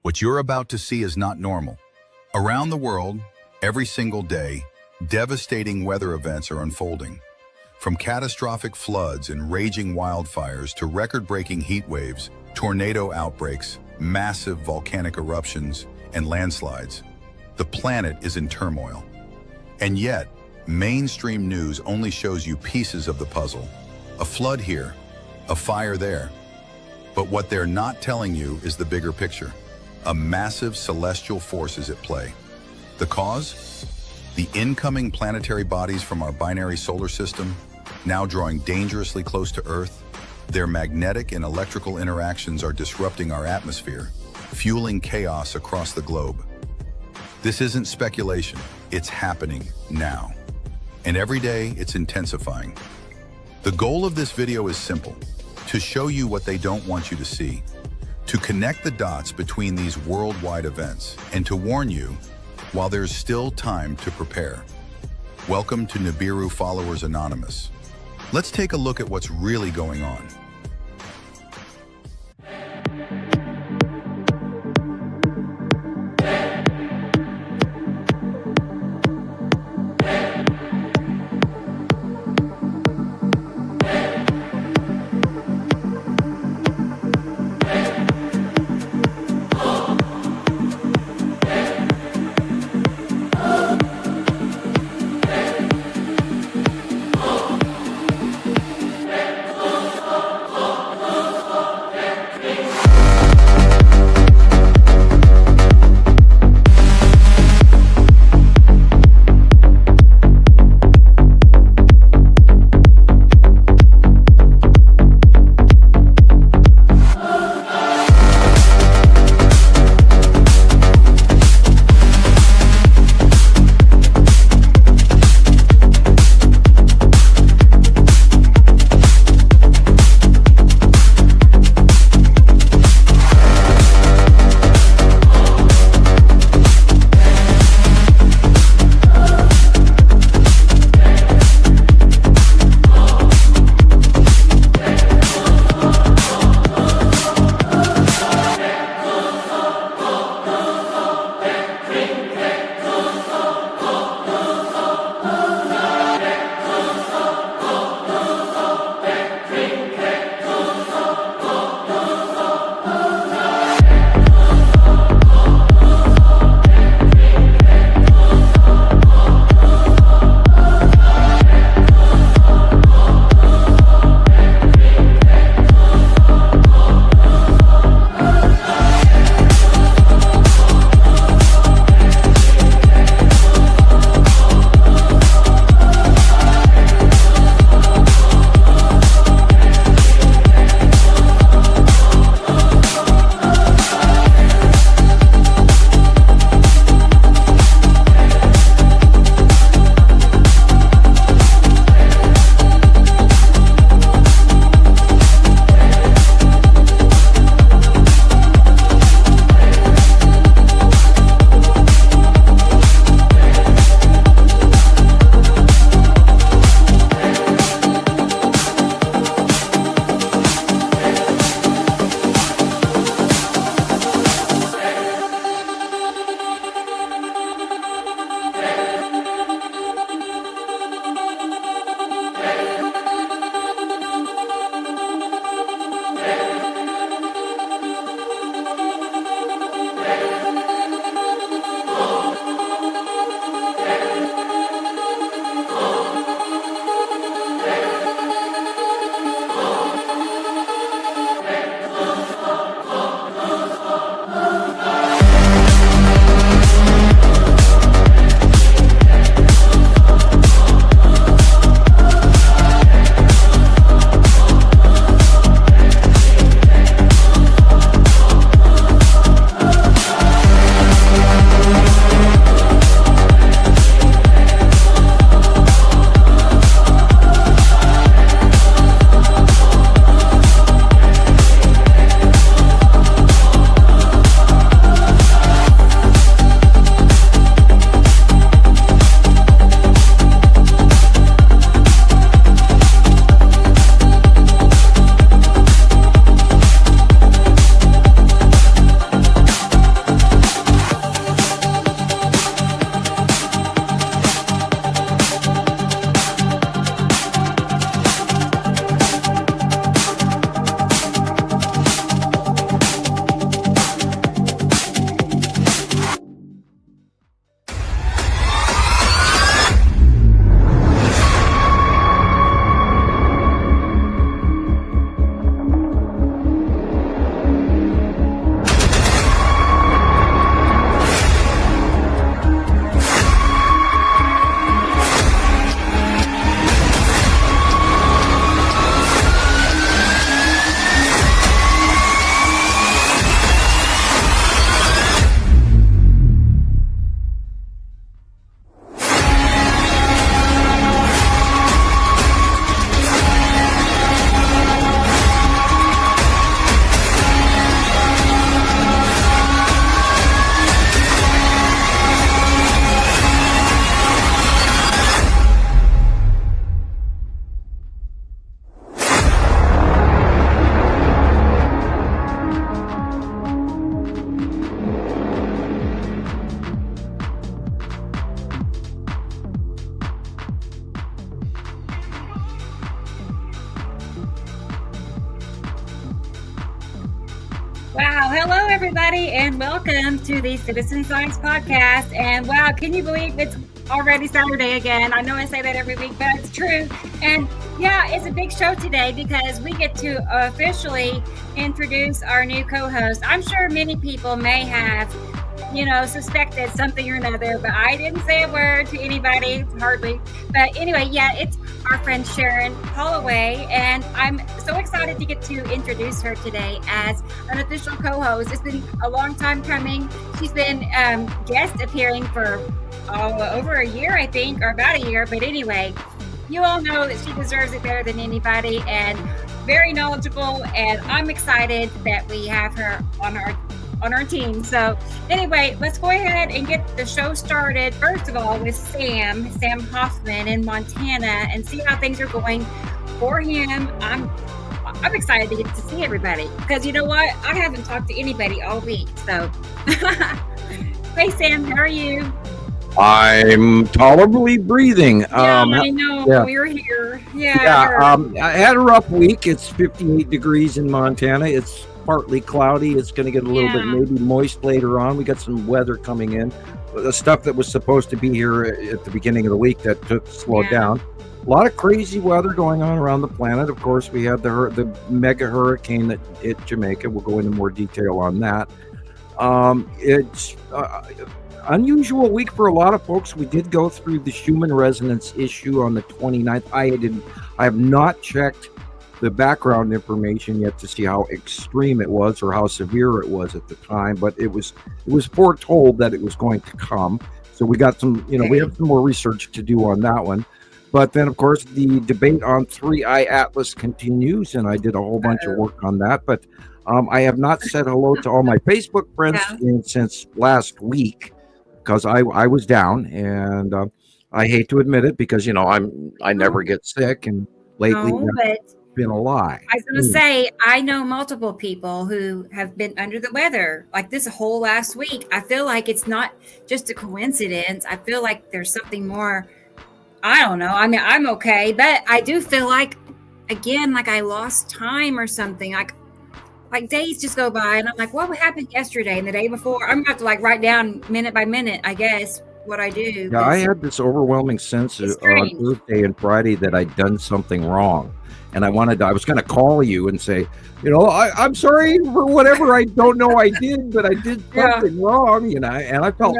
What you're about to see is not normal. Around the world, every single day, devastating weather events are unfolding. From catastrophic floods and raging wildfires to record-breaking heat waves, tornado outbreaks, massive volcanic eruptions, and landslides, the planet is in turmoil. And yet, mainstream news only shows you pieces of the puzzle. A flood here, a fire there. But what they're not telling you is the bigger picture. A massive celestial force is at play. The cause? The incoming planetary bodies from our binary solar system, now drawing dangerously close to Earth. Their magnetic and electrical interactions are disrupting our atmosphere, fueling chaos across the globe. This isn't speculation, it's happening now. And every day, it's intensifying. The goal of this video is simple: to show you what they don't want you to see, to connect the dots between these worldwide events, and to warn you while there's still time to prepare. Welcome to Nibiru Followers Anonymous. Let's take a look at what's really going on. everybody, and welcome to the Citizen Science Podcast. And wow, can you believe it's already Saturday again? I know I say that every week, but it's true. And yeah, it's a big show today because we get to officially introduce our new co-host. I'm sure many people may have, suspected something or another, but I didn't say a word to anybody, hardly. But anyway, yeah, it's our friend Sharon Holloway, and I'm so excited to get to introduce her today as an official co-host. It's been a long time coming. She's been guest appearing for over a year, I think, or about a year. But anyway, you all know that she deserves it better than anybody, and very knowledgeable. And I'm excited that we have her on our team. So anyway, let's go ahead and get the show started. First of all, with Sam Hofman in Montana, and see how things are going for him. I'm excited to get to see everybody because you know what? I haven't talked to anybody all week. So hey Sam, how are you? I'm tolerably breathing. I know. Yeah. We're here. I had a rough week. It's 58 degrees in Montana. It's partly cloudy. It's going to get a little bit maybe moist later on. We got some weather coming in. The stuff that was supposed to be here at the beginning of the week that slowed down. A lot of crazy weather going on around the planet. Of course, we had the mega hurricane that hit Jamaica. We'll go into more detail on that. It's unusual week for a lot of folks. We did go through the human resonance issue on the 29th. I have not checked the background information yet to see how extreme it was or how severe it was at the time, but it was foretold that it was going to come. So we got some, we have some more research to do on that one. But then, of course, the debate on 3I Atlas continues, and I did a whole bunch of work on that. But I have not said hello to all my Facebook friends since last week because I was down, and I hate to admit it because I never get sick, and lately that's been a lie. I was going to say, I know multiple people who have been under the weather like this whole last week. I feel like it's not just a coincidence. I feel like there's something more. I don't know. I mean, I'm okay, but I do feel like, again, like I lost time or something. Like days just go by, and I'm like, what happened yesterday and the day before? I'm going to have to write down minute by minute, I guess, what I do. Yeah, I had this overwhelming sense on Thursday and Friday that I'd done something wrong. And I was going to call you and say, I'm sorry for whatever I don't know I did, but I did something wrong, and I felt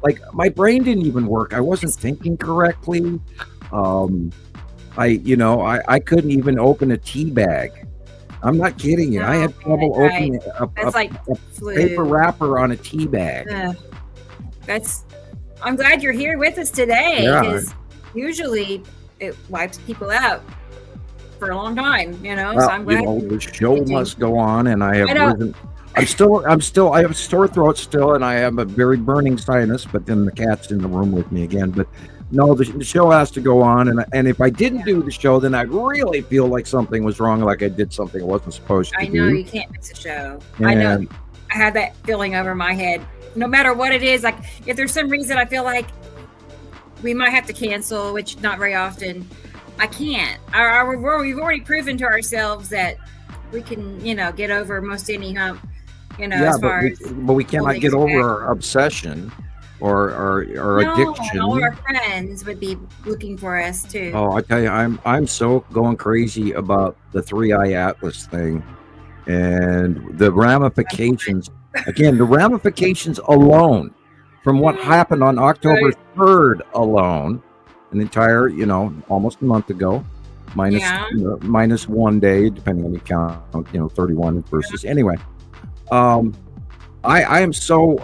like my brain didn't even work. I wasn't thinking correctly. I couldn't even open a tea bag. I'm not kidding you. I had trouble opening a paper wrapper on a tea bag. I'm glad you're here with us today because usually it wipes people out for a long time, so I'm glad the show must go on, and I have risen. I have sore throat still, and I have a very burning sinus, but then the cat's in the room with me again. But no, the show has to go on, and if I didn't do the show, then I'd really feel like something was wrong, like I did something I wasn't supposed to do. I know, you can't miss a show. I know. I have that feeling over my head. No matter what it is, like if there's some reason I feel like we might have to cancel, which not very often, I can't. We've already proven to ourselves that we can, get over most any hump, as far as. But we cannot get over our obsession or addiction. All our friends would be looking for us too. Oh, I tell you, I'm so going crazy about the 3I Atlas thing and the ramifications. Again, the ramifications alone from what happened on October 3rd alone. An entire, almost a month ago, minus 1 day, depending on the count, 31 versus anyway. I'm so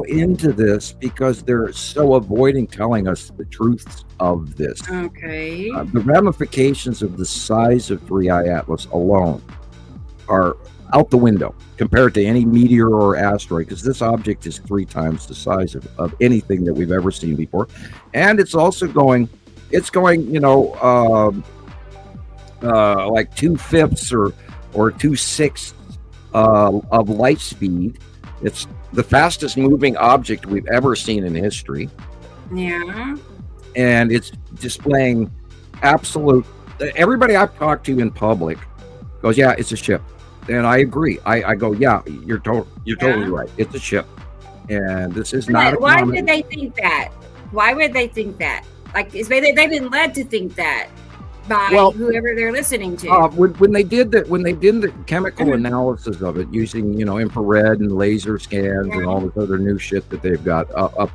into this because they're so avoiding telling us the truths of this. Okay. The ramifications of the size of 3I Atlas alone are out the window compared to any meteor or asteroid, because this object is 3 times the size of anything that we've ever seen before. And it's also going, like 2/5 or 2/6 of light speed. It's the fastest moving object we've ever seen in history. Yeah. And it's displaying absolute, everybody I've talked to in public goes, yeah, it's a ship. and I agree. I go, yeah, you're totally right. It's a ship, and this is not. But why would they think that? Why would they think that? Like, they've been led to think that by whoever they're listening to. When they did the chemical analysis of it using infrared and laser scans and all this other new shit that they've got up.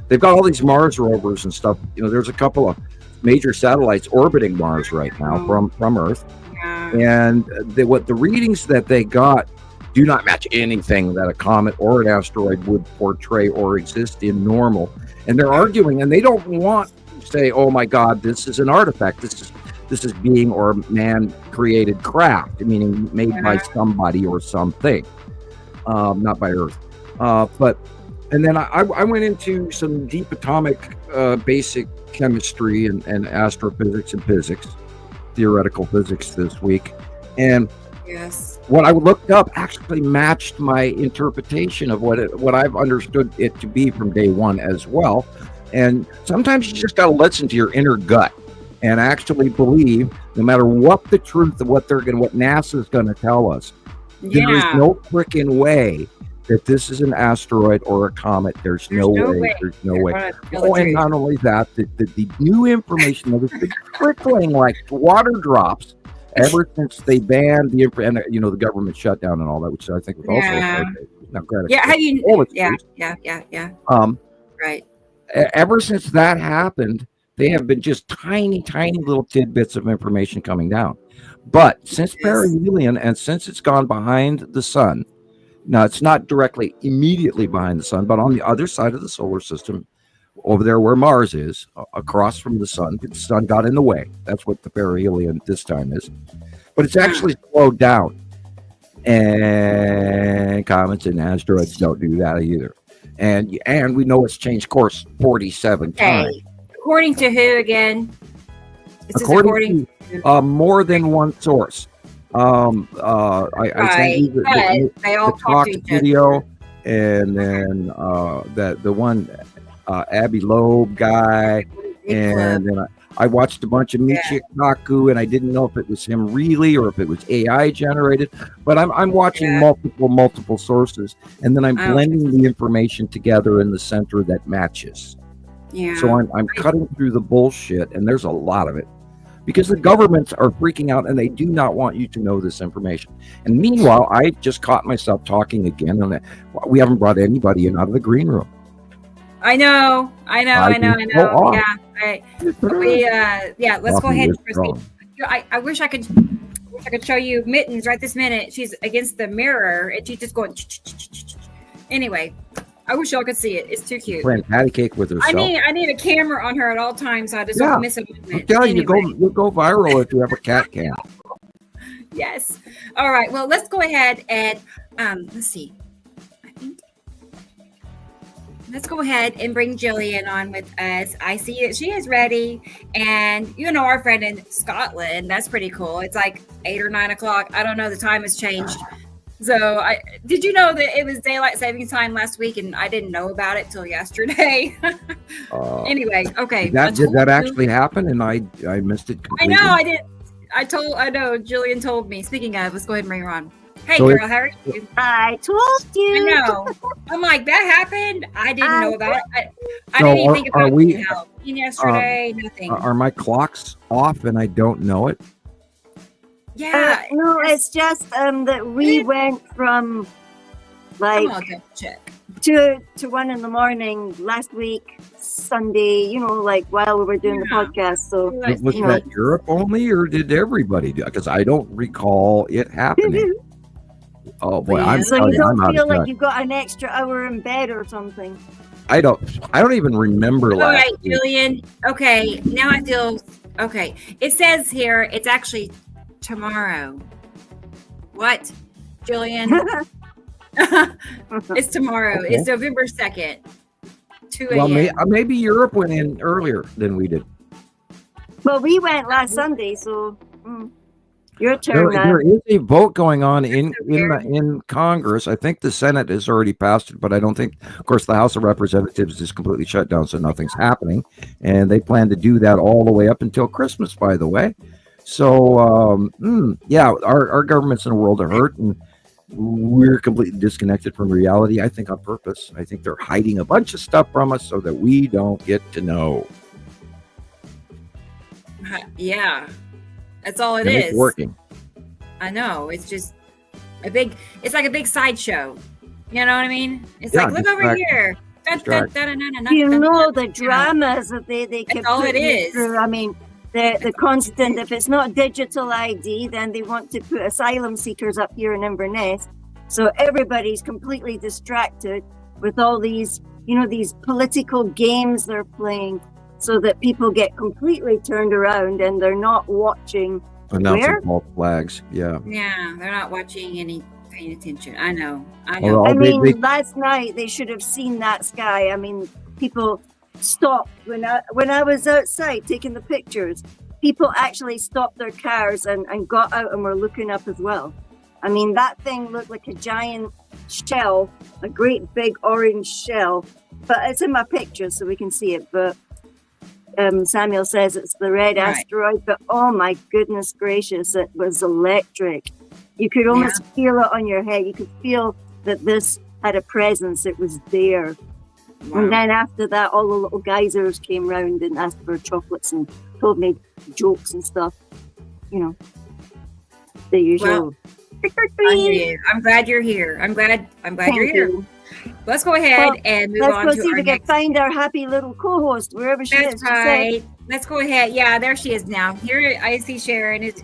They've got all these Mars rovers and stuff. There's a couple of major satellites orbiting Mars right now from Earth. And the readings that they got do not match anything that a comet or an asteroid would portray or exist in normal. And they're arguing, and they don't want to say, "Oh my God, this is an artifact. This is being or man-created craft, meaning made by somebody or something, not by Earth." And then I went into some deep atomic basic chemistry and astrophysics and physics, theoretical physics this week. And what I looked up actually matched my interpretation of what I've understood it to be from day one as well. And sometimes you just got to listen to your inner gut and actually believe, no matter what the truth of what NASA's going to tell us, there is no freaking way that this is an asteroid or a comet. There's no way. There's no way. Oh, and not only that, the new information that has been trickling like water drops ever since they banned the government shutdown and all that, which I think was also not granted. Right. Ever since that happened, they have been just tiny little tidbits of information coming down. But since perihelion and since it's gone behind the sun. Now, it's not directly immediately behind the sun, but on the other side of the solar system, over there where Mars is, across from the sun got in the way. That's what the perihelion this time is. But it's actually slowed down. And comets and asteroids don't do that either. And we know it's changed course 47 times. According to who again? According to more than one source. I sent you they all the talk video, and then the one Abby Loeb guy, and then I watched a bunch of Michikaku, and I didn't know if it was him really or if it was AI generated. But I'm watching multiple sources, and then I'm blending the information together in the center that matches. Yeah. So I'm cutting through the bullshit, and there's a lot of it. Because the governments are freaking out and they do not want you to know this information. And meanwhile, I just caught myself talking again, and we haven't brought anybody in out of the green room. I know. Yeah. Right. Let's go ahead and proceed. I wish I could show you Mittens right this minute. She's against the mirror and she's just going. Anyway. I wish y'all could see it. It's too cute. Playing patty cake with herself. I need a camera on her at all times, so I just don't miss a moment. I'm telling you, you'll go viral if you have a cat cam. Yes. All right. Well, let's go ahead and let's see. Let's go ahead and bring Gillian on with us. I see that she is ready, and our friend in Scotland. That's pretty cool. It's like 8 or 9 o'clock. I don't know. The time has changed. So, did you know that it was daylight savings time last week, and I didn't know about it till yesterday? Anyway, okay. Did that actually happen, and I missed it completely? I know, I didn't. I know. Jillian told me. Speaking of, let's go ahead and bring her on. Hey, girl, how are you? I told you. I know. I'm like, that happened? I didn't know about it. I didn't even think about it yesterday. Nothing. Are my clocks off, and I don't know it? Yeah. No, it's just that we went from like to 1 a.m. last week, Sunday, like while we were doing the podcast. So was that Europe only, or did everybody do it? Because I don't recall it happening. Oh boy, so you don't feel like you've got an extra hour in bed or something? I don't even remember last. All right, Julian. Okay, now I feel okay. It says here it's actually tomorrow. What, Julian? It's tomorrow. Okay. It's November 2nd, 2 a.m. Well, maybe Europe went in earlier than we did. Well, we went last Sunday, so your turn. There is a vote going on in Congress. I think the Senate has already passed it, but I don't think, of course, the House of Representatives is completely shut down, so nothing's happening. And they plan to do that all the way up until Christmas, by the way. So, yeah, our government's in a world of hurt, and we're completely disconnected from reality. I think on purpose. I think they're hiding a bunch of stuff from us so that we don't get to know. Yeah, that's all it and is. It's working. I know. It's just it's like a big sideshow. You know what I mean? It's Yeah, like, look over here. You know, the dramas that they keep all it putting is. through. I mean, the constant, if it's not digital ID, then they want to put asylum seekers up here in Inverness. So everybody's completely distracted with all these, these political games they're playing, so that people get completely turned around and they're not watching. Announcing false flags. Yeah. Yeah, they're not watching any, paying attention. I know. Last night they should have seen that sky. I mean, people stopped when I was outside taking the pictures. People actually stopped their cars and got out and were looking up as well. I mean, that thing looked like a giant shell, a great big orange shell. But it's in my picture, so we can see it. But Samuel says it's the red asteroid. But oh my goodness gracious, it was electric. You could almost feel it on your head. You could feel that this had a presence. It was there. Wow. And then after that, all the little geysers came round and asked for chocolates and told me jokes and stuff. The usual. Well, I'm glad you're here. I'm glad you're here. Let's go ahead and move on to Let's go see if we can find our happy little co-host wherever she is. That's right. Let's go ahead. Yeah, there she is now. Here I see Sharon is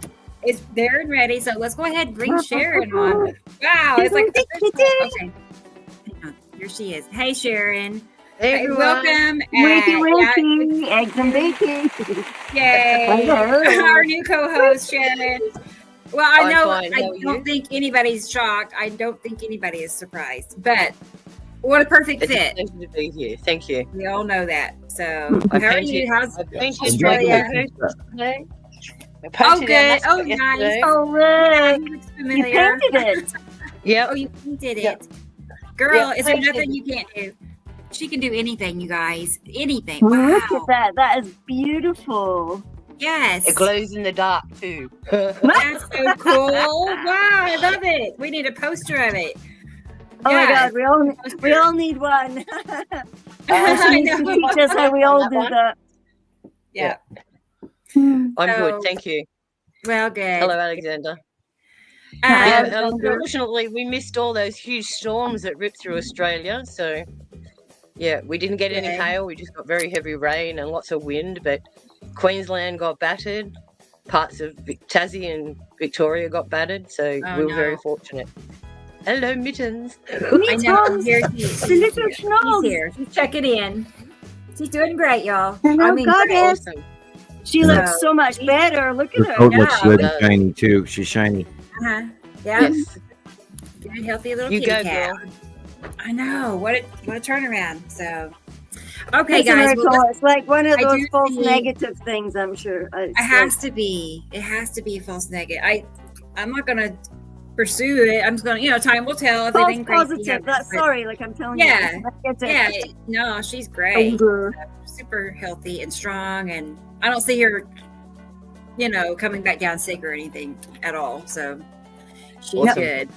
there and ready. So let's go ahead and bring Sharon on. Wow, it's like okay. Hang on. Here she is. Hey, Sharon. Hey, welcome. Wakey, eggs and bacon. Yay! Our new co-host, Sharon. Well, I don't think anybody's shocked. I don't think anybody is surprised. But what a perfect fit. It's a pleasure to be here. Thank you. We all know that. So, how are you? How's Australia? Oh, good. Oh, nice. Oh, look. You painted it. Yeah. Oh, you painted it. Girl, is there nothing you can't do? She can do anything, you guys. Anything. Wow. Look at that. That is beautiful. Yes. It glows in the dark too. That's so cool. Wow, I love it. We need a poster of it. Oh my God, we all need one. I know. Teach us how we all do that. Yeah. I'm good, thank you. Well, good. Hello, Alexander. Unfortunately, we missed all those huge storms that ripped through Australia. So, yeah, we didn't get any hail. We just got very heavy rain and lots of wind. But Queensland got battered. Parts of Tassie and Victoria got battered. So we were very fortunate. Hello, Mittens. I know. He's here. She's checking in. She's doing great, y'all. Awesome. She looks so much better. Look at her. Her coat looks good and shiny too. She's shiny. Yeah. Yes. Good, healthy little kitty cat. Girl. I know. What a turnaround. So, okay, guys. It's like one of those false negative things. I'm sure it has to be. It has to be a false negative. I'm not gonna pursue it. I'm just gonna, time will tell if anything positive. That's sorry. Like I'm telling you. Yeah. No, she's great. Super healthy and strong, and I don't see her, coming back down sick or anything at all. So she's good.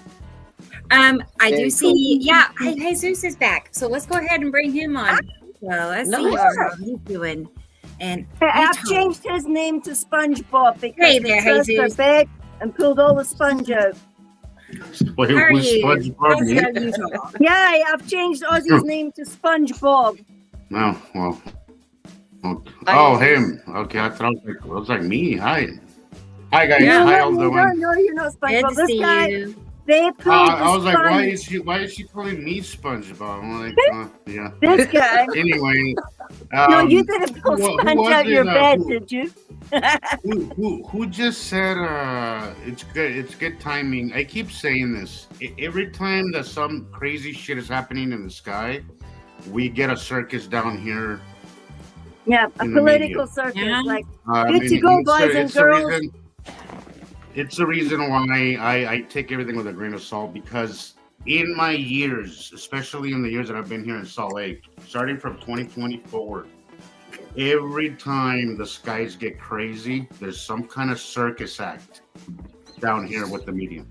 I do see. Yeah, Jesus is back. So let's go ahead and bring him on. Well, let's see how he's doing. And I've changed his name to SpongeBob because he pressed the bed and pulled all the sponge out. Wait, how are you? Yeah, I've changed Ozzy's name to SpongeBob. No, well. Oh, him. Okay, I thought it was like me. Hi, guys. Yeah. Hi, all doing? No, you're not SpongeBob. Good to see you. They I was like, why is she calling me SpongeBob? I'm like, yeah. This guy. Anyway. No, you didn't pull sponge out your bed, did you? Who just said it's good timing? I keep saying this. Every time that some crazy shit is happening in the sky, we get a circus down here. Yeah, a political circus. Like, good to go, boys and girls. It's the reason why I take everything with a grain of salt, because in my years, especially in the years that I've been here in Salt Lake, starting from 2020 forward, every time the skies get crazy, there's some kind of circus act down here with the medium.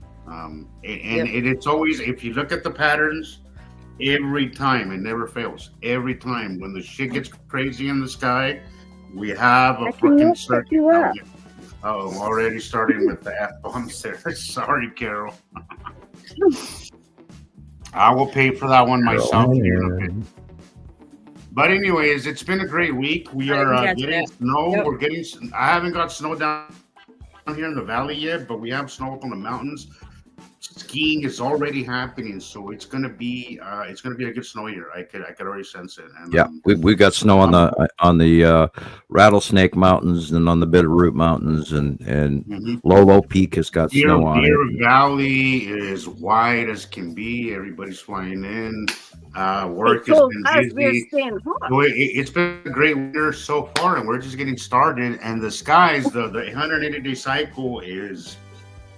It's always, if you look at the patterns, every time, it never fails. Every time when the shit gets crazy in the sky, we have a fucking circus down here. Oh, already starting with the F-bombs there. Sorry, Carol. I will pay for that one myself. But anyways, it's been a great week. We are getting snow. Yep. I haven't got snow down here in the valley yet, but we have snow up on the mountains. Skiing is already happening, so it's gonna be a good snow year. I could already sense it. And, we got snow on the Rattlesnake Mountains and on the Bitterroot Mountains, and Lolo Peak has got snow on it. Deer Valley is wide as can be. Everybody's flying in. Work has been busy. It's been a great winter so far, and we're just getting started. And the skies, the 180-day cycle is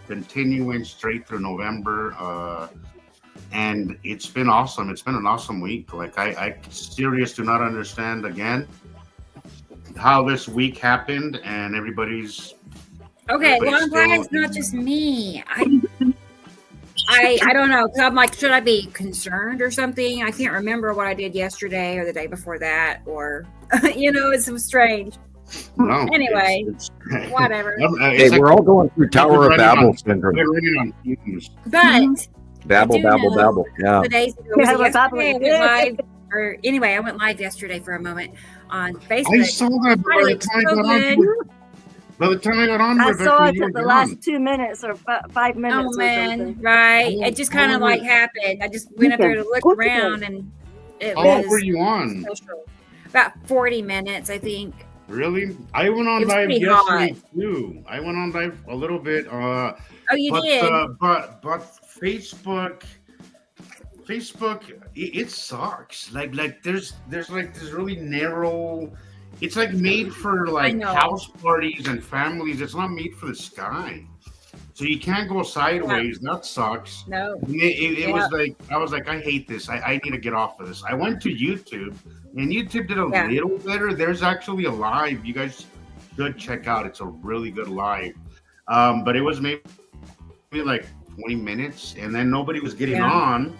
continuing straight through November, and it's been awesome. It's been an awesome week. Like I serious do not understand again how this week happened, and everybody's okay. Well, I'm glad it's not just me. I don't know. I'm like, should I be concerned or something? I can't remember what I did yesterday or the day before that, or it's so strange. No, anyway, whatever. Hey, we're all going through Tower of Babel syndrome. But babble. Yeah. 2 days ago, yesterday, I went live, or anyway, I went live yesterday for a moment on Facebook. I saw that by the time I got on, I saw it at the last 2 minutes or 5 minutes. Oh man, right? It just kind of like happened. I just went up there to look around, and it was. How long were you on? About 40 minutes, I think. Really? I went on live yesterday too. I went on live a little bit. Oh, you did? But Facebook, it sucks. Like there's like this really narrow. It's like made for like house parties and families. It's not made for the sky. So you can't go sideways. Yeah. That sucks. No. It was like, I was like, I hate this. I need to get off of this. I went to YouTube, and YouTube did a little better. There's actually a live. You guys should check out. It's a really good live. But it was maybe like 20 minutes, and then nobody was getting on.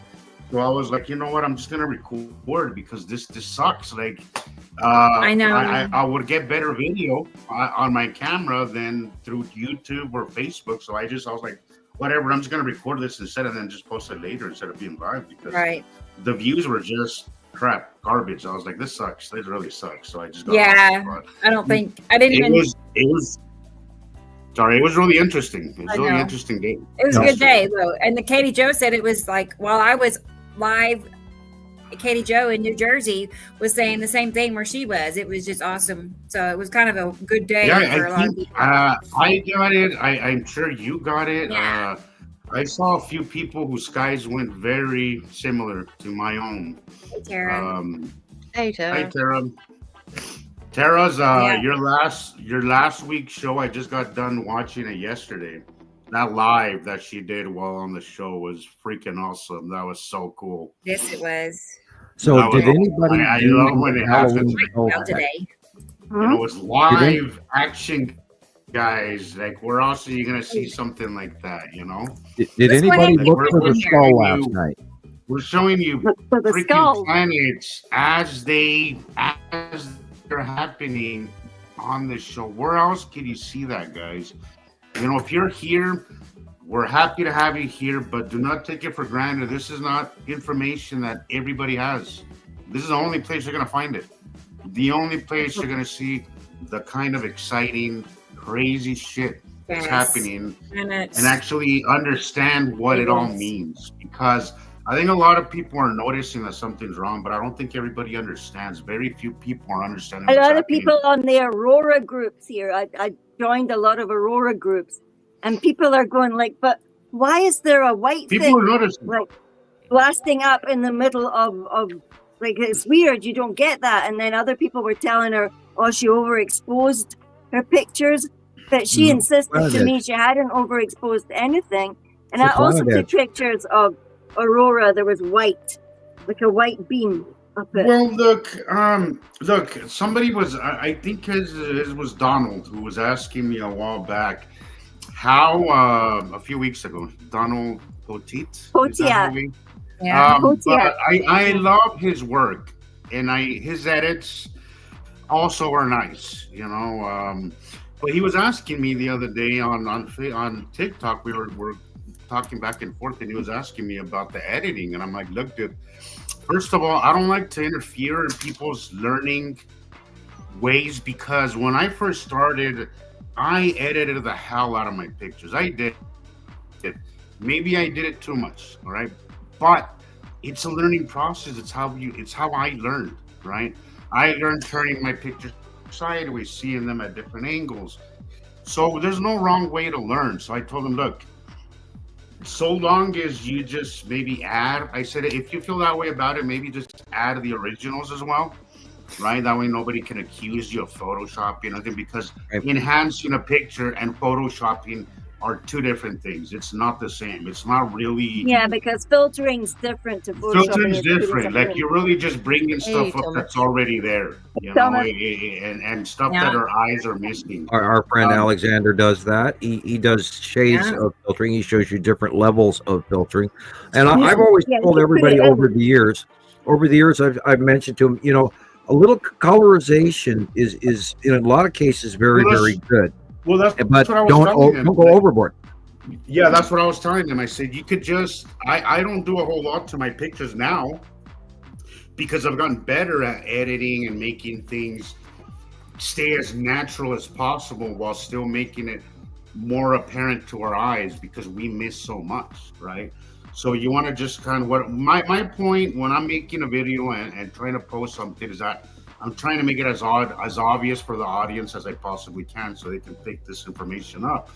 So I was like, you know what? I'm just gonna record because this sucks. Like, I know I would get better video on my camera than through YouTube or Facebook. So I was like, whatever. I'm just gonna record this instead, and then just post it later instead of being live because the views were just crap, garbage. I was like, this sucks. This really sucks. So I just got I don't think I didn't even. It was. Sorry, it was really interesting. It was a really interesting day. It was a good day though, and the Katie Jo said it was like while I was live, Katie Jo in New Jersey was saying the same thing where she was. It was just awesome. So it was kind of a good day for a lot of people. I got it. I'm sure you got it. Yeah. I saw a few people whose skies went very similar to my own. Hey, Tara. Hey, Tara. Hi, Tara. Tara's your last week's show. I just got done watching it yesterday. That live that she did while on the show was freaking awesome. That was so cool. Yes, it was. So did anybody? I love when it happens. Today. It was live action, guys. Like where else are you gonna see something like that? Did anybody look for the skull last night? We're showing you freaking planets as they're happening on the show. Where else can you see that, guys? If you're here, we're happy to have you here, but do not take it for granted. This is not information that everybody has. This is the only place you're going to find it. The only place you're going to see the kind of exciting, crazy shit that's happening and actually understand what it all means. Because I think a lot of people are noticing that something's wrong, but I don't think everybody understands. Very few people are understanding. A lot of people on the Aurora groups here. I joined a lot of Aurora groups, and people are going like, but why is there a white thing like blasting up in the middle of like, it's weird, you don't get that. And then other people were telling her, oh, she overexposed her pictures, but she insisted to me she hadn't overexposed anything. And I also took pictures of Aurora. There was white, like a white beam Well, look. Somebody was, I think his was Donald, who was asking me a while back how a few weeks ago, Donald Potiat. Yeah. But I love his work, and his edits also are nice, But he was asking me the other day on TikTok. We were talking back and forth, and he was asking me about the editing, and I'm like, look, dude. First of all, I don't like to interfere in people's learning ways because when I first started, I edited the hell out of my pictures. I did. Maybe I did it too much, all right? But it's a learning process. It's how I learned, right? I learned turning my pictures sideways, seeing them at different angles. So there's no wrong way to learn. So I told him, look, so long as you just maybe add, I said, if you feel that way about it, maybe just add the originals as well, right? That way nobody can accuse you of photoshopping, because enhancing a picture and photoshopping are two different things. It's not the same. It's not really. Yeah, because filtering's different to photoshopping. Filtering's different. Like you're really just bringing stuff up that's already there, and stuff that our eyes are missing. Our friend Alexander does that. He does shades of filtering. He shows you different levels of filtering. And I've always told everybody over the years, I've mentioned to him, a little colorization is in a lot of cases very, very good. Well, that's but what I was telling him. Don't go overboard. Yeah, that's what I was telling him. I said, you could just, I don't do a whole lot to my pictures now because I've gotten better at editing and making things stay as natural as possible while still making it more apparent to our eyes because we miss so much, right? So you want to just kind of, my point when I'm making a video and trying to post something is that I'm trying to make it as obvious for the audience as I possibly can so they can pick this information up.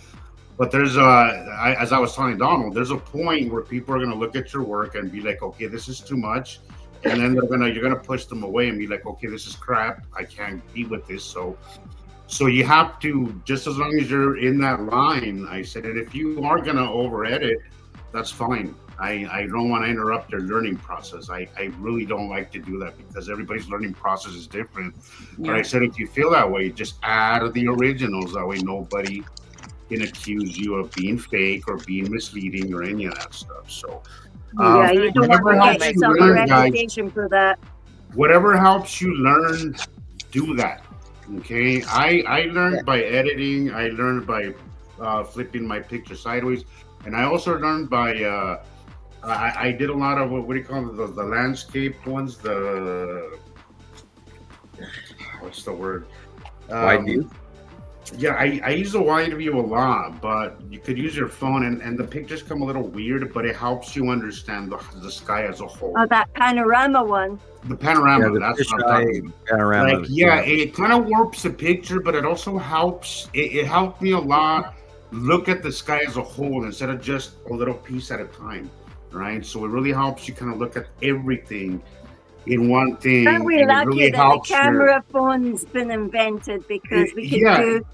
But there's as I was telling Donald, there's a point where people are going to look at your work and be like, okay, this is too much. And then you're going to push them away and be like, okay, this is crap. I can't be with this. So you have to, just as long as you're in that line, I said, and if you are going to over edit, that's fine. I don't want to interrupt their learning process. I really don't like to do that because everybody's learning process is different. Yeah. But I said, if you feel that way, just add the originals. That way nobody can accuse you of being fake or being misleading or any of that stuff. So you don't want to get yourself a reputation for that. Whatever helps you learn, do that. Okay. I learned by editing. I learned by flipping my picture sideways. And I also learned by I did a lot of what do you call it, the landscape ones, what's the word? Wide view? Yeah, I use the wide view a lot, but you could use your phone and the pictures come a little weird, but it helps you understand the sky as a whole. Oh, that panorama one. The panorama, that's what I'm talking about. Panorama. It kind of warps the picture, but it also helps. It helped me a lot look at the sky as a whole instead of just a little piece at a time. Right, so it really helps you kind of look at everything in one thing. Aren't we lucky that the camera phone's been invented because we can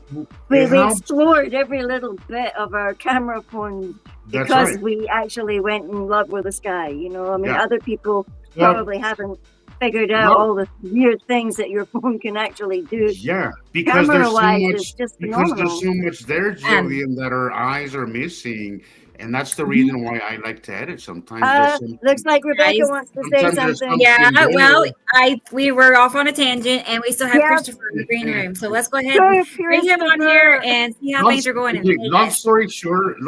we explored every little bit of our camera phone because we actually went in love with the sky. Other people probably haven't figured out all the weird things that your phone can actually do. Yeah, because there's so much there, Gillian, that our eyes are missing. And that's the reason why I like to edit sometimes. Looks like Rebecca wants to say something. Yeah, well, we were off on a tangent, and we still have Christopher in the green room. So let's go ahead and bring him on here and see how things are going. Long story short,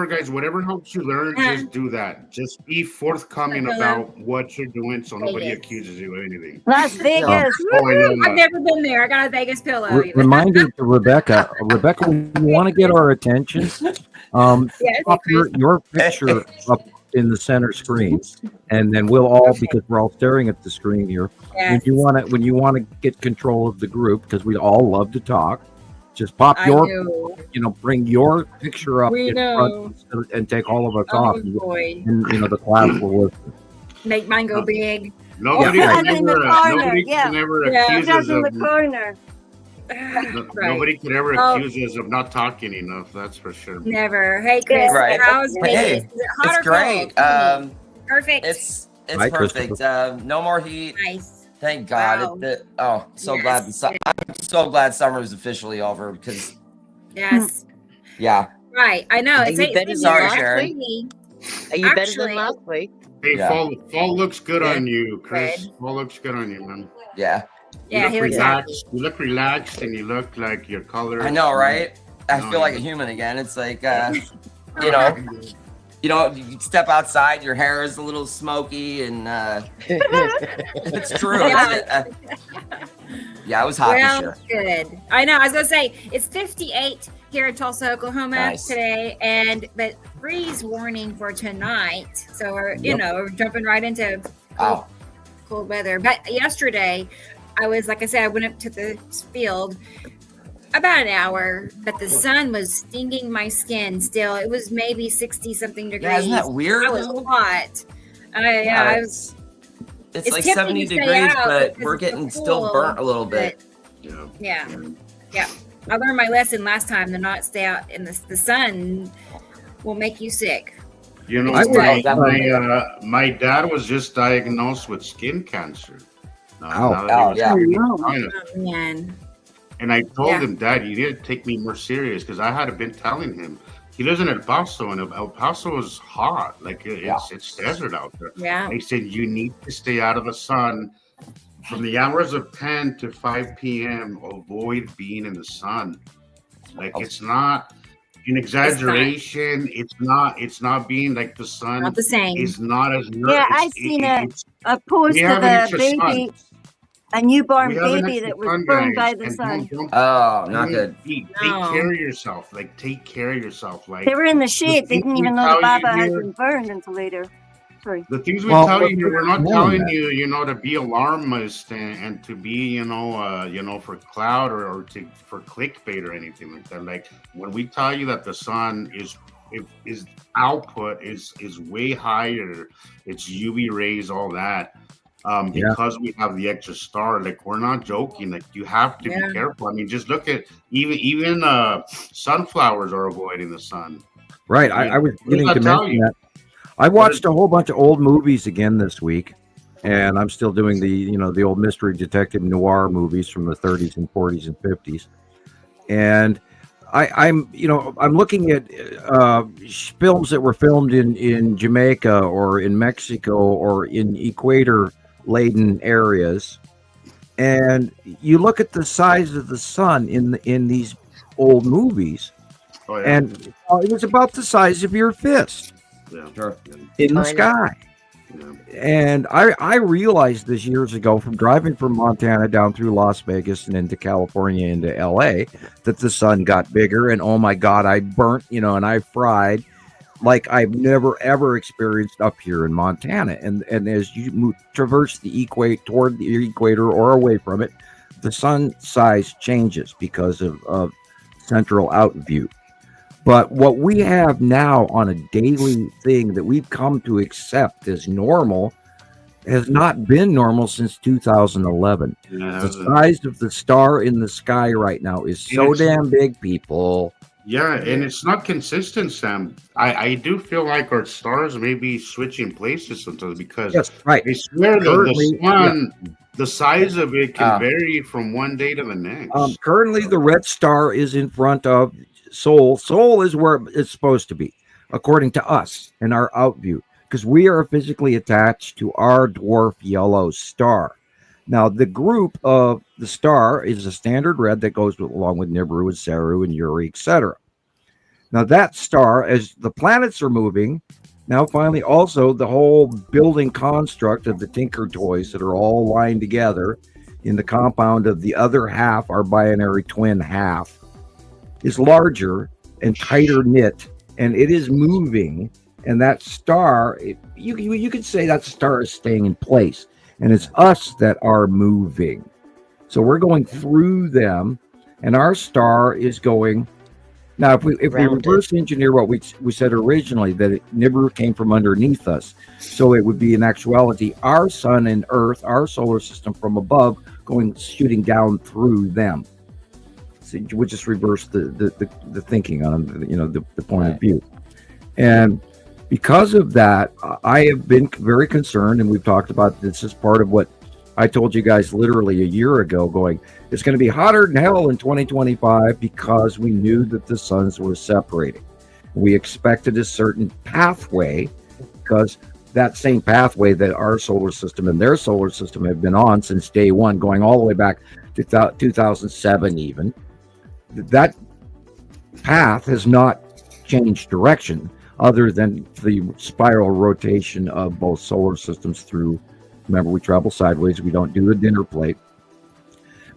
guys, whatever helps you learn, just do that. Just be forthcoming about what you're doing so nobody accuses you of anything. Las Vegas. I've never been there. I got a Vegas pillow. Reminder to Rebecca. Rebecca, when you want to get our attention, pop your picture up in the center screen, and then we'll all, because we're all staring at the screen here. Yes. When you want to get control of the group, because we all love to talk, just pop bring your picture up in front and take all of us off, and the class will listen. Make mine go big. Nobody can ever accuse us of the corner. Nobody could ever accuse us of not talking enough. That's for sure. Never. Hey, Chris, how's Vegas? Is it hot or great. cold? Perfect. It's perfect. No more heat. Nice. Thank God. Wow. Glad. I'm so glad summer is officially over because. Yes. Yeah. Right. I know. Are you better than last week? Are you better than last week? Hey, fall looks good on you, Chris. Fall looks good on you, man. Yeah. You look relaxed. You look relaxed, and you look like your color. I know, right? I feel like a human again. It's like, you step outside, your hair is a little smoky, and it's true. Yeah. Yeah, it was hot this year. Good. I know. I was gonna say it's 58 here in Tulsa, Oklahoma today, but freeze warning for tonight. So we're we're jumping right into cold weather. But yesterday, I went up to the field about an hour, but the sun was stinging my skin still. It was maybe 60 something degrees. Yeah, isn't that weird? I was hot. It's like 70 degrees, but we're getting still burnt a little bit. Yeah. I learned my lesson last time to not stay out in the sun will make you sick. You know, my dad was just diagnosed with skin cancer. Man. And I told him, Dad, you need to take me more serious because I had been telling him. He lives in El Paso, and El Paso is hot. Like it's desert out there. Yeah. I said, you need to stay out of the sun from the hours of 10 to 5 p.m. Avoid being in the sun. Like it's not an exaggeration. It's not being like the sun. Not the same. It's not as. Yeah, I've seen a post of a baby. A newborn baby that was burned by the sun. Not good. Take care of yourself. Take care of yourself. They were in the shade. They didn't even know the baba had been burned until later. Sorry. The things we tell you, we're not telling you, to be alarmist and to be, for cloud or for clickbait or anything like that. Like when we tell you that the sun is output is way higher, it's UV rays, all that. Because we have the extra star, we're not joking. You have to be careful. I mean, just look at even sunflowers are avoiding the sun. Right. I was getting to mention that. I watched a whole bunch of old movies again this week, and I'm still doing the old mystery detective noir movies from the 30s and 40s and 50s. And I'm looking at films that were filmed in Jamaica or in Mexico or in equator-laden areas, and you look at the size of the sun in these old movies, and it was about the size of your fist in the sky. And I realized this years ago from driving from Montana down through Las Vegas and into California into LA that the sun got bigger, and oh my God, I burnt, and I fried like I've never ever experienced up here in Montana. And as you traverse the equator toward the equator or away from it, the sun size changes because of central outview. But what we have now on a daily thing that we've come to accept as normal has not been normal since 2011. The size of the star in the sky right now is so damn big, people. Yeah, and it's not consistent, Sam. I do feel like our stars may be switching places sometimes because I swear the sun, the size of it can vary from one day to the next. Currently, the red star is in front of Sol. Sol is where it's supposed to be, according to us and our outview, because we are physically attached to our dwarf yellow star. Now, the group of the star is a standard red that goes along with Nibiru and Saru and Uri, etc. Now, that star, as the planets are moving, now finally also the whole building construct of the Tinker toys that are all lined together in the compound of the other half, our binary twin half, is larger and tighter knit, and it is moving. And that star, you could say that star is staying in place, and it's us that are moving. So we're going through them, and our star is going. Now, if we reverse engineer what we said originally, that Nibiru came from underneath us, so it would be in actuality our sun and Earth, our solar system from above, shooting down through them. So we just reverse the thinking on the point of view, and Because of that, I have been very concerned, and we've talked about this as part of what I told you guys literally a year ago, going, it's going to be hotter than hell in 2025 because we knew that the suns were separating. We expected a certain pathway because that same pathway that our solar system and their solar system have been on since day one, going all the way back to 2007 even, that path has not changed direction other than the spiral rotation of both solar systems through. Remember, we travel sideways. We don't do a dinner plate.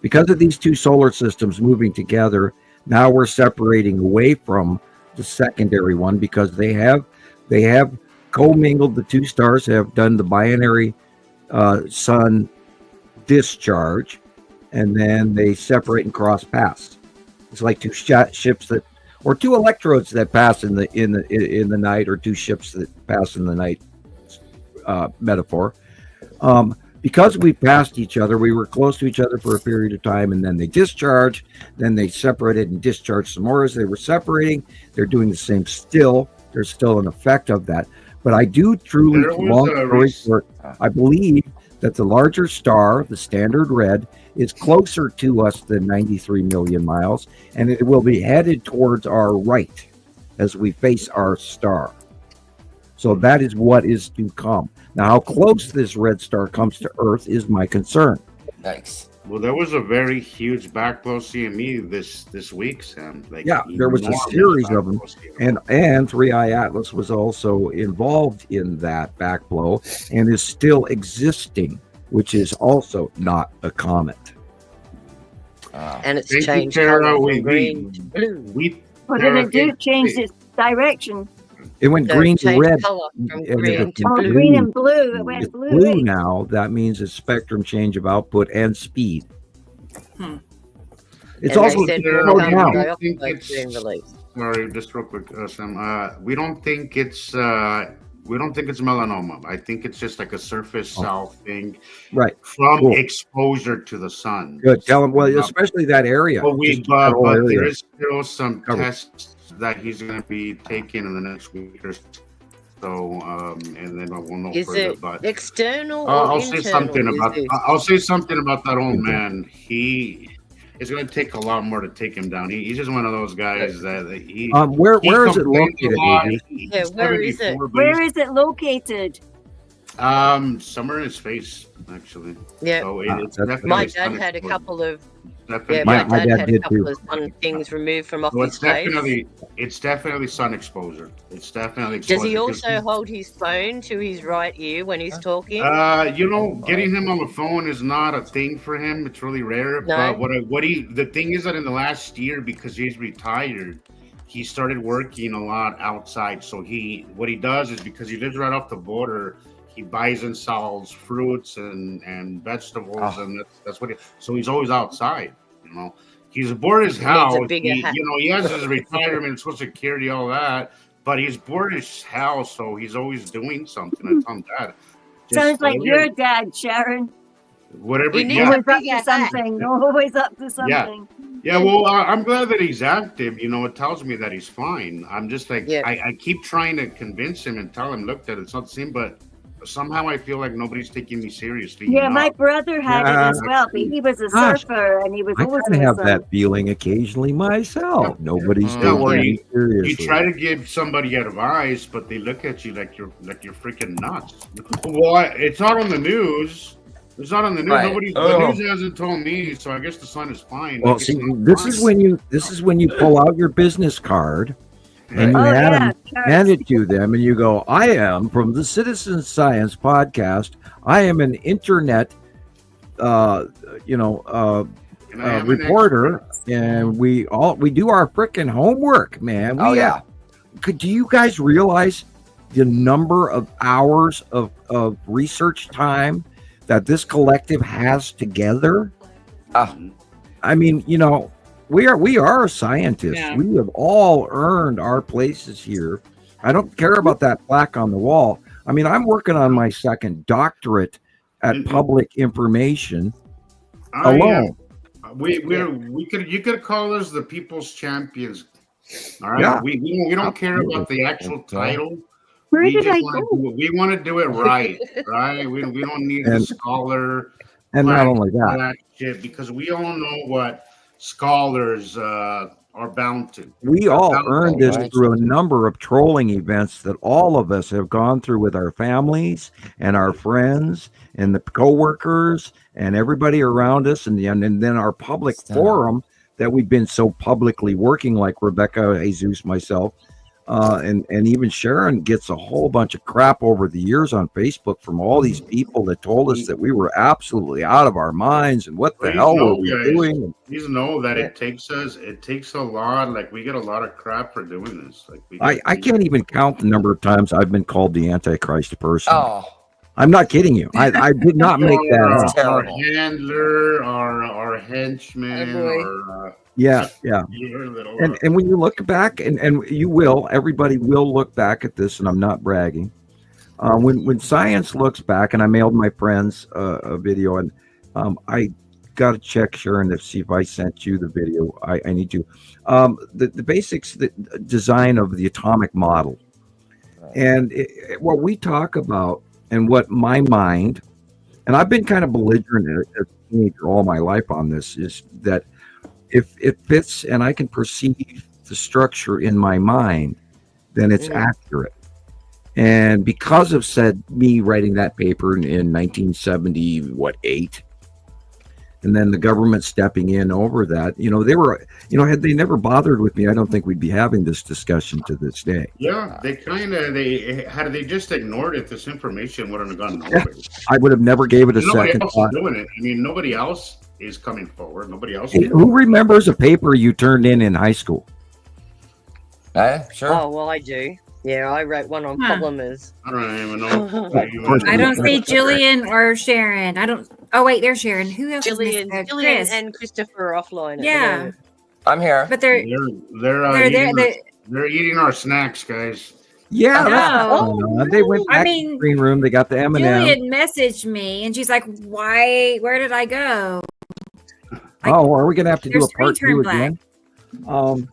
Because of these two solar systems moving together, now we're separating away from the secondary one because they have commingled. The two stars have done the binary sun discharge, and then they separate and cross paths. It's like two ships that, or two electrodes that pass in the night, or two ships that pass in the night. Metaphor. Because we passed each other, we were close to each other for a period of time, and then they discharged, then they separated and discharged some more as they were separating. They're doing the same still. There's still an effect of that. But I do truly, long story short, I believe that the larger star, the standard red, is closer to us than 93 million miles, and it will be headed towards our right as we face our star. So that is what is to come. Now, how close this red star comes to Earth is my concern. Nice. Well, there was a very huge backflow CME this week, Sam. Like, yeah, there was a series of them, and 3i Atlas was also involved in that backflow and is still existing, which is also not a comet. And it's changed color from green to blue. What did it do? Changed its direction. It went green to red. Green and blue. It went blue now. That means a spectrum change of output and speed. It's also sorry, just real quick, Sam. We don't think it's melanoma. I think it's just like a surface cell thing, right? From exposure to the sun. Good. Tell him. Well, especially that area. But there is still some tests that he's going to be taking in the next week or so, and then we'll know is further. It but external? I'll say something about that old man. It's going to take a lot more to take him down. He's just one of those guys that he. Where is it located? Yeah, where is it? Where is it located? Somewhere in his face, actually. Yeah. So my dad had a couple of. Definitely. My dad had a couple of sun things removed from off his face. It's definitely sun exposure. It's definitely exposure. Does he also hold his phone to his right ear when he's talking? Getting him on the phone is not a thing for him. It's really rare. No. But the thing is that in the last year, because he's retired, he started working a lot outside. So what he does is, because he lives right off the border, he buys and sells fruits and vegetables, and that's what. So he's always outside. He's bored as hell. He has his retirement, Social Security, all that, but he's bored as hell. So he's always doing something. I tell him that. Sounds like your dad, Sharon. Whatever. Always up to something. Yeah. Well, I'm glad that he's active. It tells me that he's fine. I'm just like, I keep trying to convince him and tell him, look, that it's not the same, but somehow I feel like nobody's taking me seriously. Yeah, my brother had it as well, but he was a surfer and he was always I have that feeling occasionally myself. Nobody's taking me seriously. You try to give somebody advice, but they look at you like you're freaking nuts. Well, it's not on the news. It's not on the news. Right. The news hasn't told me, so I guess the sun is fine. Well, see, this is when you pull out your business card. And you hand it to them, and you go, I am from the Citizen Science Podcast. I am an internet, reporter, and we do our frickin' homework, man. Do you guys realize the number of hours of research time that this collective has together? I mean, we are scientists. Yeah. We have all earned our places here. I don't care about that plaque on the wall. I mean, I'm working on my second doctorate at public information alone. You could call us the people's champions. All right. Yeah. We don't care about the actual title. Where we did just I want go? to do it. We want to do it right, right? We don't need the And- scholar And not only all that, that shit because we all know what scholars are bound to. we Are all bound earned to. this through a number of trolling events that all of us have gone through with our families and our friends and the coworkers and everybody around us, and then our public forum that we've been so publicly working, like Rebecca, Jesus, myself, and even Sharon gets a whole bunch of crap over the years on Facebook from all these people that told us that we were absolutely out of our minds and what the Please hell know, were we guys, doing? Please know that it takes a lot. Like we get a lot of crap for doing this. Like I can't even count the number of times I've been called the Antichrist person. Oh, I'm not kidding you. I did not make that up. That's terrible. Our handler, our henchman, our Yeah. your little, And when you look back, and you will, everybody will look back at this, and I'm not bragging. When science looks back, and I mailed my friends a video, and I got to check, Sharon, to see if I sent you the video. I need to. The basics, the design of the atomic model, and what we talk about, and what my mind, and I've been kind of belligerent as a teenager all my life on this, is that if it fits and I can perceive the structure in my mind, then it's accurate. And because of me writing that paper in 1978, and then the government stepping in over that, they were, had they never bothered with me, I don't think we'd be having this discussion to this day. yeah, had they just ignored it, this information wouldn't have gone nowhere. I would have never gave it a Nobody second else thought. is doing it. I mean, nobody else is coming forward. Nobody else. Hey, Is who remembers a paper you turned in high school? Sure. Oh, well, I do. Yeah, I wrote one on polymers. I don't even know. I don't see Gillian or Sharon. I don't. Oh wait, there's Sharon. Who else? Gillian Chris. and Christopher are offline. At the Yeah, moment. I'm here. but they're They're eating our snacks, guys. Yeah, No. they went back I to mean, the green room. They got the M&M. Julian messaged me, and she's like, "Why? Where did I go?" Are we gonna have to do Your a part screen 2 turned again?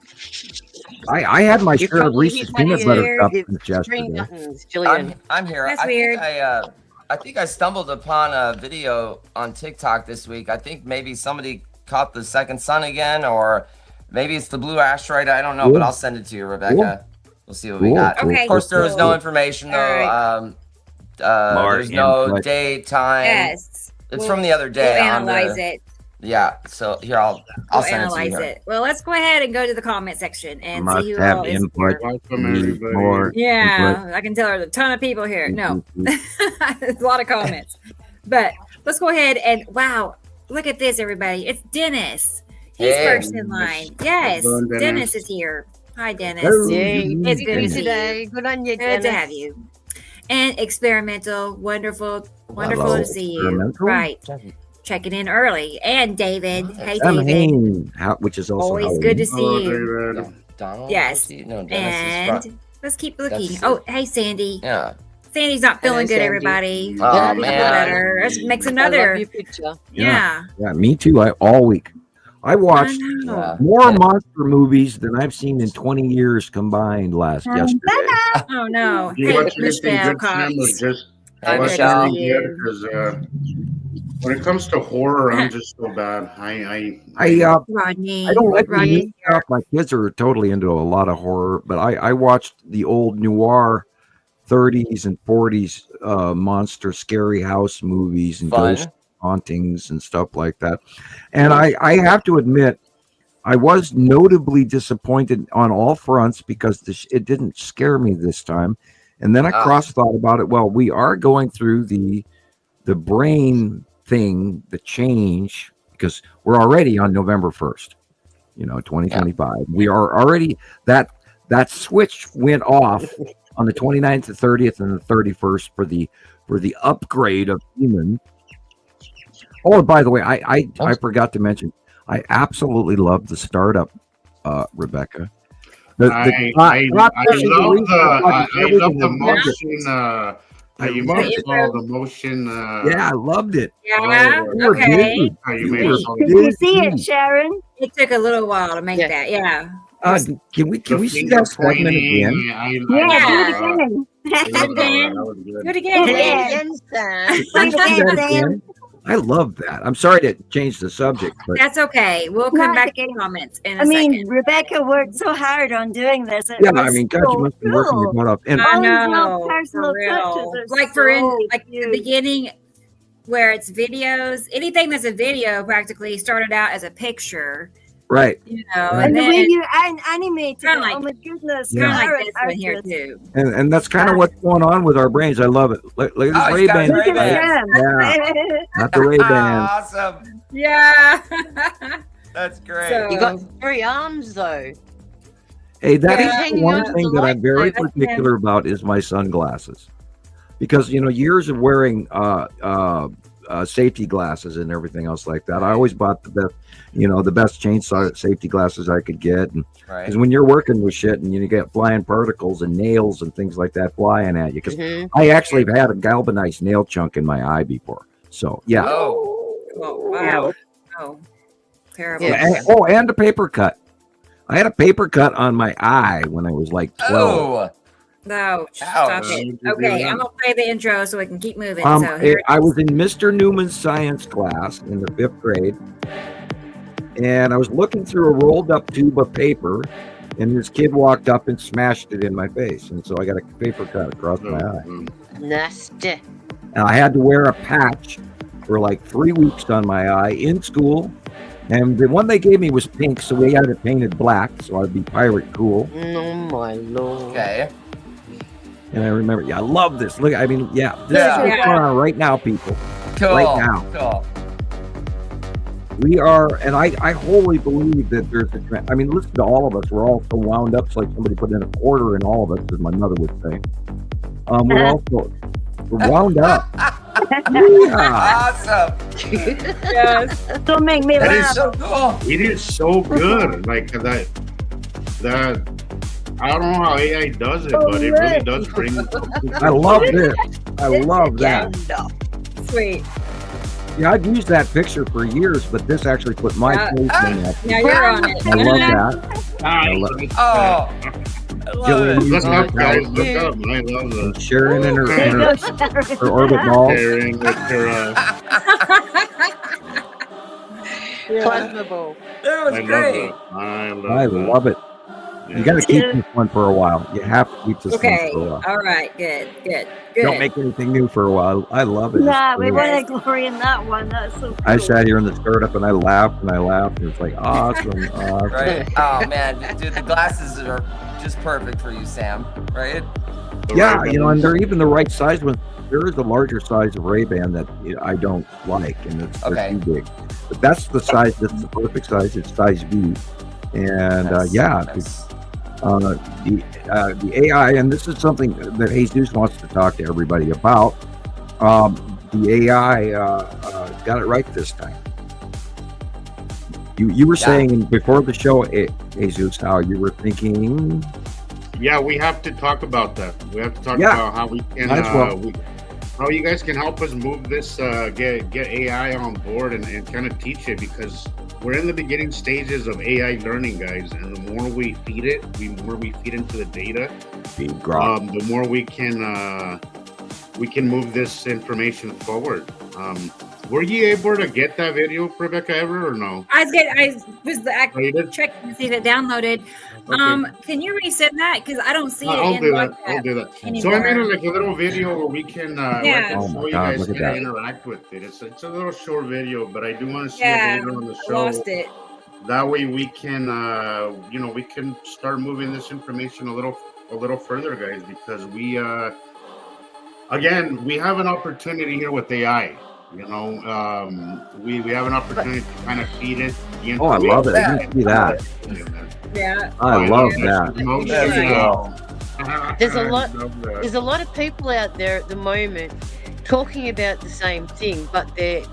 I had my share of Reese's peanut butter cups Screen yesterday. buttons, Gillian. I'm here. That's weird. I think I stumbled upon a video on TikTok this week. I think maybe somebody caught the second sun again, or maybe it's the blue asteroid. I don't know, but I'll send it to you, Rebecca. We'll see what we got. Okay, Of course, there is no information though. There's no date, time. Yes, It's from the other day. We'll analyze it. Yeah. So here I'll send analyze it to you. it. Well, let's go ahead and go to the comment section and Must see who have all is input. Welcome, everybody. Yeah, I can tell there's a ton of people here. No, there's a lot of comments. But let's go ahead and wow, look at this, everybody. It's Dennis. He's first in line. Yes, Well done, Dennis. Dennis is here. Hi, Dennis. Yay. It's good to see today. you. Good on you, Good to Dennis. have you. And experimental, wonderful Hello, to see you. Experimental. Right, checking in early. And David. Hey, I'm David. Hain, which is also Always Halloween. good to see Hello, you. David. Donald? Yes. No, Dennis is And let's keep looking. That's- Oh, hey, Sandy. yeah. Sandy's not feeling good, Sandy. everybody. Oh, Gotta feel man. better. Let's make I another. love your picture. Yeah. Yeah, me too. All week. I watched I know. Yeah. more monster movies than I've seen in 20 years combined yesterday. Oh no. Do you Hey, watch anything Michelle good, Sam, or Cox. just Hey, watch Michelle. anything good? Because when it comes to horror, I'm just so bad. I Rodney. don't like the Rodney. new stuff. My kids are totally into a lot of horror, but I watched the old noir 30s and 40s monster scary house movies and Fun. ghost hauntings and stuff like that. And I have to admit, I was notably disappointed on all fronts because it didn't scare me this time. And then I cross thought about it. Well, we are going through the brain thing, the change, because we're already on November 1st, 2025. Yeah. We are already, that switch went off on the 29th, the 30th, and the 31st for the upgrade of human. Oh, by the way, I forgot to mention, I absolutely love the startup, Rebecca. I love the motion. You saw the motion. Yeah, I loved it. Yeah. Okay. Did you see it, Sharon? It took a little while to make that. Yeah. Can we see that segment again? Yeah, do it again. Do it again. I love that. I'm sorry to change the subject, but that's okay. We'll come back to comments in a second. Rebecca worked so hard on doing this. God, you must be working your butt off. And I know, personal touches like the beginning, where it's videos. Anything that's a video practically started out as a picture. Right. And the way you animate it, oh my goodness. Kind of like this one here too. And that's kind of what's going on with our brains. I love it. Look at this Ray-Ban. Yeah. Not the Ray-Ban. Awesome. Yeah. That's great. So, you got 3 arms though. Hey, that is one thing that I'm very particular about is my sunglasses. Because, years of wearing safety glasses and everything else like that, I always bought the best chainsaw safety glasses I could get. And because when you're working with shit and you get flying particles and nails and things like that flying at you, because I actually have had a galvanized nail chunk in my eye before. So, yeah. Oh, wow. Oh, terrible. Yeah. And a paper cut. I had a paper cut on my eye when I was like 12. Oh. No, stop it. Okay, I'm going to play the intro so we can keep moving. I was in Mr. Newman's science class in the 5th grade, and I was looking through a rolled up tube of paper, and this kid walked up and smashed it in my face, and so I got a paper cut across my eye. Nasty. And I had to wear a patch for like 3 weeks on my eye in school, and the one they gave me was pink, so we had it painted black, so I'd be pirate cool. Oh my Lord. Okay. And I remember, I love this. Look, this is what's going on right now, people. Cool. Right now. Cool. We are, and I wholly believe that there's listen to all of us. We're all so wound up. It's like somebody put in a quarter in all of us, as my mother would say. We're wound up. Awesome. Yes. Don't make me laugh. That is so cool. It is so good. Like that. I don't know how AI does it, but it really does bring. I love this. I love that. Sweet. Yeah, I've used that picture for years, but this actually put my face in that. Now you're on it. I love that. I love it. Oh, I love it. Look up, guys. Look up. I love that. Sharon and her orbit ball. Sharing with her. Plasma ball. That was great. I love it. You got to keep this one for a while. You have to keep this one for a while. All right. Good. Don't make anything new for a while. I love it. Yeah, we want to glory in that one. That's so cool. I sat here in the startup and I laughed and it's like awesome. Right? Oh man, dude, the glasses are just perfect for you, Sam. Right? Yeah, and they're even the right size. There is a larger size of Ray-Ban that I don't like, and they're too big. But that's the size. That's the perfect size. It's size B, and the AI, and this is something that Jesus wants to talk to everybody about. The AI got it right this time. You were saying before the show, Jesus, how you were thinking. Yeah, we have to talk about that. We have to talk about how we can, how you guys can help us move this, get AI on board and kind of teach it, because we're in the beginning stages of AI learning, guys. And the more we feed it, the more we feed into the data, the more we can move this information forward. Were you able to get that video, Rebecca, ever or no? I was checking to see if it downloaded. Okay. Can you resend that? Because I don't see it. I'll do that. Anywhere. So I made like a little video where we can show you guys how to interact with it. It's a little short video, but I do want to see it later on the show. I lost it. That way we can, we can start moving this information a little further, guys, because we, again, we have an opportunity here with AI. We have an opportunity to kind of feed it. Oh, I love it. I can see that. Yeah, I love that. There's a lot of people out there at the moment talking about the same thing, but they're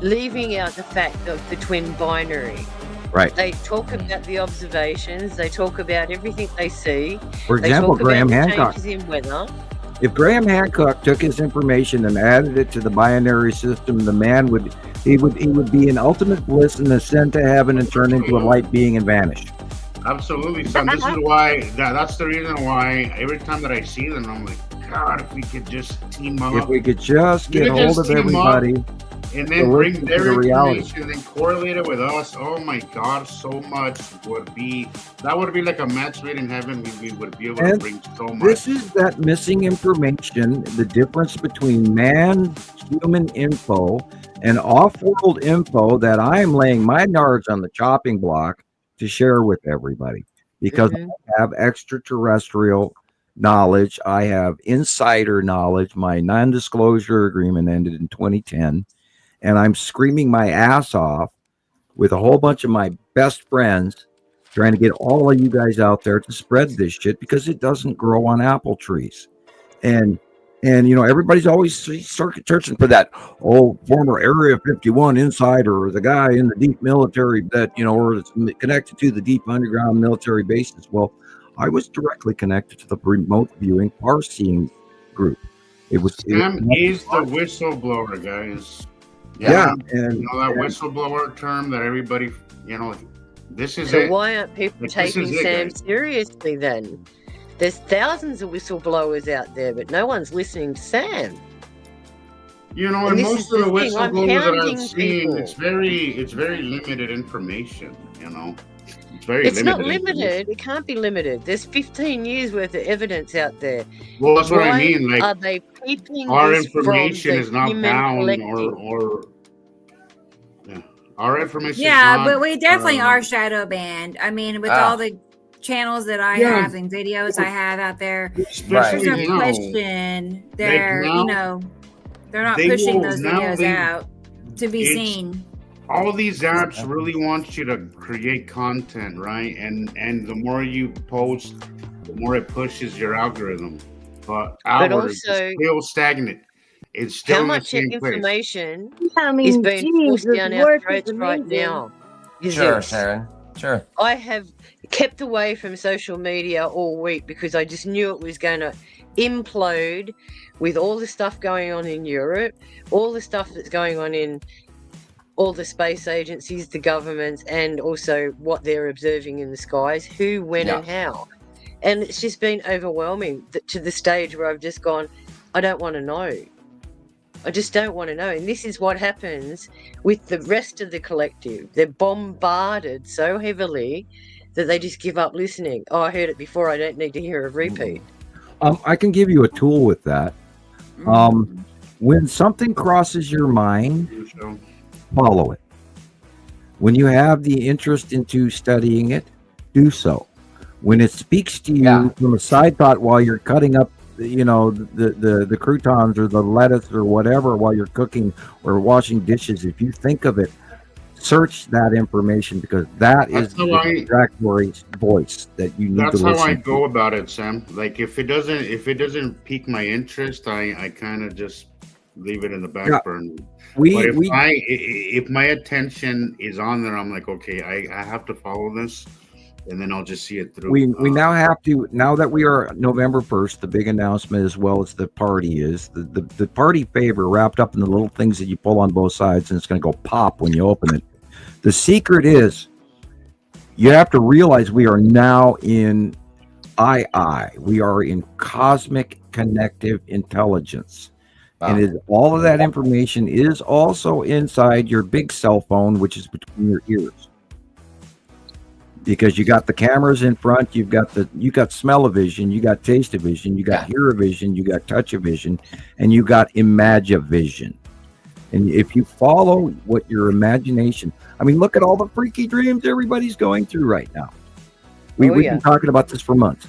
leaving out the fact of the twin binary. Right. They talk about the observations. They talk about everything they see. For example, Graham Hancock. Changes in weather. If Graham Hancock took his information and added it to the binary system, the man would be in ultimate bliss and ascend to heaven and turn into a light being and vanish. Absolutely, son. This is why that's the reason why every time that I see them, I'm like, God, if we could just team up. If we could just get hold of everybody. And then bring their information and correlate it with us. Oh my God, so much would be like a match made in heaven. We would be able to bring so much. This is that missing information, the difference between human info and off-world info that I am laying my nards on the chopping block to share with everybody. Because I have extraterrestrial knowledge. I have insider knowledge. My non-disclosure agreement ended in 2010. And I'm screaming my ass off with a whole bunch of my best friends trying to get all of you guys out there to spread this shit because it doesn't grow on apple trees. And everybody's always searching for that former Area 51 insider or the guy in the deep military that, or it's connected to the deep underground military bases. Well, I was directly connected to the remote viewing far-seeing group. Sam is the whistleblower, guys. Yeah, and that whistleblower term that everybody, this is so it. Why aren't people taking Sam seriously then? There's thousands of whistleblowers out there, but no one's listening to Sam. And most of the whistleblowers that I've seen, it's very limited information. It's very limited. It's not limited. It can't be limited. There's 15 years worth of evidence out there. Well, that's what I mean. Like, are they keeping our information is not bound or our information. Yeah, but we definitely are shadow banned. I mean, with all the channels that I have and videos I have out there, there's no question. They're they're not pushing those videos out to be seen. All these apps really want you to create content, right? And the more you post, the more it pushes your algorithm. But ours is still stagnant. It's still how much information is being forced down our throats right now? Sure, Sharon. Sure. I have kept away from social media all week because I just knew it was going to implode with all the stuff going on in Europe, all the stuff that's going on in all the space agencies, the governments, and also what they're observing in the skies, who, when, and how. And it's just been overwhelming to the stage where I've just gone, I don't want to know. I just don't want to know. And this is what happens with the rest of the collective. They're bombarded so heavily that they just give up listening. Oh, I heard it before. I don't need to hear a repeat. I can give you a tool with that. When something crosses your mind, follow it. When you have the interest into studying it, do so. When it speaks to you from a side thought while you're cutting up, the croutons or the lettuce or whatever while you're cooking or washing dishes, if you think of it, search that information because that's the trajectory voice that you need to listen to. That's how I go about it, Sam. Like if it doesn't pique my interest, I kind of just leave it in the back burner. If my attention is on there, I'm like, okay, I have to follow this, and then I'll just see it through. We now have to, now that we are November 1st, the big announcement as well as the party is the party favor wrapped up in the little things that you pull on both sides, and it's going to go pop when you open it. The secret is you have to realize we are now in we are in cosmic connective intelligence. And all of that information is also inside your big cell phone, which is between your ears. Because you got the cameras in front, you got smell-o-vision, you got taste-o-vision, you got hear-o-vision, you got touch-o-vision, and you got imag-o-vision. And if you follow what your imagination, I mean, look at all the freaky dreams everybody's going through right now. We've been talking about this for months.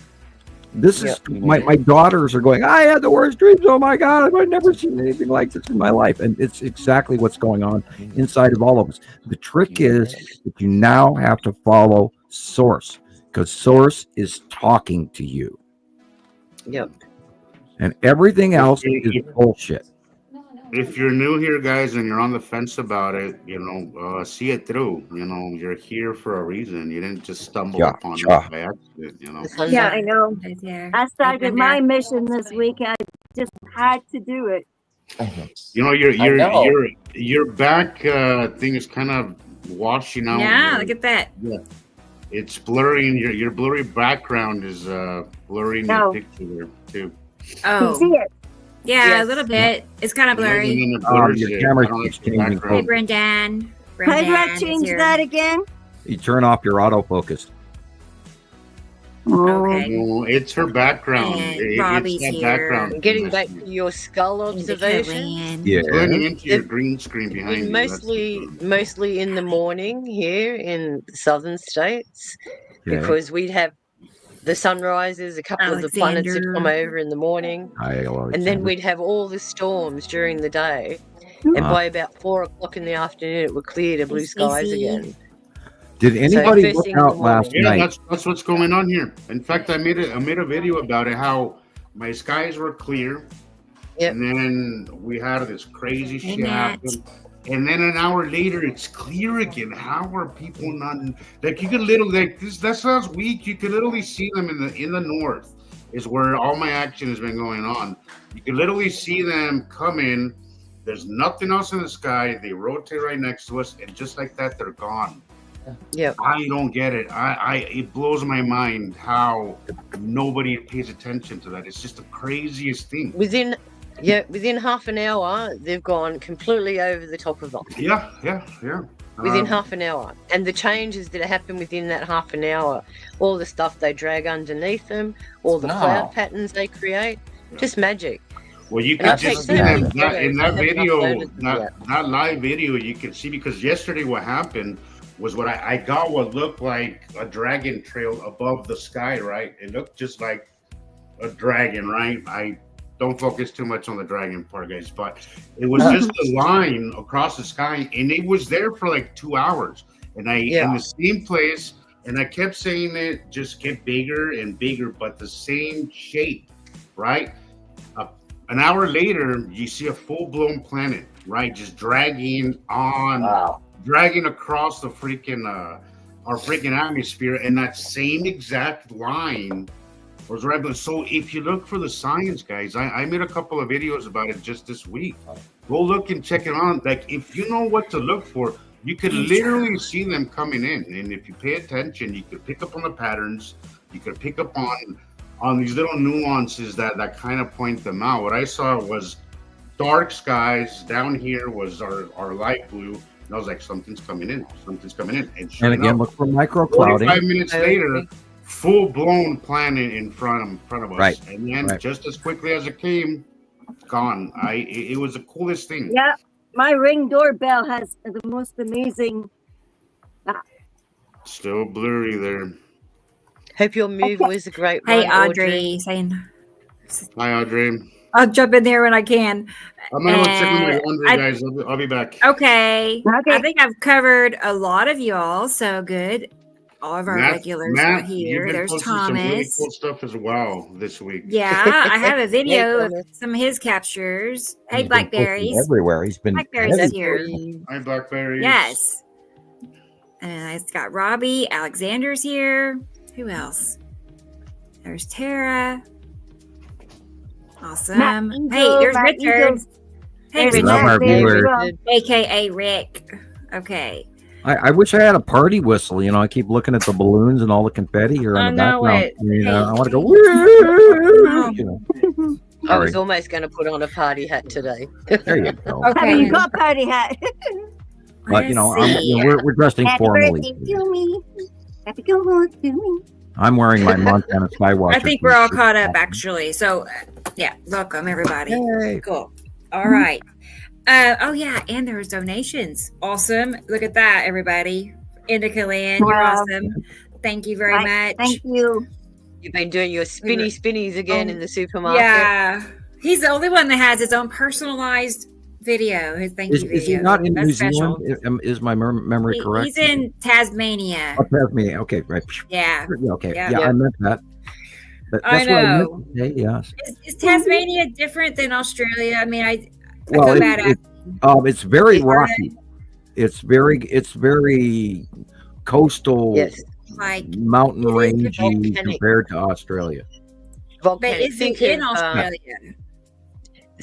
This is my daughters are going, I had the worst dreams. Oh my God, I've never seen anything like this in my life. And it's exactly what's going on inside of all of us. The trick is that you now have to follow source because source is talking to you. Yep. And everything else is bullshit. If you're new here, guys, and you're on the fence about it, see it through. You're here for a reason. You didn't just stumble upon it by accident. Yeah, I know. I started my mission this week. I just had to do it. Your back thing is kind of washing out. Yeah, look at that. Yeah, it's blurring. Your blurry background is blurring your picture there too. Oh, see it? Yeah, Yes. a little bit. It's kind of blurry. Your camera keeps changing. Hey, Brendan. How do I is change here. that again? You turn off your autofocus. Okay. No, it's her background. And Robbie's it's that here. background. Getting back to your skull observation. Yeah. Blending into your green screen behind you. Mostly in the morning here in the southern states, because we'd have the sunrises, a couple of the planets would come over in the morning, and then we'd have all the storms during the day, and by about 4 o'clock in the afternoon it would clear to blue skies again. Did anybody look out last night? Yeah, that's what's going on here. In fact, I made a video about it, how my skies were clear, and then we had this crazy shit happen. And then an hour later, it's clear again. How are people not like? You could literally that sounds weak. You could literally see them in the north, is where all my action has been going on. You could literally see them come in. There's nothing else in the sky. They rotate right next to us, and just like that, they're gone. Yeah, I don't get it. It blows my mind how nobody pays attention to that. It's just the craziest thing. Within half an hour, they've gone completely over the top of us. Yeah. Within half an hour. And the changes that happen within that half an hour, all the stuff they drag underneath them, all the cloud patterns they create, just magic. Well, you can just see in that video, that live video, you can see, because yesterday what happened was I got what looked like a dragon trail above the sky, right? It looked just like a dragon, right? I don't focus too much on the dragon part, guys, but it was just a line across the sky, and it was there for like 2 hours, and in the same place, and I kept saying it just get bigger and bigger, but the same shape, right? An hour later, you see a full-blown planet, right? Just dragging on, dragging across the freaking our freaking atmosphere, and that same exact line was right. So if you look for the science, guys, I made a couple of videos about it just this week. Go look and check it out. Like, if you know what to look for, you could literally see them coming in, and if you pay attention, you could pick up on the patterns. You could pick up on these little nuances that kind of point them out. What I saw was dark skies. Down here was our light blue. And I was like, something's coming in. And again, look for microclouding. 45 minutes later, full-blown planet in front of us. Right. And then just as quickly as it came, gone. It was the coolest thing. Yeah, my Ring doorbell has the most amazing. Still blurry there. Hope your move was a great one. Hey, Audrey. Hi, Audrey. I'll jump in there when I can. I'm going to check my laundry, guys. I'll be back. Okay. I think I've covered a lot of y'all, so good. All of our regulars are here. There's Thomas. Some really cool stuff as well this week. Yeah, I have a video of some of his captures. Hey, Blackberries. Everywhere. He's been Blackberries here. Hi, Blackberries. Yes. And it's got Robbie. Alexander's here. Who else? There's Tara. Awesome. Hey, there's Richard. Hey, Richard. AKA Rick. Okay. I wish I had a party whistle. You know, I keep looking at the balloons and all the confetti here in the background. I want to go. Woo! I was almost going to put on a party hat today. There you go. Okay, you got party hat. But we're dressing formally. Happy birthday to me. Happy birthday to me. I'm wearing my Montana Skywatcher. I think we're all caught up, actually. So, welcome everybody. Yay. Cool. All right. And there's donations. Awesome. Look at that, everybody. Indica Land, you're awesome. Thank you very much. Thank you. You've been doing your spinnies again in the supermarket. Yeah. He's the only one that has his own personalized video. His thank you video. Is he not in New Zealand? Is my memory correct? He's in Tasmania. Oh, Tasmania. Okay, right. Yeah. Okay. Yeah, I meant that. I know. Yes. Is Tasmania different than Australia? I mean, it's very rocky. It's very coastal, like mountain rangey compared to Australia. Volcanic. But is it in Australia?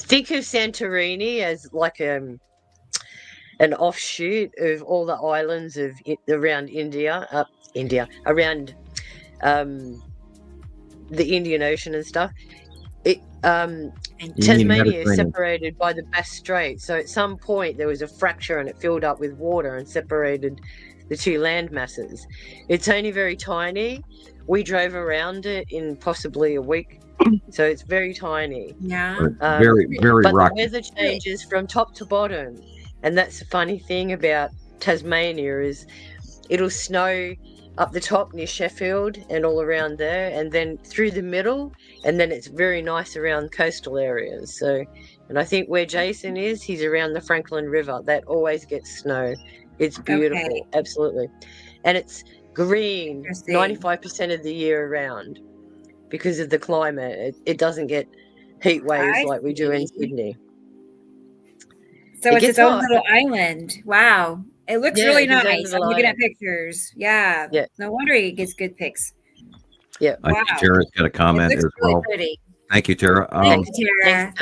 Think of Santorini as like an offshoot of all the islands of around around the Indian Ocean and stuff. Tasmania is separated by the Bass Strait. So at some point there was a fracture and it filled up with water and separated the two land masses. It's only very tiny. We drove around it in possibly a week. So it's very tiny. Yeah. Very, very but rocky. The weather changes from top to bottom. And that's the funny thing about Tasmania is it'll snow up the top near Sheffield and all around there, and then through the middle, and then it's very nice around coastal areas. So, and I think where Jason is, he's around the Franklin River. That always gets snow. It's beautiful, absolutely. And it's green 95% of the year around because of the climate. It doesn't get heat waves like we do in Sydney. So it's its own little island. Wow. It looks really nice. I'm looking at pictures. Yeah. No wonder he gets good pics. Yeah. Wow. I think Tara's got a comment as well. Pretty. Thank you, Tara. Thank you, Tara.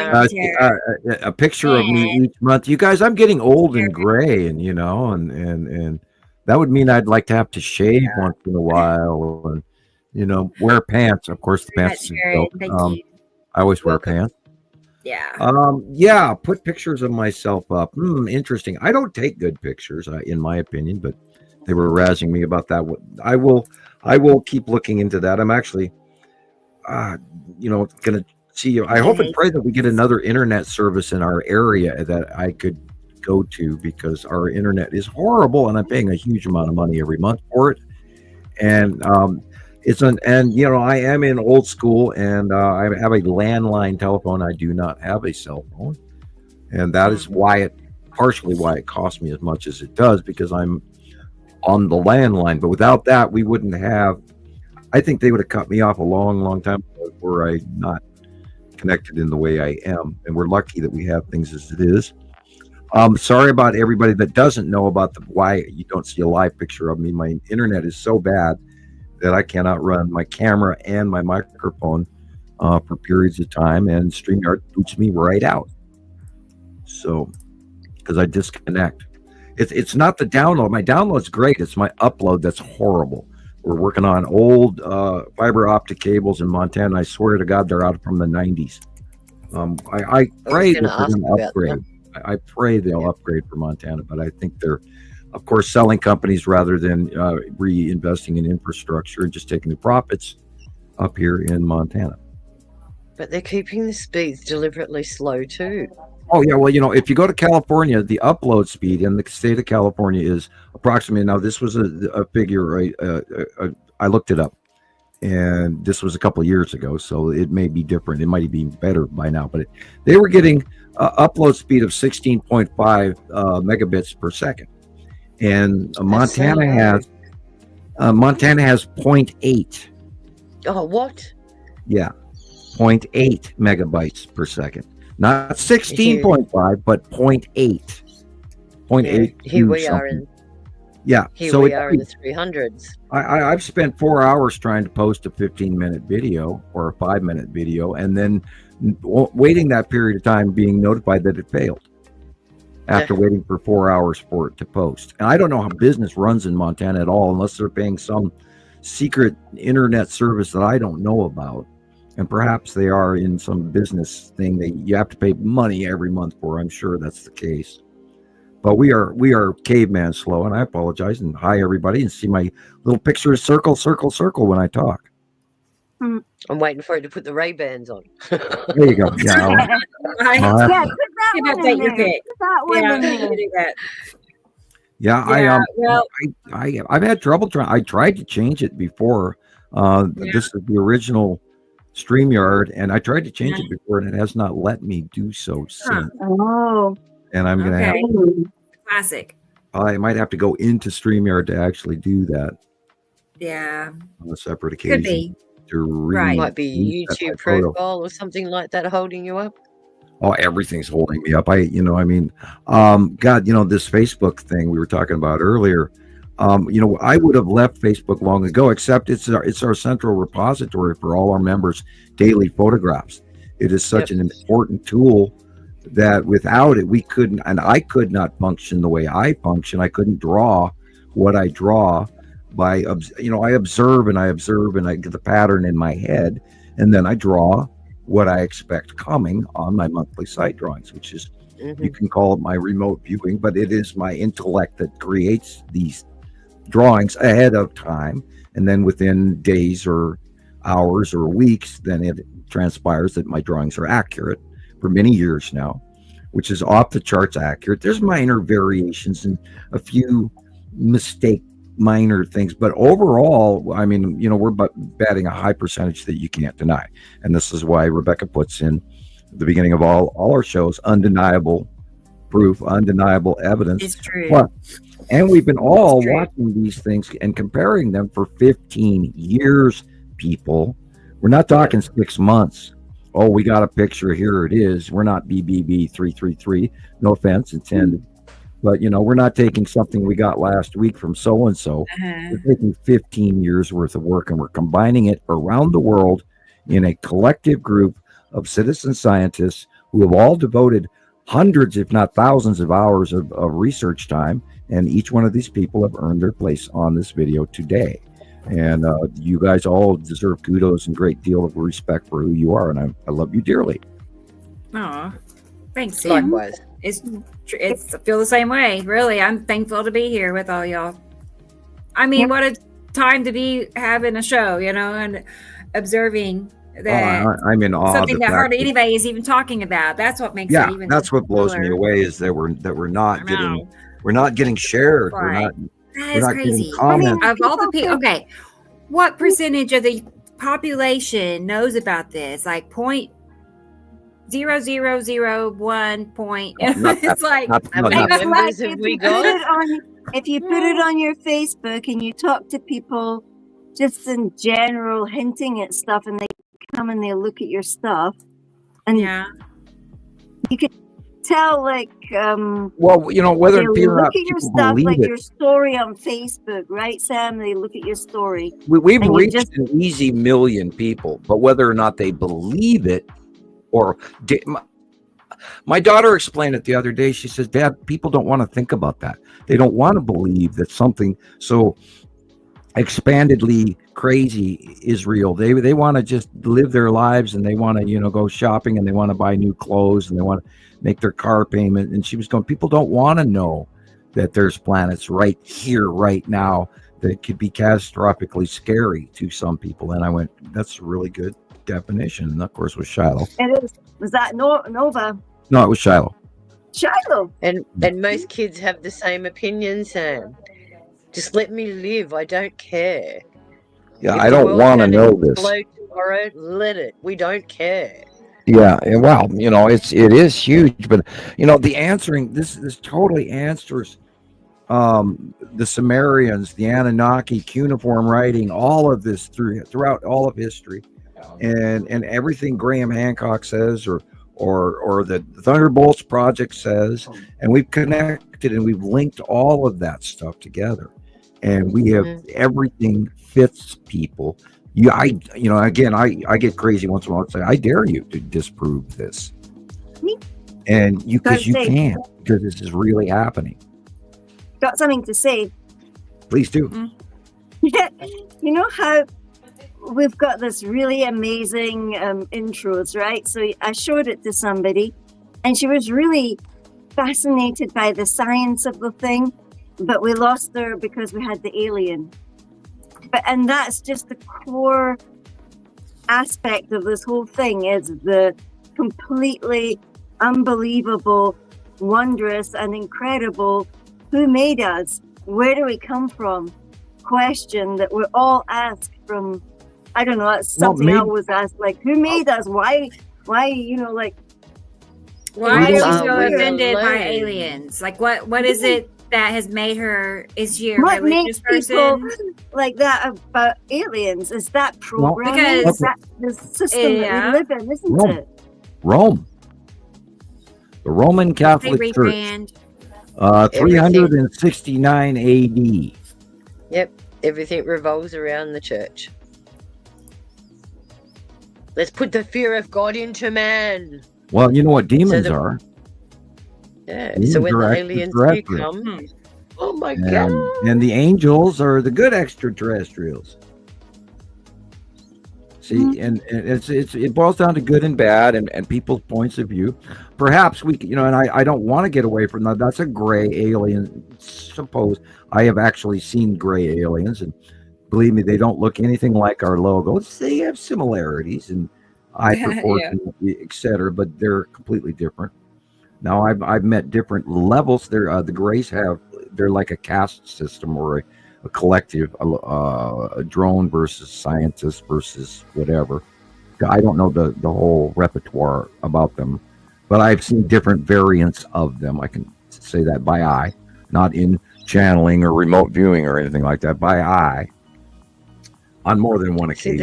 A picture of me each month. You guys, I'm getting old and gray, and and that would mean I'd like to have to shave once in a while, and wear pants. Of course, the pants. I always wear pants. Yeah. Put pictures of myself up. Interesting. I don't take good pictures, in my opinion, but they were razzing me about that. I will keep looking into that. I'm actually, going to see you. I hope and pray that we get another internet service in our area that I could go to, because our internet is horrible and I'm paying a huge amount of money every month for it. And, I am in old school, and I have a landline telephone. I do not have a cell phone, and that is partially why it costs me as much as it does, because I'm on the landline. But without that, we wouldn't have. I think they would have cut me off a long, long time ago were I not connected in the way I am. And we're lucky that we have things as it is. Sorry about everybody that doesn't know about why you don't see a live picture of me. My internet is so bad that I cannot run my camera and my microphone for periods of time, and StreamYard boots me right out. So, because I disconnect. It's not the download. My download's great. It's my upload that's horrible. We're working on old fiber optic cables in Montana. I swear to God, they're out from the 90s. I pray that they're going to upgrade. I pray they'll upgrade for Montana, but I think they're, of course, selling companies rather than reinvesting in infrastructure and just taking the profits up here in Montana. But they're keeping the speeds deliberately slow too. Oh, yeah. Well, if you go to California, the upload speed in the state of California is approximately, now this was a figure, right? I looked it up, and this was a couple of years ago, so it may be different. It might be better by now, but they were getting upload speed of 16.5 megabits per second. And Montana has 0.8. Oh, what? Yeah, 0.8 megabytes per second. Not 16.5, but 0.8. 0.8. Here we are in. Yeah. Here we are in the 300s. I've spent 4 hours trying to post a 15-minute video or a 5-minute video, and then waiting that period of time, being notified that it failed after waiting for 4 hours for it to post. And I don't know how business runs in Montana at all, unless they're paying some secret internet service that I don't know about. And perhaps they are in some business thing that you have to pay money every month for. I'm sure that's the case. But we are caveman slow, and I apologize. And hi, everybody, and see my little picture circle when I talk. I'm waiting for it to put the Ray-Bans on. There you go. Yeah. I've had trouble trying. I tried to change it before. This is the original StreamYard, and I tried to change it before, and it has not let me do so since. Oh. And I'm going to have classic. I might have to go into StreamYard to actually do that. Yeah. On a separate occasion. Could be. Might be YouTube profile or something like that holding you up. Oh, everything's holding me up. God, this Facebook thing we were talking about earlier. I would have left Facebook long ago, except it's our central repository for all our members' daily photographs. It is such an important tool that without it, we couldn't, and I could not function the way I function. I couldn't draw what I draw by, I observe and I get the pattern in my head, and then I draw what I expect coming on my monthly site drawings, which is, you can call it my remote viewing, but it is my intellect that creates these drawings ahead of time. And then within days or hours or weeks, then it transpires that my drawings are accurate for many years now, which is off the charts accurate. There's minor variations and a few minor things, but overall, I mean, we're batting a high percentage that you can't deny. And this is why Rebecca puts in the beginning of all our shows, undeniable proof, undeniable evidence. It's true. And we've been all watching these things and comparing them for 15 years, people. We're not talking 6 months. Oh, we got a picture, here it is. We're not BBB 333. No offense intended. But, we're not taking something we got last week from so-and-so. We're taking 15 years worth of work, and we're combining it around the world in a collective group of citizen scientists who have all devoted hundreds, if not thousands of hours of research time. And each one of these people have earned their place on this video today. And you guys all deserve kudos and great deal of respect for who you are. And I love you dearly. Aw, thanks, Sam. Likewise. I feel the same way. Really, I'm thankful to be here with all y'all. I mean, what a time to be having a show, and observing that. I'm in awe. Something that hardly anybody is even talking about. That's what makes it even. That's what blows me away is that we're not getting shared. Right. We're is not crazy. getting comments. Of all the people, okay, what percentage of the population knows about this? Like 0.0001 point. It's like if you put it on your Facebook and you talk to people just in general, hinting at stuff, and they come and they look at your stuff, and you could tell, like, whether people look at your stuff, like your story on Facebook, right, Sam? They look at your story. We've reached an easy million people, but whether or not they believe it, or my daughter explained it the other day. She says, Dad, people don't want to think about that. They don't want to believe that something so expandedly crazy is real. They want to just live their lives, and they want to, go shopping, and they want to buy new clothes, and they want to make their car payment. And she was going, people don't want to know that there's planets right here, right now, that could be catastrophically scary to some people. And I went, that's a really good definition. And of course, was Shiloh. It is. Was that Nova? No, it was Shiloh. Shiloh. And most kids have the same opinion, Sam. Just let me live. I don't care. Yeah, I don't want to know this. Tomorrow, let it. We don't care. Yeah, well, it is huge, but the answering this totally answers the Sumerians, the Anunnaki, cuneiform writing, all of this throughout all of history, and everything Graham Hancock says, or the Thunderbolts Project says, and we've connected and we've linked all of that stuff together, and we have everything fits people. I get crazy once in a while and say, I dare you to disprove this. And because you can't, because this is really happening. Got something to say? Please do. Yeah, you know how we've got this really amazing intros, right? So I showed it to somebody, and she was really fascinated by the science of the thing, but we lost her because we had the alien. And that's just the core aspect of this whole thing, is the completely unbelievable, wondrous, and incredible who made us, where do we come from question that we're all asked from, I don't know, that's something I always ask, like, who made us? Why why are you so offended by aliens? Like, what is it that has made her? Is she a religious person? Like that about aliens? Is that programming? Because that's the system that we live in, isn't it? Rome, the Roman Catholic Church, 369 AD. Yep, everything revolves around the church. Let's put the fear of God into man. Well, you know what demons are. Yeah, so when the aliens do come, oh my God. And the angels are the good extraterrestrials. See, and it boils down to good and bad and people's points of view. Perhaps we, and I don't want to get away from that. That's a gray alien. Suppose I have actually seen gray aliens, and believe me, they don't look anything like our logos. They have similarities and eye proportion, etc., but they're completely different. Now, I've met different levels. The grays they're like a caste system or a collective, a drone versus scientist versus whatever. I don't know the whole repertoire about them, but I've seen different variants of them. I can say that by eye, not in channeling or remote viewing or anything like that, by eye on more than one occasion.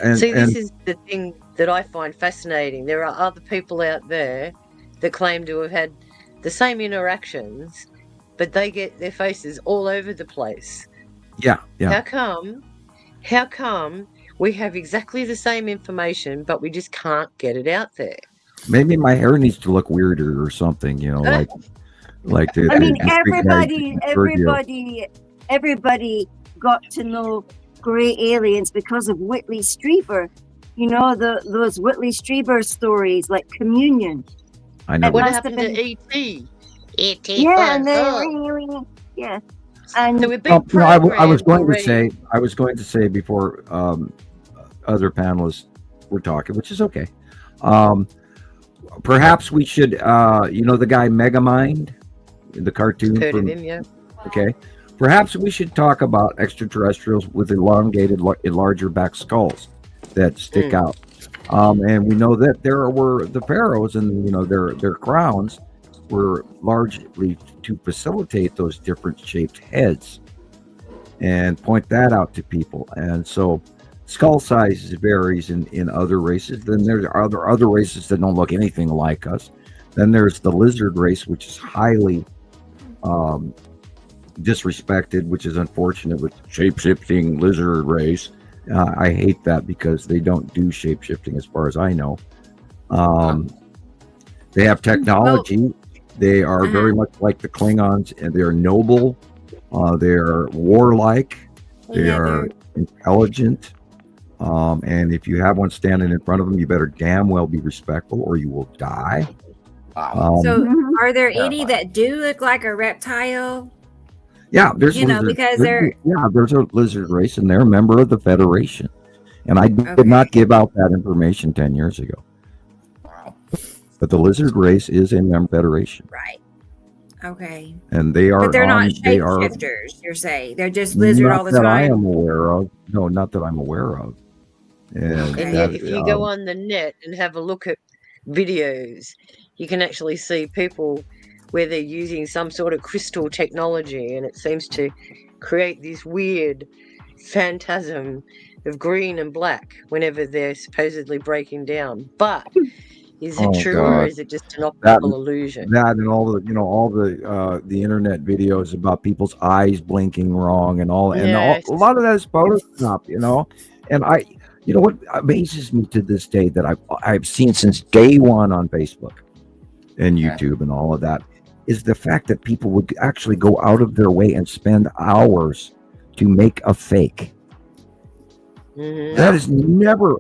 This is the thing that I find fascinating. There are other people out there that claim to have had the same interactions, but they get their faces all over the place. Yeah. How come we have exactly the same information, but we just can't get it out there? Maybe my hair needs to look weirder or something, like I mean, everybody got to know gray aliens because of Whitley Strieber. Those Whitley Strieber stories, like Communion. I know. What happened to E.T.? Yeah, and And I was going to say before other panelists were talking, which is okay. Perhaps we should, the guy Megamind, the cartoon. Okay. Perhaps we should talk about extraterrestrials with elongated, larger back skulls that stick out. And we know that there were the pharaohs, and their crowns were largely to facilitate those different shaped heads and point that out to people. And so skull size varies in other races. Then there are other races that don't look anything like us. Then there's the lizard race, which is highly disrespected, which is unfortunate, with shape-shifting lizard race. I hate that because they don't do shape-shifting as far as I know. They have technology. They are very much like the Klingons, and they're noble. They're warlike. They are intelligent. And if you have one standing in front of them, you better damn well be respectful, or you will die. So, are there any that do look like a reptile? Yeah, there's there's a lizard race, and they're a member of the Federation. And I did not give out that information 10 years ago. But the lizard race is a member Federation. Right. Okay. And they are. But they're not shapeshifters, you're saying. They're just lizard all the time. Not that I am aware of. No, not that I'm aware of. And yet, if you go on the net and have a look at videos, you can actually see people where they're using some sort of crystal technology, and it seems to create this weird phantasm of green and black whenever they're supposedly breaking down. But is it true, or is it just an optical illusion? That and all the internet videos about people's eyes blinking wrong and all, and a lot of that is Photoshop, And what amazes me to this day that I've seen since day one on Facebook and YouTube and all of that is the fact that people would actually go out of their way and spend hours to make a fake. That has never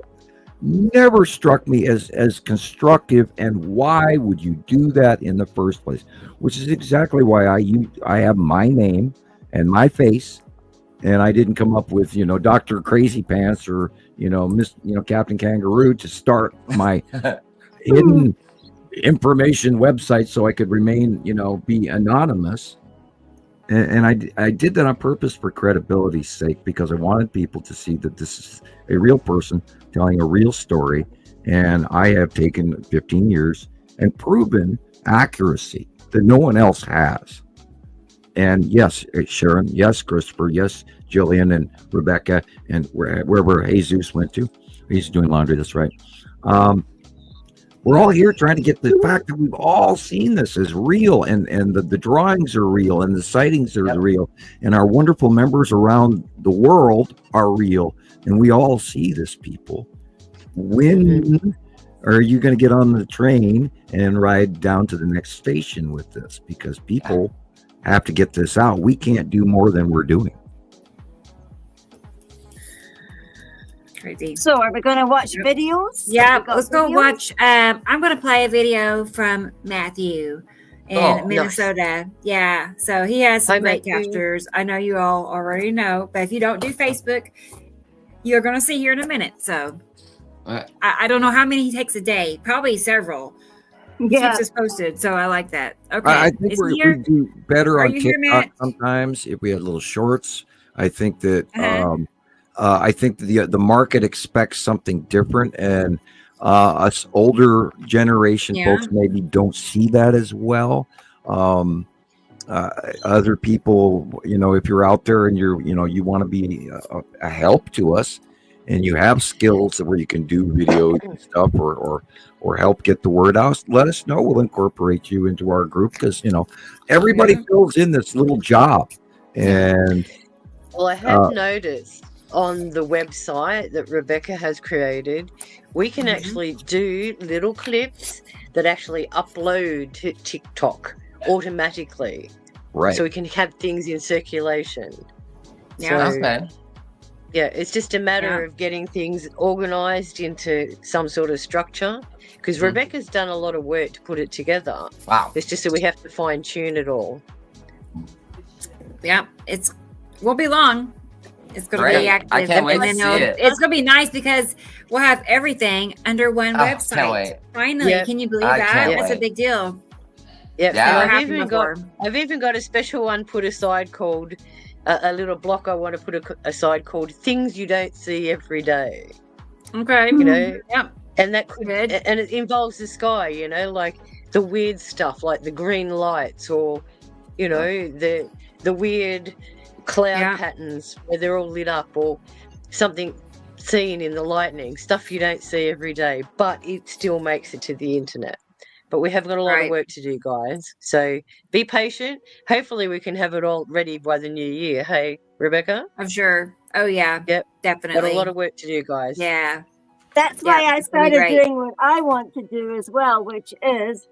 struck me as constructive, and why would you do that in the first place? Which is exactly why I have my name and my face, and I didn't come up with Dr. Crazy Pants or Captain Kangaroo to start my hidden information website so I could remain be anonymous. And I did that on purpose for credibility's sake, because I wanted people to see that this is a real person telling a real story. And I have taken 15 years and proven accuracy that no one else has. And yes, Sharon, yes, Christopher, yes, Gillian and Rebecca, and wherever Jesus went to. He's doing laundry, that's right. We're all here trying to get the fact that we've all seen this as real, and the drawings are real, and the sightings are real, and our wonderful members around the world are real, and we all see this, people. When are you going to get on the train and ride down to the next station with this? Because people have to get this out. We can't do more than we're doing. Crazy. So are we going to watch videos? Yeah, let's go watch. I'm going to play a video from Matthew in Minnesota. Nice. Yeah, so he has some great captures. I know you all already know, but if you don't do Facebook, you're going to see here in a minute. So I don't know how many he takes a day. Probably several. Yeah, keeps us posted. So I like that. Okay, I think we do better on TikTok sometimes if we had little shorts. I think that the market expects something different, and us older generation folks maybe don't see that as well. Other people, if you're out there and you want to be a help to us, and you have skills where you can do videos and stuff, or help get the word out, let us know. We'll incorporate you into our group, because everybody fills in this little job. And well, I have noticed on the website that Rebecca has created, we can actually do little clips that actually upload to TikTok automatically. Right. So we can have things in circulation. Yeah. So, yeah, it's just a matter of getting things organized into some sort of structure, because Rebecca's done a lot of work to put it together. Wow. It's just that we have to fine tune it all. Yeah, won't be long. It's going to be active. I can't wait to see it. It's going to be nice because we'll have everything under one website. Can't wait. Finally, can you believe that? That's a big deal. Yeah, I've even got a special one put aside called a little block I want to put aside called "Things You Don't See Every Day." Okay, and that could, and it involves the sky. Like the weird stuff, like the green lights, or the weird cloud patterns where they're all lit up, or something seen in the lightning, stuff you don't see every day, but it still makes it to the internet. But we have got a lot of work to do, guys. So be patient. Hopefully we can have it all ready by the new year. Hey, Rebecca? I'm sure. Oh, yeah. Yep. Definitely. Got a lot of work to do, guys. Yeah. That's why I started doing what I want to do as well, which is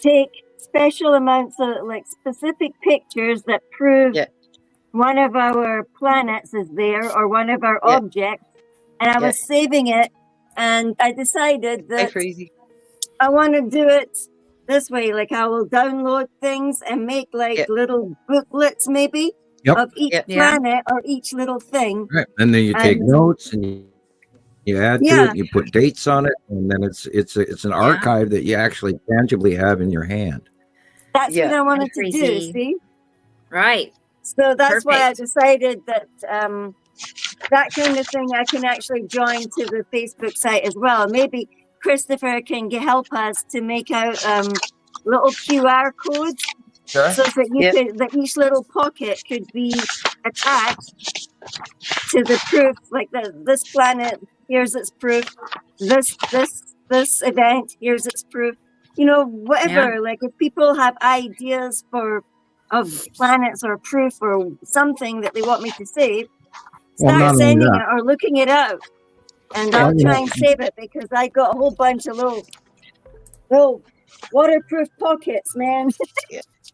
take special amounts of specific pictures that prove one of our planets is there, or one of our objects. And I was saving it, and I decided that I want to do it this way. Like, I will download things and make little booklets maybe of each planet or each little thing. Right. And then you take notes and you add to it, you put dates on it, and then it's an archive that you actually tangibly have in your hand. That's what I wanted to do, see? Right. So that's why I decided that that kind of thing I can actually join to the Facebook site as well. Maybe Christopher can help us to make out little QR codes, so that that each little pocket could be attached to the proof. Like this planet, here's its proof. This event, here's its proof. Whatever. Like, if people have ideas of planets or proof or something that they want me to save, start sending it or looking it up. And I'll try and save it, because I got a whole bunch of little waterproof pockets, man.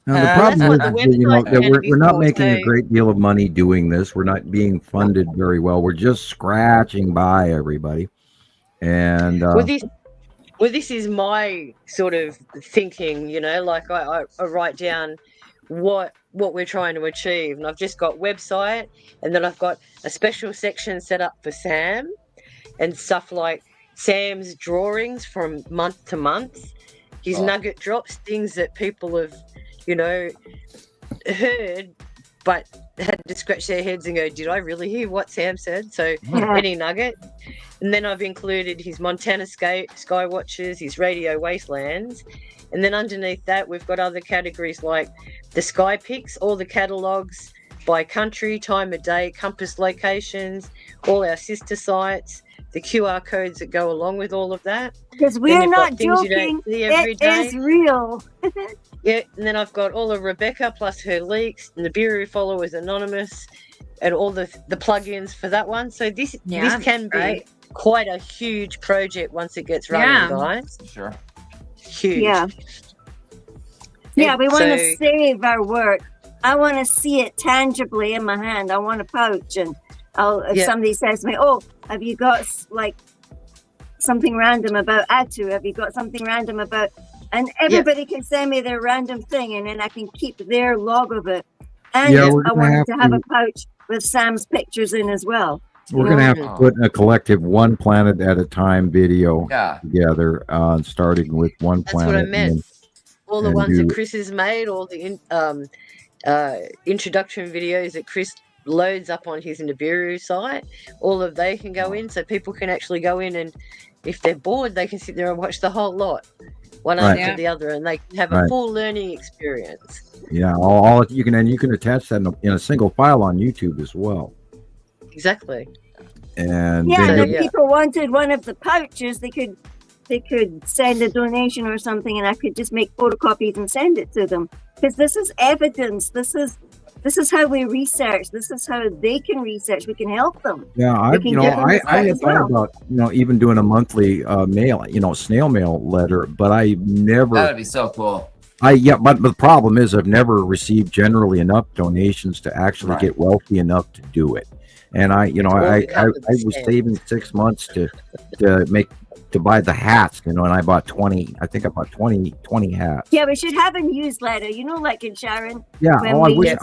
Now, the problem is that we're not making a great deal of money doing this. We're not being funded very well. We're just scratching by, everybody. And this is my sort of thinking. Like I write down what we're trying to achieve, and I've just got website, and then I've got a special section set up for Sam. And stuff like Sam's drawings from month to month, his nugget drops, things that people have, heard, but had to scratch their heads and go, did I really hear what Sam said? So any nugget. And then I've included his Montana sky watches, his radio wastelands. And then underneath that, we've got other categories like the sky pics, all the catalogues by country, time of day, compass locations, all our sister sites, the QR codes that go along with all of that. Because we're not joking. It is real. And then I've got all of Rebecca plus her leaks, Nibiru followers anonymous, and all the plugins for that one. So this can be quite a huge project once it gets running, guys. Sure. Huge. Yeah, we want to save our work. I want to see it tangibly in my hand. I want a pouch and if somebody says to me, "Oh, have you got like something random about Atu? Have you got something random about?" And everybody can send me their random thing, and then I can keep their log of it. And I wanted to have a pouch with Sam's pictures in as well. We're going to have to put a collective one planet at a time video together, starting with one planet. That's what I meant. All the ones that Chris has made, all the introduction videos that Chris loads up on his Nibiru site, all of they can go in, so people can actually go in, and if they're bored, they can sit there and watch the whole lot, one after the other, and they can have a full learning experience. Yeah, all you can attach that in a single file on YouTube as well. Exactly. And if people wanted one of the pouches, they could send a donation or something, and I could just make photocopies and send it to them, because this is evidence. This is how we research. This is how they can research. We can help them. Yeah, I had thought about even doing a monthly mail, snail mail letter, but I never. That would be so cool. But the problem is I've never received generally enough donations to actually get wealthy enough to do it. And I was saving 6 months to buy the hats, and I bought 20. I think I bought 20 hats. Yeah, we should have a newsletter, like in Sharon. Yeah, I wish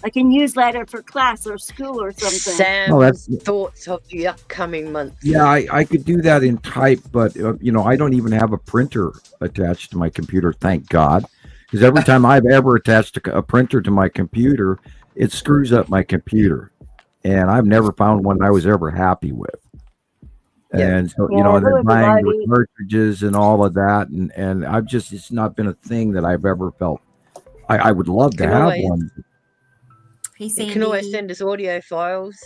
like a newsletter for class or school or something. Sam's thoughts of the upcoming month. Yeah, I could do that in type, but I don't even have a printer attached to my computer. Thank God, because every time I've ever attached a printer to my computer, it screws up my computer, and I've never found one I was ever happy with. And so, they're buying the cartridges and all of that. And I've just, it's not been a thing that I've ever felt. I would love to have one. You can always send us audio files.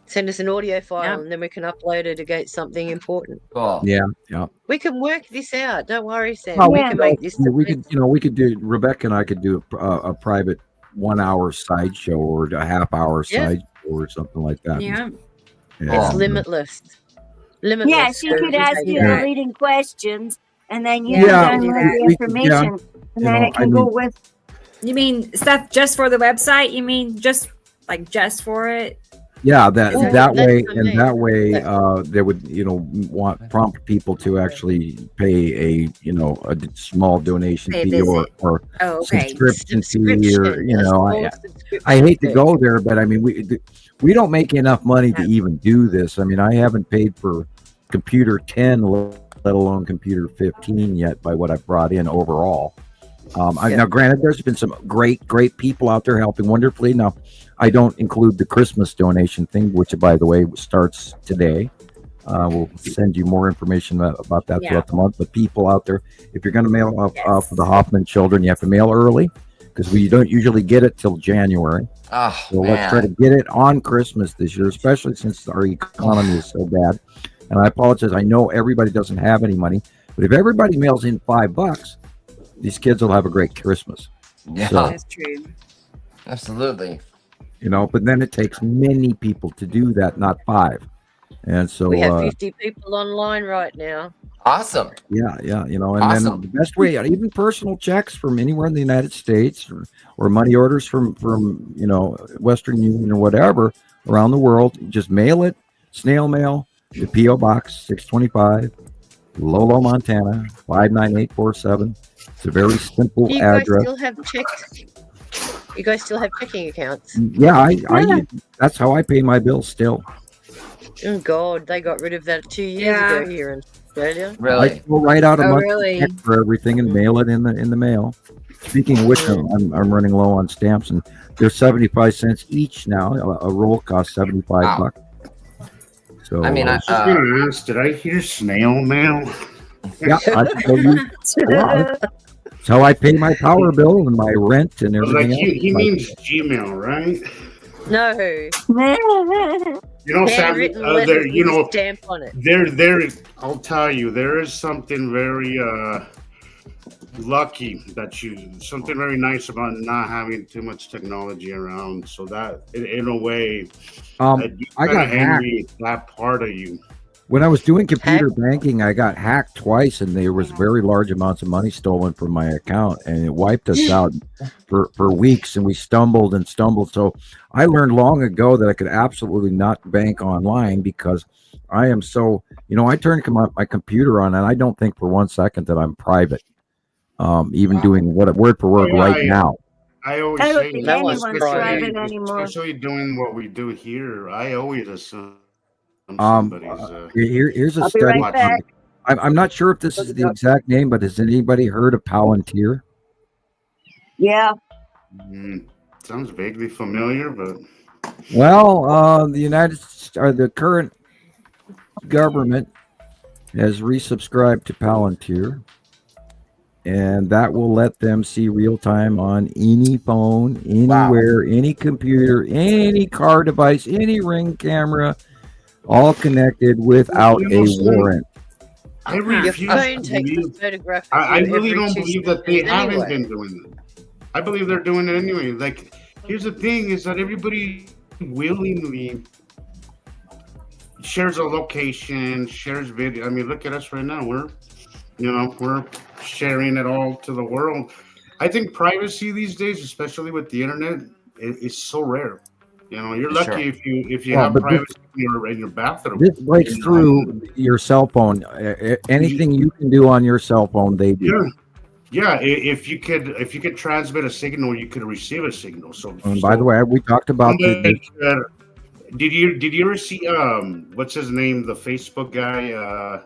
Send us an audio file, and then we can upload it against something important. Cool. Yeah. We can work this out. Don't worry, Sam. Well, we can make this. We could do, Rebecca and I could do a private 1 hour sideshow or a half-hour sideshow or something like that. Yeah. It's limitless. Yeah, she could ask you the leading questions, and then you can download the information, and then it can go with. You mean stuff just for the website? You mean just for it? Yeah, that way they would prompt people to actually pay a small donation fee or subscription fee, or I hate to go there, but I mean we don't make enough money to even do this. I mean, I haven't paid for computer 10, let alone computer 15 yet by what I've brought in overall. Now, granted, there's been some great people out there helping wonderfully. Now, I don't include the Christmas donation thing, which, by the way, starts today. We'll send you more information about that throughout the month. But people out there, if you're going to mail for the Hoffman children, you have to mail early because we don't usually get it till January. Let's try to get it on Christmas this year, especially since our economy is so bad. And I apologize. I know everybody doesn't have any money, but if everybody mails in $5, these kids will have a great Christmas. Yeah, that's true. Absolutely. But then it takes many people to do that, not 5. And so we have 50 people online right now. Awesome. Yeah. And then the best way, even personal checks from anywhere in the United States or money orders from Western Union or whatever around the world, just mail it, snail mail, the P.O. Box 625, Lolo, Montana 59847. It's a very simple address. You guys still have checking accounts? Yeah, I that's how I pay my bills still. Oh God, they got rid of that 2 years ago here in Australia. Really? I go right out a monthly check for everything and mail it in the mail. Speaking of which, I'm running low on stamps, and they're 75 cents each now. A roll costs $75. So I was just gonna ask, did I hear snail mail? Yeah, that's how I pay my power bill and my rent and everything else. He means Gmail, right? No. Sam, stamp on it. There. I'll tell you, there is something very lucky something very nice about not having too much technology around. So that, in a way, I got hacked. that part of you. When I was doing computer banking, I got hacked twice, and there was very large amounts of money stolen from my account, and it wiped us out for weeks, and we stumbled and stumbled. So I learned long ago that I could absolutely not bank online because I am so, I turn my computer on, and I don't think for 1 second that I'm private, even doing word for word now. I always I don't say think that, anyone's private anymore. especially doing what we do here. I always assume somebody's. Here's a I'll be study. right back. I'm not sure if this is the exact name, but has anybody heard of Palantir? Yeah. Sounds vaguely familiar, but well, the current government has resubscribed to Palantir, and that will let them see real time on any phone, anywhere, any computer, any car device, any Ring camera, all connected without a warrant. I refuse to believe. I really don't believe that they haven't been doing it. I believe they're doing it anyway. Like, here's the thing: is that everybody willingly shares a location, shares video. I mean, look at us right now. We're sharing it all to the world. I think privacy these days, especially with the internet, is so rare. You're lucky if you have privacy in your bathroom. This breaks through your cell phone. Anything you can do on your cell phone, they do. Yeah. If you could transmit a signal, you could receive a signal. So, by the way, we talked about did you ever see what's his name, the Facebook guy,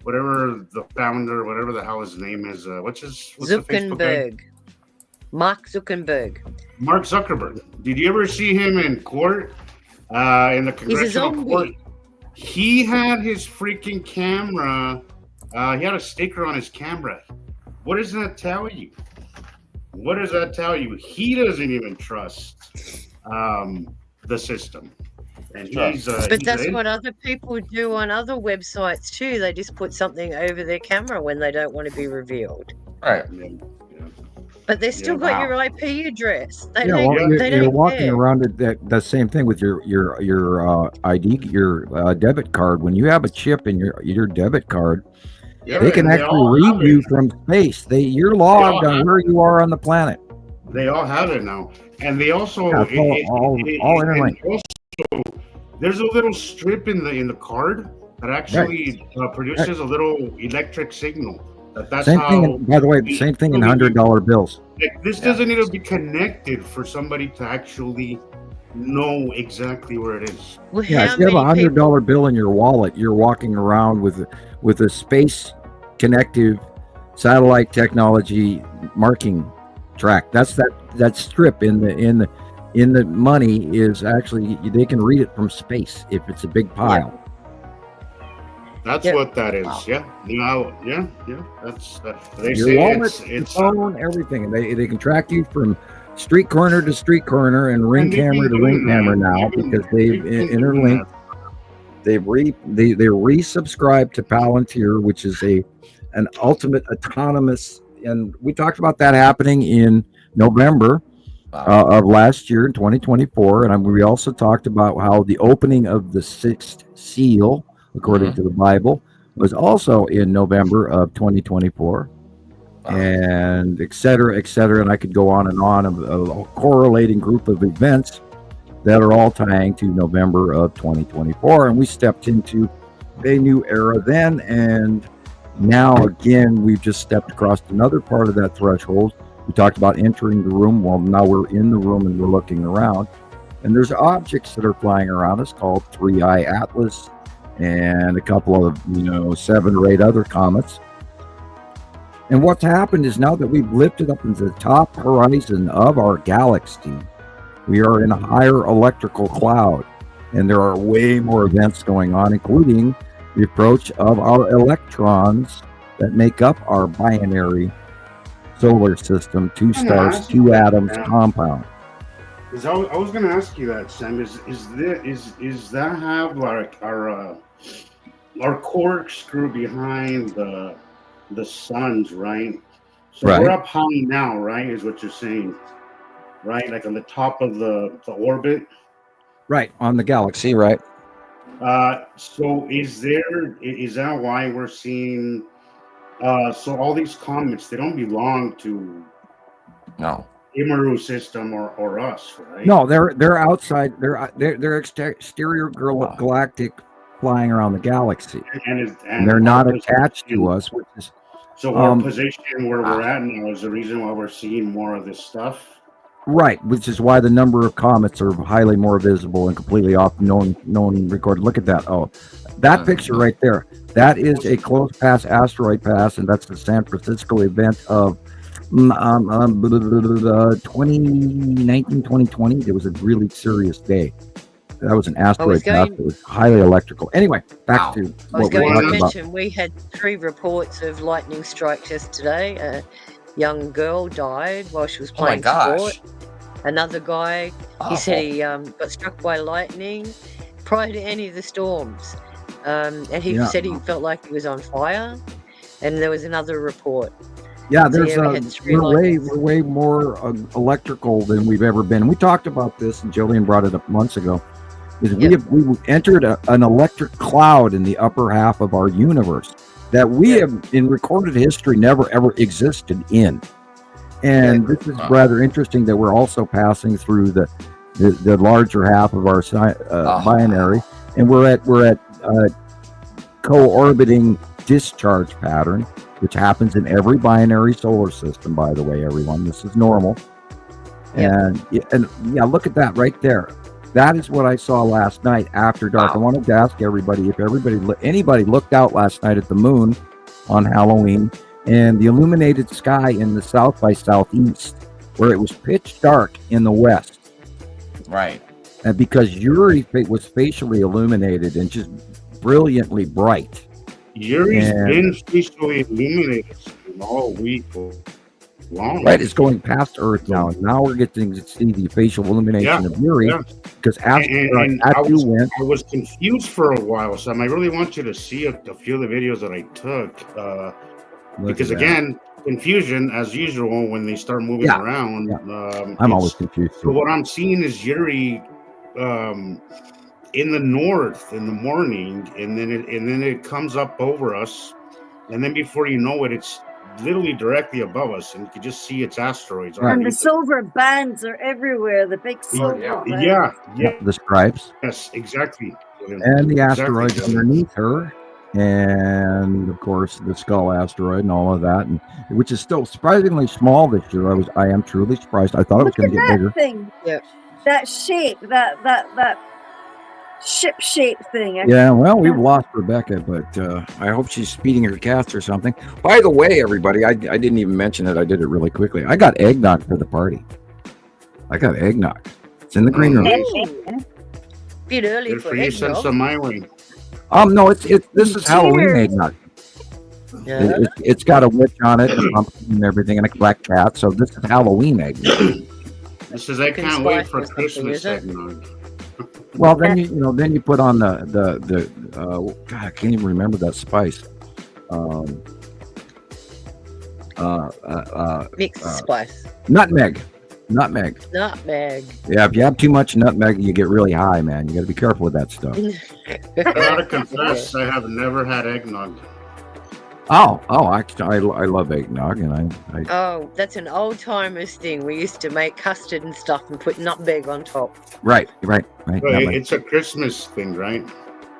whatever the founder, whatever the hell his name is, what's the Facebook guy? Mark Zuckerberg. Did you ever see him in court? In the congressional court? He had his freaking camera. He had a sticker on his camera. What does that tell you? He doesn't even trust the system. And but that's what other people do on other websites too. They just put something over their camera when they don't want to be revealed. Right. But they still got your IP address. You're walking around the same thing with your ID, your debit card. When you have a chip in your debit card, they can actually read you from space. You're logged on where you are on the planet. They all have it now, and they also all interlinked. There's a little strip in the card that actually produces a little electric signal. That's same thing. By the way, same thing in $100 bills. This doesn't need to be connected for somebody to actually know exactly where it is. If you have $100 bill in your wallet, you're walking around with a space connective satellite technology marking track. That's that strip in the money is actually, they can read it from space if it's a big pile. That's what that is. Yeah. That's they your say wallet, it's phone, everything. They can track you from street corner to street corner and ring camera to ring camera now because they've interlinked. They're resubscribed to Palantir, which is an ultimate autonomous. And we talked about that happening in November of last year in 2024. And we also talked about how the opening of the sixth seal, according to the Bible, was also in November of 2024, and et cetera, and I could go on and on of a correlating group of events that are all tying to November of 2024, and we stepped into a new era then, and now again we've just stepped across another part of that threshold. We talked about entering the room. Well, now we're in the room and we're looking around, and there's objects that are flying around us called 3I Atlas and a couple of 7 or 8 other comets. And what's happened is now that we've lifted up into the top horizon of our galaxy, we are in a higher electrical cloud, and there are way more events going on, including the approach of our electrons that make up our binary solar system, 2 stars, 2 atoms compound. I was going to ask you that, Sam. Is that have our corkscrew behind the suns, right? So we're up high now, right? Is what you're saying, right? Like on the top of the orbit, right? On the galaxy, right? So is that why we're seeing? So all these comets, they don't belong to No. Nibiru system or us, right? No, they're outside. They're exterior galactic, flying around the galaxy, and they're not attached to us. Which is so our position where we're at now is the reason why we're seeing more of this stuff. Right, which is why the number of comets are highly more visible and completely off known recorded. Look at that. Oh, that picture right there. That is a close pass asteroid pass, and that's the San Francisco event of 2019, 2020. It was a really serious day. That was an asteroid pass. It was highly electrical. Anyway, back to what we're talking about. We had 3 reports of lightning strike just today. A young girl died while she was playing sport. Another guy, he said he got struck by lightning prior to any of the storms. And he said he felt like he was on fire. And there was another report. Yeah, we're way more electrical than we've ever been. We talked about this, and Gillian brought it up months ago. We entered an electric cloud in the upper half of our universe that we have, in recorded history, never ever existed in. And this is rather interesting that we're also passing through the larger half of our binary, and we're at co-orbiting discharge pattern, which happens in every binary solar system. By the way, everyone, this is normal. And look at that right there. That is what I saw last night after dark. I wanted to ask everybody if anybody looked out last night at the moon on Halloween and the illuminated sky in the south by southeast, where it was pitch dark in the west. Right. And because Uri was facially illuminated and just brilliantly bright. Uri's been facially illuminated all week long. Right, it's going past Earth now. And now we're getting to see the facial illumination of Uri. Because I was confused for a while, Sam. I really want you to see a few of the videos that I took. Because again, confusion as usual when they start moving around. I'm always confused. So what I'm seeing is Uri in the north in the morning, and then it comes up over us, and then before you know it, it's literally directly above us, and you can just see its asteroids. And the silver bands are everywhere. The big silver bands. The stripes. Yes, exactly. And the asteroids underneath her. And of course the skull asteroid and all of that, and which is still surprisingly small this year. I am truly surprised. I thought it was going to get bigger. That shape, that ship shape thing. Yeah, well, we've lost Rebecca, but I hope she's feeding her cats or something. By the way, everybody, I didn't even mention it. I did it really quickly. I got eggnog for the party. I got eggnog. It's in the green room. Bit early for you. Send some my way. No, this is Halloween eggnog. Yeah. It's got a witch on it, and a pumpkin and everything, and a black cat. So this is Halloween eggnog. This is I can't wait for Christmas eggnog. Well, then you put on the God, I can't even remember that spice. Mixed spice. Nutmeg. Nutmeg. Yeah, if you have too much nutmeg, you get really high, man. You got to be careful with that stuff. I gotta confess, I have never had eggnog. I love eggnog, and I. Oh, that's an old timers thing. We used to make custard and stuff and put nutmeg on top. Right. It's a Christmas thing, right?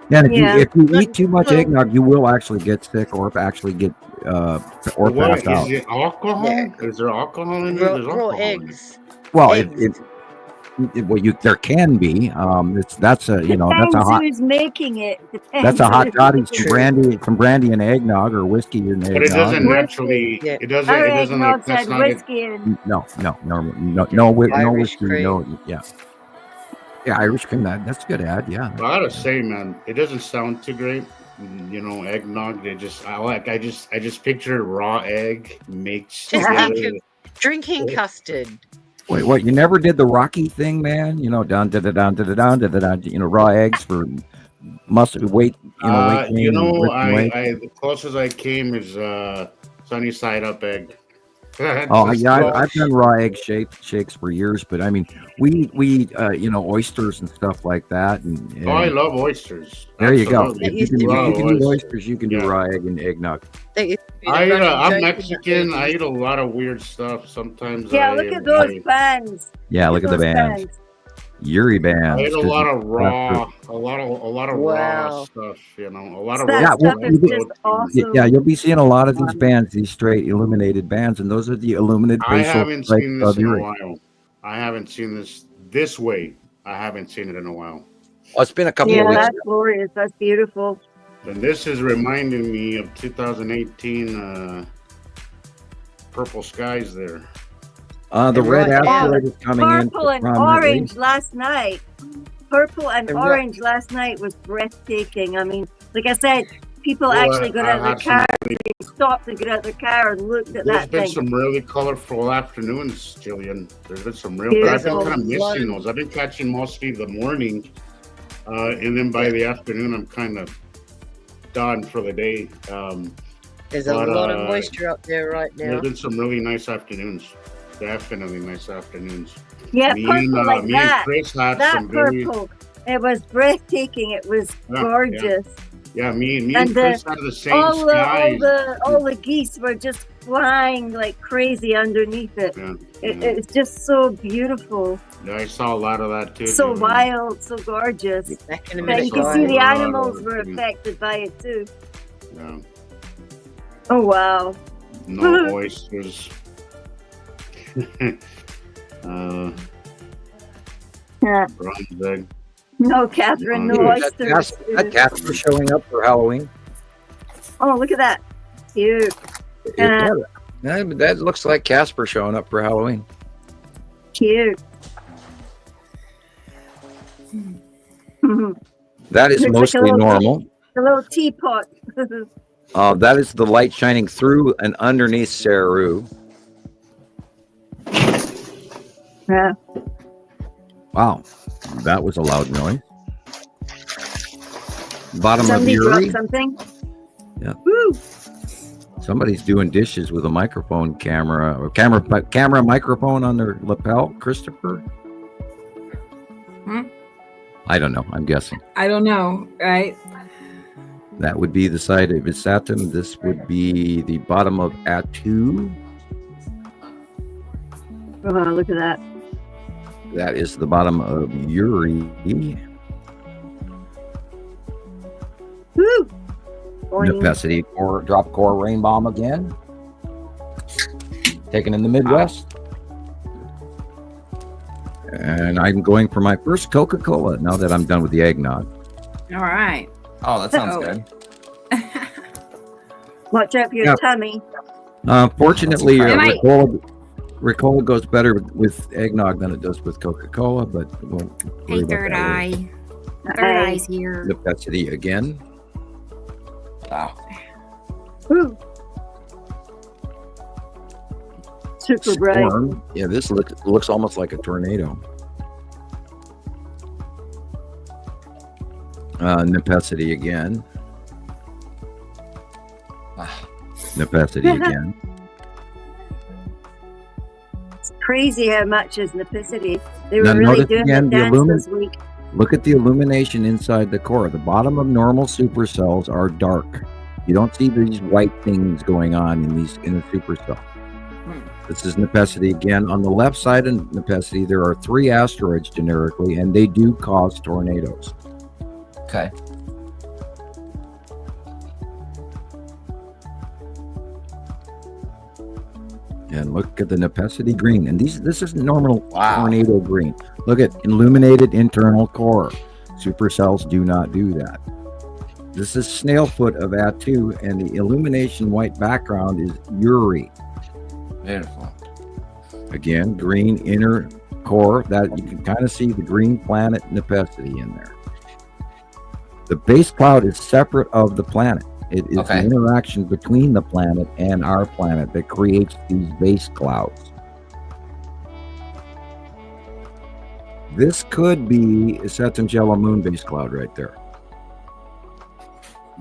Yeah, if you eat too much eggnog, you will actually get sick or actually get or pass out. Is it alcohol? Yeah. Is there alcohol in it? Raw eggs. Well, there can be. That's a hot. Who's making it? That's a hot toddy from brandy and eggnog or whiskey and eggnog. But it doesn't naturally. Yeah. It doesn't. That's not whiskey. No whiskey. No. Yeah, Irish cream. That's a good ad. Yeah. I gotta say, man, it doesn't sound too great. Eggnog. I just picture raw egg mixed. Drinking custard. Wait, what? You never did the Rocky thing, man? Down to the raw eggs for muscle weight. The closest I came is sunny side up egg. Oh yeah, I've done raw egg shakes for years, but I mean, we oysters and stuff like that. And I love oysters. There you go. Absolutely. If you can do oysters, you can do raw egg and eggnog. I'm Mexican. I eat a lot of weird stuff. Sometimes. Yeah, look at those bands. Yeah, look at the bands. Yuri bands. I ate a lot of raw stuff. A lot of raw stuff is just awesome. Yeah, you'll be seeing a lot of these bands, these straight illuminated bands, and those are the illuminated. I haven't seen this in a while. I haven't seen this way. I haven't seen it in a while. Oh, it's been a couple of weeks. Yeah, that's glorious. That's beautiful. And this is reminding me of 2018 purple skies there. The red asteroid is coming in. Purple and orange last night. Purple and orange last night was breathtaking. I mean, like I said, people actually got out of their car. They stopped and got out of their car and looked at that thing. There's been some really colorful afternoons, Gillian. There's been some real. But I've been kind of missing those. I've been catching mostly the morning, and then by the afternoon, I'm kind of done for the day. There's a lot of moisture up there right now. There's been some really nice afternoons. Definitely nice afternoons. Yeah, purple like that. Chris had that some purple. It was breathtaking. It was gorgeous. Yeah, me and Chris had the same skies. All the geese were just flying like crazy underneath it. It's just so beautiful. Yeah, I saw a lot of that too. So wild, so gorgeous. You can see the animals were affected by it too. Yeah. Oh wow. No oysters. Bronze egg. No, Catherine, no oysters. That Casper showing up for Halloween. Oh, look at that. Cute. That looks like Casper showing up for Halloween. Cute. That is looks mostly normal. A little teapot. That is the light shining through and underneath Saru. Yeah. Wow, that was a loud noise. Bottom Somebody of Yuri. dropped something. Yeah. Woo. Somebody's doing dishes with a microphone camera microphone on their lapel. Christopher. I don't know. I'm guessing. I don't know. Right. That would be the side of Isatum. This would be the bottom of Atu. Oh, look at that. That is the bottom of Yuri. Woo! Necessity core, drop core rain bomb again. Taken in the Midwest. And I'm going for my first Coca-Cola now that I'm done with the eggnog. All right. Oh, that sounds good. Watch out for your tummy. Fortunately, Ricola goes better with eggnog than it does with Coca-Cola, but hey, third eye. Third eye's here. Necessity again. Wow. Woo. Super bright. Yeah, this looks almost like a tornado. Necessity again. Necessity again. It's crazy how much is Necessity. They were really doing the dance this week. Look at the illumination inside the core. The bottom of normal supercells are dark. You don't see these white things going on in a supercell. This is Necessity again. On the left side of Necessity, there are 3 asteroids generically, and they do cause tornadoes. Okay. And look at the Necessity green. And this is normal tornado green. Look at illuminated internal core. Supercells do not do that. This is Snailfoot of Atu, and the illumination white background is Yuri. Beautiful. Again, green inner core. That you can kind of see the green planet Necessity in there. The base cloud is separate of the planet. It is the interaction between the planet and our planet that creates these base clouds. This could be a Saturn Yellow Moon base cloud right there.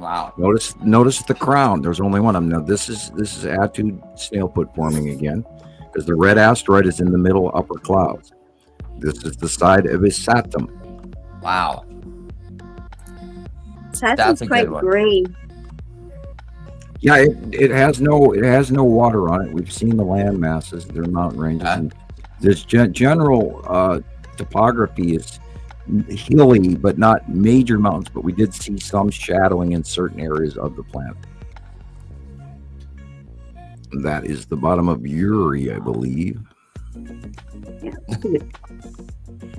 Wow. Notice the crown. There's only one of them. Now this is Attu snailfoot forming again, because the red asteroid is in the middle upper clouds. This is the side of his Saturn. Wow. Saturn's quite gray. Yeah, it has no water on it. We've seen the land masses, their mountain ranges, and this general topography is hilly, but not major mountains. But we did see some shadowing in certain areas of the planet. That is the bottom of Uri, I believe.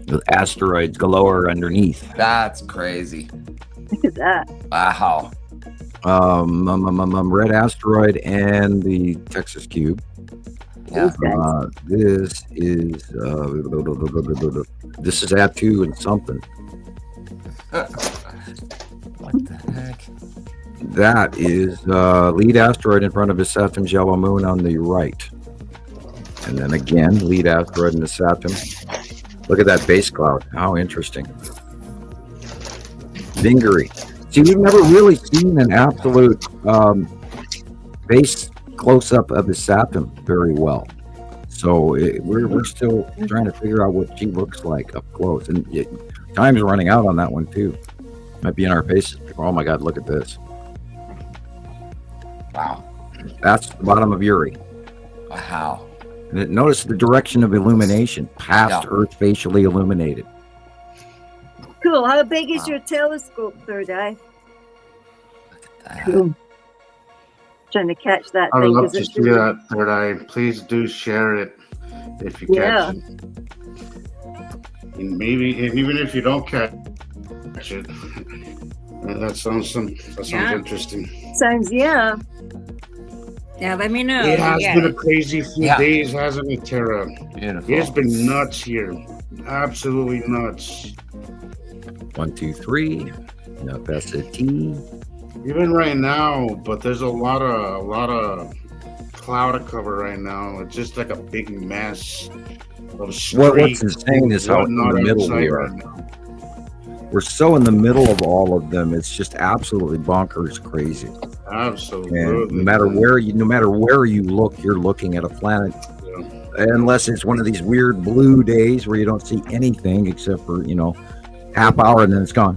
The asteroids galore underneath. That's crazy. Look at that. Wow. Red asteroid and the Texas cube. Yeah. This is Attu and something. What the heck? That is lead asteroid in front of his Saturn's yellow moon on the right. And then again, lead asteroid in the Saturn. Look at that base cloud. How interesting. Vingeri. See, we've never really seen an absolute base close-up of his Saturn very well. So we're still trying to figure out what she looks like up close. And time's running out on that one, too. Might be in our faces. Oh, my God, look at this. Wow. That's the bottom of Uri. Wow. And notice the direction of illumination, past Earth facially illuminated. Cool. How big is your telescope, Third Eye? Cool. Trying to catch that I would thing. love to see that, Third Eye. Please do share it if you catch it. And maybe even if you don't catch it, that sounds interesting. Yeah, let me know. It has been a crazy few days, hasn't it, Tara? Beautiful. It's been nuts here. Absolutely nuts. 1, 2, 3. No, that's a T. Even right now, but there's a lot of cloud cover right now. It's just like a big mess of What's insane is how in the middle we are. We're so in the middle of all of them. It's just absolutely bonkers crazy. Absolutely. And no matter where you look, you're looking at a planet. Yeah. Unless it's one of these weird blue days where you don't see anything except for, half hour and then it's gone.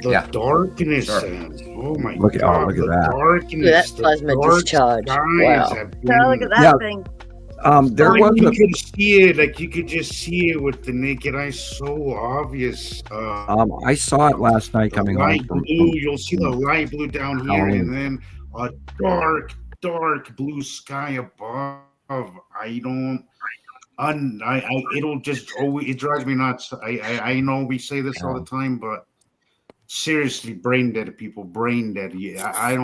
The darkness. Oh my God. Oh, look at that. Darkness. That plasma discharge. Wow. Look at that thing. You could see it, like you could just see it with the naked eye, so obvious. I saw it last night coming home from blue. You'll see the light blue down here, and then a dark blue sky above. It'll just it drives me nuts. I know we say this all the time, but seriously, brain dead people, brain dead. Yeah, I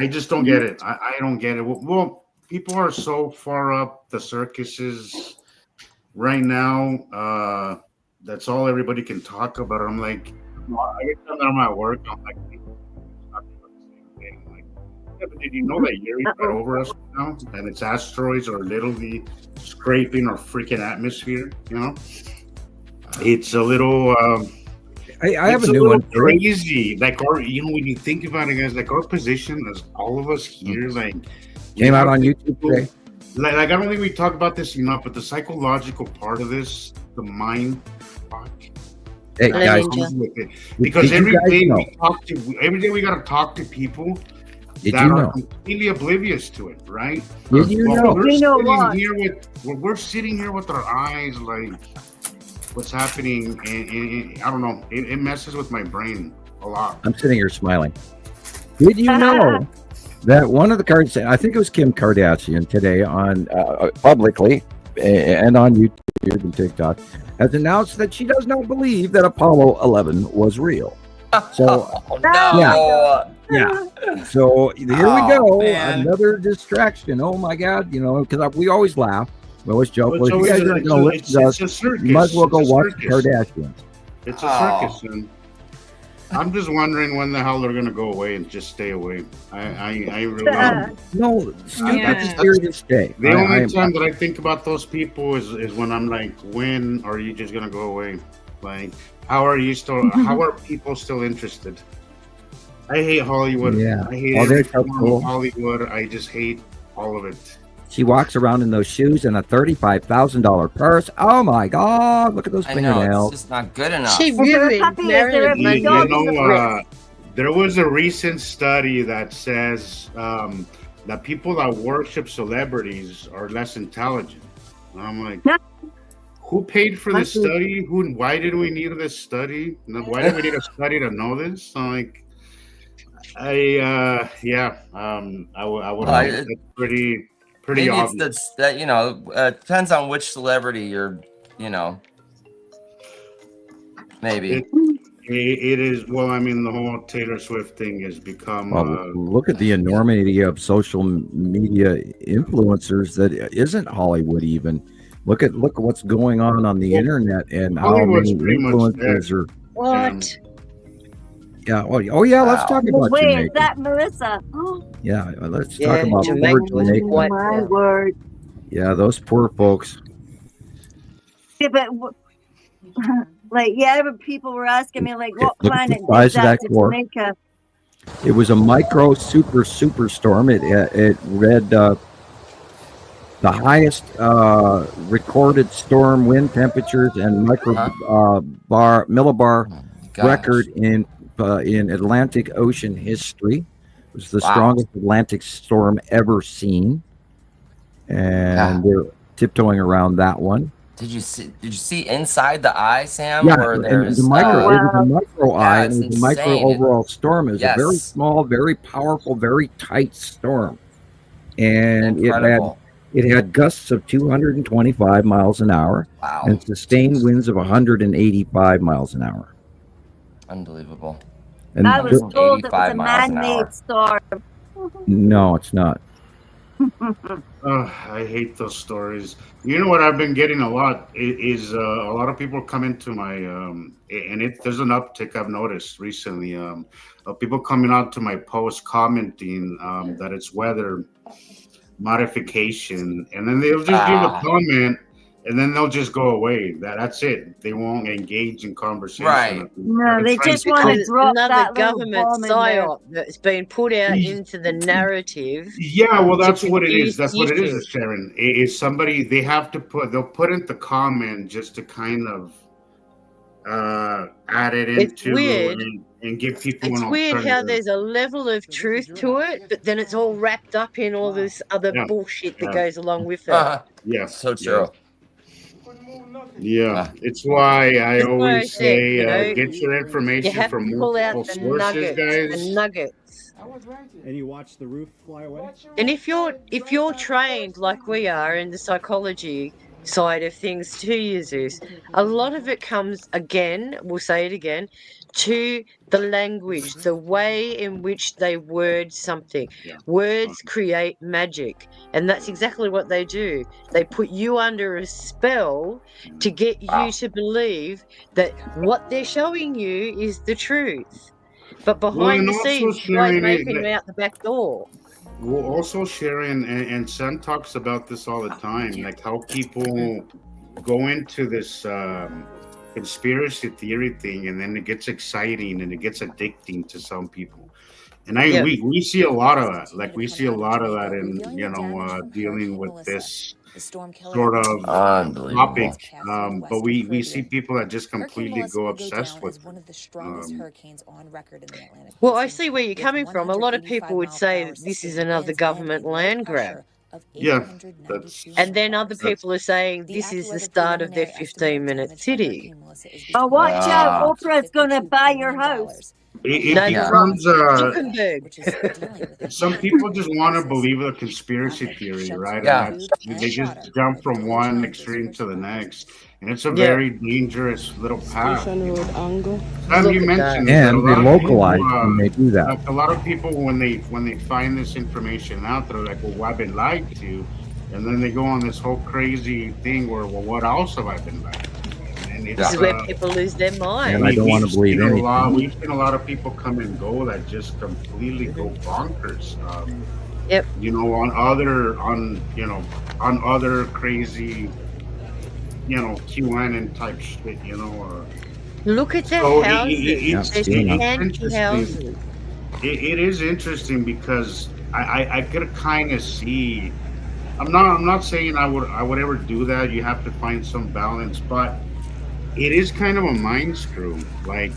just don't get it. I don't get it. Well. People are so far up the circuses right now. That's all everybody can talk about. I'm like, every time that I'm at work, I'm like, yeah, but did you know that Uri's right over us now? And its asteroids are literally scraping our freaking atmosphere, It's a little... I have a new one. Crazy. Like, when you think about it, guys, like our position as all of us here, like... Came out on YouTube today. Like I don't think we talk about this enough, but the psychological part of this, the mind. Hey guys, because every day we gotta talk to people that are completely oblivious to it, right? Did you know? We're sitting here with our eyes like what's happening, and I don't know. It messes with my brain a lot. I'm sitting here smiling. Did you know that one of the Kardashians, I think it was Kim Kardashian today on publicly and on YouTube and TikTok, has announced that she does not believe that Apollo 11 was real. So, yeah. So here we go. Man. Another distraction. Oh my God. Because we always laugh. We always joke. Well, if you guys aren't going to listen to us, you might as well go watch the Kardashians. It's a circus, and I'm just wondering when the hell they're gonna go away and just stay away. I really don't. No, stupid serious stay. The only time that I think about those people is when I'm like, when are you just gonna go away? Like, how are people still interested? I hate Hollywood. Yeah. I hate Oh, every they're so form cool. of Hollywood. I just hate all of it. She walks around in those shoes and a $35,000 purse. Oh my God! Look at those I know, fingernails. it's just not good enough. She Is there a ruined puppy? Is there Marilyn a You dog? Monroe's know, there was a recent study that says that people that worship celebrities are less intelligent. And I'm like, who paid for this study? Why did we need this study? Why did we need a study to know this? I'm like, I would. It's pretty Maybe obvious. it's that depends on which celebrity you're, maybe. It is. Well, I mean, the whole Taylor Swift thing has become. Well, look at the enormity of social media influencers that isn't Hollywood even. Look at what's going on the internet and how many influencers are. What? Yeah. Oh yeah. Let's talk about Wait, Jamaica. is that Melissa? Yeah. Let's talk about Jamaica. poor Jamaica. Oh, my word. Yeah, those poor folks. Yeah, but but people were asking me what Look at planet the size did of that that to core. Jamaica? It was a micro super storm. It read the highest recorded storm wind temperatures and millibar record in Atlantic Ocean history. It was the strongest Atlantic storm ever seen, and they're tiptoeing around that one. Did you see inside the eye, Sam? Yeah, where there's it was a micro eye, and it was a micro insane. overall storm. It was a very small, very powerful, very tight storm, and it had gusts of 225 miles an hour and sustained winds of 185 miles an hour. Unbelievable. And I was told it was a man-made storm. No, it's not. I hate those stories. You know what I've been getting a lot is a lot of people come into my and there's an uptick I've noticed recently of people coming out to my post commenting that it's weather modification, and then they'll just give a comment and then they'll just go away. That's it. They won't engage in conversation. Right. No, they just want to drop another that government psyop that's been put out into the narrative. Yeah, well, that's what it is. That's what it is, Sharon. Is somebody they'll put in the comment just to kind of add it into and give people an alternative. It's weird how there's a level of truth to it, but then it's all wrapped up in all this other bullshit that goes along with it. Yeah, so true. Yeah, it's why I always say get your information from multiple sources, guys. The nuggets. And you watch the roof fly away. And if you're trained like we are in the psychology side of things too, Jesus, a lot of it comes again. We'll say it again. To the language, the way in which they word something. Words create magic, and that's exactly what they do. They put you under a spell to get you to believe that what they're showing you is the truth. But behind the scenes, they're making them out the back door. Well, also Sharon and Sam talks about this all the time, like how people go into this conspiracy theory thing, and then it gets exciting and it gets addicting to some people. And we see a lot of that. Like we see a lot of that in dealing with this sort of topic. But we see people that just completely go obsessed with Well, I see where you're coming from. A lot of people would say that this is another government land grab. Yeah. And then other people are saying this is the start of their 15-minute city. Oh, watch out. Oprah's going to buy your house. It becomes some people just want to believe the conspiracy theory, right? Yeah. They just jump from one extreme to the next, and it's a very dangerous little path. You mentioned and they localize when they do that. Like a lot of people when they find this information out, they're like, "Well, I've been lied to," and then they go on this whole crazy thing where, "Well, what else have I been lied to?" This is where people lose their mind. And I don't want to believe anything. We've seen a lot of people come and go that just completely go bonkers. You know, on other crazy, QAnon type shit. Look at their houses. There's empty houses. it is interesting because I could kind of see. I'm not saying I would ever do that. You have to find some balance, but it is kind of a mind screw. Like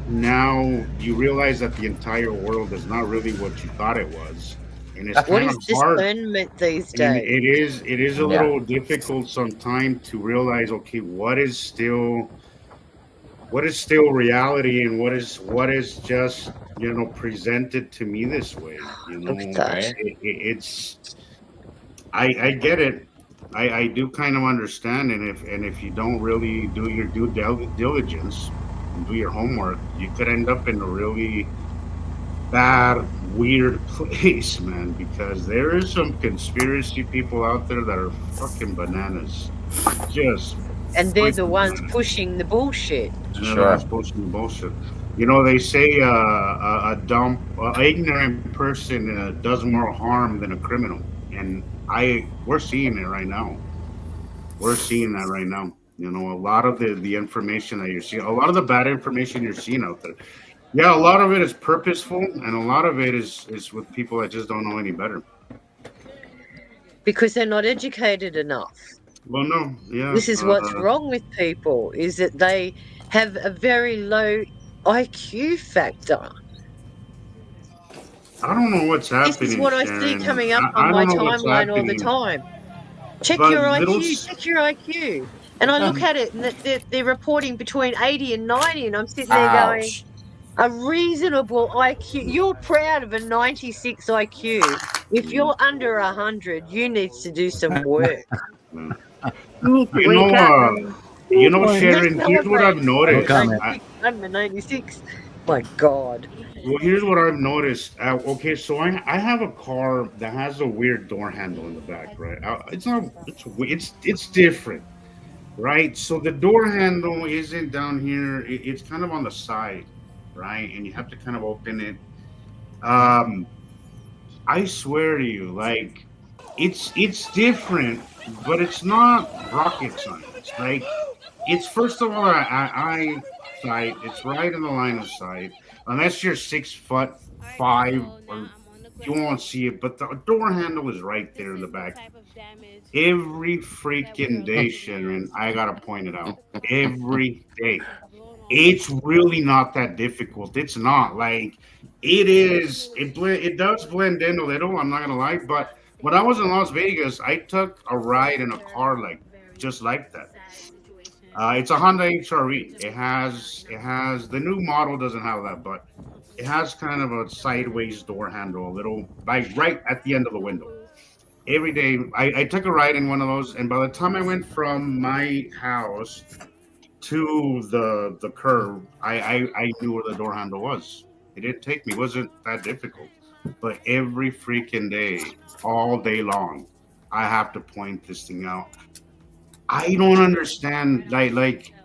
now you realize that the entire world is not really what you thought it was, and it's What kind is of hard. discernment these And days? it is a little difficult sometimes to realize, okay, what is still reality and what is just presented to me this way. Look at that. It's I get it. I do kind of understand, and if you don't really do your due diligence and do your homework, you could end up in a really bad, weird place, man. Because there is some conspiracy people out there that are fucking bananas, just. And they're the ones bananas. pushing the bullshit. Sure. Bullshit. They say a dumb, ignorant person does more harm than a criminal, and we're seeing it right now. We're seeing that right now. A lot of the information that you're seeing, a lot of the bad information you're seeing out there. Yeah, a lot of it is purposeful, and a lot of it is with people that just don't know any better. Because they're not educated enough. Well, no, yeah. This is what's wrong with people, is that they have a very low IQ factor. I don't know what's happening. This is what I see coming up on my timeline all the time. Check your IQ. And I look at it, and they're reporting between 80 and 90, and I'm sitting there going, a reasonable IQ. You're proud of a 96 IQ. If you're under 100, you need to do some work. Sharon, here's what I've noticed. I'm a 96. My God. Well, here's what I've noticed. Okay, so I have a car that has a weird door handle in the back, right? It's different, right? So the door handle isn't down here. It's kind of on the side, right? And you have to kind of open it. I swear to you, like it's different, but it's not rocket science. Like it's first of all eye sight. It's right in the line of sight. Unless you're 6'5", or you won't see it. But the door handle is right there in the back. Every freaking day, Sharon, I gotta point it out. Every day. It's really not that difficult. It's not like it is. It does blend in a little. I'm not gonna lie. But when I was in Las Vegas, I took a ride in a car just like that. It's a Honda HRE. It has the new model doesn't have that, but it has kind of a sideways door handle, a little like right at the end of the window. Every day, I took a ride in one of those, and by the time I went from my house to the curb, I knew where the door handle was. It didn't take me. It wasn't that difficult. But every freaking day, all day long, I have to point this thing out. I don't understand. Like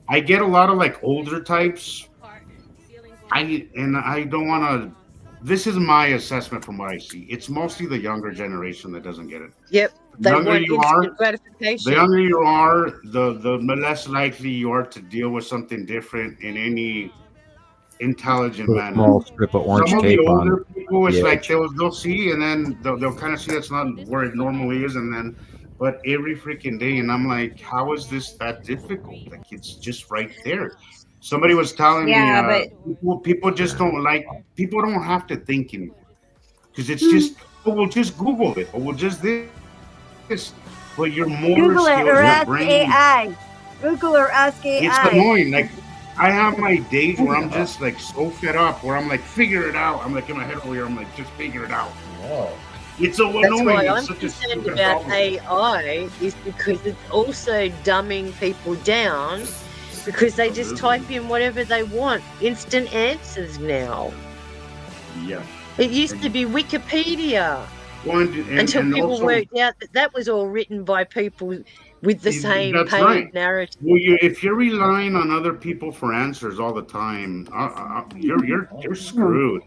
I get a lot of older types. I don't want to. This is my assessment from what I see. It's mostly the younger generation that doesn't get it. Yep, they want instant gratification. The younger you are, the less likely you are to deal with something different in any intelligent manner. Small strip of orange tape the older on. People, it's like they'll see, and then they'll kind of see that's not where it normally is, and then. But every freaking day, and I'm like, how is this that difficult? Like it's just right there. Somebody was telling me, people just don't people don't have to think anymore because it's just, we'll just Google it, or we'll just this. But you're more Google it or ask brain. AI. Google or ask AI. It's annoying. Like I have my days where I'm just so fed up, where I'm like, figure it out. I'm like in my head over here, I'm like, just figure it out. Whoa. It's so annoying. That's why I'm concerned about AI is because it's also dumbing people down because they just type in whatever they want. Instant answers now. Yeah. It used to be Wikipedia. Until people also, worked out that was all written by people with the same paid narrative. Well, if you're relying on other people for answers all the time, you're screwed.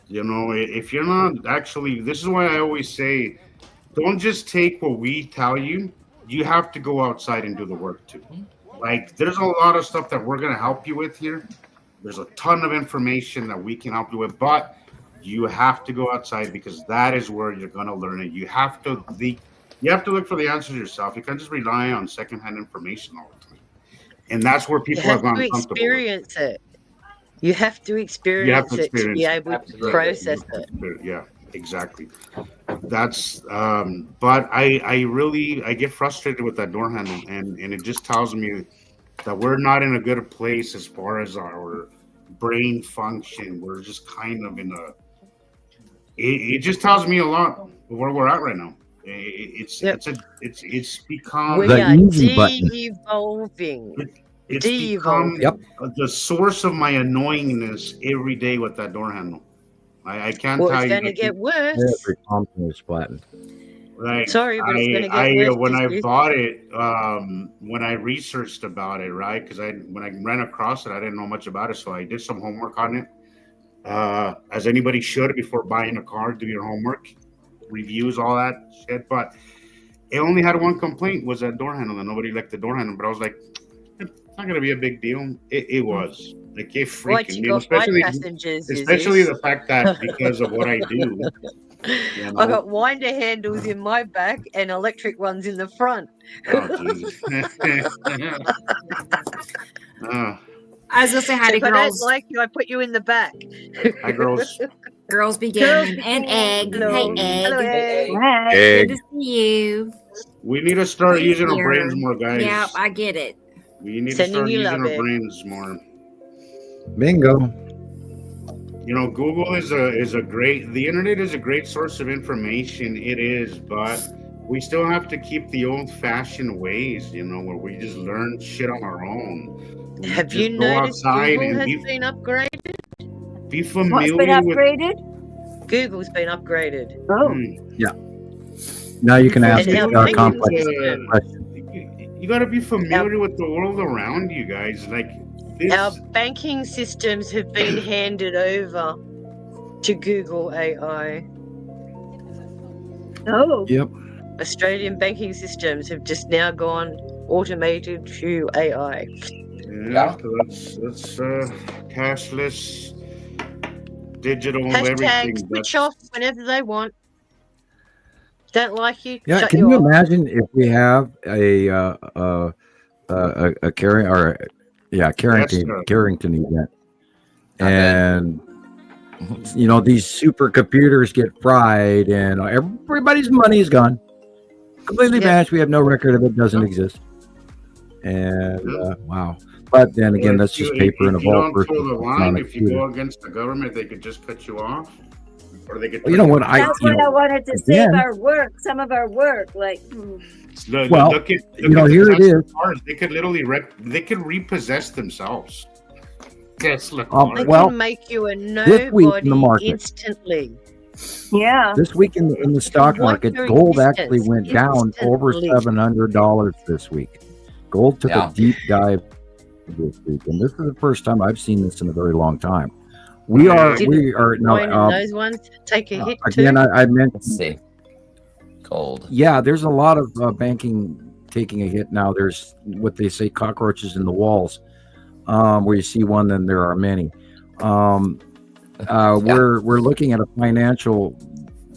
If you're not actually, this is why I always say, don't just take what we tell you. You have to go outside and do the work too. Like, there's a lot of stuff that we're going to help you with here, There's a ton of information that we can help you with, but you have to go outside because that is where you're going to learn it. You have to look for the answers yourself. You can't just rely on secondhand information all the time. And that's where people have gone comfortable. Experience it. You have to experience it to be able to process it. Yeah, exactly. That's but I get frustrated with that door handle, and it just tells me that we're not in a good place as far as our brain function. We're just kind of in a it just tells me a lot of where we're at right now. It's become we are de-evolving. It's become the source of my annoyingness every day with that door handle. I can't tell you. It's going to get worse. Every company is flattened. Like, sorry, but it's going to get worse. When I bought it, when I researched about it, right? Because when I ran across it, I didn't know much about it, so I did some homework on it. As anybody should before buying a car, do your homework, reviews, all that shit. But it only had one complaint, was that door handle, and nobody liked the door handle. But I was like, it's not gonna be a big deal. It was. Like, it freaking me, especially the fact that because of what I do. You know? I got winder handles in my back and electric ones in the front. Oh, Jesus. I was gonna say hi to girls. girls. I don't like you. I put you in the back. Hi, girls. Girls begin and egg. Hello. Hey, egg. Hello, egg. Hey. Good to see you. We need to start using our brains more, guys. Yeah, I get it. We need to start using our brains more. Bingo. You know, Google the internet is a great source of information. It is, but we still have to keep the old-fashioned ways, you know, where we just learn shit on our own. Have you noticed Google has been upgraded? Be familiar What's been upgraded? Google's been upgraded. Oh. Yeah. Now you can ask complex questions. You got to be familiar with the world around you guys. Like, our banking systems have been handed over to Google AI. Oh. Yep. Australian banking systems have just now gone automated through AI. Yeah. So that's cashless, digital, everything. Switch off whenever they want. Don't like you? Yeah. Shut Can you you off. imagine if we have a carrying or Carrington event, and you know these supercomputers get fried, and everybody's money is gone, completely vanished. We have no record of it. Doesn't exist. And wow. But then again, that's just paper in a vault. If you go against the government, they could just cut you off. Or they could. You know what? I wanted to save our work. Some of our work, like. Look at here it is. Cars. They could literally repossess themselves. Tesla they can make you a nobody instantly. Yeah. This week in the stock market, gold actually went down over $700 this week. Gold took a deep dive this week, and this is the first time I've seen this in a very long time. We are now. Those ones take a hit again. too. I meant. Let's see. Gold. Yeah, there's a lot of banking taking a hit now. There's what they say cockroaches in the walls. Where you see one, then there are many. We're looking at a financial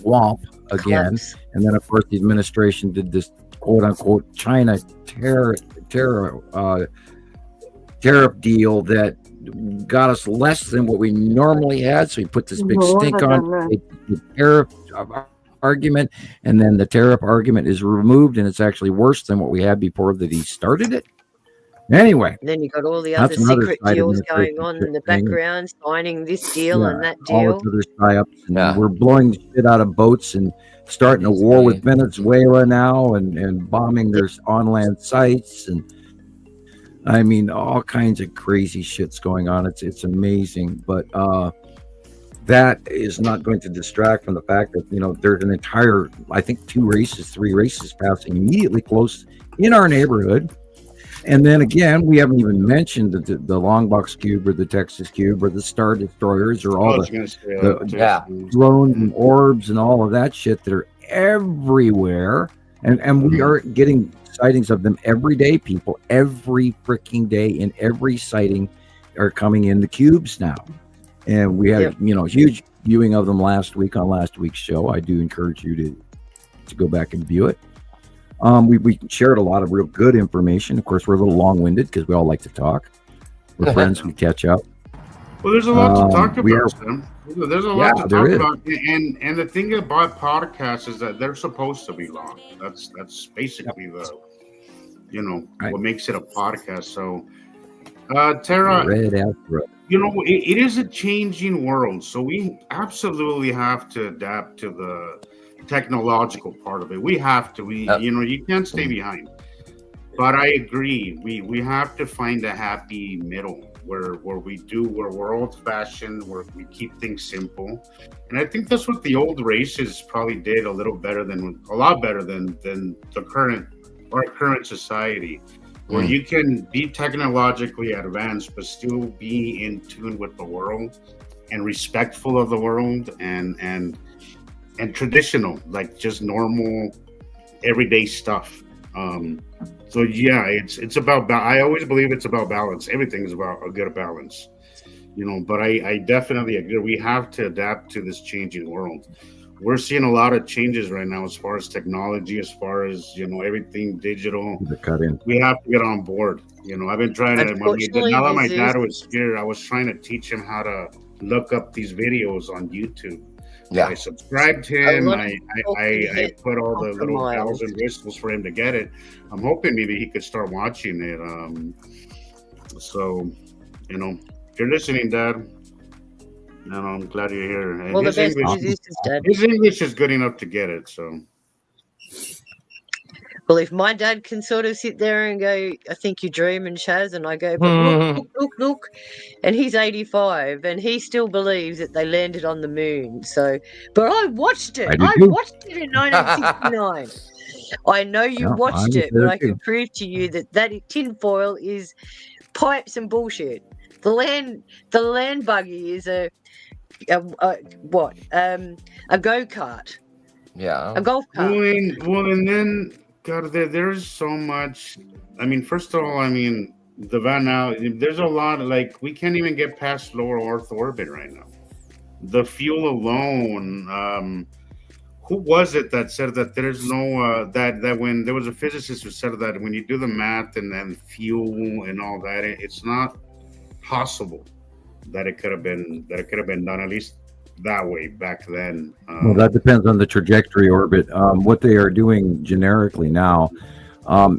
womp again, and then of course the administration did this quote unquote China tariff deal that got us less than what we normally had. So he put this big stink on the tariff argument, and then the tariff argument is removed, and it's actually worse than what we had before that he started it. Anyway, and then you got all the other secret deals going on in the background, signing this deal and that deal. All other tie-ups. We're blowing the shit out of boats and starting a war with Venezuela now, and bombing their on-land sites, and I mean all kinds of crazy shit's going on. It's amazing, but that is not going to distract from the fact that there's an entire, I think 3 races passing immediately close in our neighborhood. And then again, we haven't even mentioned the Longbox Cube or the Texas Cube or the Star Destroyers or all the drones and orbs and all of that shit that are everywhere. And we are getting sightings of them every day, people. Every freaking day in every sighting. are coming in the cubes now, and we had huge viewing of them last week on last week's show. I do encourage you to go back and view it. We shared a lot of real good information. Of course, we're a little long-winded because we all like to talk. We're friends. We catch up. Well, there's a lot to talk about, Sam. There's a lot to talk about, and the thing about podcasts is that they're supposed to be long. That's basically the what makes it a podcast. So, Tara, it is a changing world, so we absolutely have to adapt to the technological part of it. We have to. You can't stay behind. But I agree. We have to find a happy middle where we're old-fashioned, where we keep things simple. And I think that's what the old races probably did a lot better than the current society, where you can be technologically advanced but still be in tune with the world and respectful of the world and traditional, like just normal everyday stuff. So yeah, it's about. I always believe it's about balance. Everything is about a good balance, But I definitely agree. We have to adapt to this changing world. We're seeing a lot of changes right now as far as technology, as far as everything digital. We have to get on board. I've been trying to. Now that my dad was here, I was trying to teach him how to look up these videos on YouTube. Yeah, I subscribed to him. I put all the little bells and whistles for him to get it. I'm hoping maybe he could start watching it. So, if you're listening, Dad, I'm glad you're here. And his English is good enough to get it. So. Well, if my dad can sort of sit there and go, I think you're dreaming, Chaz, and I go, but look, and he's 85, and he still believes that they landed on the moon. So, but I watched it. I watched it in 1969. I know you watched it, but I can prove to you that tinfoil is pipes and bullshit. The land buggy is a go-kart. Yeah, a golf cart. Well, and then. God, there's so much. I mean, first of all, the van now. There's a lot of we can't even get past lower Earth orbit right now. The fuel alone. Who was it that said that there's no that when there was a physicist who said that when you do the math and then fuel and all that, it's not possible that it could have been done at least that way back then. Well, that depends on the trajectory orbit. What they are doing generically now, you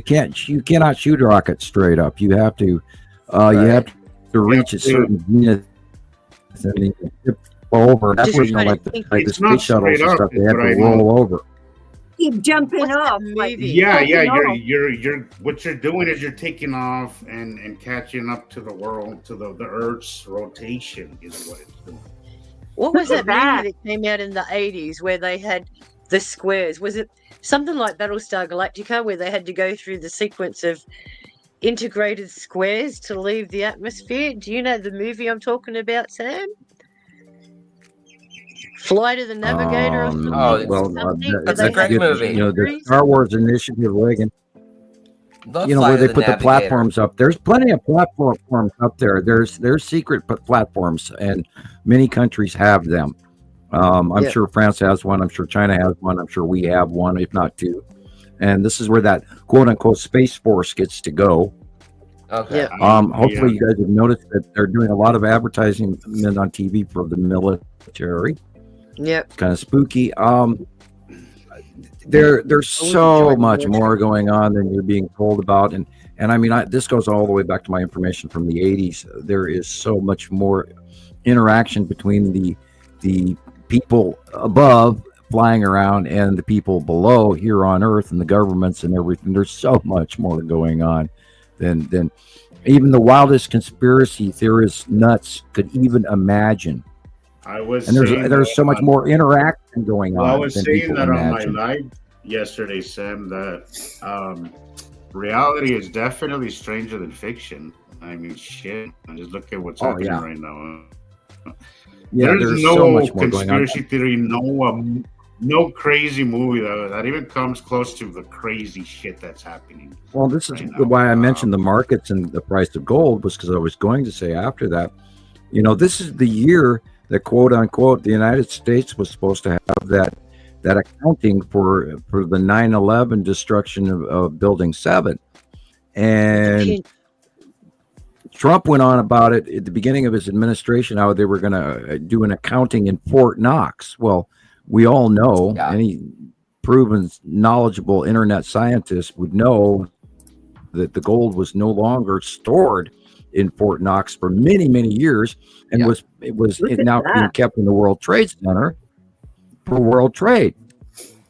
cannot shoot a rocket straight up. You have to reach a certain zenith and then you tip over. That's where the space shuttles and stuff, they have to roll over. Keep jumping off. You're what you're doing is you're taking off and catching up to the world, to the Earth's rotation is what it's doing. What was that movie that came out in the 80s where they had the squares? Was it something like Battlestar Galactica where they had to go through the sequence of integrated squares to leave the atmosphere? Do you know the movie I'm talking about, Sam? Flight of the Navigator or something? That's a great movie. The Star Wars Initiative Reagan. Where they put the platforms up. There's plenty of platforms up there. There's secret platforms, and many countries have them. I'm sure France has one. I'm sure China has one. I'm sure we have one, if not two. And this is where that quote-unquote Space Force gets to go. Okay. Hopefully you guys have noticed that they're doing a lot of advertising on TV for the military. Yep. Kind of spooky. There's so much more going on than you're being told about, and this goes all the way back to my information from the 80s. There is so much more interaction between the people above flying around and the people below here on Earth and the governments and everything. There's so much more going on than even the wildest conspiracy theorist nuts could even imagine. There's so much more interaction going on. I was saying that on my live yesterday, Sam, that reality is definitely stranger than fiction. Shit. Just look at what's happening right now. There's no so much conspiracy theory, no crazy movie though that even comes close to the crazy shit that's happening. Well, this is why I mentioned the markets and the price of gold, was because I was going to say after that, this is the year that, quote unquote, the United States was supposed to have that accounting for the 9/11 destruction of Building 7. And Trump went on about it at the beginning of his administration, how they were going to do an accounting in Fort Knox. Well, we all know, any proven knowledgeable internet scientist would know that the gold was no longer stored in Fort Knox for many, many years, and it was now being kept in the World Trade Center for world trade.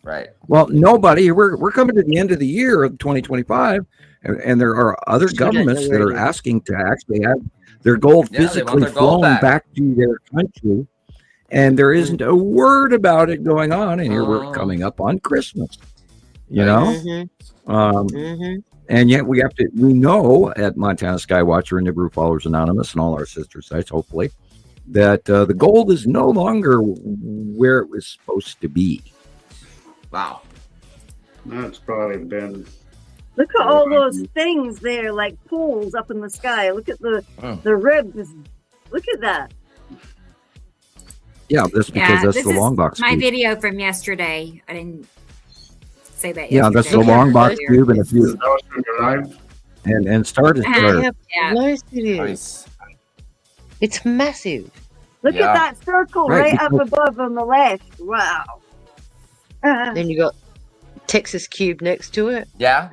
Right. Well, we're coming to the end of the year of 2025, and there are other governments that are asking to actually have their gold physically flown back to their country, and there isn't a word about it going on. And here we're coming up on Christmas, and yet we know at Montana Skywatcher and Nibiru Followers Anonymous and all our sister sites, hopefully, that the gold is no longer where it was supposed to be. Wow. That's probably been. Look at all those things there, like poles up in the sky. Look at the ribs. Look at that. Yeah, that's because that's the long box. My video from yesterday. I didn't say that. Yeah, that's the long box cube, and if you and start it there. Nice. It's massive. Look at that circle right up above on the left. Wow. Then you got Texas cube next to it. Yeah.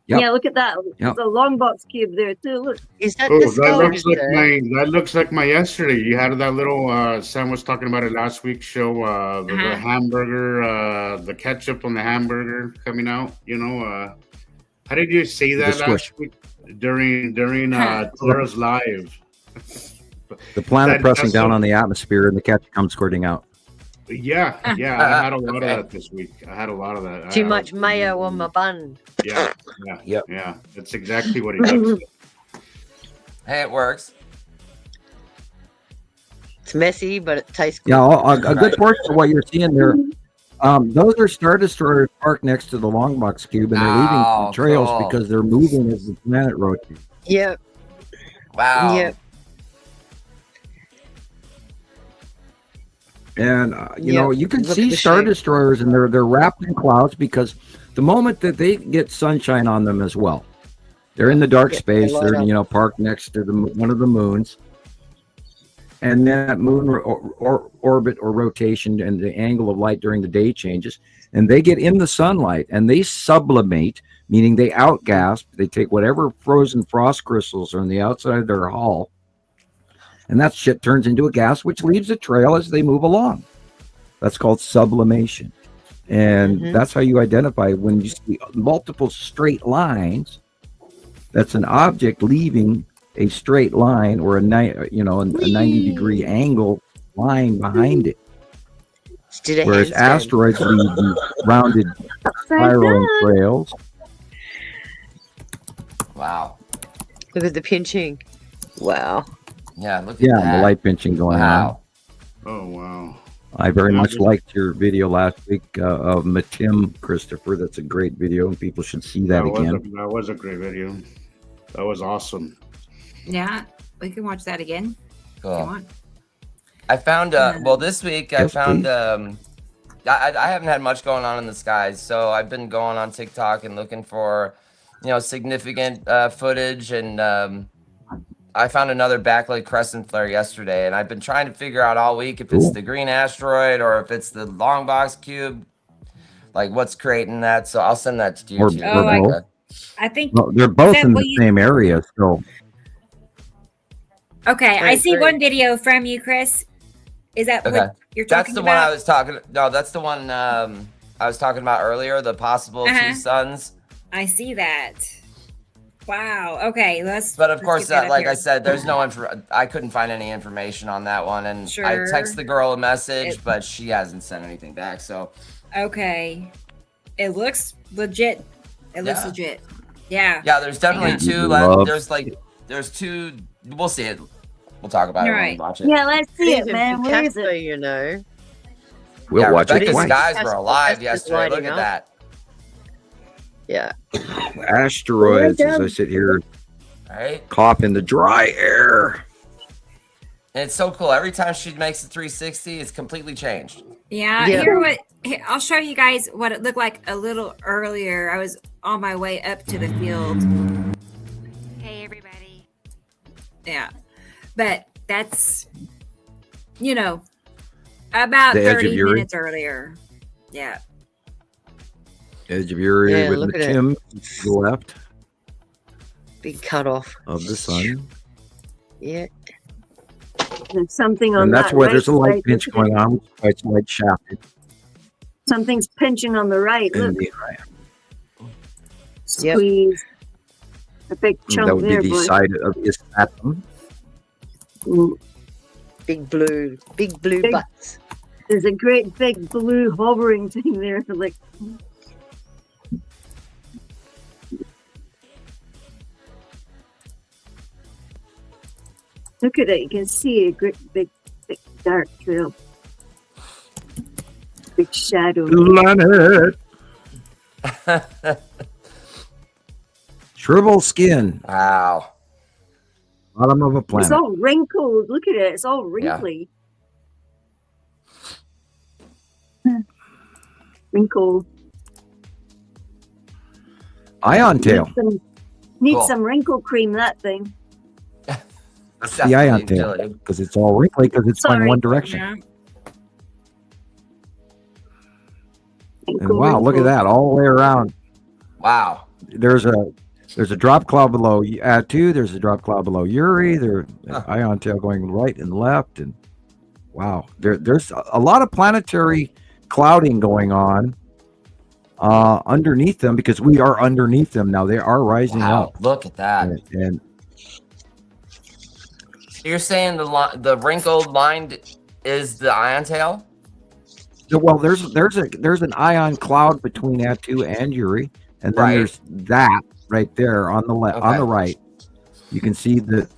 Yep. Yeah, look at that. Yep. There's a long box cube there too. Look. Is that that looks like my yesterday. You had that little Sam was talking about it last week's show, the hamburger, the ketchup on the hamburger coming out, how did you say that last week during Tara's live? The planet pressing down on the atmosphere and the ketchup comes squirting out. Yeah, I had a lot of that this week. I had a lot of that. Too much mayo on my bun. Yeah. That's exactly what he does. Hey, it works. It's messy, but it tastes good. Yeah, a good portion of what you're seeing there, those are Star Destroyers parked next to the long box cube, and they're leaving trails because they're moving as the planet rotates. Yep. Wow. Yep. And you can see Star Destroyers, and they're wrapped in clouds because the moment that they get sunshine on them as well, they're in the dark space. They're parked next to one of the moons, and then that moon orbit or rotation and the angle of light during the day changes, and they get in the sunlight and they sublimate, meaning they outgasp. They take whatever frozen frost crystals are on the outside of their hull. And that shit turns into a gas, which leaves a trail as they move along. That's called sublimation. And that's how you identify when you see multiple straight lines. That's an object leaving a straight line or a 90-degree angle line behind it. Whereas asteroids leave these rounded spiraling trails. Wow. Look at the pinching. Wow. Yeah, look at that. The light pinching going on. Oh, wow. I very much liked your video last week of Matim, Christopher. That's a great video, and people should see that again. That was a great video. That was awesome. Yeah, we can watch that again. Cool. I found, this week I found, I haven't had much going on in the skies, so I've been going on TikTok and looking for, significant footage, and I found another backlit crescent flare yesterday, and I've been trying to figure out all week if it's the green asteroid or if it's the long box cube, like what's creating that. So I'll send that to you. I think they're both in the same area. So okay, I see one video from you, Chris. Is that what you're talking about? That's the one I was talking. No, that's the one I was talking about earlier. The possible two suns. I see that. Wow. Okay. But of course, like I said, there's no I couldn't find any information on that one, and I text the girl a message, but she hasn't sent anything back. So. Okay. It looks legit. It looks legit. Yeah. Yeah. There's definitely two. There's two. We'll see it. We'll talk about it when we watch it. Yeah, let's see it, man. Where is it? We'll watch it Rebecca's twice. skies were alive yesterday. Look at that. Yeah. Asteroids, as I sit here, right? cough in the dry air. And it's so cool. Every time she makes a 360, it's completely changed. Yeah. Here, I'll show you guys what it looked like a little earlier. I was on my way up to the field. Hey, everybody. Yeah. But that's, about The edge of 30 Uri. minutes earlier. Yeah. Edge of Uri with look at Tim to the left Big cutoff of the sun. Yeah. There's something on And that's that where right there's a light side. pinch going on, which is why it's light shafted. Something's pinching on the right. Look, And squeeze. A big chunk that would there, be the boy. side of this atom. Big blue butts. There's a great big blue hovering thing there. Like, look at it. You can see a great big dark trail. Big shadow. Planet. Shriveled skin. Wow. Bottom of a planet. It's all wrinkled. Look at it. It's all wrinkly. Wrinkled. Ion tail. Need some wrinkle cream, that thing. That's the ion tail. Because it's all wrinkly because it's going one direction. Yeah. And wow, look at that. All the way around. Wow. There's a drop cloud below Atu. There's a drop cloud below Uri. There's an ion tail going right and left. And wow, there's a lot of planetary clouding going on underneath them because we are underneath them now. They are rising up. Look at that. And you're saying the wrinkled line is the ion tail? well, there's an ion cloud between Atu and Uri, and then there's that right there on the left, on the right. You can see the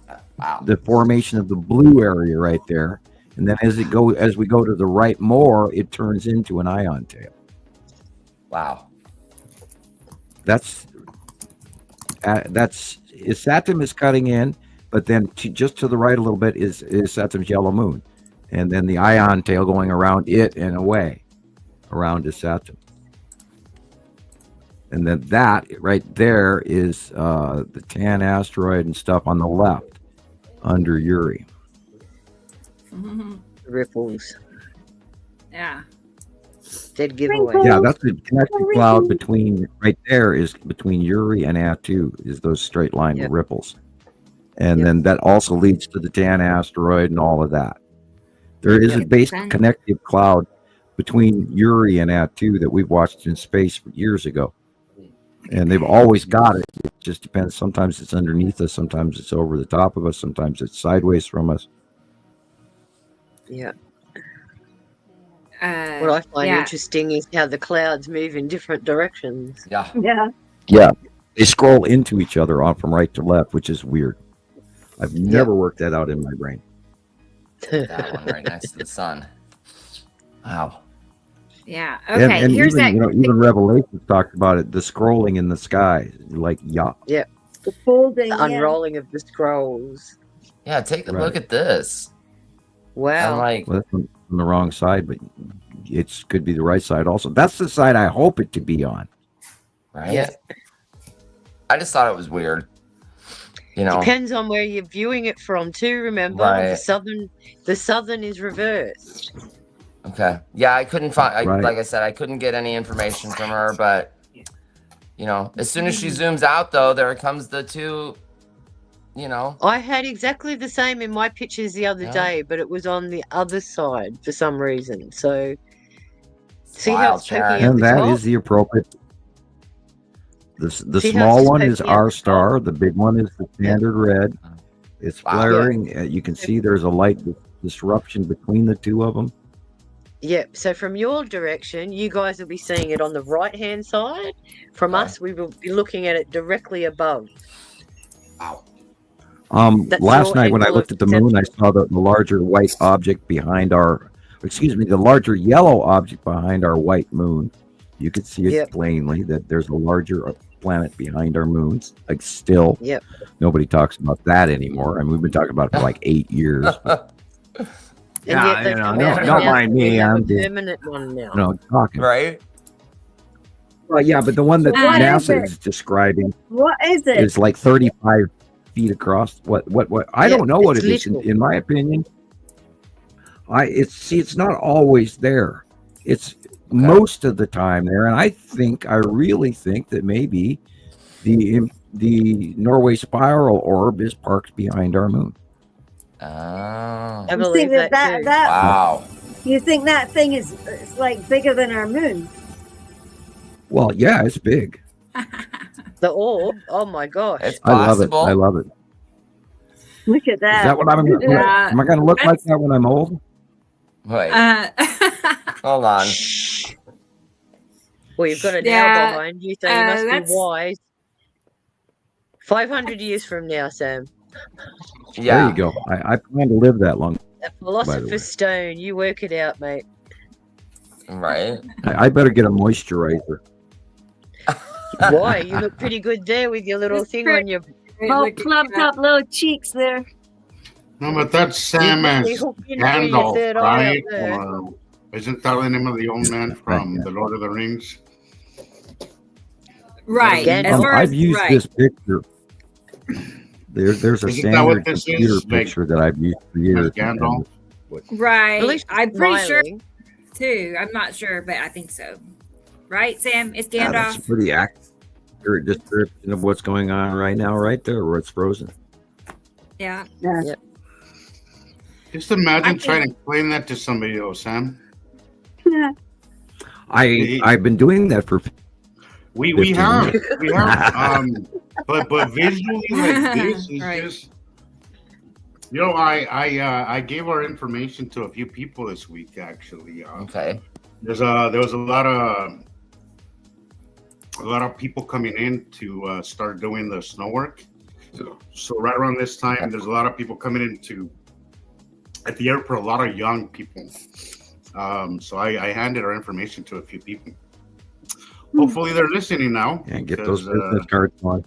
formation of the blue area right there, and then as we go to the right more, it turns into an ion tail. Wow. That's Saturn is cutting in, but then just to the right a little bit is Saturn's yellow moon, and then the ion tail going around it and away around is Saturn. And then that right there is the tan asteroid and stuff on the left under Uri. Ripples. Yeah. Dead giveaway. Yeah, that's the connecting cloud between right there is between Uri and Atu is those straight line ripples. And then that also leads to the tan asteroid and all of that. There is a basic connective cloud between Uri and Atu that we've watched in space years ago. And they've always got it. It just depends. Sometimes it's underneath us. Sometimes it's over the top of us. Sometimes it's sideways from us. Yeah. What I find interesting is how the clouds move in different directions. Yeah. Yeah. Yeah. They scroll into each other on from right to left, which is weird. I've never worked that out in my brain. That one right next to the sun. Wow. Yeah. Okay. And here's even, that. even Revelations talked about it. The scrolling in the sky, like Yeah. The folding. The unrolling of the scrolls. Yeah. Take a look at this. Wow. Like, well, that's on the wrong side, but it could be the right side also. That's the side I hope it to be on. Right. Yeah. I just thought it was weird. You know, depends on where you're viewing it from too. Remember, the southern is reversed. Okay. Yeah, I couldn't find. Like I said, I couldn't get any information from her. But you know, as soon as she zooms out, though, there comes the two. You know, I had exactly the same in my pictures the other day, but it was on the other side for some reason. So, see how it's poking and at the that top? is the appropriate. The small one is our star. The big one is the standard red. It's flaring. You can see there's a light disruption between the two of them. Yep. So from your direction, you guys will be seeing it on the right-hand side. From us, we will be looking at it directly above. Wow. Last night when I looked at the moon, I saw the larger white object behind our the larger yellow object behind our white moon. You could see it Yep. plainly that there's a larger planet behind our moons. Like still, Yep. nobody talks about that anymore. I mean, we've been talking about it for like 8 years. But, And yeah, yet they've come out don't and announced mind we me. have a I'm just, permanent one now. talking. Right? Well, yeah, but the one that What is NASA it? is describing What is it? is like 35 feet across. What? I Yeah, don't know what it's it is. little. In my opinion, it's not always there. It's most of the time there, and I really think that maybe the Norway spiral orb is parked behind our moon. Oh. I You believe think that too. Wow. you think that thing is like bigger than our moon? Well, yeah, it's big. The orb. Oh my gosh. It's I love it. possible. I love it. Look at that. Is that what I'm? Yeah. Am I going to look like that when I'm old? Wait, Uh, hold on. Well, you've got an Yeah, owl behind you, so you must that's- be wise. 500 years from now, Sam. There Yeah. you go. I plan to live that long. That By the way. philosopher's stone. You work it out, mate. Right. I better get a moisturizer. Why? You look pretty good there with your little It's thing pretty- on your. All look at plumped that. up little cheeks there. No, but that's Sam as You know, your Gandalf, third eye right? up there. Or isn't that the name of the old man from The Lord of the Rings? Right. Gandalf. As far as I've used right. this picture. There's a Isn't that what standard this computer is? Like, picture that I've used for years. Gandalf? Right. At least I'm pretty sure smiling. too. I'm not sure, but I think so. Right, Sam? It's Yeah, that's a Gandalf. pretty accurate description of what's going on right now, right there where it's frozen. Yeah. Just imagine I trying to think- explain that to somebody, though, Sam. I've been doing that for We 15 have but visually like this is Right. just, you know, I gave our information to a few people this week actually. Okay. There was a lot of people coming in to start doing the snow work. So right around this time, there's a lot of people coming into at the airport. A lot of young people. So I handed our information to a few people. Hopefully they're listening now. and get because, those business cards on.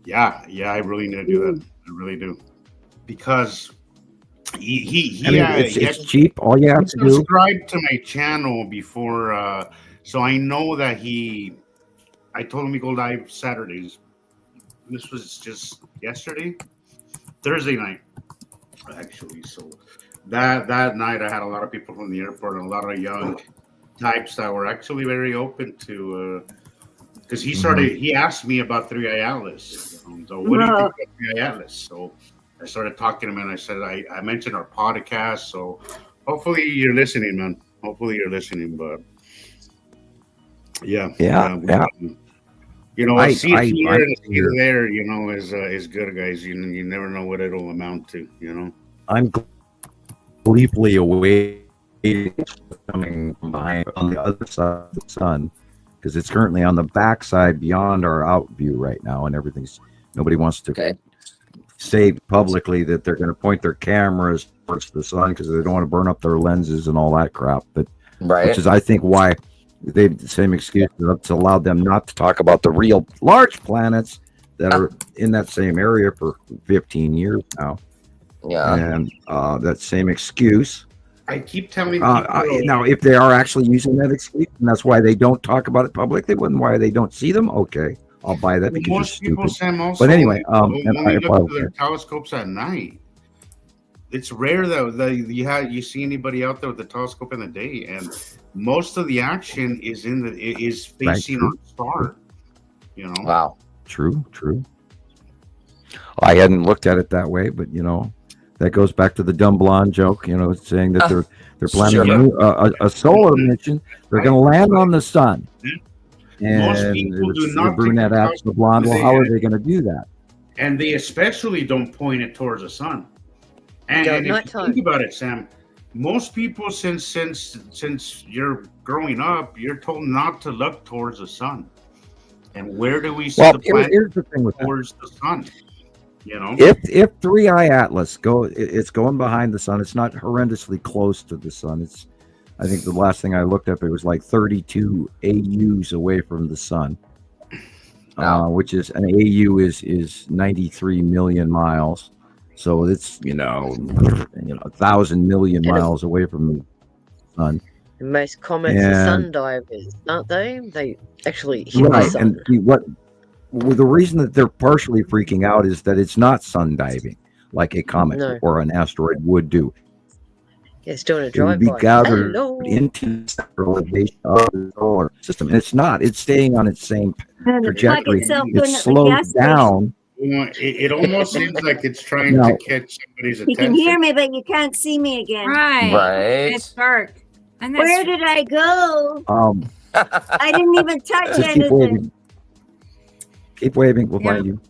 Yeah, I really need to do that. I really do, because he I mean, it's cheap. All you have to do. subscribed to my channel before, so I know that I told him we go live Saturdays. This was just Thursday night, actually. So that night I had a lot of people from the airport and a lot of young types that were actually very open to, because he asked me about 3i Atlas. So what do you think about 3i Atlas? So I started talking to him and I said, I mentioned our podcast. So hopefully you're listening, man. Hopefully you're listening, but yeah. You know, a seat here and a seat there, you know, is good, guys. You never know what it'll amount to, you know. I'm gleefully awaiting coming behind on the other side of the sun, because it's currently on the backside beyond our out view right now, and nobody wants to say publicly that they're going to point their cameras towards the sun because they don't want to burn up their lenses and all that crap. But which is, I think, why they have the same excuse that's allowed them not to talk about the real large planets that are in that same area for 15 years now. Yeah. And that same excuse. I keep telling people. Now, if they are actually using that excuse, and that's why they don't talk about it publicly, and why they don't see them, okay, I'll buy that because most you're people, stupid. Sam, also, But anyway, when you look at their telescopes at night, it's rare that you see anybody out there with the telescope in the day, and most of the action is facing our star. You know. Wow. True. I hadn't looked at it that way, but that goes back to the dumb blonde joke. Saying that they're planning a solar mission. They're going to land on the sun. And most people do not the brunette asks the blonde, well, how are they going to do that? And they especially don't point it towards the sun. And if you think about it, Sam, most people since you're growing up, you're told not to look towards the sun. And where do we see the planet here's the thing with towards the sun? You know, if 3i Atlas it's going behind the sun. It's not horrendously close to the sun. It's, I think the last thing I looked up, it was like 32 AUs away from the sun, which is an AU is 93 million miles. So it's 1,000 million miles away from the sun. Most comets are sun divers, aren't they? They actually hit the Right, sun. and the reason that they're partially freaking out is that it's not sun diving like a comet or an asteroid would do. It's doing a It would drive-by. be gathered into the central elevation of the solar system, and it's not. It's staying on its same trajectory. It's slowed down. It almost seems like it's trying to catch somebody's attention. You can hear me, but you can't see me again. Right. It's dark. And where did I go? I didn't even touch anything. Keep waving. We'll find you.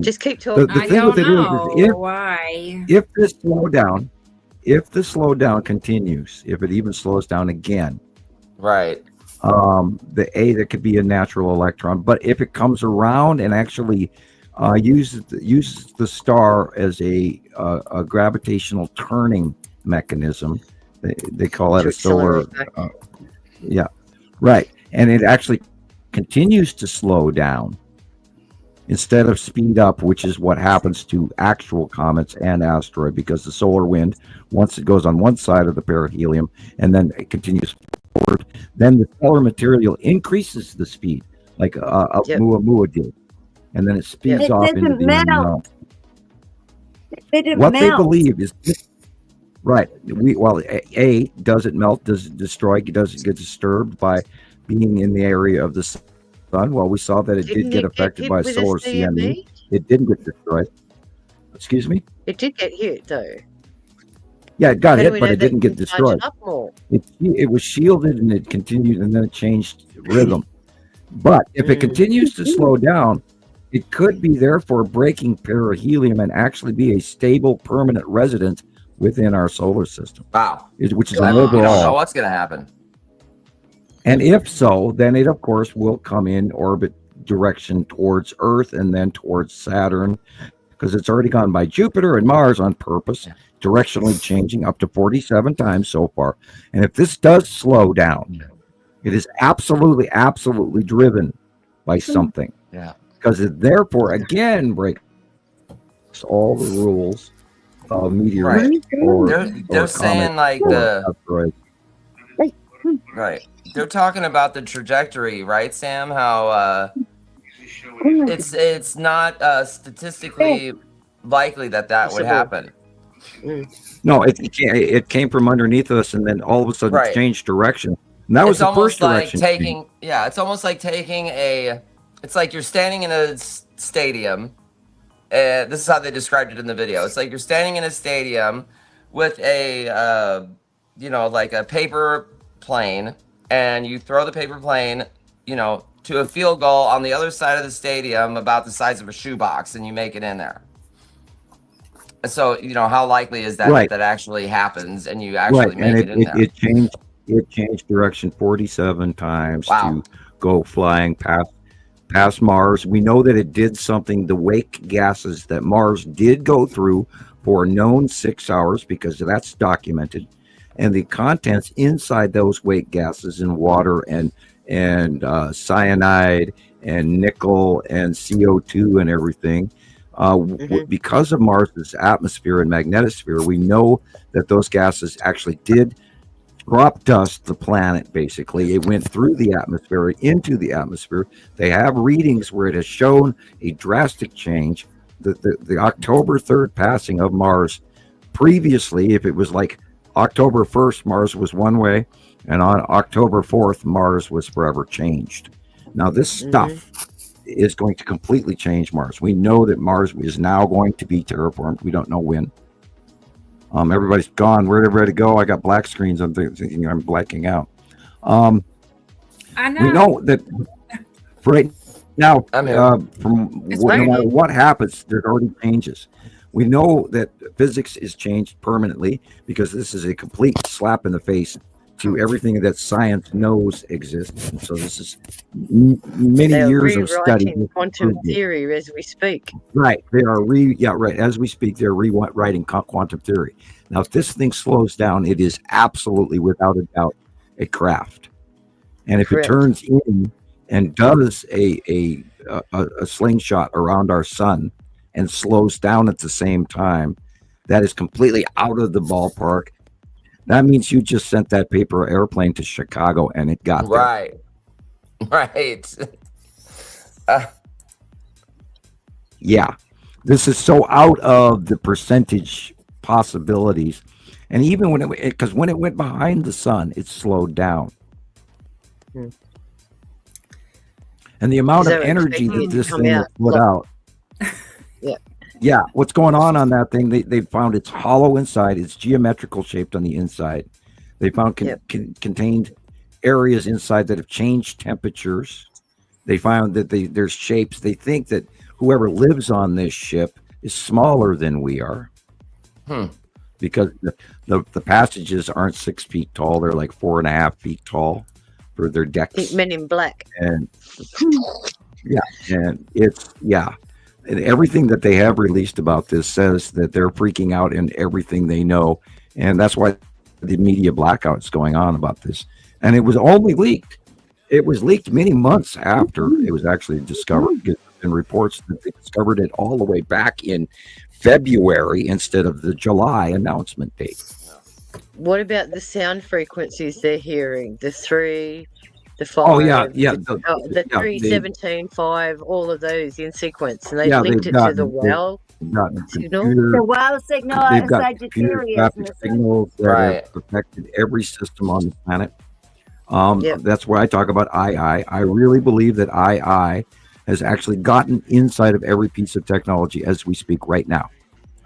Just keep talking. The thing with it is, why. If the slowdown continues, if it even slows down again, right? There could be a natural electron, but if it comes around and actually uses the star as a gravitational turning mechanism, they call it a solar. Right, and it actually continues to slow down instead of speed up, which is what happens to actual comets and asteroid, because the solar wind, once it goes on one side of the perihelion and then it continues forward, then the solar material increases the speed, like Muamua did, and then it speeds off into the unknown. What they believe is right. Does it melt? Does it destroy? Does it get disturbed by being in the area of the sun? Well, we saw that it did get affected by solar CME. It didn't get destroyed. Excuse me? It did get hit, though. Yeah, it got hit, but it didn't get destroyed. It was shielded, and it continued, and then it changed rhythm. But if it continues to slow down, it could be therefore breaking perihelion and actually be a stable, permanent resident within our solar system. Wow. Which is I an don't know overall. what's going to happen. And if so, then it, of course, will come in orbit direction towards Earth and then towards Saturn, because it's already gone by Jupiter and Mars on purpose, directionally changing up to 47 times so far. And if this does slow down, it is absolutely driven by something. Yeah. Because it therefore, again, breaks all the rules of meteorites. Right. They're saying like right. They're talking about the trajectory, right, Sam? How it's not statistically likely that would happen. No, it came from underneath us, and then all of a sudden it changed direction. And that was the first direction. It's almost like taking it's like you're standing in a stadium. This is how they described it in the video. It's like you're standing in a stadium with a, like a paper plane, and you throw the paper plane, to a field goal on the other side of the stadium about the size of a shoebox, and you make it in there. So, how likely is that that actually happens and you actually make it in there? It changed direction 47 times to go flying past Mars. We know that it did something, the wake gases that Mars did go through for a known 6 hours, because that's documented. And the contents inside those wake gases in water and cyanide and nickel and CO2 and everything, because of Mars's atmosphere and magnetosphere, we know that those gases actually did drop dust the planet. Basically, it went through the atmosphere into the atmosphere. They have readings where it has shown a drastic change. The October 3rd passing of Mars, previously, if it was like October 1st, Mars was one way, and on October 4th, Mars was forever changed. Now, this stuff is going to completely change Mars. We know that Mars is now going to be terraformed. We don't know when. Everybody's gone. Where'd everybody go? I got black screens. I'm thinking I'm blacking out. I know. We know that right now, no matter what happens, there already changes. We know that physics is changed permanently, because this is a complete slap in the face to everything that science knows exists. And so this is many years of study. Rewriting quantum theory as we speak. Right. They are as we speak, they're rewriting quantum theory. Now, if this thing slows down, it is absolutely, without a doubt, a craft. And if it turns in and does a slingshot around our sun and slows down at the same time, that is completely out of the ballpark. That means you just sent that paper airplane to Chicago and it got there. Right. Yeah. This is so out of the percentage possibilities. And even when because when it went behind the sun, it slowed down. And the amount of energy that this thing will put out. Yeah, what's going on that thing? They found it's hollow inside. It's geometrical shaped on the inside. They found contained areas inside that have changed temperatures. They found that there's shapes. They think that whoever lives on this ship is smaller than we are, because the passages aren't 6 feet tall. They're like 4.5 feet tall for their decks. Men in Black. And and it's and everything that they have released about this says that they're freaking out in everything they know, and that's why the media blackout is going on about this. And it was only leaked. It was leaked many months after it was actually discovered. In reports that they discovered it all the way back in February instead of the July announcement date. What about the sound frequencies they're hearing? The 3, the 5. Oh yeah. The 3, 17, 5, all of those in sequence, and they've linked it to the WOW signal. The WOW signal They've got Sagittarius signals that have affected every system on the planet. That's where I talk about II. I really believe that II has actually gotten inside of every piece of technology as we speak right now.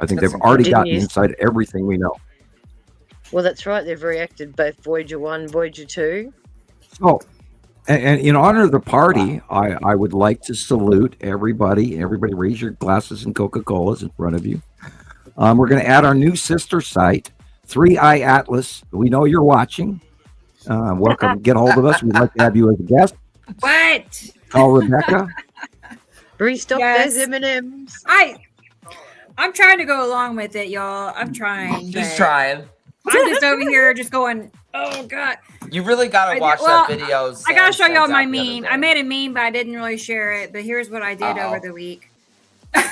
I think they've already gotten inside everything we know. Well, that's right. They've reacted both Voyager 1, Voyager 2. So, and in honor of the party, I would like to salute everybody. Everybody raise your glasses and Coca-Colas in front of you. We're going to add our new sister site, 3i Atlas. We know you're watching. Welcome. Get a hold of us. We'd like to have you as a guest. What? Call Rebecca. Restock those M&Ms. I'm trying to go along with it, y'all. I'm trying. She's trying. I'm just over here just going, oh, God. You really got to watch that video. I got to show y'all my meme. I made a meme, but I didn't really share it. But here's what I did over the week. I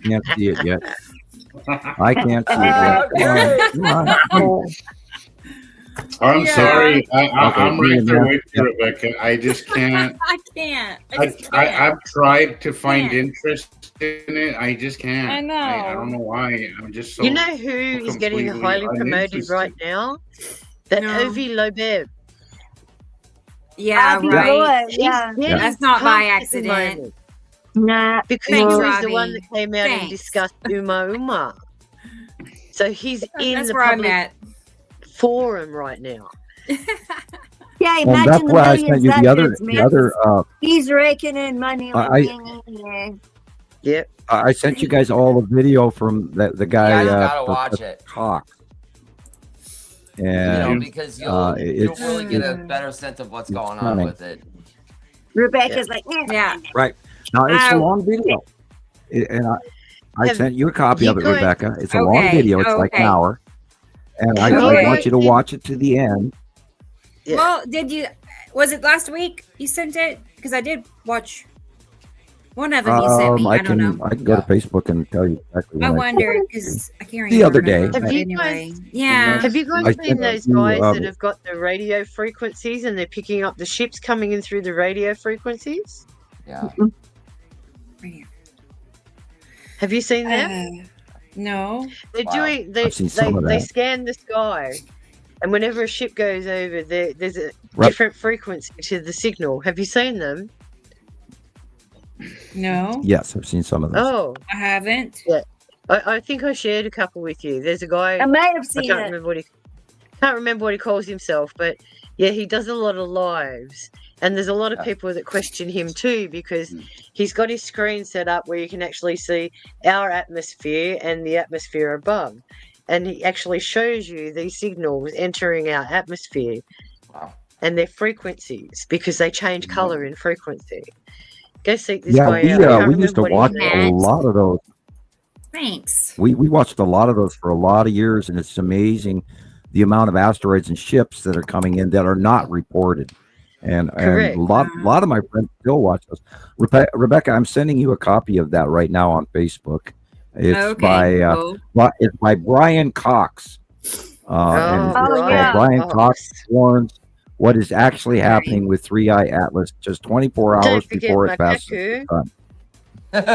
can't see it yet. I can't see it yet. I'm sorry. I'm right there with you, Rebecca. I just can't. I can't. I've tried to find interest in it. I just can't. I know. I don't know why. I'm just so. You know who is getting highly promoted right now? That Ovi Lobev. Yeah, right. Yeah. That's not by accident. Nah. Because he was the one that came out and discussed Uma. So he's in the public forum right now. Yeah, imagine that's why I sent you the other. He's raking in money. Yep. I sent you guys all the video from the guy. Yeah, you gotta watch it. Talk. And because you'll really get a better sense of what's going on with it. Rebecca's like, yeah. Right. Now it's a long video, and I sent you a copy of it, Rebecca. It's a long video. It's like an hour. And I want you to watch it to the end. Yeah. Well, was it last week you sent it? Because I did watch one of them you sent me. I don't know. I can go to Facebook and tell you exactly. I wonder because I can't remember. The other day. Have you guys seen those guys that have got the radio frequencies and they're picking up the ships coming in through the radio frequencies? Yeah. Have you seen them? No. They're doing. They scan the sky, and whenever a ship goes over, there's a different frequency to the signal. Have you seen them? No. Yes, I've seen some of those. Oh, I haven't. Yeah, I think I shared a couple with you. There's a guy. I may have seen can't remember what he calls himself, but yeah, he does a lot of lives. And there's a lot of people that question him too because he's got his screen set up where you can actually see our atmosphere and the atmosphere above. and it actually shows you these signals entering our atmosphere. Wow. And their frequencies, because they change color in frequency. Go seek this Yeah, guy out. we used to watch a lot of those. Thanks. We watched a lot of those for a lot of years, and it's amazing the amount of asteroids and ships that are coming in that are not reported. And a lot of my friends still watch those. Rebecca, I'm sending you a copy of that right now on Facebook. It's it's by Brian Cox. And it's called Brian Cox warns what is actually happening with 3i Atlas just 24 hours before it passes the sun.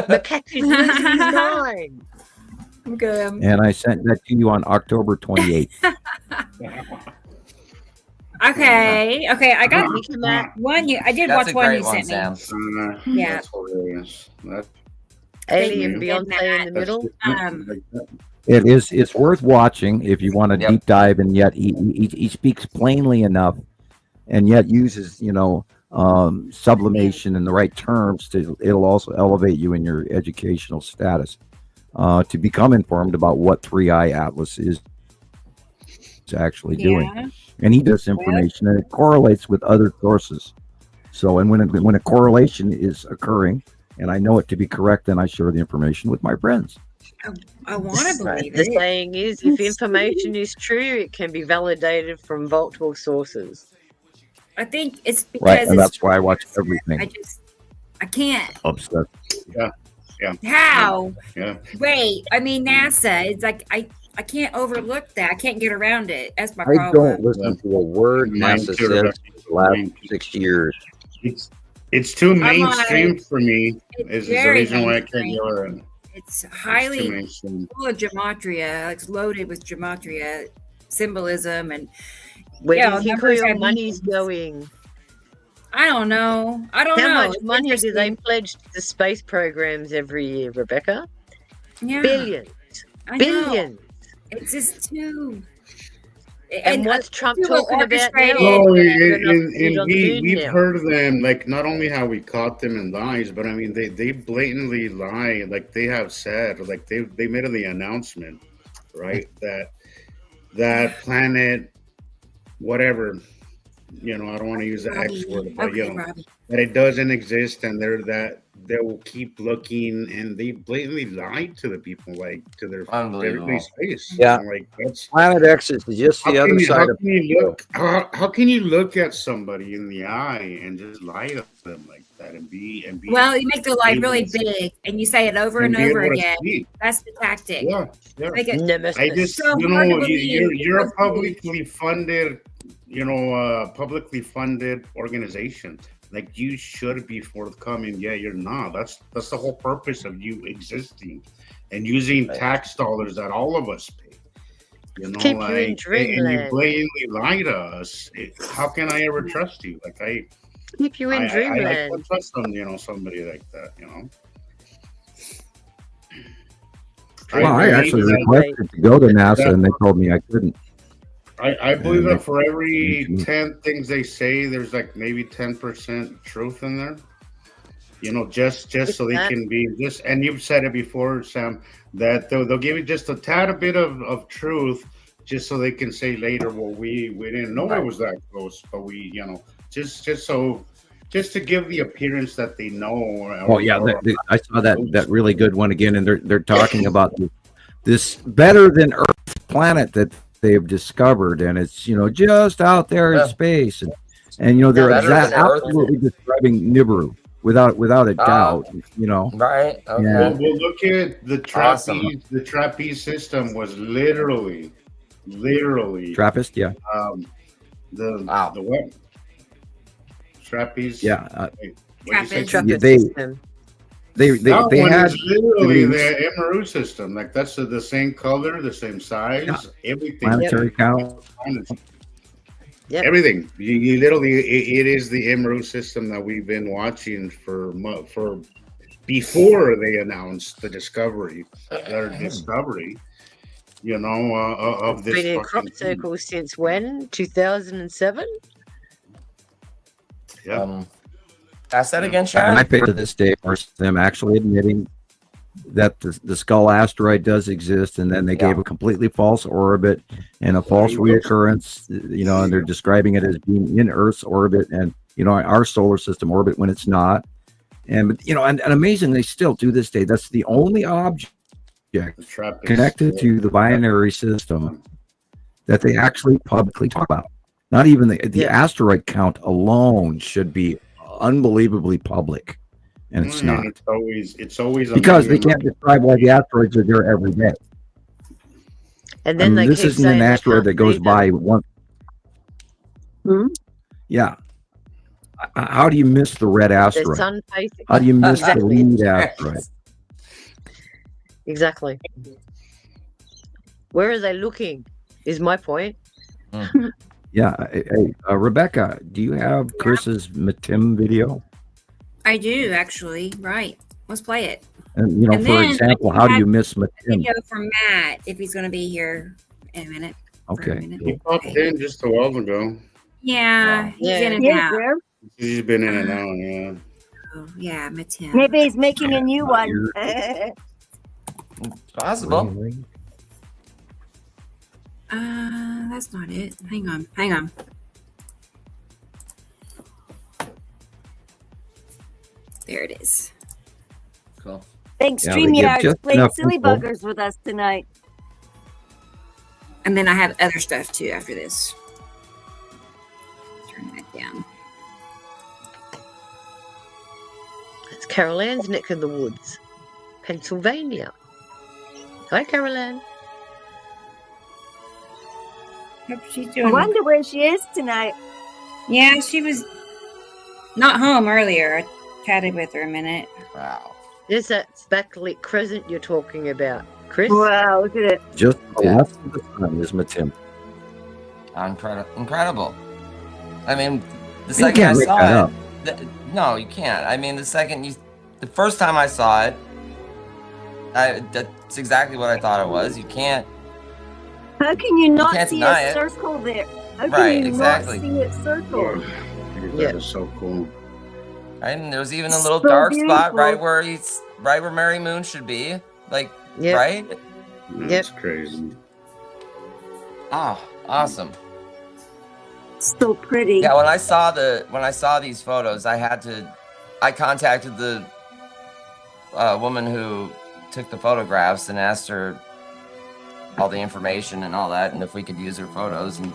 Macacu's losing his mind. Okay. And I sent that to you on October 28th. Okay. I got one. I did watch one you sent me. Yeah. That's hilarious. Alien Beyonce in the middle. It's worth watching if you want to deep dive, and yet he speaks plainly enough, and yet uses sublimation in the right terms it'll also elevate you in your educational status to become informed about what 3i Atlas is actually doing. And he does information, and it correlates with other sources. So, and when a correlation is occurring, and I know it to be correct, then I share the information with my friends. I want to believe it. The saying is, if information is true, it can be validated from multiple sources. I think it's because right, and that's why I watch everything. I can't. Obsessed. Yeah. How? Yeah. Wait, I mean NASA. It's like I can't overlook that. I can't get around it. That's my I problem. don't listen to a word NASA says for the last 6 years. It's too mainstream for me. Is the reason why I can't get around it. It's highly full of gematria. It's loaded with gematria symbolism, and where do you think all your money's going? I don't know. How much money do they pledge to the space programs every year, Rebecca? Yeah. Billions. Billions. It's just too. And what's Trump talking about now? Oh, and we've heard of them, like, not only how we caught them in lies, but I mean, they blatantly lie. Like, they have said, like, they made the announcement, right? that planet, whatever, I don't want to use the X word, but that it doesn't exist, and they will keep looking, and they blatantly lied to the people, like, to their face. Yeah, like, that's Planet X is just the other side of. How can you look at somebody in the eye and just lie to them like that and be? Well, you make the lie really big, and you say it over and over again. That's the tactic. Yeah. I just, you're a publicly funded, publicly funded organization. Like, you should be forthcoming. Yeah, you're not. That's the whole purpose of you existing and using tax dollars that all of us pay. Keep you in dreamland. And you blatantly lie to us. How can I ever trust you? Like, keep you in dreamland. I can't trust them, somebody like that, Well, I actually requested to go to NASA, and they told me I couldn't. I believe that for every 10 things they say, there's like maybe 10% truth in there. Just so they can be just. And you've said it before, Sam, that they'll give you just a tad bit of truth, just so they can say later, well, we didn't know it was that close, but we, just to give the appearance that they know. I saw that really good one again, and they're talking about this better than Earth planet that they've discovered, and it's just out there in space, and they're absolutely describing Nibiru without a doubt. Right. Okay. Well, look at the trapeze. Awesome. The trapeze system was literally Trappist. Yeah. The what? Trapeze. Yeah. Trapeze system. They had literally the Nibiru system. Like, that's the same color, the same size, everything. Planetary count. Yep. Everything. You literally, it is the Nibiru system that we've been watching for before they announced the discovery, of this. Been in crop circles since when? 2007. Yeah. Ask that again, Sharon. And I pay to this day for them actually admitting that the Skull asteroid does exist, and then they gave a completely false orbit and a false reoccurrence, and they're describing it as being in Earth's orbit and, our solar system orbit when it's not. And, and amazingly, still to this day, that's the only object connected to the binary system that they actually publicly talk about. Not even the asteroid count alone should be unbelievably public. And it's not. It's always because they can't describe why the asteroids are there every day. And then this isn't an asteroid that goes by one. Yeah. How do you miss the red asteroid? The sun facing. How do you miss the lead asteroid? Exactly. Where are they looking? Is my point. Yeah. Hey, Rebecca, do you have Chris's Matim video? I do actually. Right. Let's play it. And for example, how do you miss Matim? Video from Matt if he's going to be here in a minute. Okay. He popped in just a while ago. Yeah. He's in and out. He's been in and out. Yeah. Oh, yeah, Matim. Maybe he's making a new one. It's possible. That's not it. Hang on. There it is. Cool. Thanks, StreamYard. Playing silly buggers with us tonight. And then I have other stuff too after this. Turn that down. It's Carol Ann's neck of the woods, Pennsylvania. Hi, Carol Ann. Hope she's doing. I wonder where she is tonight. Yeah, she was not home earlier. I chatted with her a minute. Wow. Is that backlit crescent you're talking about, Chris? Wow, look at it. Just the left of the sun is Matim. Incredible. I mean, the second I saw it, no, you can't. I mean, the first time I saw it, that's exactly what I thought it was. You can't. How can you not see a circle there? How can you not see it circle? That is so cool. Right, and there was even a little dark spot right where Mary Moon should be, like right. That's crazy. Oh, awesome. So pretty. Yeah, when I saw these photos, I contacted the woman who took the photographs and asked her all the information and all that, and if we could use her photos, and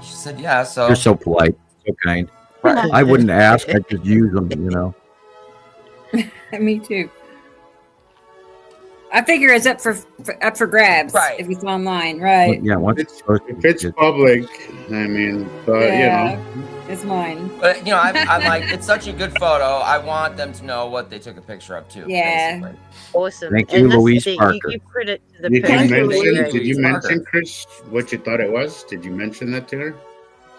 she said, yeah. So you're so polite, so kind. Right. I wouldn't ask; I'd just use them, Me too. I figure it's up for grabs, right? If it's online, right? Yeah, once if it's public, I mean, but it's mine. But I'm like, it's such a good photo. I want them to know what they took a picture of too. Yeah, basically. Awesome. Thank you, Louise Parker. You give credit to the Did you mention, Chris, what you thought it was? Did you mention that to her?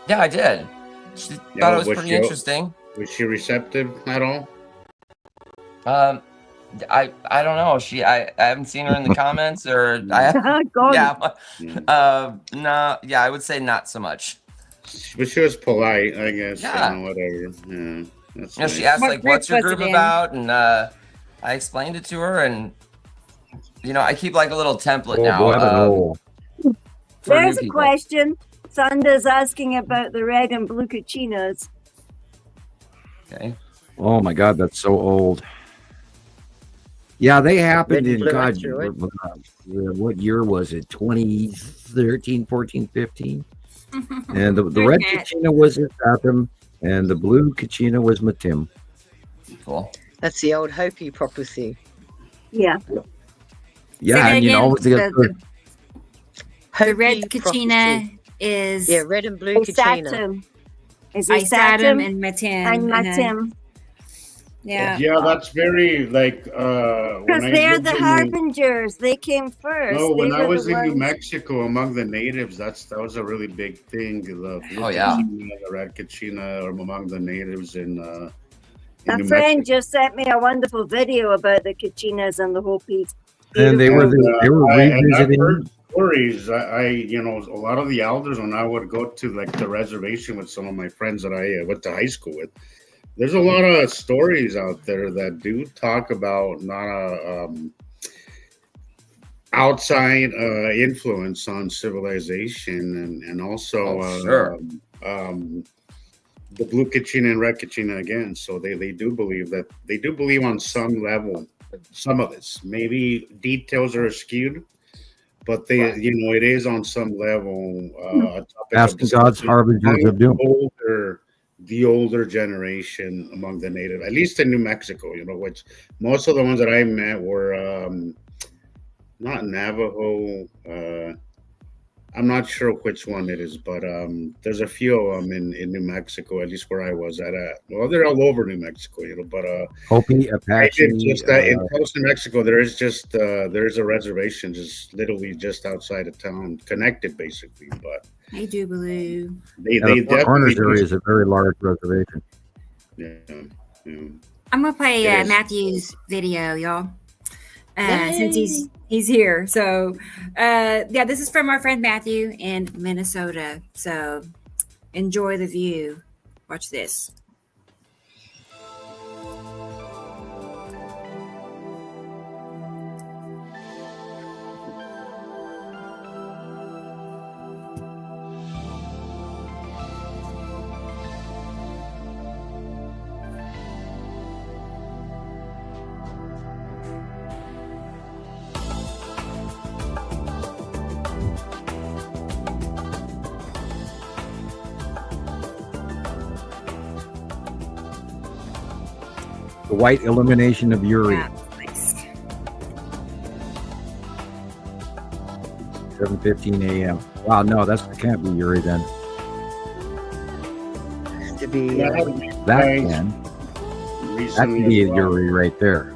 Yeah, I did. She thought it was pretty interesting. Was she receptive at all? I don't know. I haven't seen her in the comments or I I would say not so much. But she was polite, I guess. Yeah. Whatever. Yeah. That's nice. She asked what's your group about, and I explained it to her, and I keep like a little template now. There's a question. Sanda's asking about the red and blue Kuchinas. Okay. Oh my God, that's so old. Yeah, they happened in God. What year was it? 2013, 14, 15. And the red Kachina was Satum, and the blue Kachina was Matim. Cool. That's the old Hopi prophecy. Yeah. Yeah, and the red Kachina is red and blue Kachina. Is it Satum and Matim? And Matim. Yeah. Yeah, that's very like because they're the harbingers. They came first. No, when I was in New Mexico among the natives, that was a really big thing. The red Kachina or among the natives in a friend just sent me a wonderful video about the Kachinas and the Hopis. And they were revisiting stories. I a lot of the elders, when I would go to like the reservation with some of my friends that I went to high school with, there's a lot of stories out there that do talk about not outside influence on civilization, and also sure. The blue kitchen and red kitchen again. So they do believe on some level, some of this. Maybe details are skewed, but it is on some level a topic asking God's harbingers of doom. The older generation among the native, at least in New Mexico, which most of the ones that I met were not Navajo. I'm not sure which one it is, but there's a few of them in New Mexico, at least where I was at. Well, they're all over New Mexico, but Hopi, Apache. In coastal Mexico, there is a reservation just literally just outside of town, connected basically. But I do believe they the Four Corners area is a very large reservation. Yeah. I'm gonna play Matthew's video, y'all. Since he's here. So this is from our friend Matthew in Minnesota. So enjoy the view. Watch this. The white illumination of Uri. Yeah, nice. 7:15 a.m. Wow, no, that can't be Uri then. To be That can be Uri right there.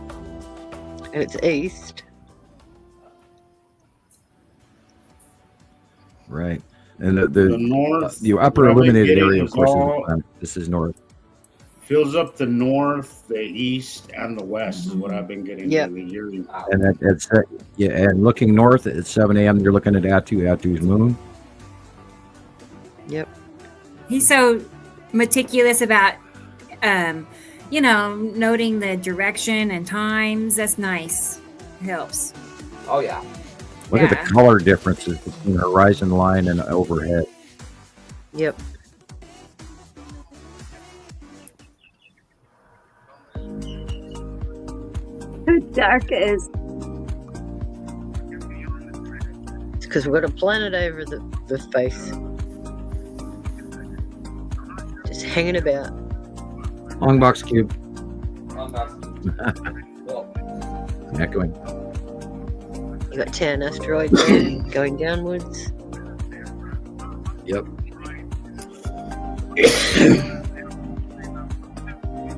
and it's east. Right. And The north, the upper what I've been illuminated getting area, of is course, all- is the planet. This is north. fills up the north, the east, and the west is what I've been getting. Yep. in the year. And it's and looking north at 7 a.m. You're looking at Atu's moon. Yep. He's so meticulous about noting the direction and times. That's nice. It helps. Oh yeah. Look at the color differences between horizon line and overhead. Yep. How dark it is. It's because we've got a planet over the face. Just hanging about. Long box cube. Cool. Echoing. You got 10 asteroids there, going downwards. Yep. Look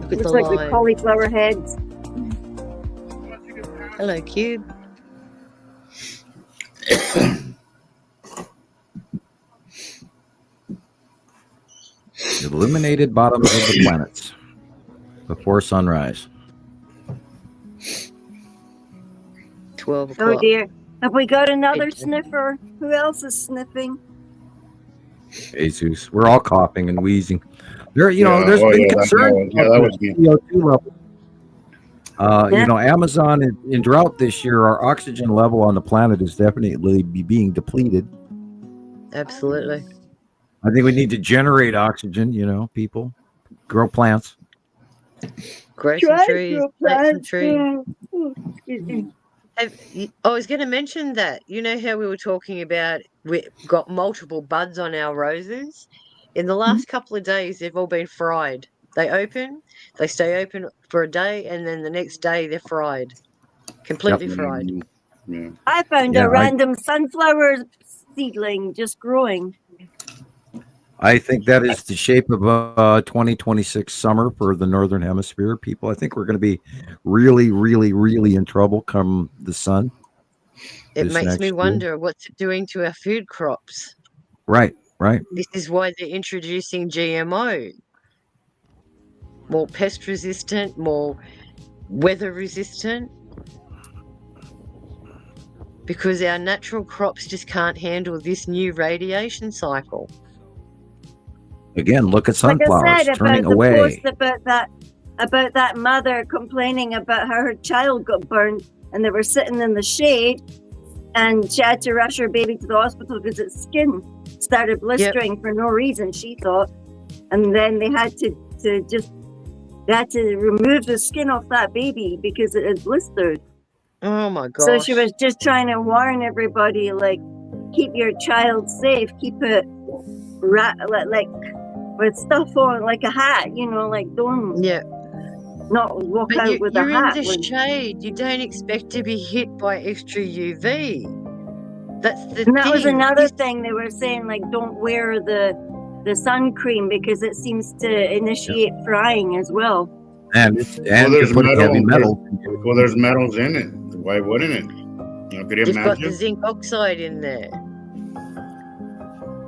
at Looks the like the line. cauliflower heads. Hello, Cube. The illuminated bottoms of the planets before sunrise. 12 Oh o'clock. dear. Have we got another sniffer? Who else is sniffing? Jesus, we're all coughing and wheezing. There's been concern that was me. CO2 level. Amazon in drought this year, our oxygen level on the planet is definitely being depleted. Absolutely. I think we need to generate oxygen, people. Grow plants. Grow some trees, plant some trees. I was going to mention that. You know how we were talking about we got multiple buds on our roses? In the last couple of days, they've all been fried. They open, they stay open for a day, and then the next day they're fried. Completely fried. Yeah. I found a random sunflower seedling just growing. I think that is the shape of 2026 summer for the Northern Hemisphere people. I think we're going to be really, really, really in trouble come the sun. It makes me wonder what's it doing to our food crops. Right. This is why they're introducing GMO. More pest resistant, more weather resistant. Because our natural crops just can't handle this new radiation cycle. Again, look at sunflowers like I said, turning about away. The post about that mother complaining about how her child got burned and they were sitting in the shade and she had to rush her baby to the hospital because its skin started blistering for no reason, she thought. And then they had to remove the skin off that baby because it had blistered. Oh my gosh. So she was just trying to warn everybody, like, keep your child safe, keep it like with stuff on, like a hat, like don't not walk out with a hat. You're in the shade. You don't expect to be hit by extra UV. That's the thing. That was another thing they were saying, like, don't wear the sun cream because it seems to initiate frying as well. And there's heavy metal. Well, there's metals in it. Why wouldn't it? Could you imagine? It's got the zinc oxide in there.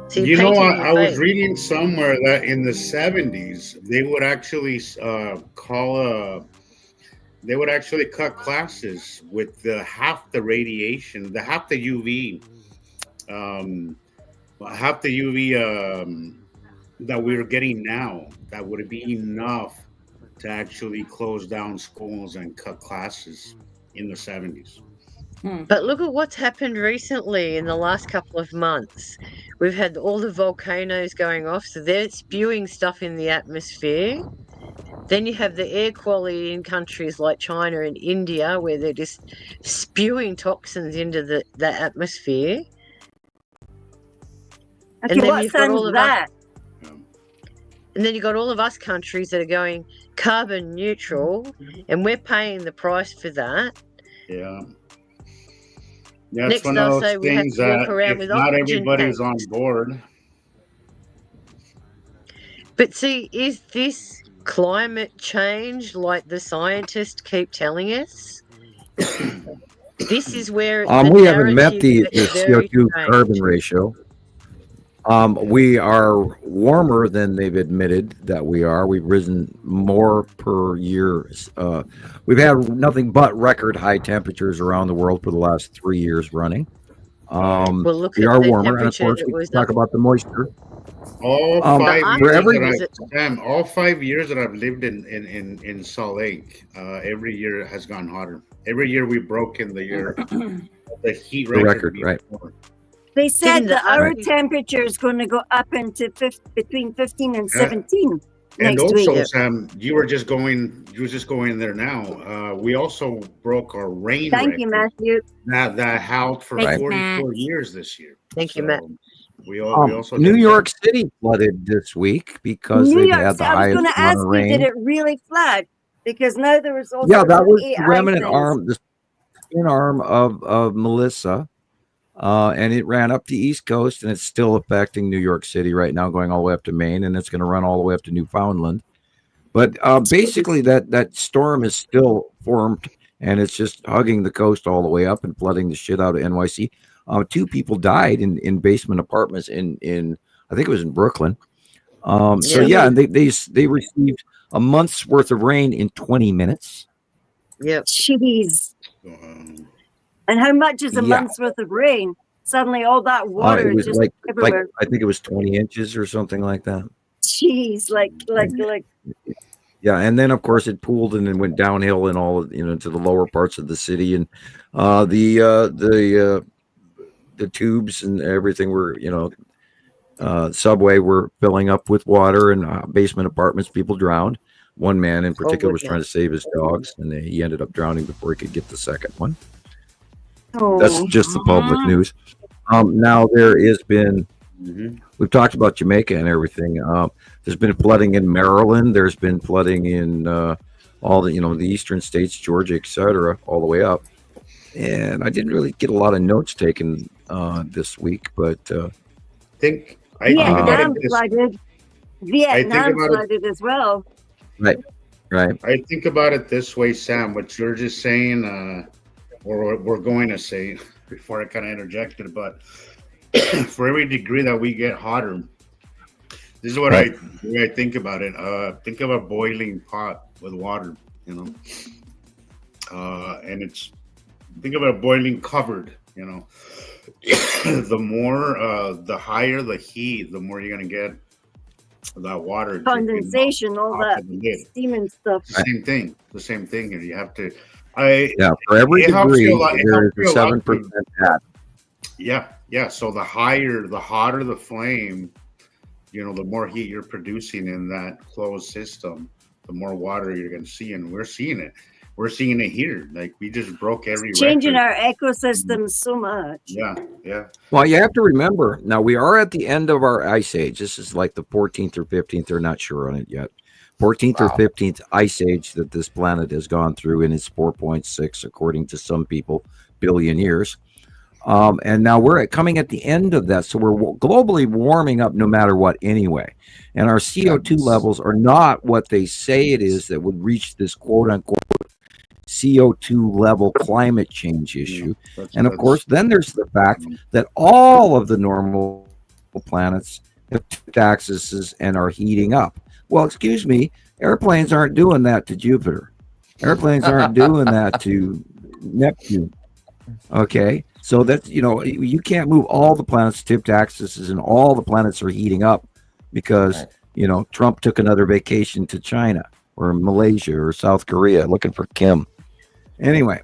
So I was reading somewhere that in the 70s they would actually cut classes with half the radiation, half the UV that we're getting now. That would be enough to actually close down schools and cut classes in the 70s. But look at what's happened recently in the last couple of months. We've had all the volcanoes going off, so they're spewing stuff in the atmosphere. Then you have the air quality in countries like China and India, where they're just spewing toxins into the atmosphere. Okay, and then you've got all of that. And then you've got all of us countries that are going carbon neutral, and we're paying the price for that. Yeah. Next, they'll say we have to walk around with oxygen tanks. Not everybody's on board. But see, is this climate change like the scientists keep telling us? This is where we haven't met the CO2 carbon ratio. We are warmer than they've admitted that we are. We've risen more per year. We've had nothing but record high temperatures around the world for the last 3 years running. We are warmer, and of course, we talk about the moisture. All 5 years that I've lived in Salt Lake, every year has gone hotter. Every year we've broken the heat record, right? They said that our temperature is going to go up into between 15 and 17 next week. And also, Sam, you were just going there now. We also broke our rain record. Thank you, Matthew. That held for 44 years this year. Thank you, Matt. We also New York City flooded this week because they had the highest amount of rain. I was going to ask you, did it really flood? Because now there was also that was the remnant arm, the spin arm of Melissa. And it ran up the East Coast, and it's still affecting New York City right now, going all the way up to Maine, and it's going to run all the way up to Newfoundland. But basically, that storm is still formed, and it's just hugging the coast all the way up and flooding the shit out of NYC. 2 people died in basement apartments in I think it was in Brooklyn. And they received a month's worth of rain in 20 minutes. Yep. Jeez. And how much is a month's worth of rain? Suddenly all that water is just everywhere. I think it was 20 inches or something like that. Jeez, like. Yeah, and then of course it pooled and then went downhill and all to the lower parts of the city, and the tubes and everything were subway were filling up with water, and basement apartments, people drowned. One man in particular was trying to save his dogs, and he ended up drowning before he could get the second one. That's just the public news. Now there has been, we've talked about Jamaica and everything. There's been flooding in Maryland. There's been flooding in all the the eastern states, Georgia, etc., all the way up. And I didn't really get a lot of notes taken this week, but Vietnam flooded. Vietnam flooded as well. Right. I think about it this way, Sam. What you're just saying. Or we're going to say, before I kind of interjected, but for every degree that we get hotter, this is what I think about it. Think of a boiling pot with water, and think of a boiling cupboard, the higher the heat, the more you're going to get that water. Condensation, all that steam and stuff. The same thing. And you have to, for every degree, there is a 7% Yeah. So the hotter the flame, the more heat you're producing in that closed system, the more water you're going to see. And we're seeing it. We're seeing it here. Like, we just broke every changing record. our ecosystem so much. Yeah. Well, you have to remember, now we are at the end of our ice age. This is like the 14th or 15th. They're not sure on it yet. 14th or 15th ice age that this planet has gone through, and it's 4.6, according to some people, billion years. And now we're coming at the end of that. So we're globally warming up no matter what anyway. And our CO2 levels are not what they say it is that would reach this quote unquote CO2 level climate change issue. And of course, then there's the fact that all of the normal planets have two axes and are heating up. Well, excuse me, airplanes aren't doing that to Jupiter. Airplanes aren't doing that to Neptune. Okay, so that's, you can't move all the planets' tipped axes and all the planets are heating up because, Trump took another vacation to China or Malaysia or South Korea looking for Kim. Anyway,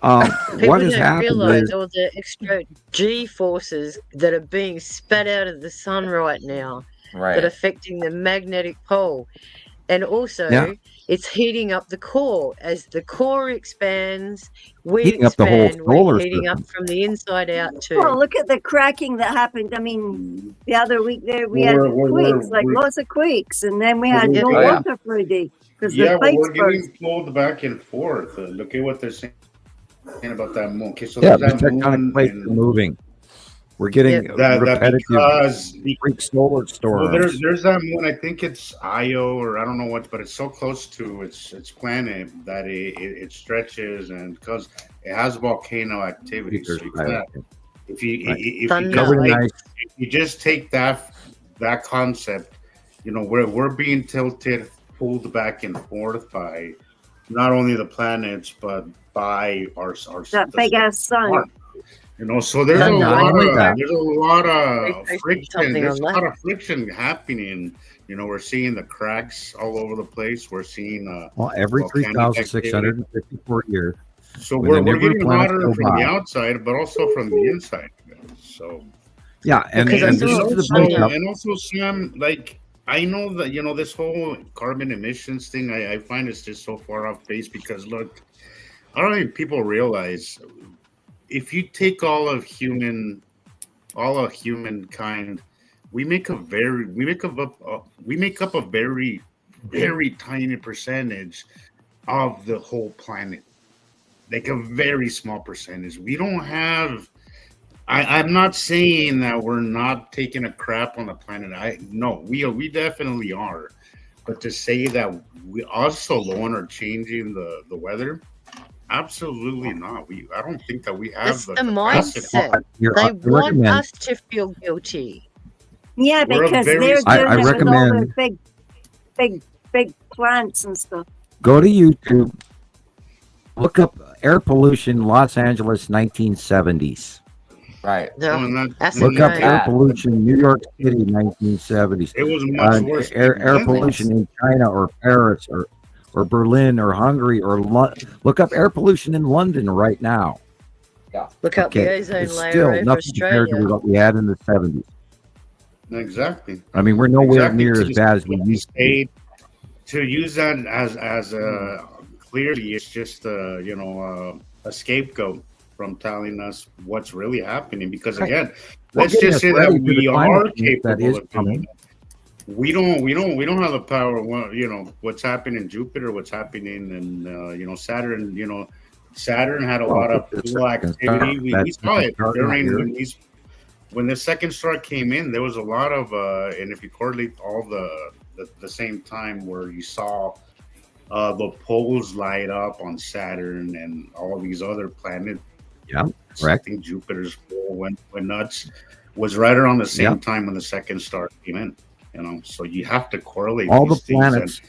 what has happened realize all the extra G forces that are being spat out of the sun right now that are affecting the magnetic pole. And also, it's heating up the core. As the core expands, we heating expand. Up the whole solar we're heating system. up from the inside out too. Oh, look at the cracking that happened. I mean, the other week there we had quakes, lots of quakes, and then we had no water for a day because the pipes we're getting burst. pulled back and forth. Look at what they're saying about that moon. Okay, so the there's that tectonic plates are moving. We're getting repetitive freak solar storms. Well, there's that moon. I think it's Io, or I don't know what, but it's so close to its planet that it stretches, and because it has volcano activity. So if you just take that concept, we're being tilted, pulled back and forth by not only the planets but by our that big ass sun. So there's a lot of friction. There's a lot of friction happening. We're seeing the cracks all over the place. We're seeing every 3,654 years. So we're getting hotter from the outside, but also from the inside. So and also Sam, like, I know that this whole carbon emissions thing. I find it's just so far off base because look, I don't think people realize. If you take all of humankind, we make up a very, very tiny percentage of the whole planet, like a very small percentage. We don't have. I'm not saying that we're not taking a crap on the planet. We definitely are, but to say that we us alone are changing the weather. Absolutely not. I don't think that we have the mindset. They want us to feel guilty. Yeah, because they're doing it with all the big plants and stuff. Go to YouTube. Look up air pollution, Los Angeles, 1970s. Right. Look up air pollution, New York City, 1970s. It was much worse. Air pollution in China or Paris or Berlin or Hungary or look up air pollution in London right now. Yeah. Look up the ozone it's layer still over nothing Australia. compared to what we had in the 70s. Exactly. I mean, we're nowhere near as bad as we used to be. To use that as clearly, it's just a scapegoat from telling us what's really happening. Because again, let's just say that we are capable of doing it. We don't have the power. What's happening in Jupiter, what's happening in Saturn. Saturn had a lot of cool activity. We saw it during when the second star came in. There was a lot of and if you correlate all the same time where you saw the poles light up on Saturn and all these other planets. Yeah, correct. I think Jupiter's pole went nuts. Was right around the same time when the second star came in. So you have to correlate all the planets.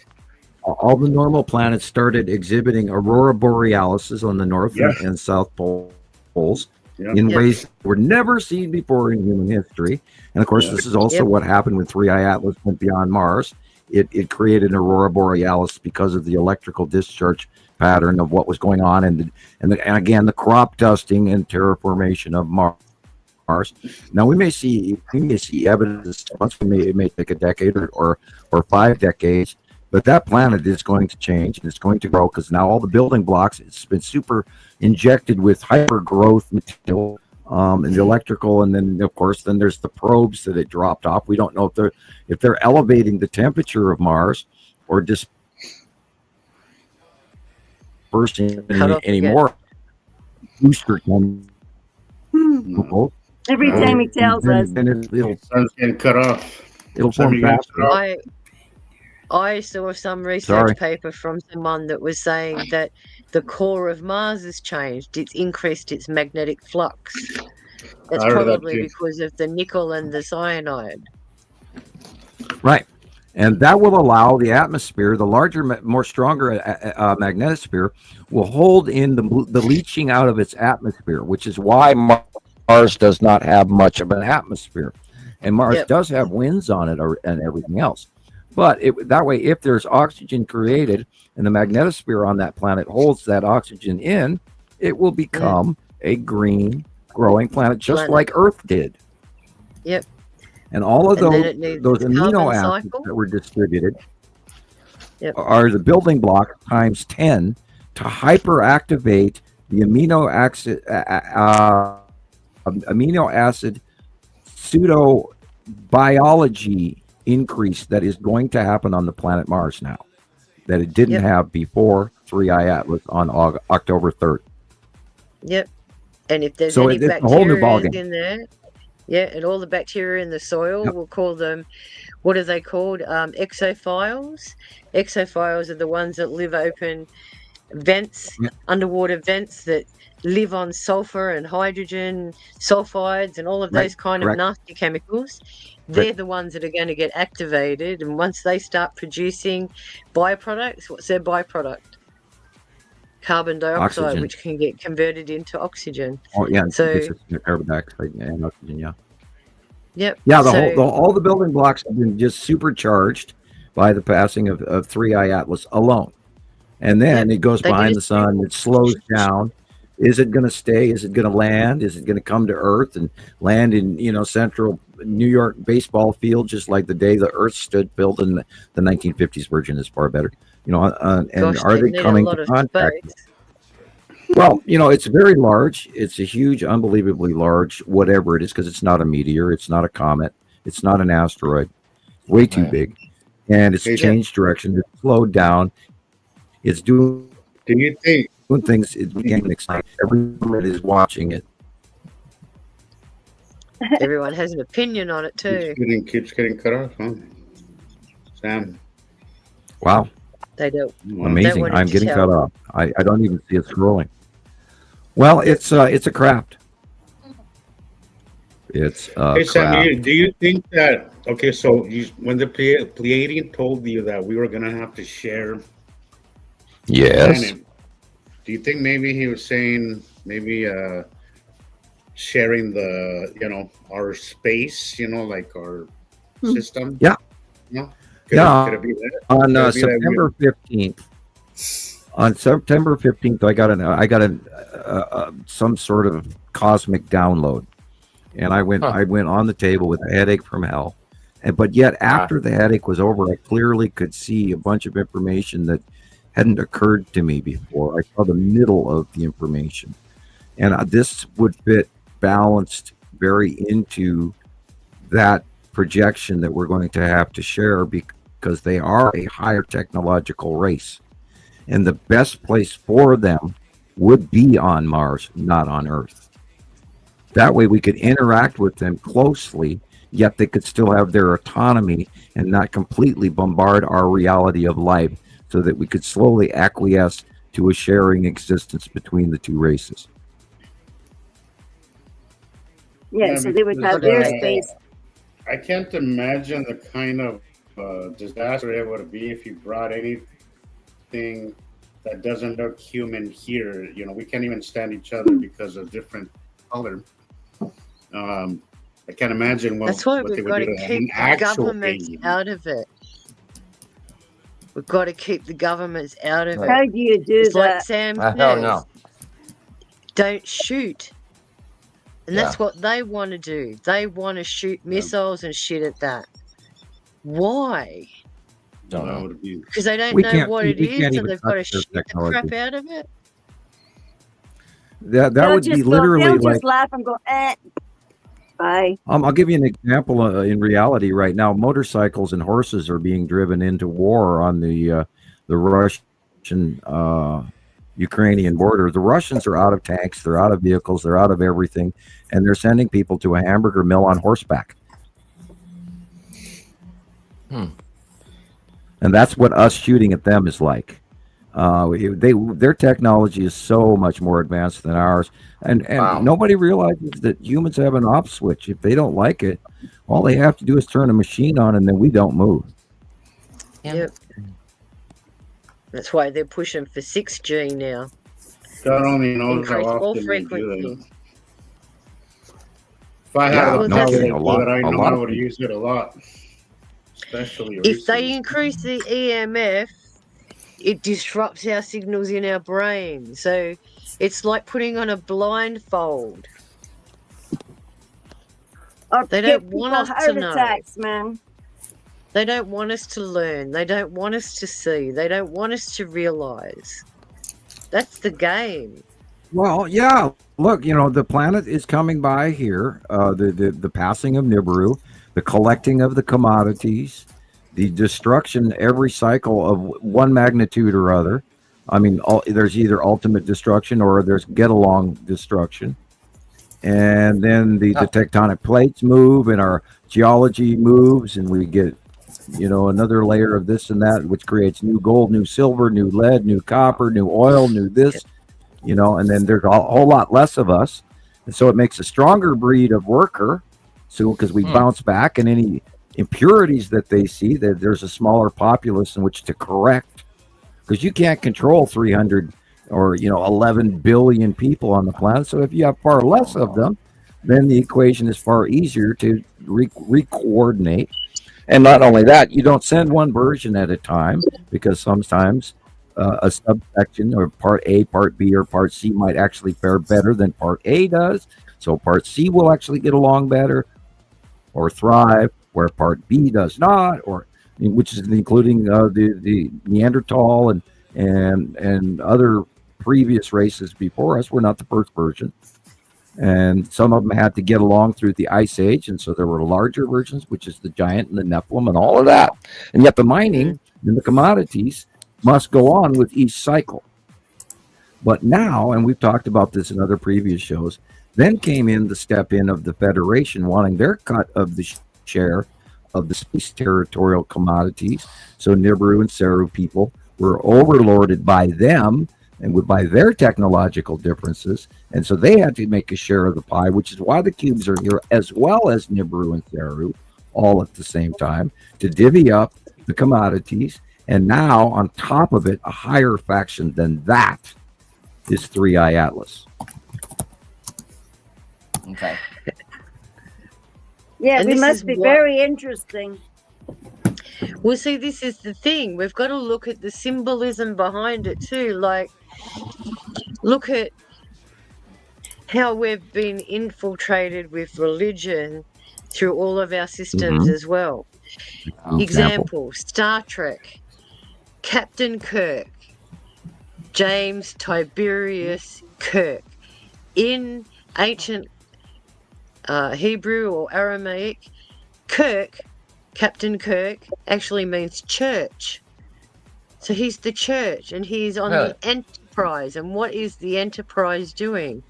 All the normal planets started exhibiting aurora borealis on the north and south poles in ways that were never seen before in human history. And of course, this is also what happened when 3I Atlas went beyond Mars. It created an aurora borealis because of the electrical discharge pattern of what was going on, and again the crop dusting and terraformation of Mars. Mars. Now we may see evidence once. It may take a decade or 5 decades, but that planet is going to change and it's going to grow because now all the building blocks, it's been super injected with hyper growth material, and the electrical, and then of course then there's the probes that it dropped off. We don't know if they're elevating the temperature of Mars or dispersing any more booster chemicals. Every time he tells us, Sun's getting cut off. It'll form faster. I saw some research paper from someone that was saying that the core of Mars has changed. It's increased its magnetic flux. That's probably because of the nickel and the cyanide. Right. And that will allow the atmosphere, the larger, more stronger magnetosphere, will hold in the leaching out of its atmosphere, which is why Mars does not have much of an atmosphere. And Mars does have winds on it and everything else. But that way, if there's oxygen created and the magnetosphere on that planet holds that oxygen in, it will become a green growing planet, just like Earth did. Yep. And all of those amino acids that were distributed are the building block times 10 to hyperactivate the amino acid pseudo biology increase that is going to happen on the planet Mars now, that it didn't have before 3I Atlas on October 3rd. Yep. And if there's any bacteria in there, and all the bacteria in the soil, we'll call them, what are they called? Exophiles. Exophiles are the ones that live open vents, underwater vents that live on sulfur and hydrogen sulfides and all of those kind of nasty chemicals. They're the ones that are going to get activated, and once they start producing byproducts, what's their byproduct? Carbon dioxide, which can get converted into oxygen. Oh yeah, so carbon dioxide and oxygen. Yeah. Yep. Yeah, all the building blocks have been just supercharged by the passing of 3I Atlas alone, and then it goes behind the sun. It slows down. Is it going to stay? Is it going to land? Is it going to come to Earth and land in central New York baseball field, just like the day the Earth stood? Built in the 1950s version is far better. And are they coming to contact? Well, it's very large. It's a huge, unbelievably large, whatever it is, because it's not a meteor, it's not a comet, it's not an asteroid. Way too big, and it's changed direction. It's slowed down. It's doing. Do you think? Doing things, it's getting exciting. Everyone is watching it. Everyone has an opinion on it too. Keeps getting cut off, huh? Sam. Wow. They do. Amazing. I'm getting cut off. I don't even see it scrolling. Well, it's a craft. It's Hey Sam, do you think that so when the Pleiadian told you that we were gonna have to share planet, do you think maybe he was saying sharing the our space, like our system? Yeah. Could it be that? On September 15th. On September 15th, I got some sort of cosmic download, and I went on the table with a headache from hell, but yet after the headache was over, I clearly could see a bunch of information that hadn't occurred to me before. I saw the middle of the information, and this would fit balanced very into that projection that we're going to have to share, because they are a higher technological race, and the best place for them would be on Mars, not on Earth. That way we could interact with them closely, yet they could still have their autonomy and not completely bombard our reality of life, so that we could slowly acquiesce to a sharing existence between the two races. Yeah, so they would have their space. I can't imagine the kind of disaster it would be if you brought anything that doesn't look human here. We can't even stand each other because of different color. I can't imagine what. That's why we've got to keep the governments out of it. We've got to keep the governments out of it. How do you do that? Like Sam says, I don't know. Don't shoot. And that's what they want to do. They want to shoot missiles and shit at that. Why? Don't know. Because they don't know what it is, so they've got to shoot the crap out of it. That would be literally they'll like. Just laugh and go, bye. I'll give you an example. In reality, right now, motorcycles and horses are being driven into war on the Russian Ukrainian border. The Russians are out of tanks, they're out of vehicles, they're out of everything, and they're sending people to a hamburger mill on horseback. And that's what us shooting at them is like. Their technology is so much more advanced than ours, and nobody realizes that humans have an off switch. If they don't like it, all they have to do is turn a machine on, and then we don't move. Yep. That's why they're pushing for 6G now. God only knows how often they do that. If I had a power to do it, I know I would use it a lot. Especially if they increase the EMF, it disrupts our signals in our brain. So it's like putting on a blindfold. They don't want us to know. Attacks, man. They don't want us to learn. They don't want us to see. They don't want us to realize. That's the game. Well, yeah. Look, the planet is coming by here. The passing of Nibiru, the collecting of the commodities, the destruction every cycle of one magnitude or other. I mean, there's either ultimate destruction or there's get-along destruction. And then the tectonic plates move and our geology moves, and we get another layer of this and that, which creates new gold, new silver, new lead, new copper, new oil, new this, and then there's a whole lot less of us. And so it makes a stronger breed of worker. So, because we bounce back, and any impurities that they see, that there's a smaller populace in which to correct, because you can't control 300 or 11 billion people on the planet. So if you have far less of them, then the equation is far easier to re-coordinate. And not only that, you don't send one version at a time, because sometimes a subsection or part A, part B, or part C might actually fare better than part A does. So part C will actually get along better or thrive, where part B does not, or which is including the Neanderthal and other previous races before us. We're not the first version. And some of them had to get along through the Ice Age, and so there were larger versions, which is the giant and the Nephilim and all of that. And yet the mining and the commodities must go on with each cycle. But now, and we've talked about this in other previous shows, then came in the step in of the Federation wanting their cut of the share of the space territorial commodities. So Nibiru and Saru people were overlorded by them and by their technological differences, and so they had to make a share of the pie, which is why the cubes are here, as well as Nibiru and Saru, all at the same time, to divvy up the commodities. And now, on top of it, a higher faction than that is 3i Atlas. Okay. Yeah, it must be very interesting. Well, see, this is the thing. We've got to look at the symbolism behind it too. Like, look at how we've been infiltrated with religion through all of our systems as well. Example, Star Trek, Captain Kirk, James Tiberius Kirk. In ancient Hebrew or Aramaic, Kirk, Captain Kirk, actually means church. So he's the church, and he's on the Enterprise. And what is the Enterprise doing?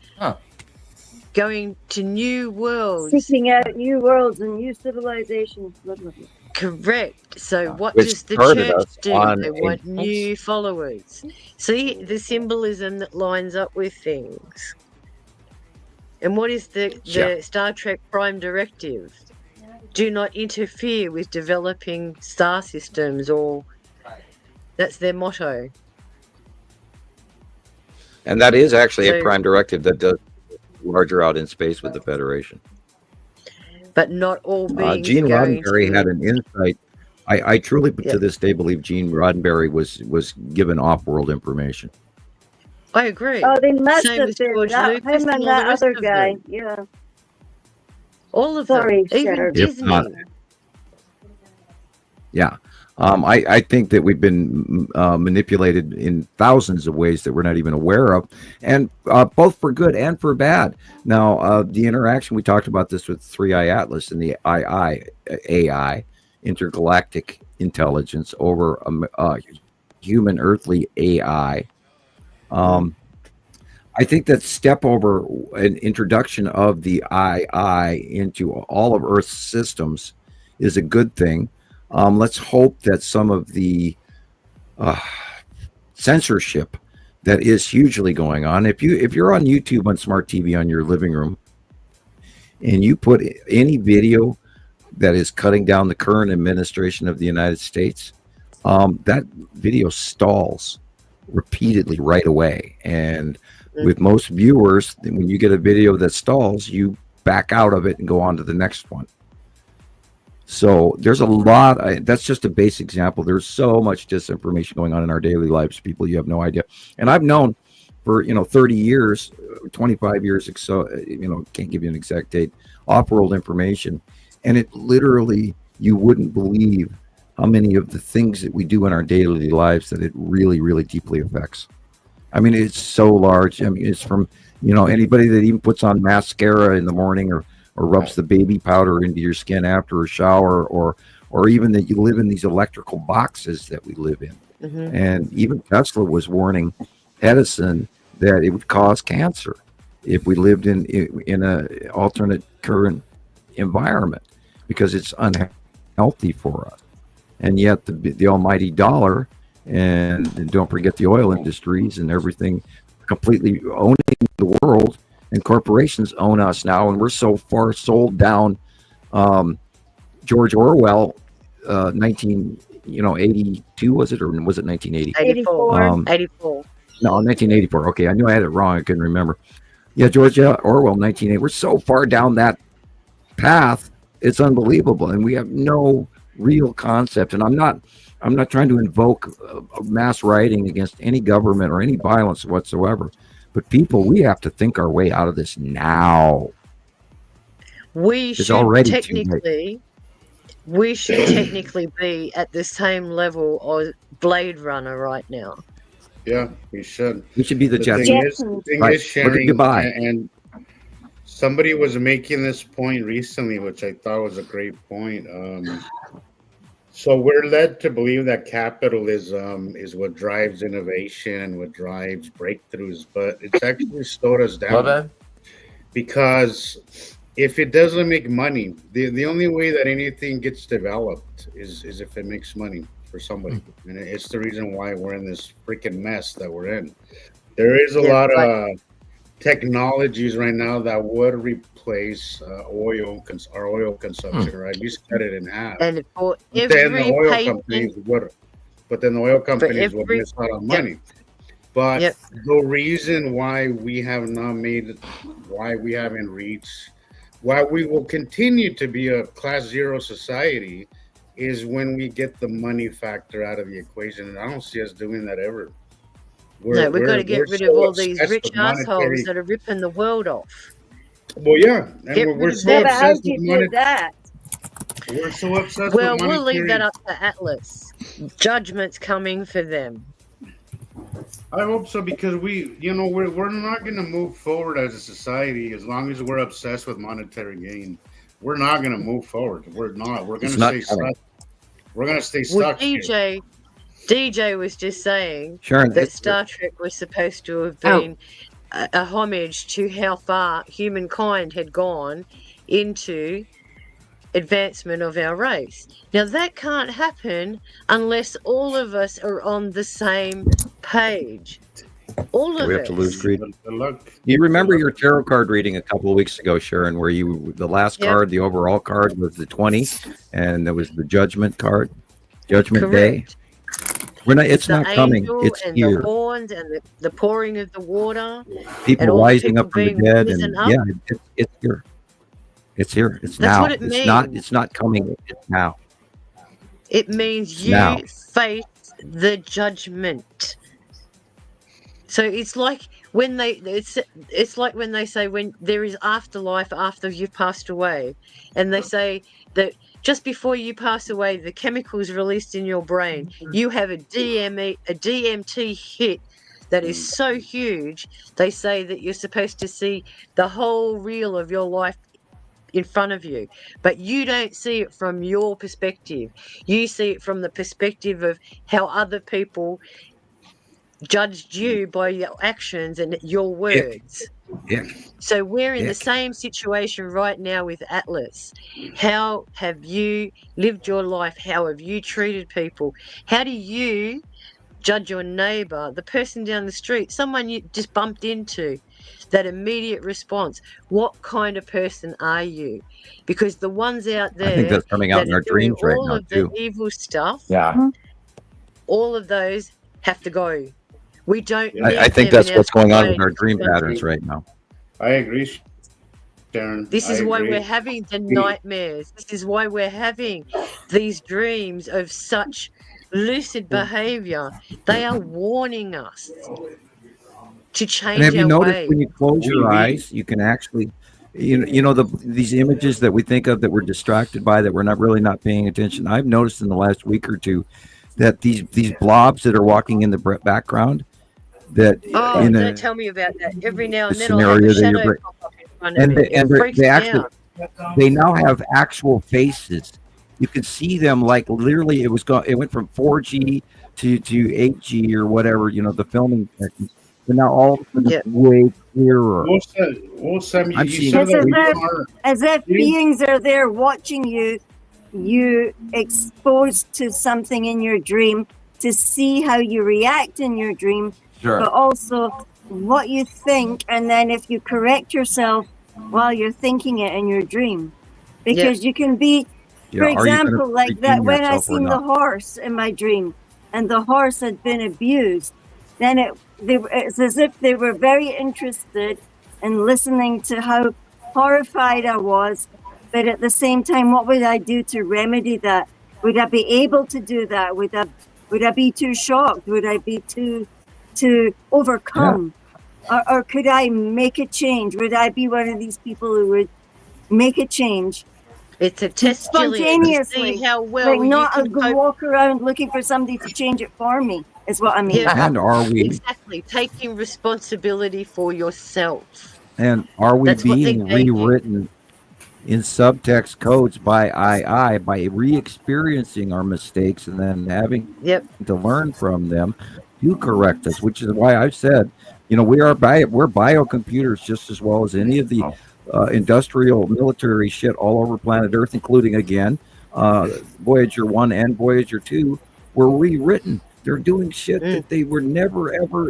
Going to new worlds. Seeking out new worlds and new civilizations. Correct. So what does the church do? They want new followers. See the symbolism that lines up with things. And what is the Star Trek Prime Directive? Do not interfere with developing star systems, or that's their motto. And that is actually a prime directive that does larger out in space with the Federation. But not all beings. Gene Roddenberry had an insight. I truly, to this day, believe Gene Roddenberry was given off-world information. I agree. Oh, they must Same have as been. George Lucas Him and that other guy. Yeah. All of Sorry, them, even Sharon. Disney. Yeah. I think that we've been manipulated in thousands of ways that we're not even aware of, and both for good and for bad. Now, the interaction, we talked about this with 3i Atlas and the AI, intergalactic intelligence over human earthly AI. I think that step over an introduction of the II into all of Earth's systems is a good thing. Let's hope that some of the censorship that is hugely going on. If you're on YouTube on smart TV on your living room, and you put any video that is cutting down the current administration of the United States, that video stalls repeatedly right away. And with most viewers, when you get a video that stalls, you back out of it and go on to the next one. So there's a lot. That's just a base example. There's so much disinformation going on in our daily lives, people. You have no idea. And I've known for 30 years, 25 years. So can't give you an exact date. Off-world information, and it literally, you wouldn't believe how many of the things that we do in our daily lives that it really, really deeply affects. I mean, it's so large. I mean, it's from anybody that even puts on mascara in the morning or rubs the baby powder into your skin after a shower, or even that you live in these electrical boxes that we live in. Mm-hmm. And even Tesla was warning Edison that it would cause cancer if we lived in a alternate current environment, because it's unhealthy for us. And yet the almighty dollar, and don't forget the oil industries and everything completely owning the world, and corporations own us now, and we're so far sold down. George Orwell, 1982 was it, or was it 1980? 84. 84. No, 1984. Okay, I knew I had it wrong. I couldn't remember. Yeah, George Orwell, 1980. We're so far down that path, it's unbelievable, and we have no real concept. And I'm not trying to invoke mass rioting against any government or any violence whatsoever. But people, we have to think our way out of this now. We should technically be at the same level as Blade Runner right now. Yeah, we should. We should be the thing is, Sharon, and somebody was making this point recently, which I thought was a great point. So we're led to believe that capitalism is what drives innovation and what drives breakthroughs, but it's actually slowed us down. Because if it doesn't make money, the only way that anything gets developed is if it makes money for somebody. And it's the reason why we're in this freaking mess that we're in. There is a lot of technologies right now that would replace our oil consumption, right? You cut it in half. And for then the oil companies would miss out on money. But the reason why we have not made, why we haven't reached, why we will continue to be a class zero society is when we get the money factor out of the equation. And I don't see us doing that ever. We've got to get rid of all these rich assholes that are ripping the world off. Well, yeah. And we're so obsessed with money. We're so obsessed with money. Well, we'll leave that up to Atlas. Judgment's coming for them. I hope so, because we're not going to move forward as a society as long as we're obsessed with monetary gain. We're not going to move forward. We're not. We're going to stay stuck. We're going to stay stuck. Well, DJ was just saying that Star Trek was supposed to have been a homage to how far humankind had gone into advancement of our race. Now, that can't happen unless all of us are on the same page. All of us. We have to lose greed. You remember your tarot card reading a couple of weeks ago, Sharon, where the last card, the overall card, was the 20, and there was the Judgment card, Judgment Day. It's not coming. It's and here. The horns and the pouring of the water. People rising up from the dead, and it's here. It's here. It's now. What it means. It's not coming. It's now. It means face the judgment. So it's like when it's like when they say when there is afterlife after you've passed away, and they say that just before you pass away, the chemicals released in your brain, you have a DMT hit that is so huge. They say that you're supposed to see the whole reel of your life in front of you, but you don't see it from your perspective. You see it from the perspective of how other people judged you by your actions and your words. So we're in the same situation right now with Atlas. How have you lived your life? How have you treated people? How do you judge your neighbor, the person down the street, someone you just bumped into? That immediate response, what kind of person are you? Because the ones out there, I think that's coming out in our dreams right now too. The evil stuff, all of those have to go. We don't. I think that's what's going on with our dream patterns right now. I agree, Sharon. This is why we're having the nightmares. This is why we're having these dreams of such lucid behavior. They are warning us to change. And have you our noticed ways. when you close your eyes, you can actually, these images that we think of that we're distracted by, that we're not paying attention. I've noticed in the last week or two that these blobs that are walking in the background, that don't tell me about that. Every now and then I'll have a shadow pop up in front of me. They now have actual faces. You can see them, like literally it went from 4G to 8G or whatever, the filming technique. But now all of a sudden it's way clearer. As if beings are there watching you exposed to something in your dream, to see how you react in your dream, but also what you think, and then if you correct yourself while you're thinking it in your dream. Because you can be, for example, like that when I seen the horse in my dream and the horse had been abused, then it's as if they were very interested in listening to how horrified I was, but at the same time, what would I do to remedy that? Would I be able to do that? Would I be too shocked? Would I be to overcome? Or could I make a change? Would I be one of these people who would make a change? It's a test, spontaneously, to see how well like not walk around looking for somebody to change it for me, is what I mean. Yeah. And are we exactly taking responsibility for yourself? And are we being rewritten in subtext codes by re-experiencing our mistakes and then having to learn from them to correct us? Which is why I've said, we're biocomputers just as well as any of the industrial military shit all over planet Earth, including Voyager 1 and Voyager 2 were rewritten. They're doing shit that they were never ever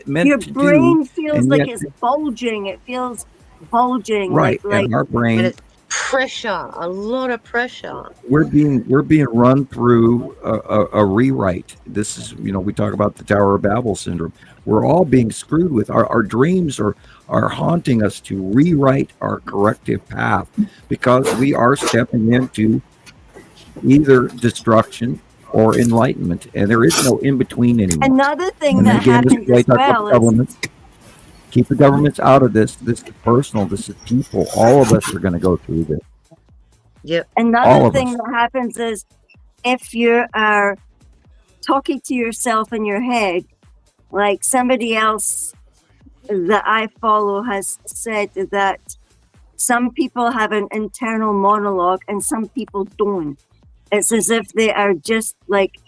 meant to do. Your brain feels like it's bulging. It feels bulging. Right, like and our brain. And it's pressure, a lot of pressure. We're being run through a rewrite. This is, we talk about the Tower of Babel syndrome. We're all being screwed with. Our dreams are haunting us to rewrite our corrective path, because we are stepping into either destruction or enlightenment, and there is no in between anymore. Another thing that happens as well is keep the governments out of this. This is personal. This is people. All of us are going to go through this. Yep. Another thing that happens is if you are talking to yourself in your head, like somebody else that I follow has said that some people have an internal monologue and some people don't. It's as if they are just like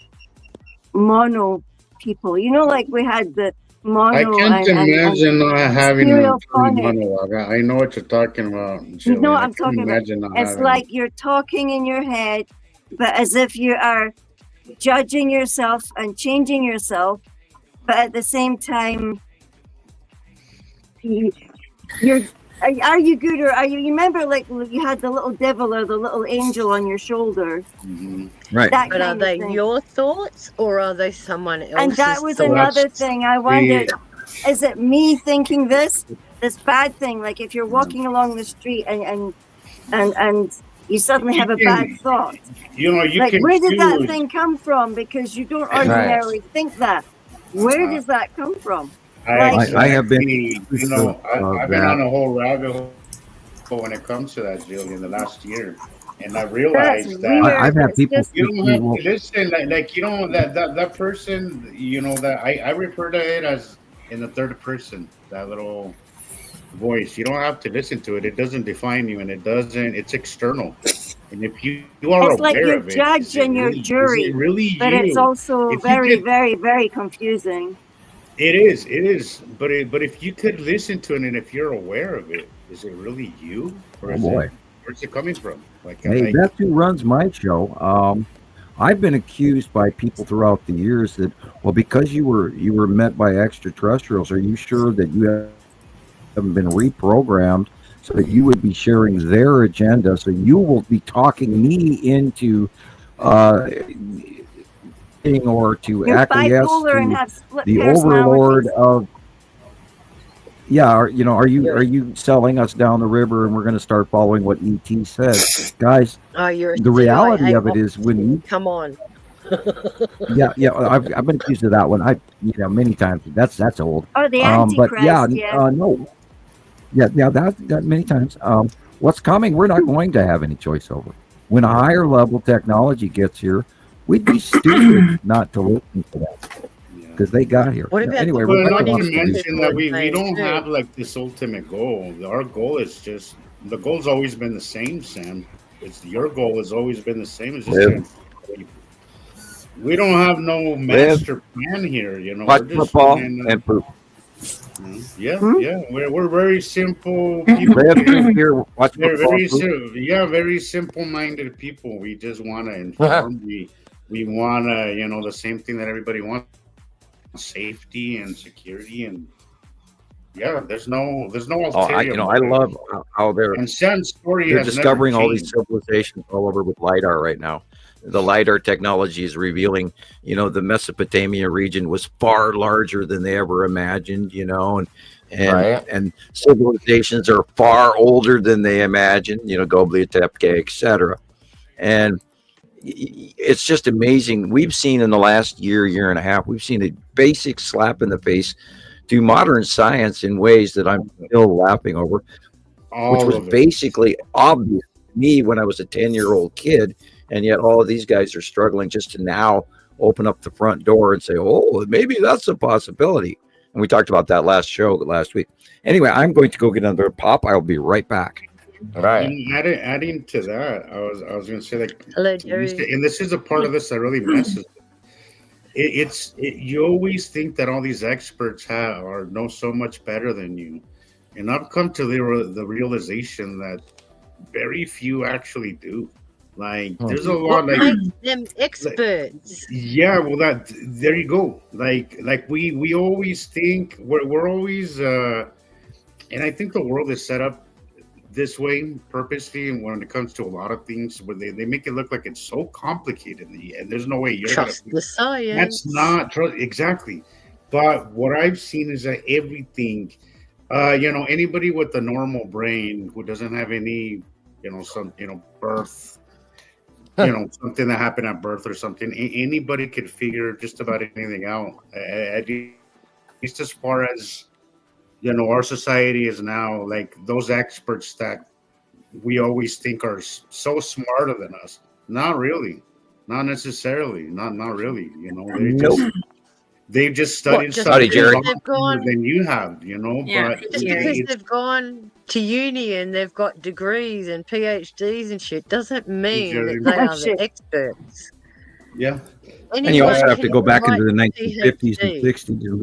mono people. Like we had the mono. I can't imagine not having a monologue. I know what you're talking about. You know what I'm talking about? It's like you're talking in your head, but as if you are judging yourself and changing yourself, but at the same time, are you good or are you? You remember, like you had the little devil or the little angel on your shoulder, right? But are they your thoughts or are they someone else's? And that was thoughts? another thing. I wondered: is it me thinking this bad thing? Like if you're walking along the street and you suddenly have a bad thought. Where did that thing come from? Because you don't ordinarily think that. Where does that come from? I have been, I've been on a whole rabbit hole when it comes to that, Jill, in the last year, and I realized that I've had people. You don't have to listen, like you know that person, that I refer to it as in the third person, that little voice. You don't have to listen to it. It doesn't define you, and it doesn't. It's external. And if you are it's like aware your of it, judge and your jury, really but you? it's also If very, could, very, very confusing. It is. But if you could listen to it, and if you're aware of it, is it really you, or where's it coming from? Hey, that's who runs my show. I've been accused by people throughout the years that, well, because you were met by extraterrestrials, are you sure that you haven't been reprogrammed so that you would be sharing their agenda? So you will be talking me into or to acquiesce to the overlord of. Yeah, are you selling us down the river and we're going to start following what ET said, guys? The reality of it is when you come on. yeah, I've been accused of that one. Many times. That's old. Oh, the Antichrist. But no, that many times. What's coming? We're not going to have any choice over. When a higher level technology gets here, we'd be stupid not to listen to that. Because they got here. Anyway, not to mention that we don't have like this ultimate goal. Our goal is just the goal's always been the same, Sam. Your goal has always been the same. It's just we don't have no master plan here. Watch football and poop. Yeah, we're very simple people. Very simple-minded people. We just want to inform. we want to, the same thing that everybody wants. Safety and security, and there's no ulterior. I love how they're discovering all these civilizations all over with LiDAR right now. The LiDAR technology is revealing, the Mesopotamia region was far larger than they ever imagined, and civilizations are far older than they imagined, Göbekli Tepe, etc. And it's just amazing. We've seen in the last year and a half, we've seen a basic slap in the face to modern science in ways that I'm still laughing over, which was basically obvious to me when I was a 10-year-old kid. And yet all of these guys are struggling just to now open up the front door and say, oh, maybe that's a possibility. And we talked about that last week. Anyway, I'm going to go get another pop. I'll be right back. All right. And adding to that, I was going to say, like, hello, Jerry. And this is a part of this that really messes. You always think that all these experts know so much better than you, and I've come to the realization that very few actually do. Like, there's a lot what makes them experts. Well, there you go. Like we always think we're always, and I think the world is set up this way purposely when it comes to a lot of things where they make it look like it's so complicated and there's no way you're trust the science. That's not true. Exactly. But what I've seen is that everything, anybody with a normal brain who doesn't have any, birth, something that happened at birth or something, anybody could figure just about anything out. At least as far as our society is now, like those experts that we always think are so smarter than us. Not really. Not necessarily. Not really. They've just studied something longer than you have, Yeah. But just because they've gone to uni and they've got degrees and PhDs and shit doesn't mean that they are the experts. Yeah. And you also have to go back into the 1950s and 60s and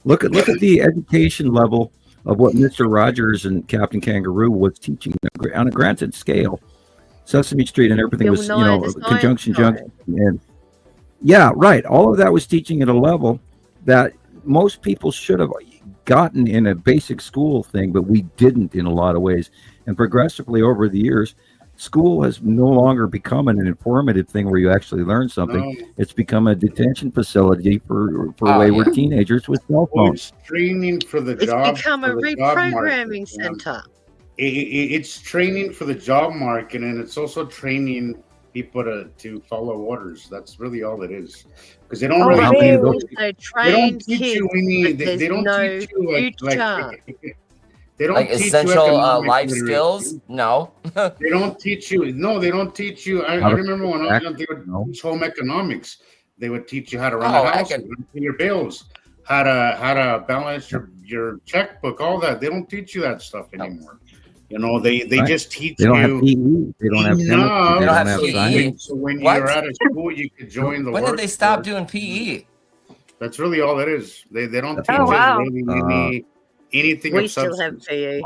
look at the education level of what Mr. Rogers and Captain Kangaroo was teaching on a granted scale. Sesame Street and everything was, conjunction junction. And right. All of that was teaching at a level that most people should have gotten in a basic school thing, but we didn't in a lot of ways. And progressively over the years, school has no longer become an informative thing where you actually learn something. No. It's become a detention facility for wayward teenagers with cell phones. It's training for the job. It's become a reprogramming center. It's training for the job market, and it's also training people to follow orders. That's really all it is. Because they don't really. They don't teach you any. They don't teach you like they don't like teach essential you life skills. No, they don't teach you. No, they don't teach you. I remember when I was young, they would teach home economics. They would teach you how to run a house, how to pay your bills, how to balance your checkbook, all that. They don't teach you that stuff anymore. You know, they just teach you. They don't have PE. They don't have chemistry. They don't have science. So when you're out of school, you could join the. When did they stop doing PE? That's really all it is. They don't teach us really anything. We still have PE.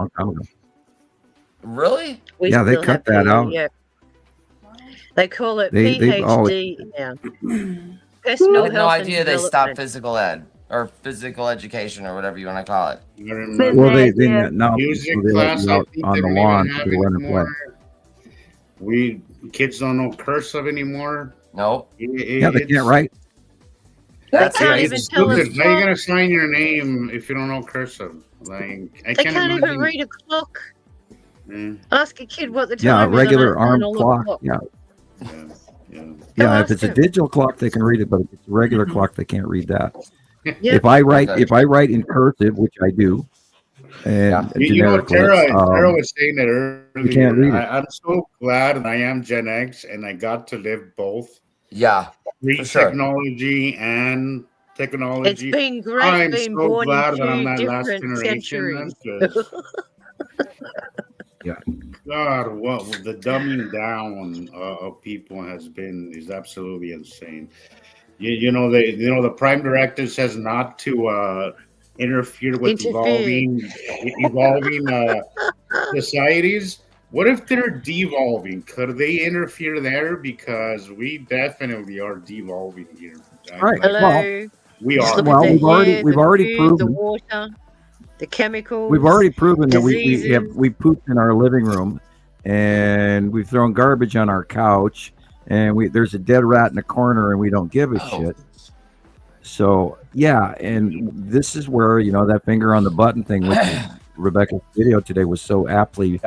Really? Yeah, they cut that out. Yeah. They call it PhD now. I had no idea they stopped physical ed or physical education or whatever you want to call it. Well, they now music class out on the lawn to run and play. Kids don't know cursive anymore. No. Yeah, they can't write. That's right. Even tell us how are you gonna sign your name if you don't know cursive? Like they can't even read a clock. Ask a kid what the time is. Yeah, regular arm clock. Yeah. Yeah, if it's a digital clock, they can read it, but if it's a regular clock, they can't read that. If I write in cursive, which I do, and Tara was saying it earlier. You can't read it. I'm so glad that I am Gen X and I got to live both. Yeah, technology and technology. It's been great. I'm being so born glad in that I'm that two last different generation. centuries. Yeah. God, what the dumbing down of people is absolutely insane. You know the prime directive says not to interfere with evolving societies. What if they're devolving? Could they interfere there? Because we definitely are devolving here. Right. Hello. We are. Well, we've already proven the water, the chemicals. We've already proven that diseases. we pooped in our living room, and we've thrown garbage on our couch, and there's a dead rat in the corner, and we don't give a shit. So yeah, and this is where that finger on the button thing, which Rebecca's video today was so aptly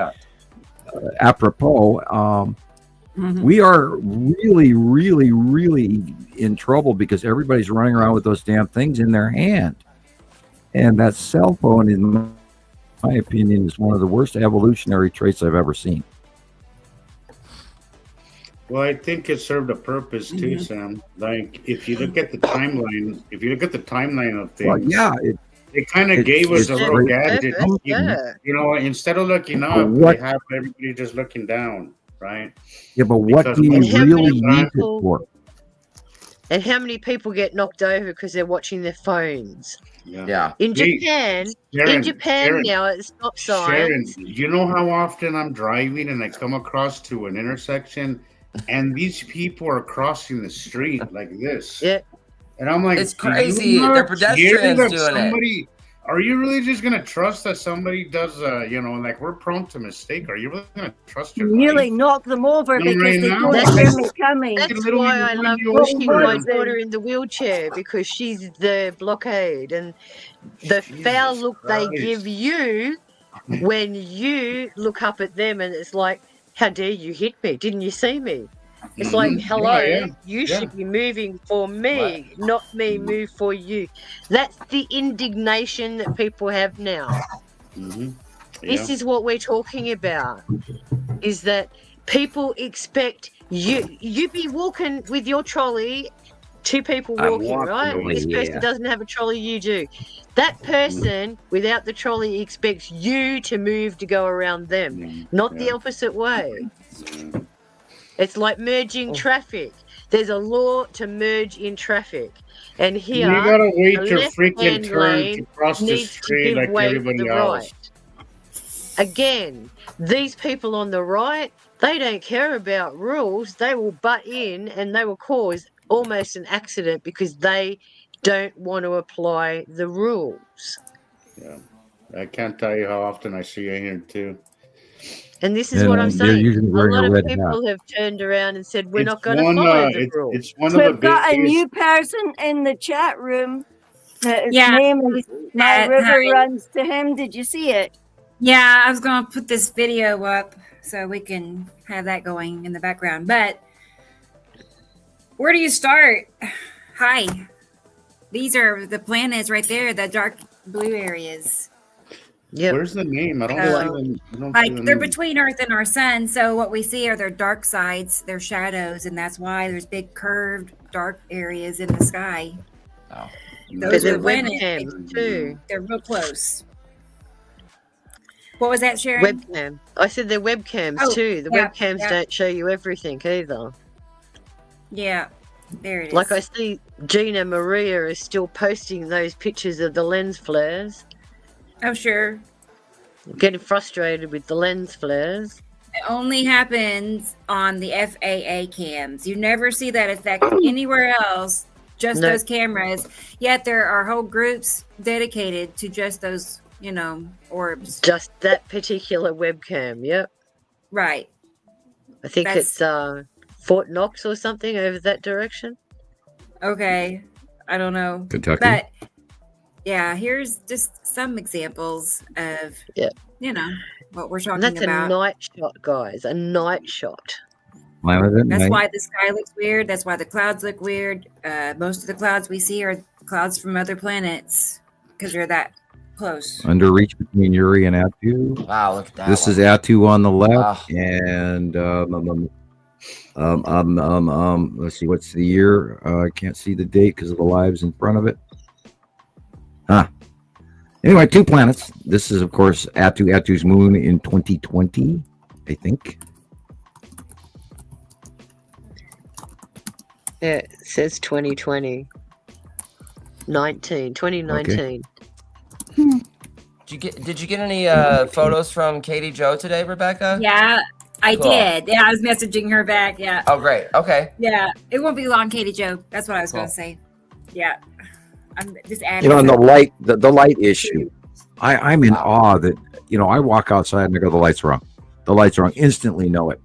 apropos. We are really, really, really in trouble because everybody's running around with those damn things in their hand. And that cell phone, in my opinion, is one of the worst evolutionary traits I've ever seen. Well, I think it served a purpose too, Sam. Like if you look at the timeline, of things, well, yeah, it kind of gave us a little gadget. Instead of looking up, we have everybody just looking down, right? Yeah, but what do you really need it for? And how many people get knocked over because they're watching their phones? Yeah. In Japan, Sharon, now at stop signs. Sharon, you know how often I'm driving and I come across to an intersection, and these people are crossing the street like this. Yeah. And I'm like, it's crazy. They're pedestrians doing it. Are you really just gonna trust that somebody does? Like we're prone to mistake. Are you really gonna trust your really knock them over because they don't hear me coming? That's why I love pushing my daughter in the wheelchair, because she's the blockade, and the foul look they give you when you look up at them, and it's like, how dare you hit me? Didn't you see me? It's like, hello, you should be moving for me, not me move for you. That's the indignation that people have now. This is what we're talking about, is that people expect you be walking with your trolley, two people walking, right? This person doesn't have a trolley, you do. That person without the trolley expects you to move to go around them, not the opposite way. It's like merging traffic. There's a law to merge in traffic. And here, you gotta wait your freaking turn to cross the street like everybody else. Again, these people on the right, they don't care about rules. They will butt in and they will cause almost an accident because they don't want to apply the rules. Yeah, I can't tell you how often I see it here too. And this is what I'm saying. A lot of people have turned around and said, we're not going to follow the rules. We've got a new person in the chat room. His name is My River Runs to Him. Did you see it? Yeah, I was going to put this video up so we can have that going in the background. But Where do you start? Hi. These are the planets right there, the dark blue areas. Yep. Where's the name? I don't see them. I don't like see the they're name. between Earth and our sun. So what we see are their dark sides, their shadows, and that's why there's big curved dark areas in the sky. Oh. Those But are the planets. webcams too. They're real close. What was that, Sharon? Webcam. I said they're webcams too. The webcams don't show you everything either. Yeah, there it is. Like I see Gina Maria is still posting those pictures of the lens flares. Oh, sure. Getting frustrated with the lens flares. It only happens on the FAA cams. You never see that effect anywhere else, just those cameras. Yet there are whole groups dedicated to just those, orbs. Just that particular webcam, yep. Right. I think it's Fort Knox or something over that direction. Okay. I don't know. Kentucky. But yeah, here's just some examples of, what we're talking about. That's a night shot, guys. A night shot. That's why the sky looks weird. That's why the clouds look weird. Most of the clouds we see are clouds from other planets because they're that close. Under reach between Uri and Atu. Wow, look at that. This is Atu on the left, and let's see, what's the year? I can't see the date because of the lives in front of it. Anyway, 2 planets. This is, of course, Atu's moon in 2020, I think. Yeah, it says 2020. 2019. Okay. Did you get any photos from Katie Jo today, Rebecca? Yeah, I did. Yeah, I was messaging her back. Yeah. Oh, great. Okay. Yeah, it won't be long, Katie Jo. That's what I was going to say. Yeah. I'm just adding. On the light issue, I'm in awe that, I walk outside and I go, the light's wrong. The light's wrong. Instantly know it.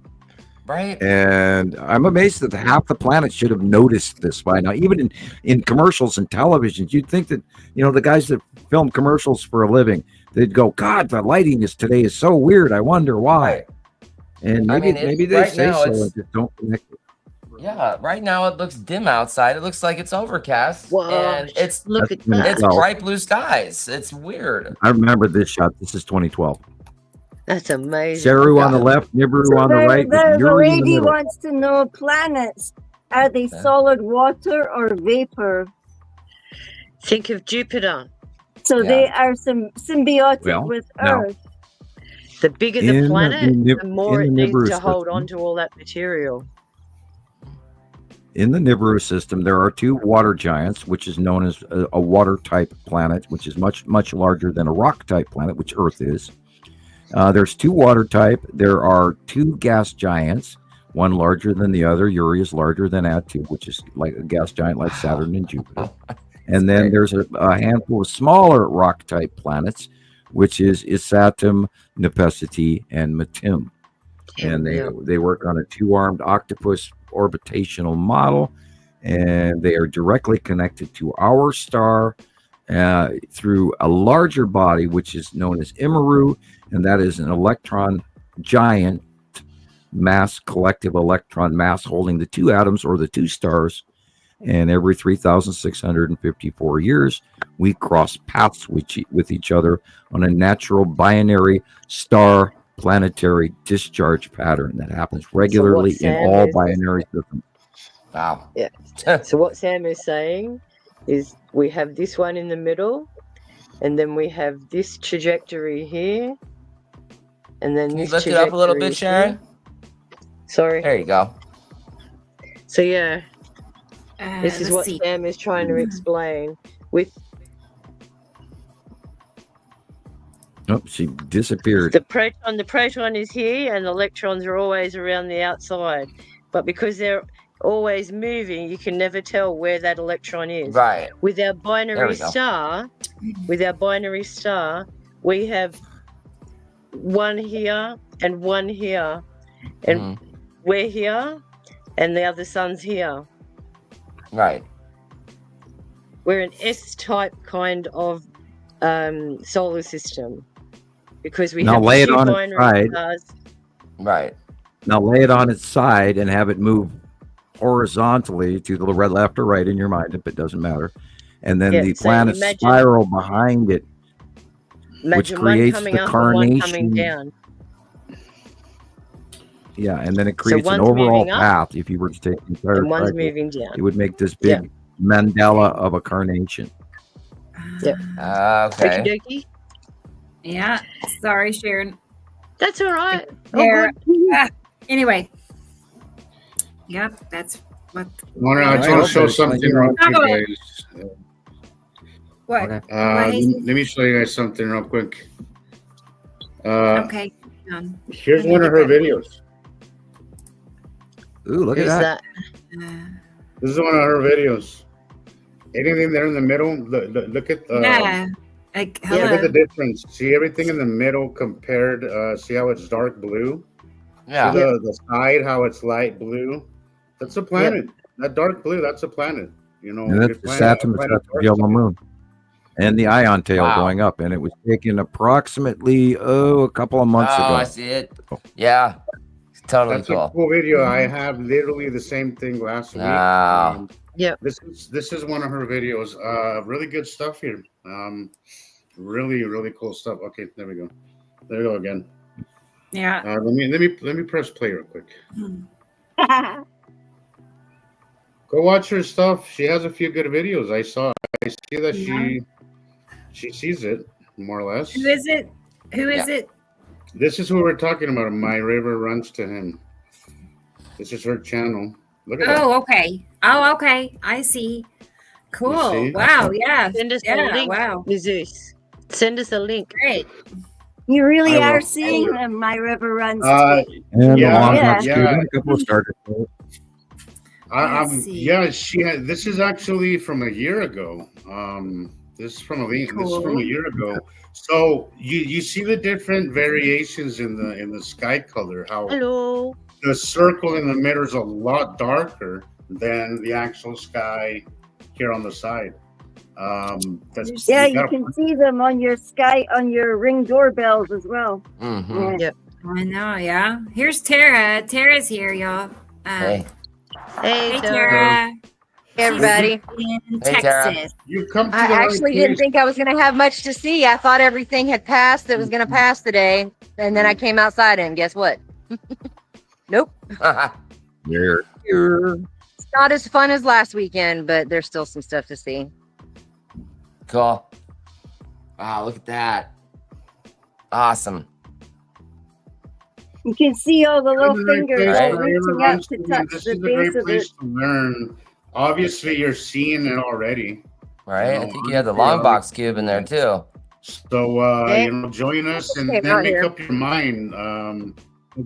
Right. And I'm amazed that half the planet should have noticed this by now. Even in commercials and television, you'd think that, the guys that film commercials for a living, they'd go, God, the lighting today is so weird. I wonder why. And maybe they say so. I just don't connect it. Yeah, right now it looks dim outside. It looks like it's overcast. Whoa, and it's bright blue skies. It's weird. I remember this shot. This is 2012. That's amazing. Saru on the left, Nibiru on the right. The lady wants to know planets. Are they solid water or vapor? Think of Jupiter. So they are symbiotic with Earth. The bigger the planet, the more it needs to hold on to all that material. In the Nibiru system, there are 2 water giants, which is known as a water-type planet, which is much, much larger than a rock-type planet, which Earth is. There's 2 water type. There are 2 gas giants, one larger than the other. Uri is larger than Atu, which is like a gas giant like Saturn and Jupiter. And then there's a handful of smaller rock-type planets, which is Isatum, Nepesity, and Metim. And they work on a 2-armed octopus orbitational model, and they are directly connected to our star through a larger body, which is known as Nibiru, and that is an electron giant mass, collective electron mass holding the 2 atoms or the 2 stars. And every 3,654 years, we cross paths with each other on a natural binary star planetary discharge pattern that happens regularly in all binary systems. Wow. Yeah. So what Sam is saying is we have this one in the middle, and then we have this trajectory here, and then this lift it up a little bit, Sharon? Sorry. There you go. So yeah, this is what Sam is trying to explain with. Oh, she disappeared. The proton is here, and the electrons are always around the outside. But because they're always moving, you can never tell where that electron is. Right. With our binary star, we have one here and one here, and we're here, and the other sun's here. Right. We're an S-type kind of solar system because we have lay it two on binary its side. stars. Right. Now lay it on its side and have it move horizontally to the left or right in your mind, if it doesn't matter. And then the so planets imagine- spiral behind it, which Imagine one creates coming the up and one coming carnation. down. Yeah, and then it creates an one's overall moving up, path. If you were to take the entire And one's cycle, moving down. it would make this big mandala of a carnation. Yep. Okay. Okie dokie. Yeah. Sorry, Sharon. That's all right. There. Anyway. Yep, that's what. I just want to show something real quick, guys. What? Let me show you guys something real quick. Okay. Here's one of her videos. Ooh, look at that. This is one of her videos. Anything there in the middle? Look at Like, look at the difference. See everything in the middle compared. See how it's dark blue? Yeah. See the side, how it's light blue. That's a planet. That dark blue, that's a planet. You know, And that's the Saturn, the yellow moon, and the ion tail going up. And it was taken approximately a couple of months ago. Oh, I see it. Yeah, totally That's cool. a cool video. I have literally the same thing last week. Wow. Yep. This is one of her videos. Really good stuff here. Really cool stuff. Okay, there we go. There we go again. Yeah. Let me press play real quick. Go watch her stuff. She has a few good videos. I see that she sees it more or less. Who is it? Who is it? This is who we're talking about. My river runs to him. This is her channel. Look at that. Oh, okay. Oh, okay. I see. Cool. see? Wow. Yeah. Send us a link, Wow. Jesus. Send us a link. Great. You really I are will. seeing them. My river runs. And the long box tube, and a couple of starter kits. This is actually from a year ago. This is from a year ago. So you see the different variations in the sky color. How the circle in the middle is a lot darker than the actual sky here on the side. You can see them on your Ring doorbells as well. Mm-hmm. Yep. I know. Yeah. Here's Tara. Tara's here, y'all. Hey. Hey, Tara. Hey, everybody. In Hey, Tara. Texas. You come to I the right actually didn't place. think I was going to have much to see. I thought everything had passed that was going to pass today. And then I came outside and guess what? Nope. Here. It's not as fun as last weekend, but there's still some stuff to see. Cool. Wow, look at that. Awesome. You can see all the little fingers Right. reaching out to touch This the is a base great of it. place to learn. Obviously, you're seeing it already. Right? I think you had the long box cube in there too. So join us and Okay, then not make here. up your mind.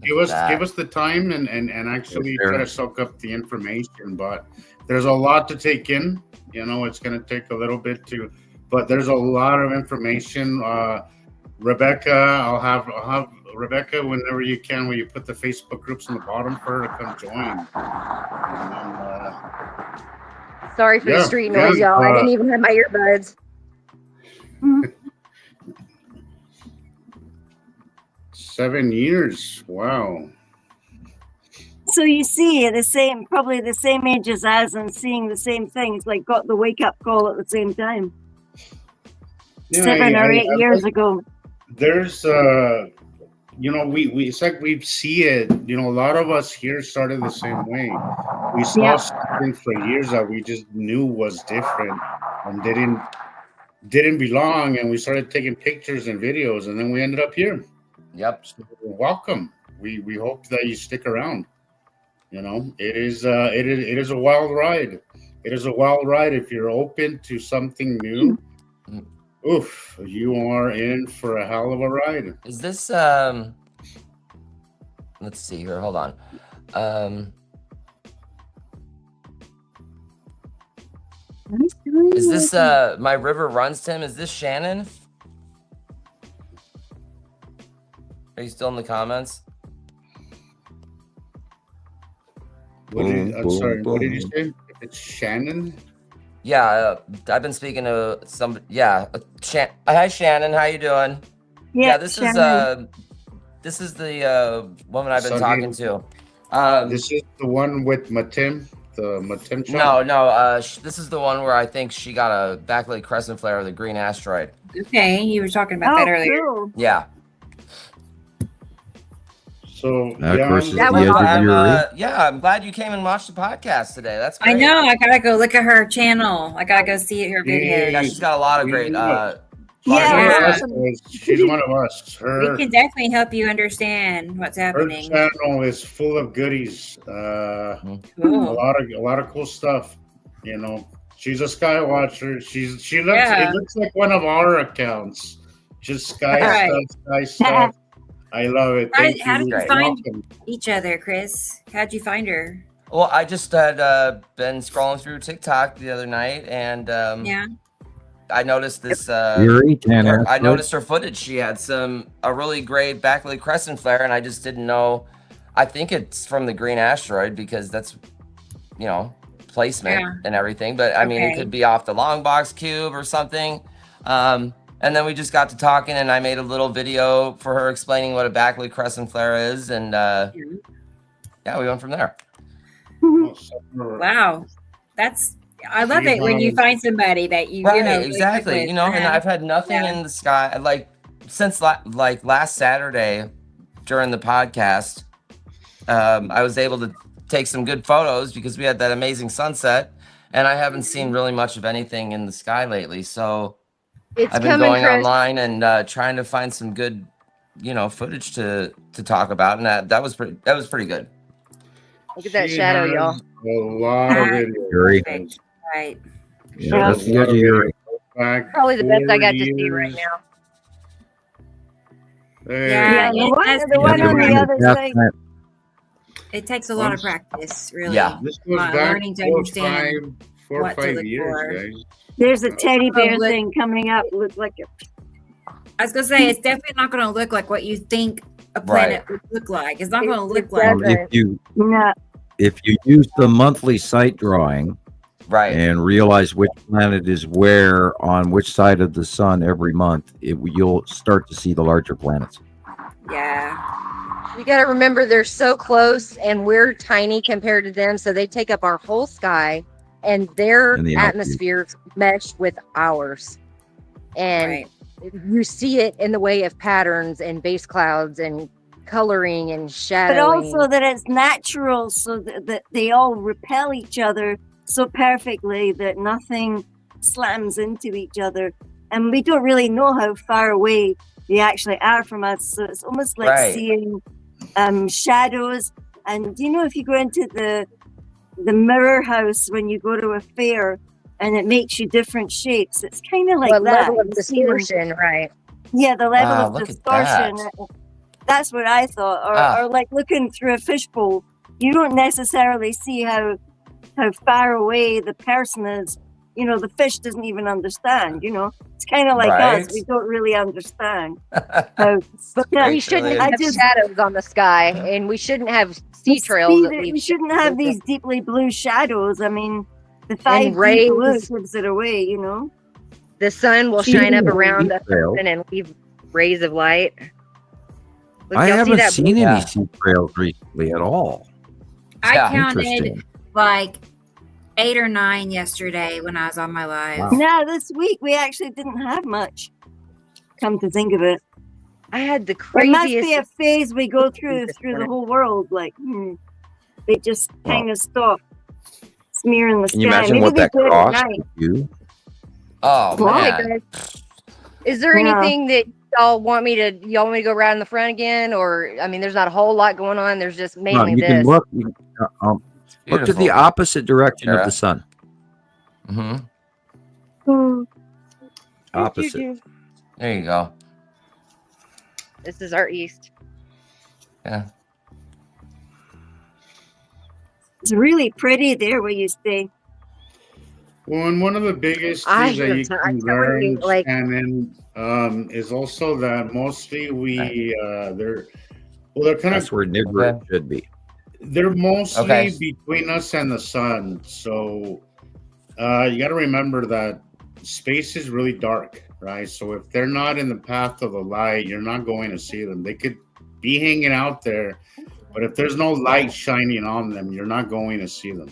Give us the time and actually try to soak up the information. But there's a lot to take in. It's going to take a little bit but there's a lot of information. Rebecca, I'll have Rebecca whenever you can. Will you put the Facebook groups on the bottom for her to come join? Sorry for the street noise, y'all. I didn't even have my earbuds. 7 years. Wow. So you see probably the same age as us and seeing the same things, like got the wake up call at the same time. Yeah, 7 or 8 years ago. There's it's like we see it. A lot of us here started the same way. We saw something for years that we just knew was different and didn't belong, and we started taking pictures and videos, and then we ended up here. Yep. So welcome. We hope that you stick around. It is a wild ride. It is a wild ride if you're open to something new. Oof, you are in for a hell of a ride. Is this let's see here, hold on. Is this My River Runs to Him? Is this Shannon? Are you still in the comments? I'm sorry, what did you say? It's Shannon? Yeah, I've been speaking to some. Yeah, hi Shannon, how you doing? Yeah, this Shannon. is the woman I've been talking to. This is the one with Matim. Matemcha? No. This is the one where I think she got a backlit crescent flare of the green asteroid. Okay, you were talking about that earlier. Cool. Yeah. So Of course, That was I'm glad you came and watched the podcast today. That's great. I know. I gotta go look at her channel. I gotta go see her video. Yeah, she's got a lot of great. She's one of us. We can definitely help you understand what's happening. Her channel is full of goodies. A lot of cool stuff. You know, she's a sky watcher. It looks like one of our accounts. Just sky stuff. I love it. How did you find each other, Chris? How'd you find her? Well, I just had been scrolling through TikTok the other night, and I noticed this. I noticed her footage. She had a really great backlit crescent flare, and I just didn't know. I think it's from the green asteroid because that's, placement and everything. But I mean, it could be off the long box cube or something. And then we just got to talking, and I made a little video for her explaining what a backlit crescent flare is, and we went from there. Wow, I love it when you find somebody that you exactly. And I've had nothing in the sky since last Saturday during the podcast. I was able to take some good photos because we had that amazing sunset, and I haven't seen really much of anything in the sky lately. So I've been going online and trying to find some good, footage to talk about, and that was pretty good. Look at that shadow, y'all. A lot of videos. Right. Yeah, that's good to hear. Probably the best I got to see right now. The one on the other side. It takes a lot of practice, really. Yeah. This goes back learning to understand 4 or 5 years, guys. There's a teddy bear thing coming up. Looks like it. I was gonna say it's definitely not gonna look like what you think a planet would look like. It's not gonna look like. If you use the monthly site drawing, and realize which planet is where on which side of the sun every month, you'll start to see the larger planets. Yeah. You got to remember they're so close, and we're tiny compared to them, so they take up our whole sky, and their atmospheres mesh with ours. And you see it in the way of patterns and base clouds and coloring and shadowing. But also that it's natural, so that they all repel each other so perfectly that nothing slams into each other. And we don't really know how far away they actually are from us. So it's almost like seeing shadows. And if you go into the mirror house when you go to a fair and it makes you different shapes, it's kind of like that. Level of distortion, right? Yeah, the level of distortion. That's what I thought. Or like looking through a fishbowl, you don't necessarily see how far away the person is. The fish doesn't even understand. It's kind of like us. We don't really understand. We shouldn't have shadows on the sky, and we shouldn't have sea trails. We shouldn't have these deeply blue shadows. I mean, the 5D blue gives it away. The sun will shine up around the person and leave rays of light. I haven't seen any sea trails recently at all. I counted like 8 or 9 yesterday when I was on my live. Wow. No, this week we actually didn't have much. Come to think of it, I had the craziest. It must be a phase we go through the whole world. Like, they just kind of stop smearing the sky. Can you imagine what that cost you? Oh man! Is there anything that y'all want me to go around the front again, or there's not a whole lot going on. There's just mainly you this. Can look to the opposite direction of the sun. Opposite. There you go. This is our east. Yeah. It's really pretty there where you stay. Well, and one of the biggest things that you can learn, and then is also that mostly they're kind That's where Nibiru should be. They're mostly between us and the sun, so you got to remember that space is really dark, right? So if they're not in the path of the light, you're not going to see them. They could be hanging out there, but if there's no light shining on them, you're not going to see them.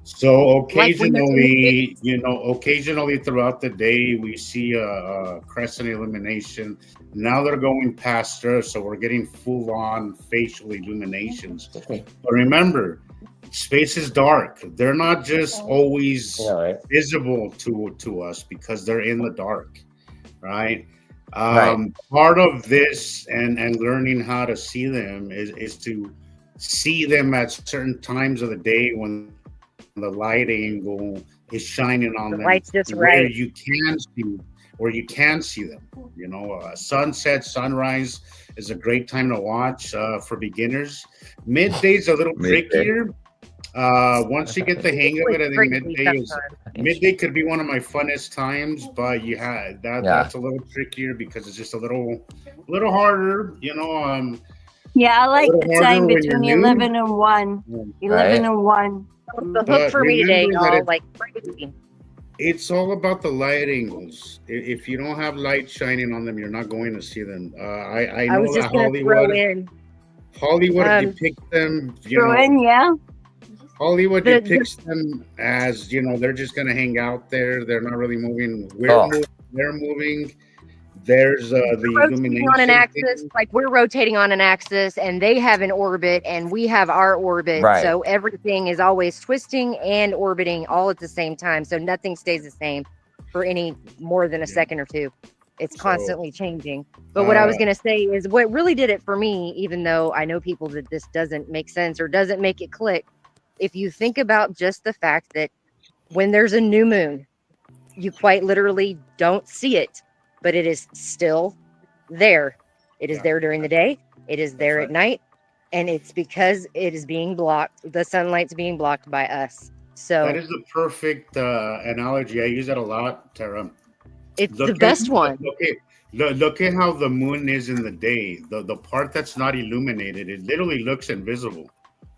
So occasionally, occasionally throughout the day, we see a crescent illumination. Now they're going past us, so we're getting full-on facial illuminations. But remember, space is dark. They're not just always visible to us because they're in the dark, right? Part of this and learning how to see them is to see them at certain times of the day when the light angle is shining on them, light's just where right. you can see them. Sunset, sunrise is a great time to watch for beginners. Midday's a little trickier. Once you get the hang of it, I think midday could be one of my funnest times, but that's a little trickier because it's just a little harder, Yeah, I like the time between 11 and 1. 11 and 1. The hook for me today, y'all, like crazy. It's all about the light angles. If you don't have light shining on them, you're not going to see them. I know was just that Hollywood depicts them. Hollywood depicts them as they're just going to hang out there. They're not really moving. They're moving. There's the illumination on an axis, like we're rotating on an axis, and they have an orbit, and we have our orbit. Right. So everything is always twisting and orbiting all at the same time. So nothing stays the same for any more than a second or two. It's constantly changing. But what I was going to say is what really did it for me, even though I know people that this doesn't make sense or doesn't make it click. If you think about just the fact that when there's a new moon, you quite literally don't see it. But it is still there. It is there during the day. It is there at night. And it's because it is being blocked. The sunlight's being blocked by us. So that is the perfect analogy. I use that a lot, Tara. It's the best one. Okay. Look at how the moon is in the day. The part that's not illuminated, it literally looks invisible.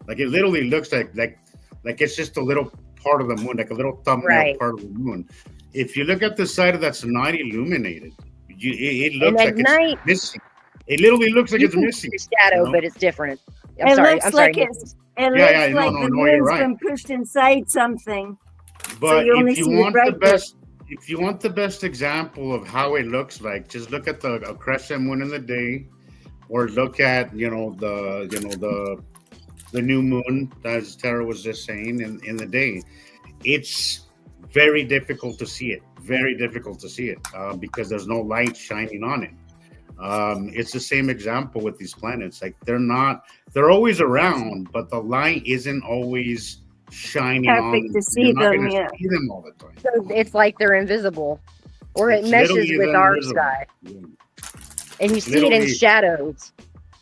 Like it literally looks like it's just a little part of the moon, like a little thumbnail part of the moon. If you look at the side that's not illuminated, it looks like it's missing. It literally looks like it's missing. Shadow, but it's different. It looks like the moon's been pushed inside something. But if you want the best example of how it looks like, just look at a crescent moon in the day, or look at the new moon, as Tara was just saying, in the day. It's very difficult to see it. Because there's no light shining on it. It's the same example with these planets. Like they're always around, but the light isn't always shining on them. To see them, see them all the time. So it's like they're invisible, or it meshes with our sky, and you see it in shadows.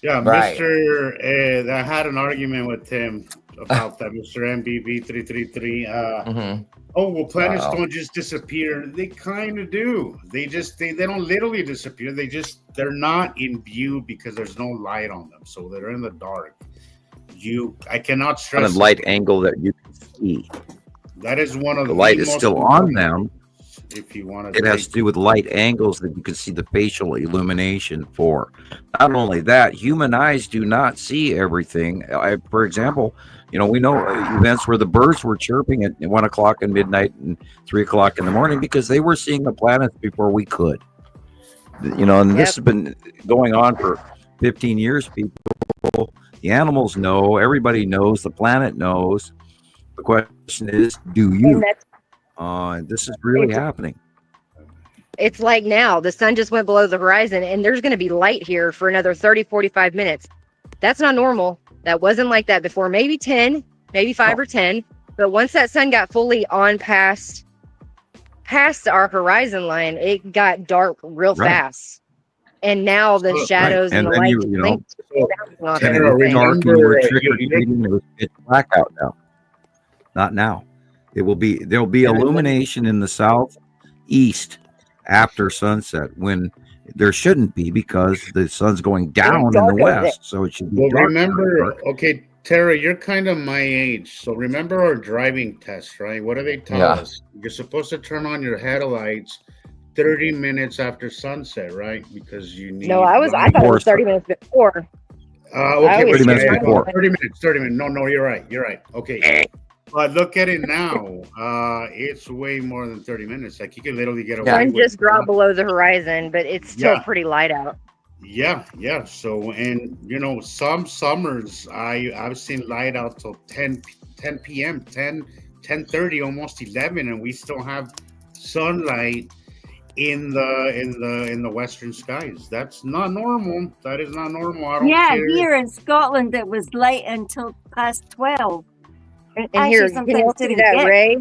Yeah, right. Mr. I had an argument with him about that, Mr. MBB333. Oh, well, planets don't just disappear. They kind of do. They don't literally disappear. They're not in view because there's no light on them. So they're in the dark. I cannot stress on a light angle that you can see. That is one of the light is still on them. If you want it has to do with light angles that you can see the facial illumination for. Not only that, human eyes do not see everything. For example, we know events where the birds were chirping at 1 o'clock and midnight and 3 o'clock in the morning because they were seeing the planets before we could. And this has been going on for 15 years, people. The animals know, everybody knows, the planet knows. The question is, do you? This is really happening. It's like now, the sun just went below the horizon and there's going to be light here for another 30, 45 minutes. That's not normal. That wasn't like that before. Maybe 10, maybe 5 or 10. But once that sun got fully on past our horizon line, it got dark real fast. And now the shadows and the light it's blackout now. Not now. There'll be illumination in the southeast after sunset when there shouldn't be because the sun's going down in the west. So it should be dark. Remember, okay, Tara, you're kind of my age. So remember our driving test, right? What do they tell us? You're supposed to turn on your headlights 30 minutes after sunset, right? Because you need... No, I thought it was 30 minutes before. Okay, 30 minutes before. 30 minutes. 30 minutes. No, you're right. You're right. Okay. But look at it now. It's way more than 30 minutes. Like you can literally get away Sun with just dropped below the horizon, but it's still pretty light out. Yeah. So, and you know, some summers I've seen light out till 10 p.m., 10:30, almost 11, and we still have sunlight in the western skies. That's not normal. That is not normal. I don't care. Here in Scotland it was light until past 12. And here, can you see that ray?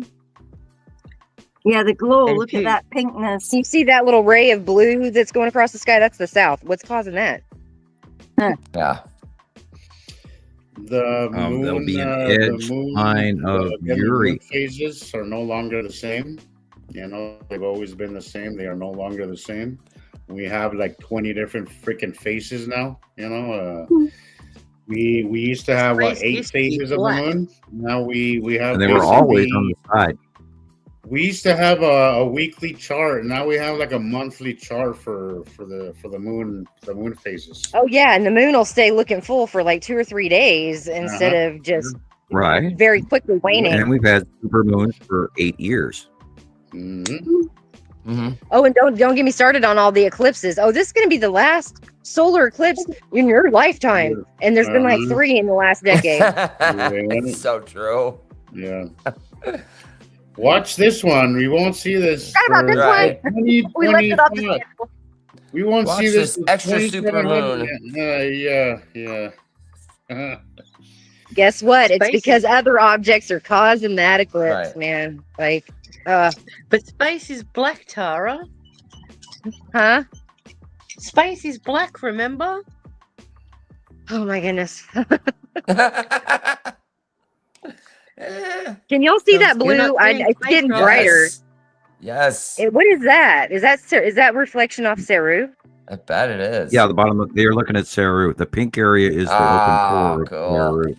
Yeah, the glow. Look at that pinkness. You see that little ray of blue that's going across the sky? That's the south. What's causing that? Yeah. The moon, there'll be an edge line of Uri. The phases are no longer the same. You know, they've always been the same. They are no longer the same. We have like 20 different freaking faces now. You know, we used to have 8 phases of the moon. Now we have. And they were always on the side. We used to have a weekly chart. Now we have like a monthly chart for the moon phases. Oh yeah, and the moon will stay looking full for like 2 or 3 days instead of just very quickly waning. And we've had super moons for 8 years. Oh, and don't get me started on all the eclipses. Oh, this is going to be the last solar eclipse in your lifetime, and there's been like 3 in the last decade. It's so true. Yeah. Watch this one. We won't see this. About this one. We left it up. We won't see this extra super moon. Yeah. Guess what? It's because other objects are causing that eclipse, man. Like, but space is black, Tara. Huh? Space is black, remember? Oh my goodness. Can y'all see that blue? It's getting brighter. Yes. What is that? Is that reflection off Saru? I bet it is. Yeah, the bottom. They're looking at Saru. The pink area is the open core. Cool. Saru.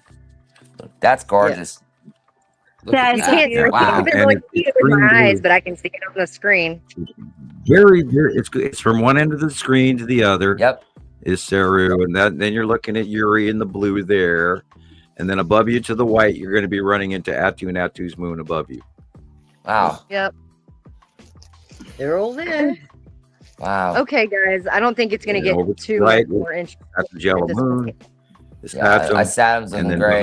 That's gorgeous. Yeah. You can't really see it with my eyes, but I can see it on the screen. Very. It's from one end of the screen to the other. Yep. Is Saru, and then you're looking at Uri in the blue there. And then above you to the white, you're going to be running into Attu and Attu's moon above you. Wow. Yep. They're all there. Wow. Okay, guys. I don't think it's going to get too much more interesting. Attu's yellow moon. Saturn's and then gray.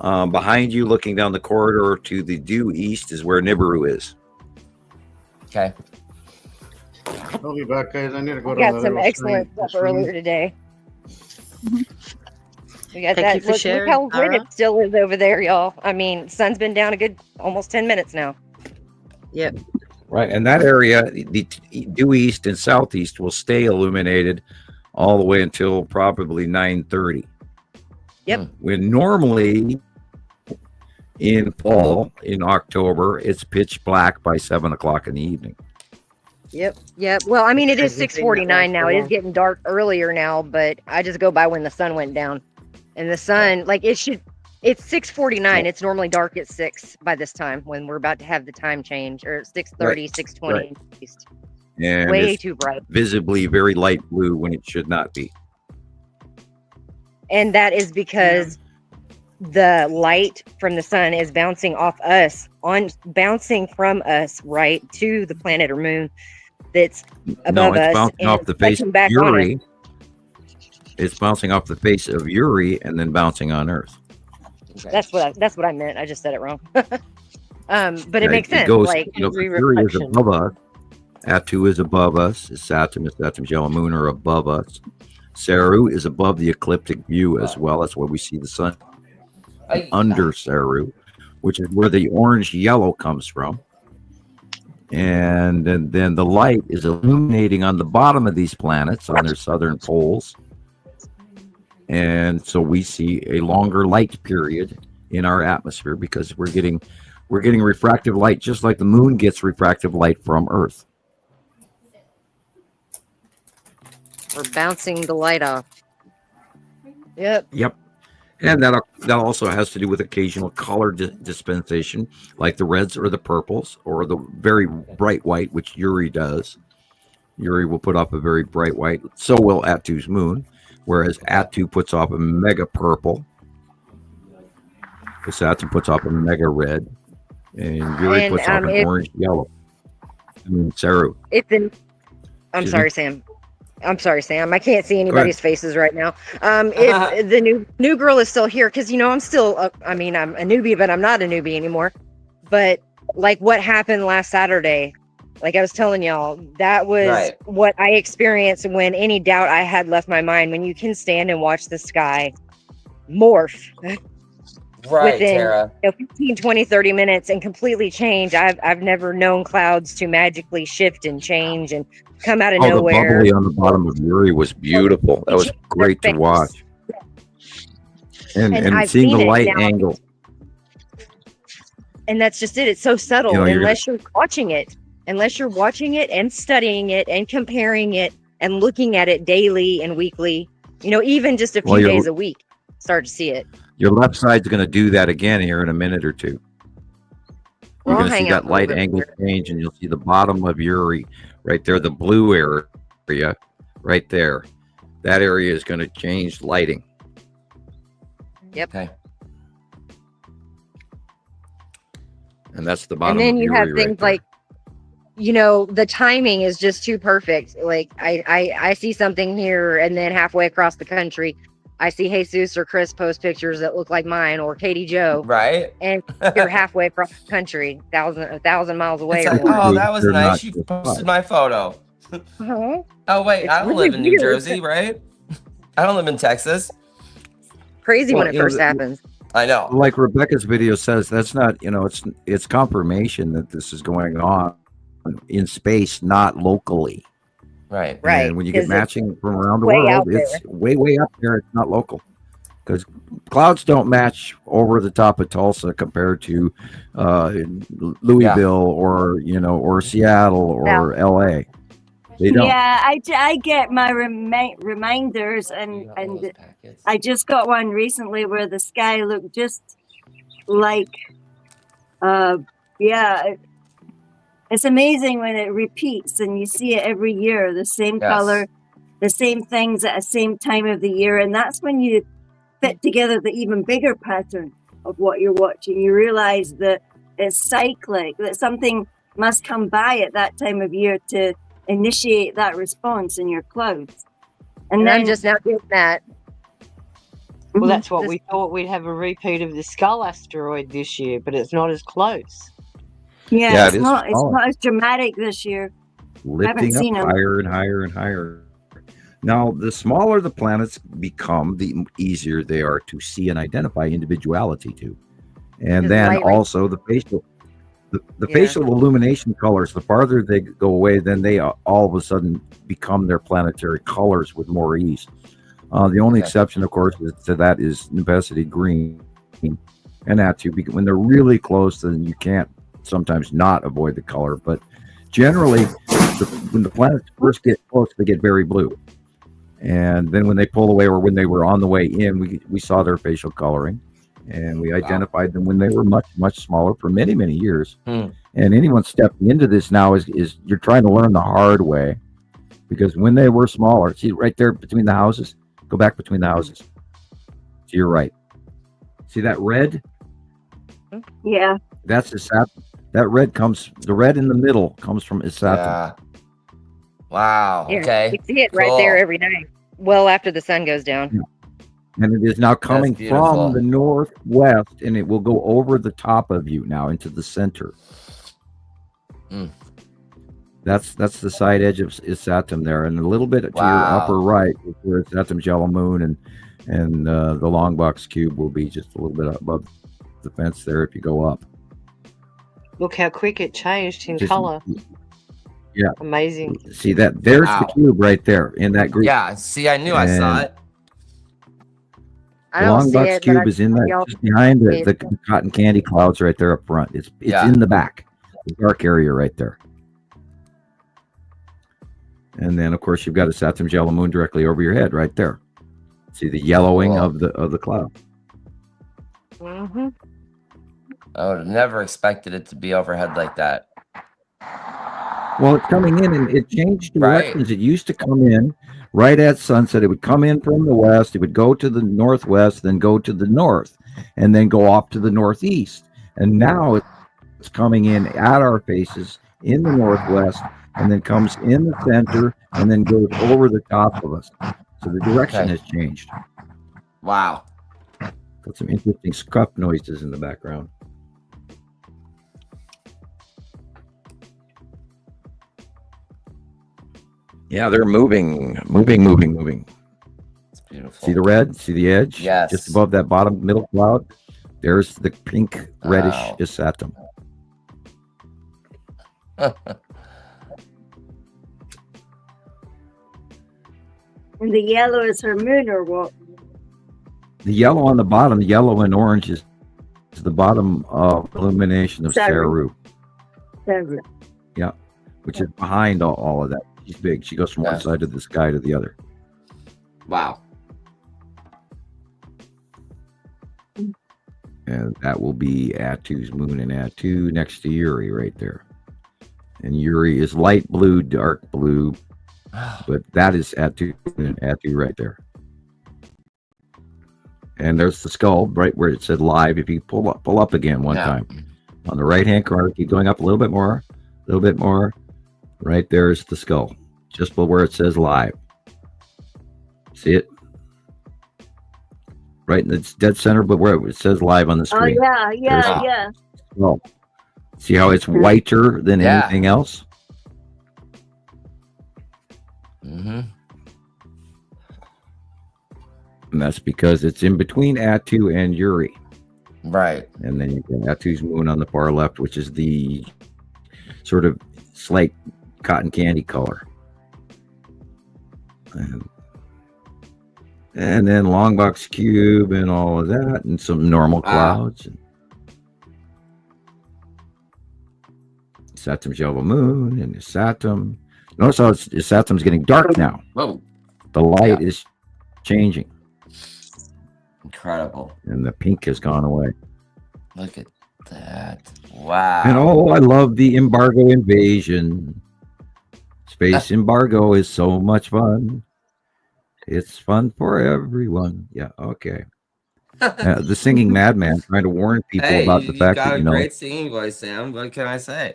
behind you, looking down the corridor to the due east is where Nibiru is. Okay. I'll be back, guys. I need to go. We got some excellent stuff earlier today. We got that. Look how good it still is over there, y'all. I mean, sun's been down a good almost 10 minutes now. Yep. Right, and that area, the due east and southeast, will stay illuminated all the way until probably 9:30. Yep. When normally in fall, in October, it's pitch black by 7 o'clock in the evening. Yep. Well, I mean, it is 6:49 now. It is getting dark earlier now, but I just go by when the sun went down. And the sun, it's 6:49. It's normally dark at 6 by this time when we're about to have the time change, or 6:30, 6:20. And way too bright. Visibly very light blue when it should not be. And that is because the light from the sun is bouncing off us, bouncing from us right to the planet or moon that's above us. No, it's bouncing off the face of Uri. It's bouncing off the face of Uri and then bouncing on Earth. That's what I meant. I just said it wrong. But it makes sense. Uri is above us. Attu is above us. Saturn's yellow moon are above us. Saru is above the ecliptic view as well. That's where we see the sun under Saru, which is where the orange yellow comes from. And then the light is illuminating on the bottom of these planets on their southern poles. And so we see a longer light period in our atmosphere because we're getting refractive light just like the moon gets refractive light from Earth. We're bouncing the light off. Yep. And that also has to do with occasional color dispensation, like the reds or the purples or the very bright white, which Uri does. Uri will put off a very bright white. So will Attu's moon. whereas Attu puts off a mega purple. Saturn puts off a mega red, and Uri puts off an orange yellow. Saru. I'm sorry, Sam. I can't see anybody's faces right now. If the new girl is still here, because I'm still, I'm a newbie, but I'm not a newbie anymore. But like what happened last Saturday, like I was telling y'all, that was what I experienced when any doubt I had left my mind. When you can stand and watch the sky morph. Within Tara. 15, 20, 30 minutes and completely change. I've never known clouds to magically shift and change and come out of nowhere. The bubbly on the bottom of Uri was beautiful. That was great to watch. And seeing the light angle. And that's just it. It's so subtle unless you're watching it and studying it and comparing it and looking at it daily and weekly, even just a few days a week, start to see it. Your left side's going to do that again here in a minute or two. You're going to see that light angle change, and you'll see the bottom of Uri right there, the blue area right there. That area is going to change lighting. Yep. Okay. And that's the bottom. And then you have things like, the timing is just too perfect. Like I see something here, and then halfway across the country, I see Jesus or Chris post pictures that look like mine, or Katie Joe. Right. And you're halfway across the country, a thousand miles away. Like, oh, that was nice. You posted my photo. Uh-huh. Oh, wait. I don't live in New Jersey, right? I don't live in Texas. Crazy when it first happens. I know. Like Rebecca's video says, that's not, it's confirmation that this is going on in space, not locally. Right. And when you get matching from around the world, it's way up there. It's not local, because clouds don't match over the top of Tulsa compared to Louisville or Seattle or LA. They don't. Yeah, I get my reminders, and I just got one recently where the sky looked just like, it's amazing when it repeats and you see it every year, the same color, the same things at the same time of the year. And that's when you fit together the even bigger pattern of what you're watching. You realize that it's cyclic, that something must come by at that time of year to initiate that response in your clouds. And then I'm just now getting that. Well, that's what we thought. We'd have a repeat of the Skull asteroid this year, but it's not as close. Yeah, it's not as dramatic this year. Lifting up higher and higher and higher. Now, the smaller the planets become, the easier they are to see and identify individuality to. And then also the facial facial illumination colors, the farther they go away, then they all of a sudden become their planetary colors with more ease. The only exception, of course, to that is Nebesity green. And that too, when they're really close, then you can't sometimes not avoid the color, but generally when the planets first get close, they get very blue, and then when they pull away or when they were on the way in, we saw their facial coloring, and we identified them when they were much smaller for many years. And anyone stepping into this now is you're trying to learn the hard way, because when they were smaller, see right there between the houses, go back between the houses to your right, see that red? Yeah, that's the Saturn. That the red in the middle comes from Isatum. Yeah. Wow. Yeah, okay. You see it right there every night, well after the sun goes down. Yeah. And it is now coming from the northwest, and it will go over the top of you now into the center. That's the side edge of Isatum there, and a little bit to your upper right is where Isatum's yellow moon, and the long box cube will be just a little bit above the fence there if you go up. Look how quick it changed in color. Yeah. Amazing. See that? There's the cube right there in that group. Yeah. See, I knew I saw it. The long box cube is in that, just behind the cotton candy clouds right there up front. It's in the back, the dark area right there. And then, of course, you've got a Saturn's yellow moon directly over your head right there. See the yellowing of the cloud. I would have never expected it to be overhead like that. Well, it's coming in, and it changed directions. It used to come in right at sunset. It would come in from the west. It would go to the northwest, then go to the north, and then go off to the northeast. And now it's coming in at our faces in the northwest, and then comes in the center, and then goes over the top of us. So the direction has changed. Wow. Got some interesting scuff noises in the background. Yeah, they're moving. It's beautiful. See the red? See the edge? Yes. Just above that bottom middle cloud, there's the pink reddish Isatum. And the yellow is her moon, or what? The yellow on the bottom, the yellow and orange is the bottom illumination of Saru. Yeah, which is behind all of that. She's big. She goes from one side of the sky to the other. Wow. And that will be Atu's moon, and Atu next to Uri right there. And Uri is light blue, dark blue, but that is Atu and Atu right there. And there's the skull right where it said live. If you pull up again one time on the right hand corner, keep going up a little bit more. Right there is the skull, just below where it says live. See it? Right in the dead center, but where it says live on the screen. Oh, yeah. Well, see how it's whiter than anything else? Mm-hmm. And that's because it's in between Atu and Uri. Right. And then you get Atu's moon on the far left, which is the sort of slight cotton candy color. And then long box cube and all of that, and some normal clouds. Saturn's yellow moon and the Saturn. Notice how Saturn's getting dark now. Whoa. The light is changing. Incredible. And the pink has gone away. Look at that. Wow. And I love the embargo invasion. Space embargo is so much fun. It's fun for everyone. Yeah, okay. The singing madman trying to warn people about the fact that, you got a great singing voice, Sam. What can I say?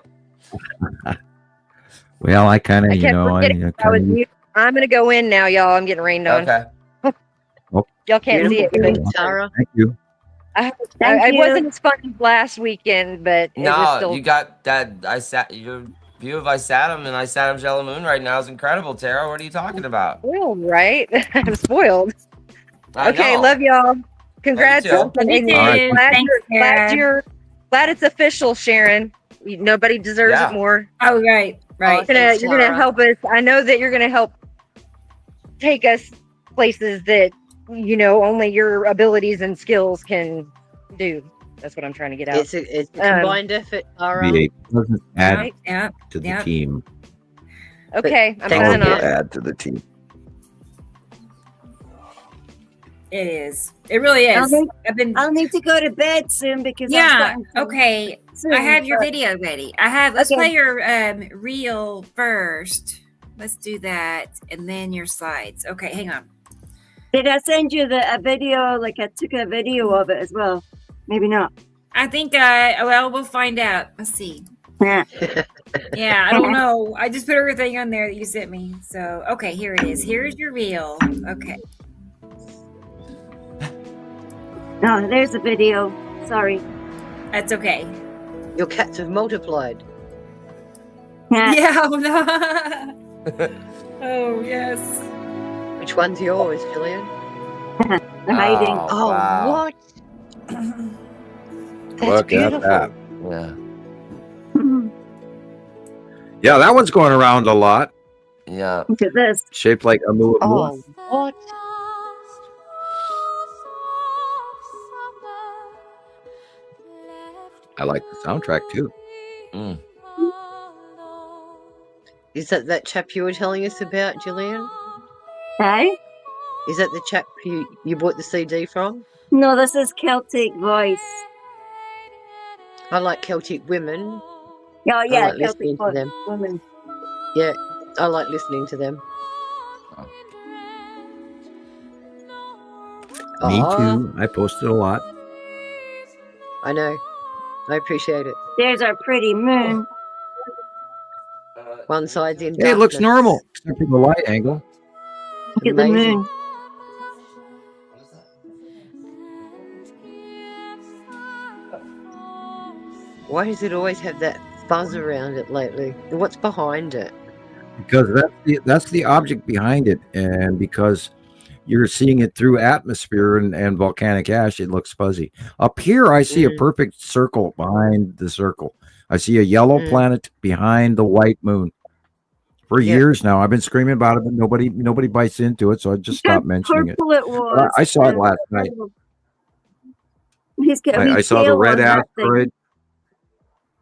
Well, I kind of, I'm going to go in now, y'all. I'm getting rained on. Okay. Y'all can't see it. Tara. Thank you. I wasn't as fun as last weekend, but it was still... you got that. Your view of Isatum and Isatum's yellow moon right now is incredible, Tara. What are you talking about? Well, right? I'm spoiled. I know. Love y'all. Congrats. Love you too. Glad it's official, Sharon. Nobody deserves it more. Oh, right. You're gonna help us. I know that you're gonna help take us places that only your abilities and skills can do. That's what I'm trying to get out. It's a combined effort. Add to the team. Okay, I'm signing off. Add to the team. It is. It really is. I'll need to go to bed soon because okay. I have your video ready. Let's play your reel first. Let's do that, and then your slides. Okay, hang on. Did I send you a video? Like I took a video of it as well. Maybe not. I think. We'll find out. Let's see. Yeah, I don't know. I just put everything on there that you sent me. So okay, here it is. Here's your reel. Okay. No, there's a video. Sorry. That's okay. Your cats have multiplied. Yeah. Oh, yes. Which one's yours, Gillian? They're hiding. Oh, wow. what? That's Look beautiful. at that. Yeah. Yeah, that one's going around a lot. Yeah. Look at this. Shaped like a moon. Oh, what? I like the soundtrack too. Mm. Is that chap you were telling us about, Gillian? Hey? Is that the chap you bought the CD from? No, this is Celtic Voice. I like Celtic women. Oh, yeah, like Celtic listening to them. women. Yeah, I like listening to them. Me too. I posted a lot. I know. I appreciate it. There's our pretty moon. One side's in Hey, it looks darkness. normal, except for the light angle. Look at the Amazing. moon. Why does it always have that fuzz around it lately? What's behind it? Because that's the object behind it, and because you're seeing it through atmosphere and volcanic ash, it looks fuzzy. Up here, I see a perfect circle behind the circle. I see a yellow planet behind the white moon. For years now, I've been screaming about it, but nobody bites into it, so I just stopped mentioning it. I saw it last night. I saw the red asteroid.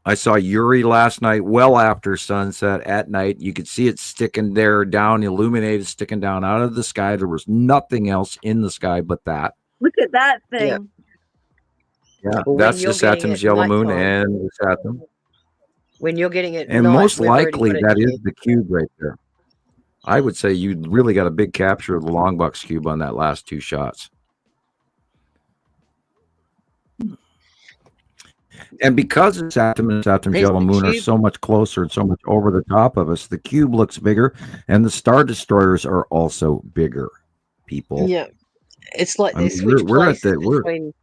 I saw Yuri last night, well after sunset at night. You could see it sticking there down, illuminated, sticking down out of the sky. There was nothing else in the sky but that. Look at that thing. Yeah, that's the Saturn's yellow moon and the Saturn. When you're getting it, and most likely that is the cube right there. I would say you really got a big capture of the Longbox cube on that last two shots. And because the Saturn and Saturn's yellow moon are so much closer and so much over the top of us, the cube looks bigger, and the star destroyers are also bigger. People, yeah, it's like they switch places between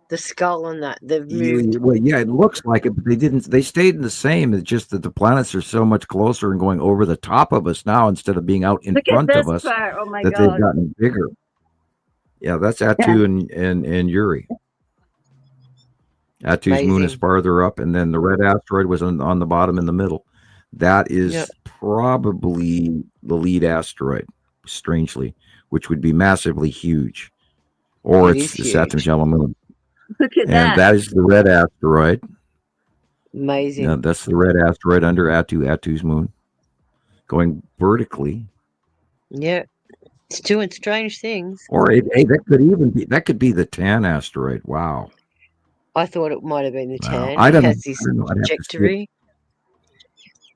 the skull and that. They've moved. Well, yeah, it looks like it, but they didn't. They stayed the same. It's just that the planets are so much closer and going over the top of us now instead of being out in front of us. Oh my God. They've gotten bigger. Yeah, that's Atu and Yuri. Atu's moon is farther up, and then the red asteroid was on the bottom in the middle. That is probably the lead asteroid, strangely, which would be massively huge. Or it's the Saturn's yellow moon. Look at that. And that is the red asteroid. Amazing. Yeah, that's the red asteroid under Atu's moon, going vertically. Yeah, it's doing strange things. Or that could be the tan asteroid. Wow. I thought it might have been the tan. I don't know. This trajectory.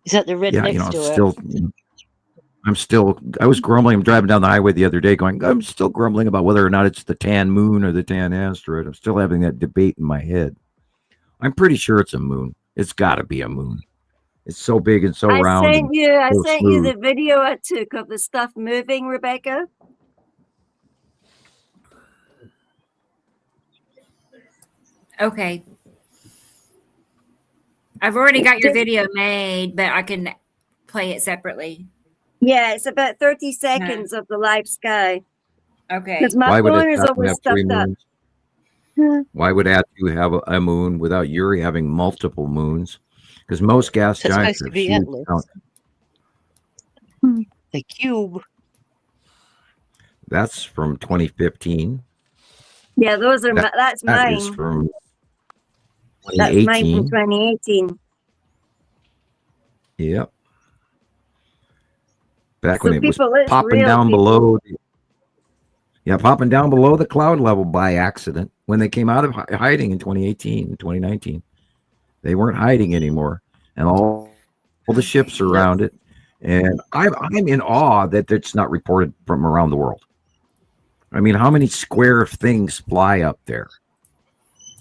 Is that the red next to it? I was grumbling. I'm driving down the highway the other day going, I'm still grumbling about whether or not it's the tan moon or the tan asteroid. I'm still having that debate in my head. I'm pretty sure it's a moon. It's got to be a moon. It's so big and so round. I sent you the video I took of the stuff moving, Rebecca. Okay. I've already got your video made, but I can play it separately. Yeah, it's about 30 seconds of the live sky. Okay. Because my phone is always stuffed up. Why would Atu have a moon without Yuri having multiple moons? Because most gas giants are huge. The cube. That's from 2015. Yeah, those are that's mine. That is from 2018. That's mine from 2018. Yep. Back when it was popping down below. Popping down below the cloud level by accident when they came out of hiding in 2018 and 2019. They weren't hiding anymore, and all the ships around it. And I'm in awe that it's not reported from around the world. I mean, how many square things fly up there?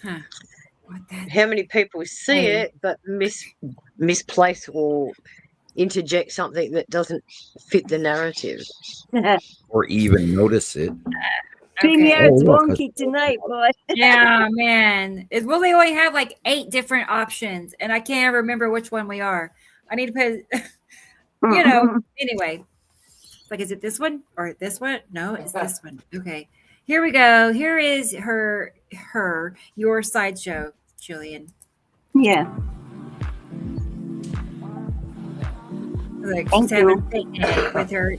How many people see it but misplace or interject something that doesn't fit the narrative? Or even notice it. Premiere's wonky tonight, boy. Yeah, man. Well, they only have like 8 different options, and I can't remember which one we are. I need to put, anyway. Like, is it this one or this one? No, it's this one. Okay. Here we go. Here is your sideshow, Gillian. Yeah. Like, she's having a picnic with her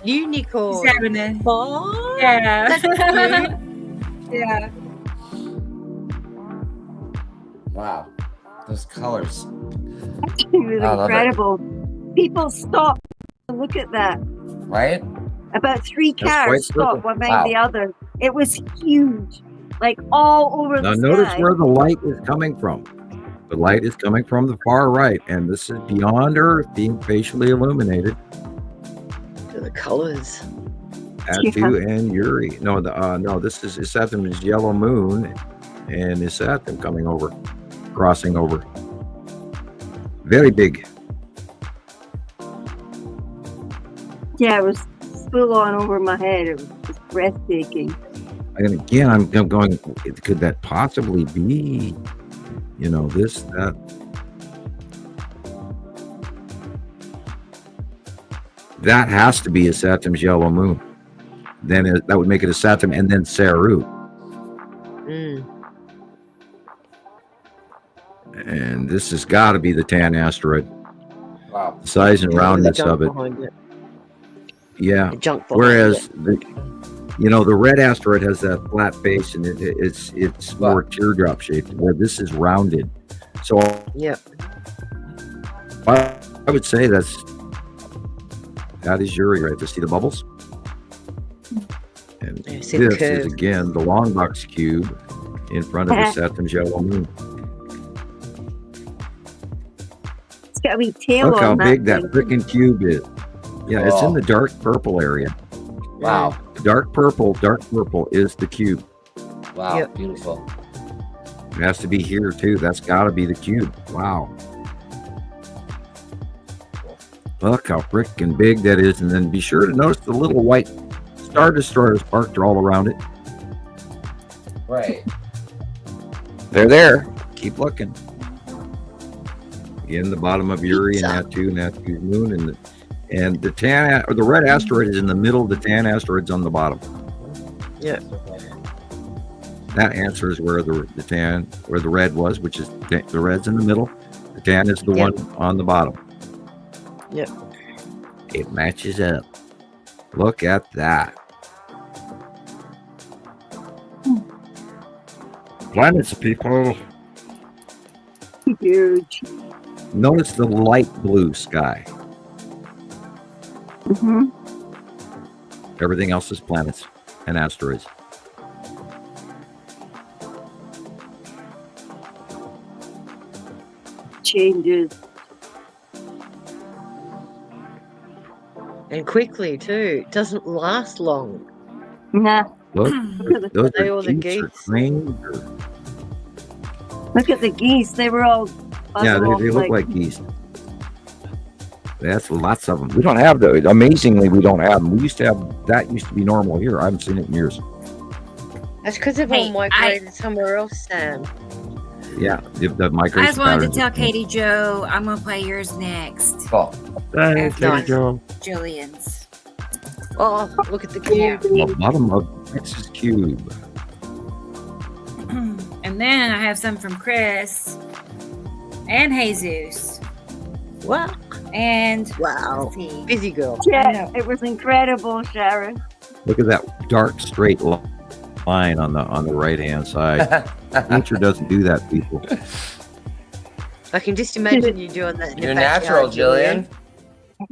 unicorn. She's having a, yeah. Yeah. Wow. Those colors. It was incredible. People stop to look at that. Right? About 3 cars stopped one behind the other. It was huge. Like all over the sky. Now notice where the light is coming from. The light is coming from the far right, and this is beyond Earth being facially illuminated. Look at the colors. Atu and Uri. No, this is Isathim's yellow moon, and Isathim coming over, crossing over. Very big. Yeah, it was full on over my head. It was just breathtaking. And again, I'm going, could that possibly be, this, that? That has to be Isathim's yellow moon. Then that would make it Isathim and then Saru. And this has got to be the tan asteroid. Wow. The size and roundness of it. Yeah. Whereas the red asteroid has that flat face and it's more teardrop shaped, where this is rounded. So yeah, I would say that is Uri right there. See the bubbles? And this is again the long box cube in front of the Isathim's yellow moon. It's got a wee tail. Look how big that freaking cube is. Yeah, it's in the dark purple area. Wow. Dark purple is the cube. Wow, yep. Beautiful. It has to be here too. That's got to be the cube. Wow. Look how freaking big that is. And then be sure to notice the little white Star Destroyers parked all around it. Right. They're there. Keep looking. In the bottom of Uri and Atu's moon, and the tan or the red asteroid is in the middle. The tan asteroid's on the bottom. Yeah. That answers where the red was, which is the red's in the middle. The tan is the one on the bottom. Yep. It matches up. Look at that. Planets, people. Huge. Notice the light blue sky. Mm-hmm. Everything else is planets and asteroids. Changes. And quickly too. It doesn't last long. Nah. Look, those They are all the geese or geese. cranes. Look at the geese. They were all. Yeah, they look like geese. That's lots of them. We don't have those. Amazingly, we don't have them. We used to have that. Used to be normal here. I haven't seen it in years. That's because they've all migrated somewhere else, Sam. Yeah, the migration. I just wanted to patterns tell are- Katie Joe I'm gonna play yours next. Oh, Hey, After Katie Joe. Jillian's. Oh, look at the cube. The bottom of X's cube. And then I have some from Chris and Jesus. Wow. And wow, busy girl. Yeah, it was incredible, Sharon. Look at that dark straight line on the right hand side. Nature doesn't do that, people. I can just imagine you doing that. In You're the backyard, natural, Gillian. I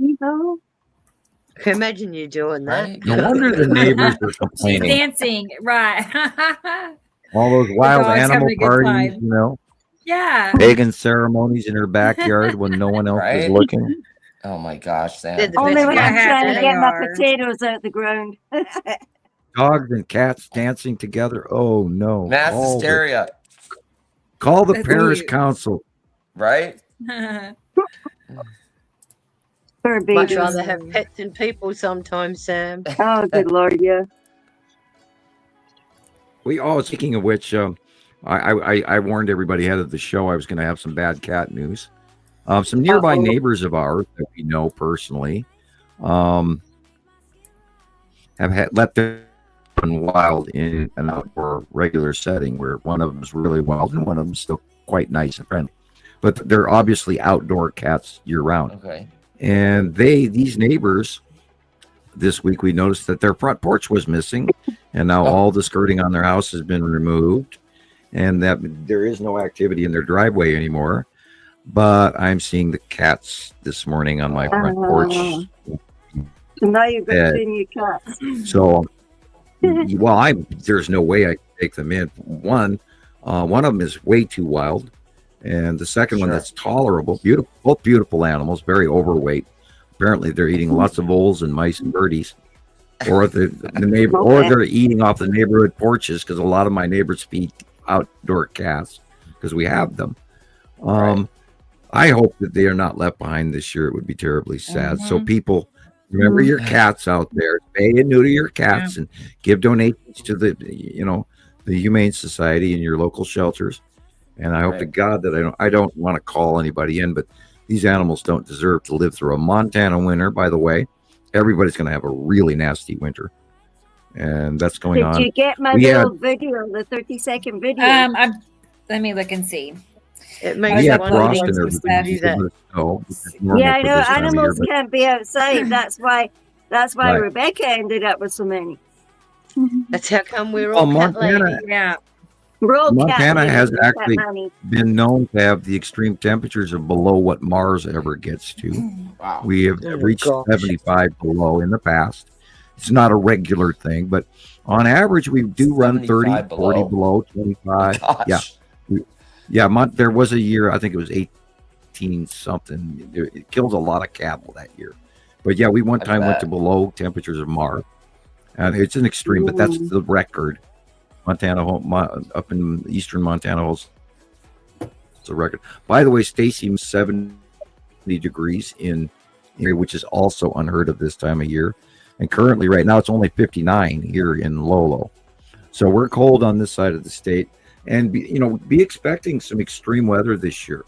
can imagine you doing that. No wonder the neighbors are she's complaining. dancing, right? All those wild dog's having animal a good parties, time. Yeah. pagan ceremonies in her backyard when no one else is Right? looking. Oh my gosh, Sam. They're the Only best when I'm guys. trying to They get my are. potatoes out the ground. Dogs and cats dancing together. Oh no! Mass Call the- hysteria, Call the That's parish cute. council. right? For Much babies. rather have pets than people sometimes, Sam. Oh, good Lord, yeah. Speaking of which, I warned everybody ahead of the show I was going to have some bad cat news. Some nearby neighbors of ours that we know personally have let them run wild in an outdoor regular setting, where one of them is really wild and one of them is still quite nice and friendly. But they're obviously outdoor cats year round. Okay. And these neighbors, this week we noticed that their front porch was missing, and now all the skirting on their house has been removed, and that there is no activity in their driveway anymore. But I'm seeing the cats this morning on my front porch. So now you've got 2 new cats. So, there's no way I can take them in. One of them is way too wild, And the second one that's tolerable, beautiful, both beautiful animals, very overweight. Apparently, they're eating lots of voles and mice and birdies, or the neighbor, or they're eating off the neighborhood porches because a lot of my neighbors feed outdoor cats because we have them. I hope that they are not left behind this year. It would be terribly sad. So people, remember your cats out there. Pay and neuter your cats and give donations to the Humane Society and your local shelters. And I hope to God that I don't want to call anybody in, but these animals don't deserve to live through a Montana winter. By the way, everybody's going to have a really nasty winter, and that's going on. Did you get my little video, the 30-second video? Let me look and see. It makes frost and everything. Yeah, I know animals can't be outside. That's why Rebecca ended up with so many. That's how come we're all Montana. Yeah. Montana has actually been known to have the extreme temperatures of below what Mars ever gets to. Wow. We have reached 75 below in the past. It's not a regular thing, but on average, we do run 30, 40 below, 25. There was a year, I think it was 18 something. It killed a lot of cattle that year. But yeah, we one time went to below temperatures of Mars. And it's an extreme, but that's the record. Montana, up in eastern Montana, holds the record. By the way, Stacy, 70 degrees in area, which is also unheard of this time of year. And currently, right now, it's only 59 here in Lolo. So we're cold on this side of the state, and be expecting some extreme weather this year,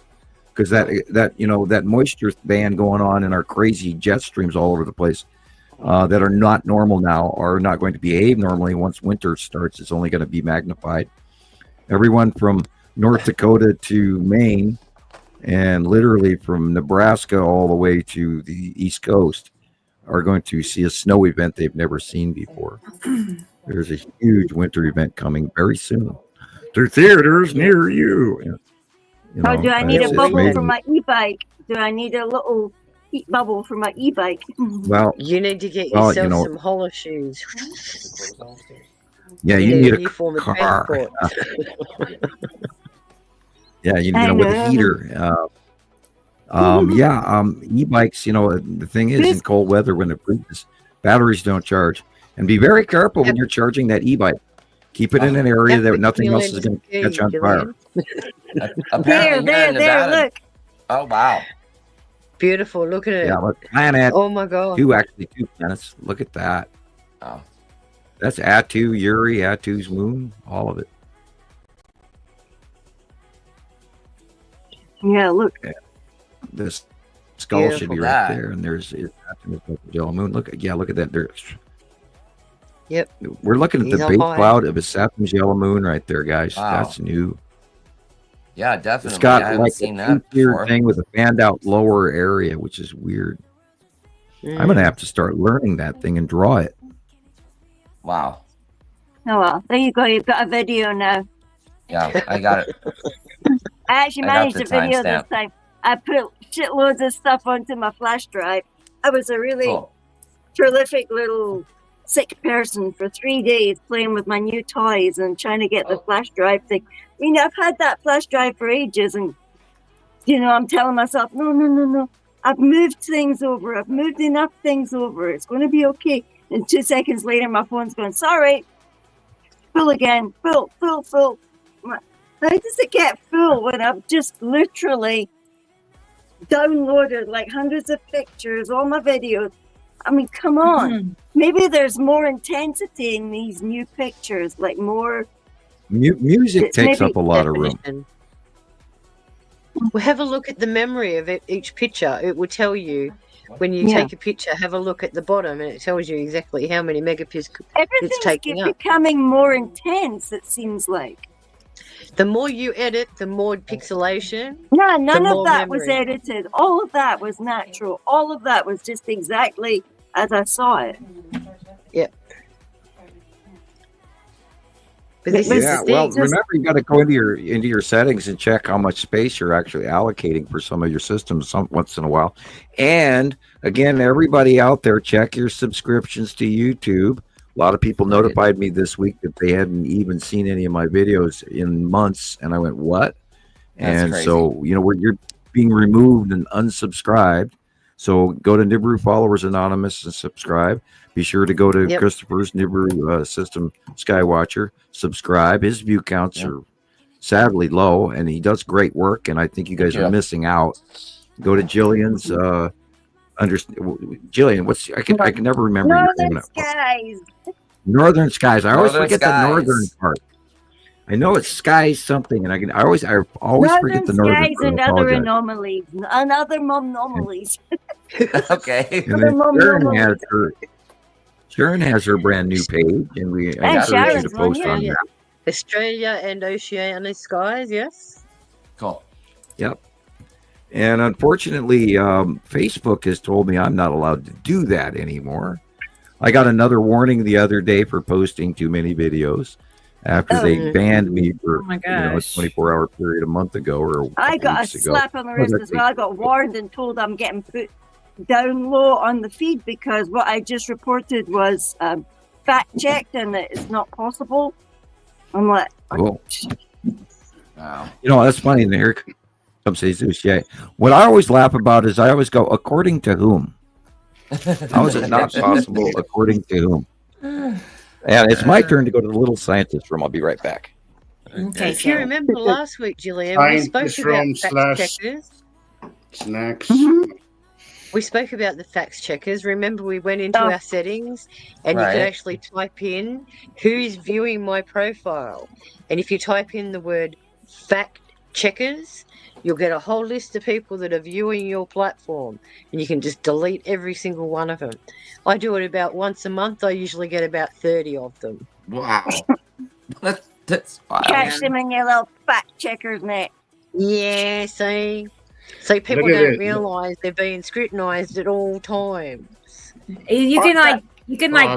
because that moisture band going on in our crazy jet streams all over the place. That are not normal now are not going to behave normally. Once winter starts, it's only going to be magnified. Everyone from North Dakota to Maine, and literally from Nebraska all the way to the East Coast, are going to see a snow event they've never seen before. There's a huge winter event coming very soon. To theaters near you. Do I need a bubble for my e-bike? Do I need a little heat bubble for my e-bike? Well, you need to get yourself some hollow shoes. Yeah, you need a car. Yeah, with a heater. E-bikes, the thing is, in cold weather when it freezes, batteries don't charge. And be very careful when you're charging that e-bike. Keep it in an area that nothing else is going to catch on fire. There, look. Oh, wow. Beautiful. Look at it. Yeah, look, planet. Oh my God. Two planets. Look at that. Oh. That's Atu, Uri, Atu's moon, all of it. Yeah, look. Yeah. This skull should be right there, and there's Atu's yellow moon. Look at that. There's. Yep. We're looking at the base cloud of a Saturn's yellow moon right there, guys. Wow. That's new. Yeah, definitely. It's got like a weird thing with a fanned out lower area, which is weird. I'm gonna have to start learning that thing and draw it. Wow. Oh well, there you go. You've got a video now. Yeah, I got it. I actually managed a video this time. I put shitloads of stuff onto my flash drive. I was a really prolific little sick person for 3 days playing with my new toys and trying to get the flash drive thing. I mean, I've had that flash drive for ages, and I'm telling myself, no. I've moved things over. I've moved enough things over. It's going to be okay. And 2 seconds later, my phone's going, sorry, full again, full. How does it get full when I've just literally downloaded like hundreds of pictures, all my videos? I mean, come on. Maybe there's more intensity in these new pictures, like more. Music takes up a lot of room. Well, have a look at the memory of each picture. It will tell you when you take a picture. Have a look at the bottom, and it tells you exactly how many megapixels it's taking up. Everything's becoming more intense. It seems like. The more you edit, the more pixelation. No, none of that was edited. All of that was natural. All of that was just exactly as I saw it. Yep. Remember, you got to go into your settings and check how much space you're actually allocating for some of your systems once in a while. And again, everybody out there, check your subscriptions to YouTube. A lot of people notified me this week that they hadn't even seen any of my videos in months, and I went, what? And so, you're being removed and unsubscribed. So go to Nibiru Followers Anonymous and subscribe. Be sure to go to Christopher's Nibiru System Skywatcher. Subscribe. His view counts are sadly low, and he does great work. And I think you guys are missing out. Go to Gillian's. Gillian, I can never remember your name. Northern Skies. I always forget the northern part. I know it's skies something, and I always forget the northern skies and other anomalies and other anomalies. Okay. And then Sharon has her brand new page, and I encourage you to post on that. Australia and Oceania skies, yes. Cool. Yep. And unfortunately, Facebook has told me I'm not allowed to do that anymore. I got another warning the other day for posting too many videos after they banned me for a 24-hour period a month ago or I got a slap on the wrist as well. I got warned and told I'm getting put down low on the feed because what I just reported was fact-checked and it's not possible. I'm like... Cool. Wow. That's funny. And here comes Jesus. Yeah. What I always laugh about is I always go, according to whom? How is it not possible according to whom? And it's my turn to go to the little scientist room. I'll be right back. Okay. If you remember last week, Gillian, we spoke about fact checkers. Snacks. We spoke about the fact checkers. Remember, we went into our settings and you could actually type in who's viewing my profile. And if you type in the word fact checkers, you'll get a whole list of people that are viewing your platform, and you can just delete every single one of them. I do it about once a month. I usually get about 30 of them. Wow. That's wild. Catch them in your little fact checkers, mate. Yeah, see? So people don't realise they're being scrutinised at all times. You can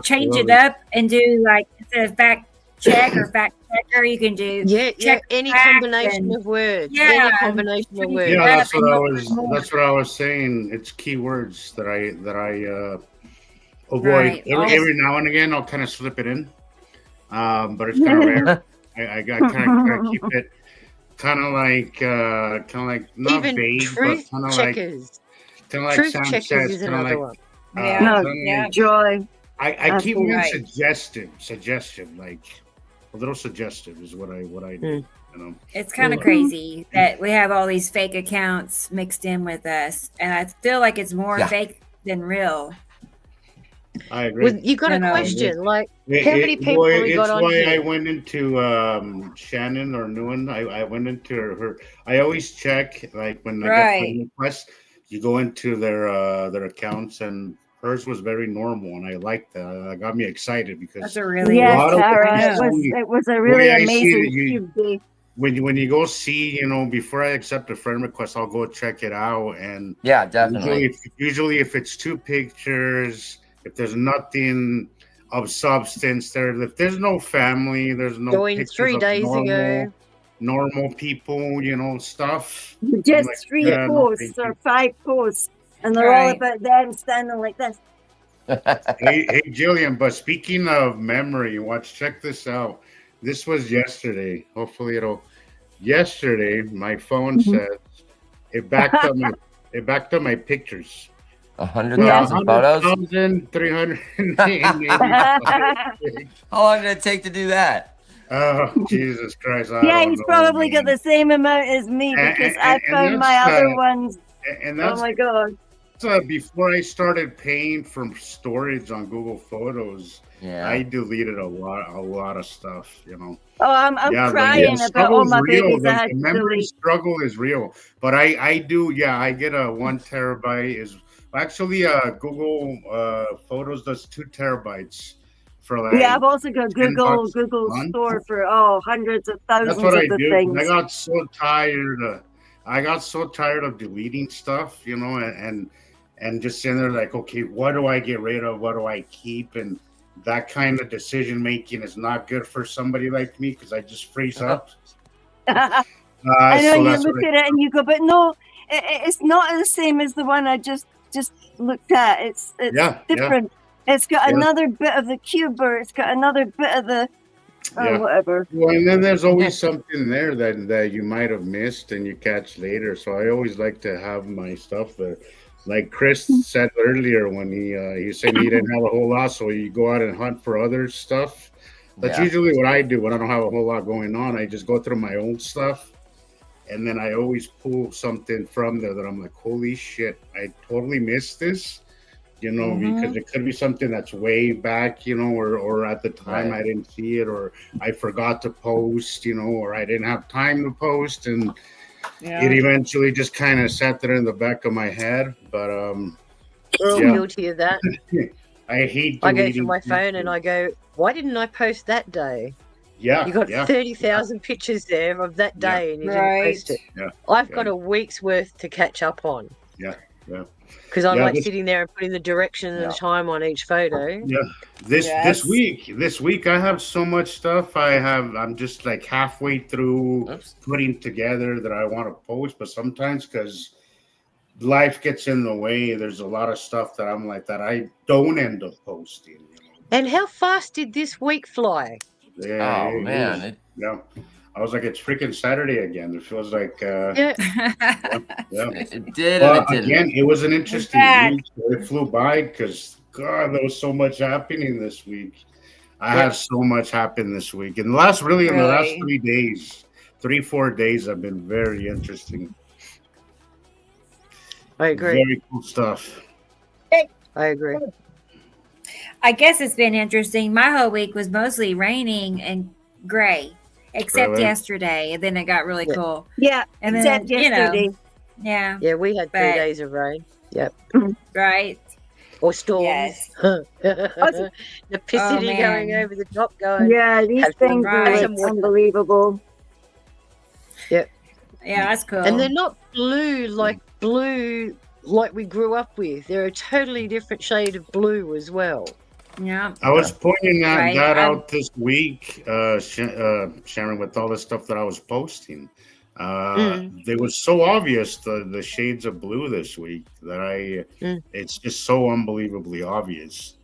change it up and do instead of fact check or fact checker, you can do any combination of words. Yeah, that's what I was saying. It's keywords that I avoid every now and again. I'll kind of slip it in, but it's kind of rare. I kind of keep it kind of like not even vague, truth but checkers. Kind of like Truth Sam checkers says, is kind of another like one. Joy. I keep it suggestion, like a little suggestive is what I do. It's kind of crazy that we have all these fake accounts mixed in with us, and I feel like it's more fake than real. I agree. Well, you got a question, how many people we got on here? It's why I went into Shannon or Nguyen. I went into her. I always check when I get friend requests. You go into their accounts, and hers was very normal, and I liked that. That got me excited because that's a really Sarah. It was a really amazing day. When you go see, before I accept a friend request, I'll go check it out, and definitely. Usually, if it's two pictures. If there's nothing of substance there, if there's no family, there's no going 3 days ago. Normal people, stuff. Just 3 posts or 5 posts, and they're all about them standing like this. Hey, Gillian, but speaking of memory, check this out. This was yesterday. Hopefully yesterday, my phone says it backed up my pictures. 100,000 photos? 1,380. How long did it take to do that? Oh, Jesus Christ. He's probably got the same amount as me because I found my other ones. Oh my God. Before I started paying for storage on Google Photos, I deleted a lot of stuff, Oh, I'm crying about all my babies I had to memory struggle is real. But I do, I get a 1 terabyte Actually, Google Photos does 2 terabytes for I've also got Google Store for hundreds of thousands of the things. I got so tired of deleting stuff, and just sitting there like, okay, what do I get rid of? What do I keep? And that kind of decision making is not good for somebody like me because I just freeze up. I know you look at it and you go, but no, it's not the same as the one I just looked at. It's different. It's got another bit of the cube, or it's got another bit of the Oh, whatever. Well, and then there's always something there that you might have missed and you catch later. So I always like to have my stuff there. Like Chris said earlier when he said he didn't have a whole lot, so you go out and hunt for other stuff. That's usually what I do when I don't have a whole lot going on. I just go through my own stuff, and then I always pull something from there that I'm like, holy shit, I totally missed this. Because it could be something that's way back, or at the time I didn't see it, or I forgot to post, or I didn't have time to post, and it eventually just kind of sat there in the back of my head. But we're all guilty of that. I hate. I go through my phone and I go, why didn't I post that day? Yeah, you got 30,000 pictures there of that day, and you didn't post it. Yeah, I've got a week's worth to catch up on. Yeah. Because I'm sitting there and putting the direction and the time on each photo. Yeah. This week I have so much stuff. I'm just like halfway through putting together that I want to post, but sometimes because life gets in the way, there's a lot of stuff that I'm like that I don't end up posting. And how fast did this week fly? Yeah. Oh man. I was like, it's freaking Saturday again. It feels like It did. Well, again, it was an interesting week. It flew by because God, there was so much happening this week. I had so much happen this week. In the last 3 days, 3-4 days have been very interesting. I agree. Very cool stuff. I agree. I guess it's been interesting. My whole week was mostly raining and gray. Except yesterday, and then it got really cool. Yeah, and except then yesterday. Yeah, we had 3 days of rain. Yep. Right. Or storms. Yes. The pissity going over the top, going. Yeah, these things are unbelievable. Yep. Yeah, that's cool. And they're not blue like we grew up with. They're a totally different shade of blue as well. Yeah, I was pointing that out this week, Sharon, with all the stuff that I was posting. They were so obvious the shades of blue this week that it's just so unbelievably obvious.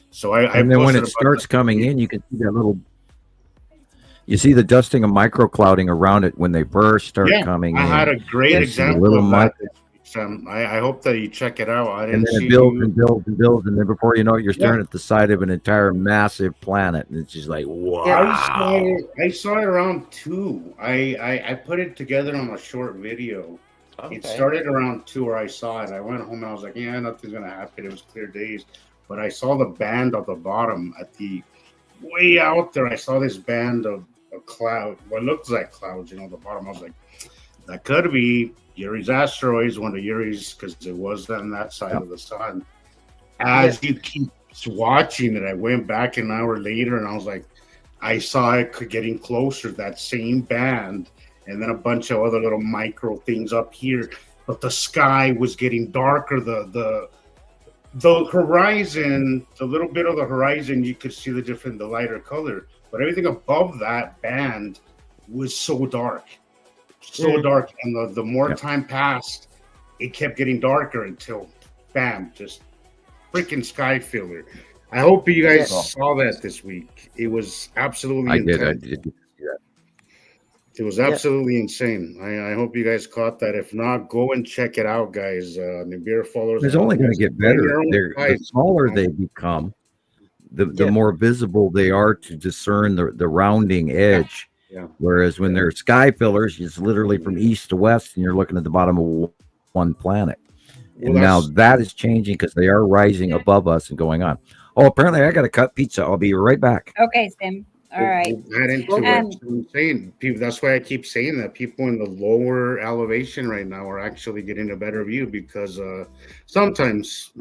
So and then when it starts coming in, you can see that little. You see the dusting of microclouding around it when they first start coming in. I had a great example of that. I hope that you check it out. I didn't and then see it builds and builds and builds, and then before you know it, you're staring at the side of an entire massive planet, and it's just like, wow. I saw it around 2. I put it together on a short video. Okay. It started around 2 where I saw it. I went home and I was like, yeah, nothing's gonna happen. It was clear days, but I saw the band at the bottom, at the way out there. I saw this band of a cloud, what looks like clouds, at the bottom. I was like, that could be Uri's asteroids, one of Uri's, because it was on that side of the sun. As you keep watching it, I went back an hour later and I was like, I saw it getting closer, that same band, and then a bunch of other little micro things up here. But the sky was getting darker. The horizon, the little bit of the horizon, you could see the lighter color. But everything above that band was so dark. Dark, and the more time passed, it kept getting darker until, bam, just freaking sky filler. I hope you guys saw that this week. It was absolutely intense. I did see that. It was absolutely insane. I hope you guys caught that. If not, go and check it out, guys. Nibiru followers. It's only going to get better. The smaller they become, the more visible they are to discern the rounding edge. Yeah. Whereas when they're sky fillers, it's literally from east to west, and you're looking at the bottom of one planet. And now that is changing because they are rising above us and going on. Oh, apparently I got to cut pizza. I'll be right back. Okay, Sam. All right. That's why I keep saying that people in the lower elevation right now are actually getting a better view because sometimes,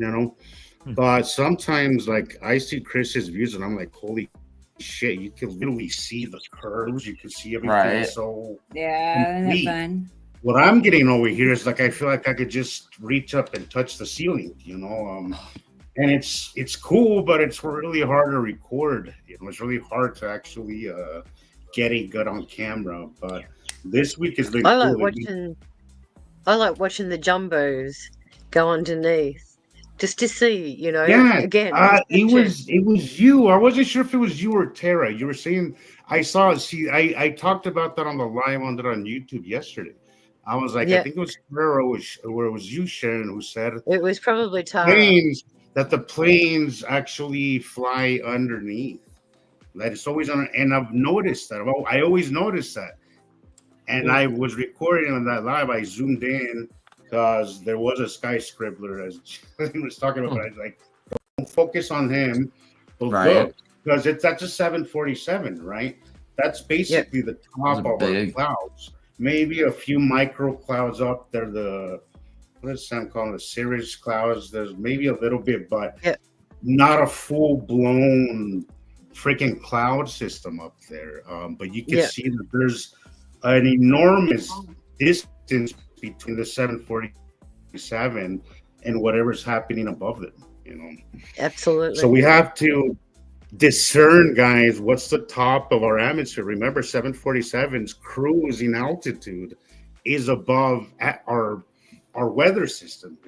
but sometimes like I see Chris's views and I'm like, holy shit, you can literally see the curves, you can see everything. Right. So isn't it fun? What I'm getting over here is like I feel like I could just reach up and touch the ceiling, and it's cool, but it's really hard to record. It's really hard to actually get it good on camera. But this week has been. I like watching the jumbos go underneath. just to see, Yeah, again. it was you. I wasn't sure if it was you or Tara. You were saying I saw. See, I talked about that on the live on YouTube yesterday. I was like, I think it was Tara or it was you, Sharon, who said it was probably Tara. That the planes actually fly underneath. That it's always on, and I've noticed that. Well, I always noticed that, and I was recording on that live. I zoomed in because there was a sky scribbler, as Gillian was talking about. But I was like, don't focus on him, but look, because that's a 747, right? That's basically the top of our clouds. Maybe a few micro clouds up there. What does Sam call them? The cirrus clouds. There's maybe a little bit, but not a full blown freaking cloud system up there. But you can see that there's an enormous distance between the 747 and whatever's happening above it. Absolutely. So we have to discern, guys, what's the top of our atmosphere. Remember, 747's cruising altitude is above our weather system.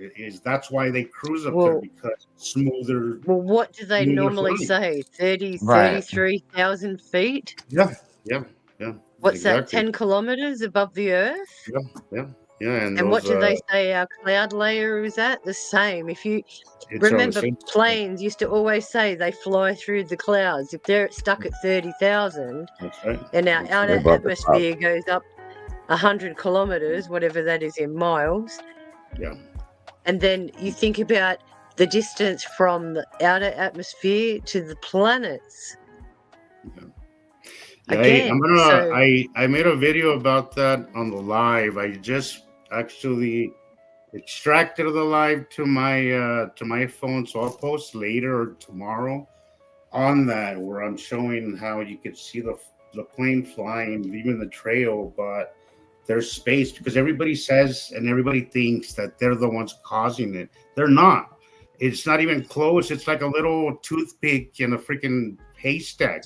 That's why they cruise up there, because it's smoother. Well, what do they normally say? 33,000 feet? Yeah. What's that, 10 kilometers above the earth? Yeah. And what do they say our cloud layer is at? The same. If you remember, planes used to always say they fly through the clouds. If they're stuck at 30,000, and our outer atmosphere goes up 100 kilometers, whatever that is in miles. Yeah. And then you think about the distance from the outer atmosphere to the planets. Again, I made a video about that on the live. I just actually extracted the live to my phone, so I'll post later or tomorrow on that, where I'm showing how you could see the plane flying, even the trail, but there's space, because everybody says and everybody thinks that they're the ones causing it. They're not. It's not even close. It's like a little toothpick in a freaking haystack.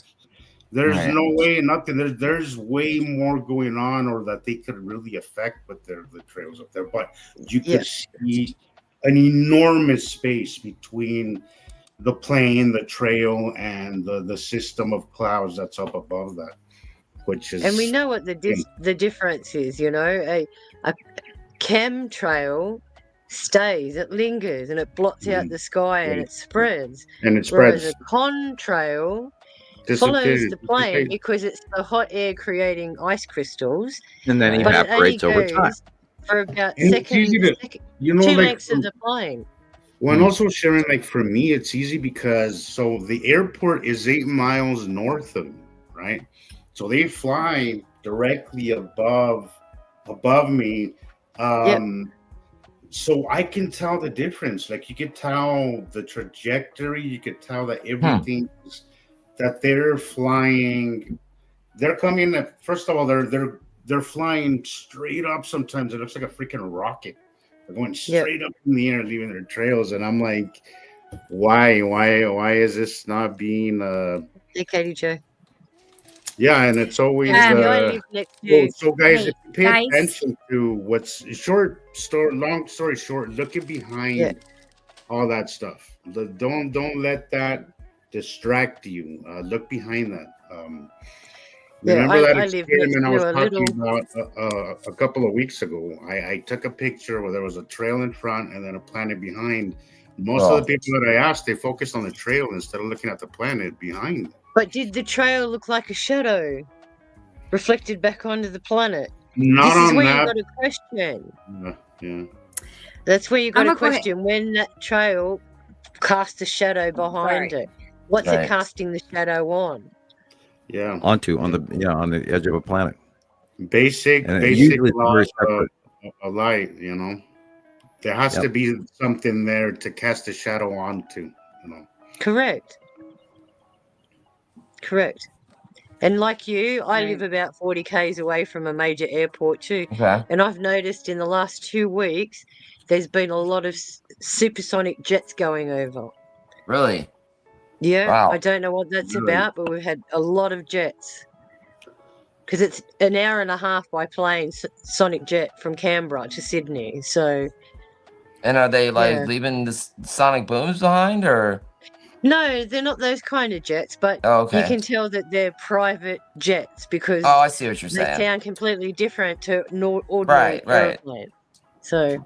There's no way, nothing. There's way more going on, or that they could really affect with the trails up there. But you could see an enormous space between the plane, the trail, and the system of clouds that's up above that. Which is, and we know what the difference is. A chemtrail stays, it lingers, and it blots out the sky, and it spreads. Whereas a contrail follows the plane because it's the hot air creating ice crystals, and then evaporates over time for about two lengths of the plane. Well, and also, Sharon, like for me, it's easy because the airport is 8 miles north of me, right? So they fly directly above me. So I can tell the difference. Like, you could tell the trajectory. You could tell that everything that they're flying. They're coming at, first of all, they're flying straight up. Sometimes it looks like a freaking rocket. They're going straight up in the air, leaving their trails. And I'm like, why is this not being Hey, Katie Joe. Yeah, and it's always so guys, if you pay attention to what's long story short, looking behind all that stuff. Don't let that distract you. Look behind that. Remember that experiment I was talking about a couple of weeks ago? I took a picture where there was a trail in front and then a planet behind. Most of the people that I asked, they focused on the trail instead of looking at the planet behind. But did the trail look like a shadow reflected back onto the planet? Not this is on where that. You got a question. Yeah. That's where you got a question. When that trail casts a shadow behind it, what's it casting the shadow on? Yeah. On the edge of a planet. Basic law of light, There has to be something there to cast a shadow onto, Correct. And like you, I live about 40 k's away from a major airport too. Okay. And I've noticed in the last 2 weeks, there's been a lot of supersonic jets going over. Really? Yeah. Wow. I don't know what that's about, but we've had a lot of jets. Because it's an hour and a half by plane, sonic jet from Canberra to Sydney. So And are they like leaving the sonic booms behind, or? No, they're not those kind of jets, but you can tell that they're private jets because I see what you're saying. They sound completely different to an ordinary airplane. So,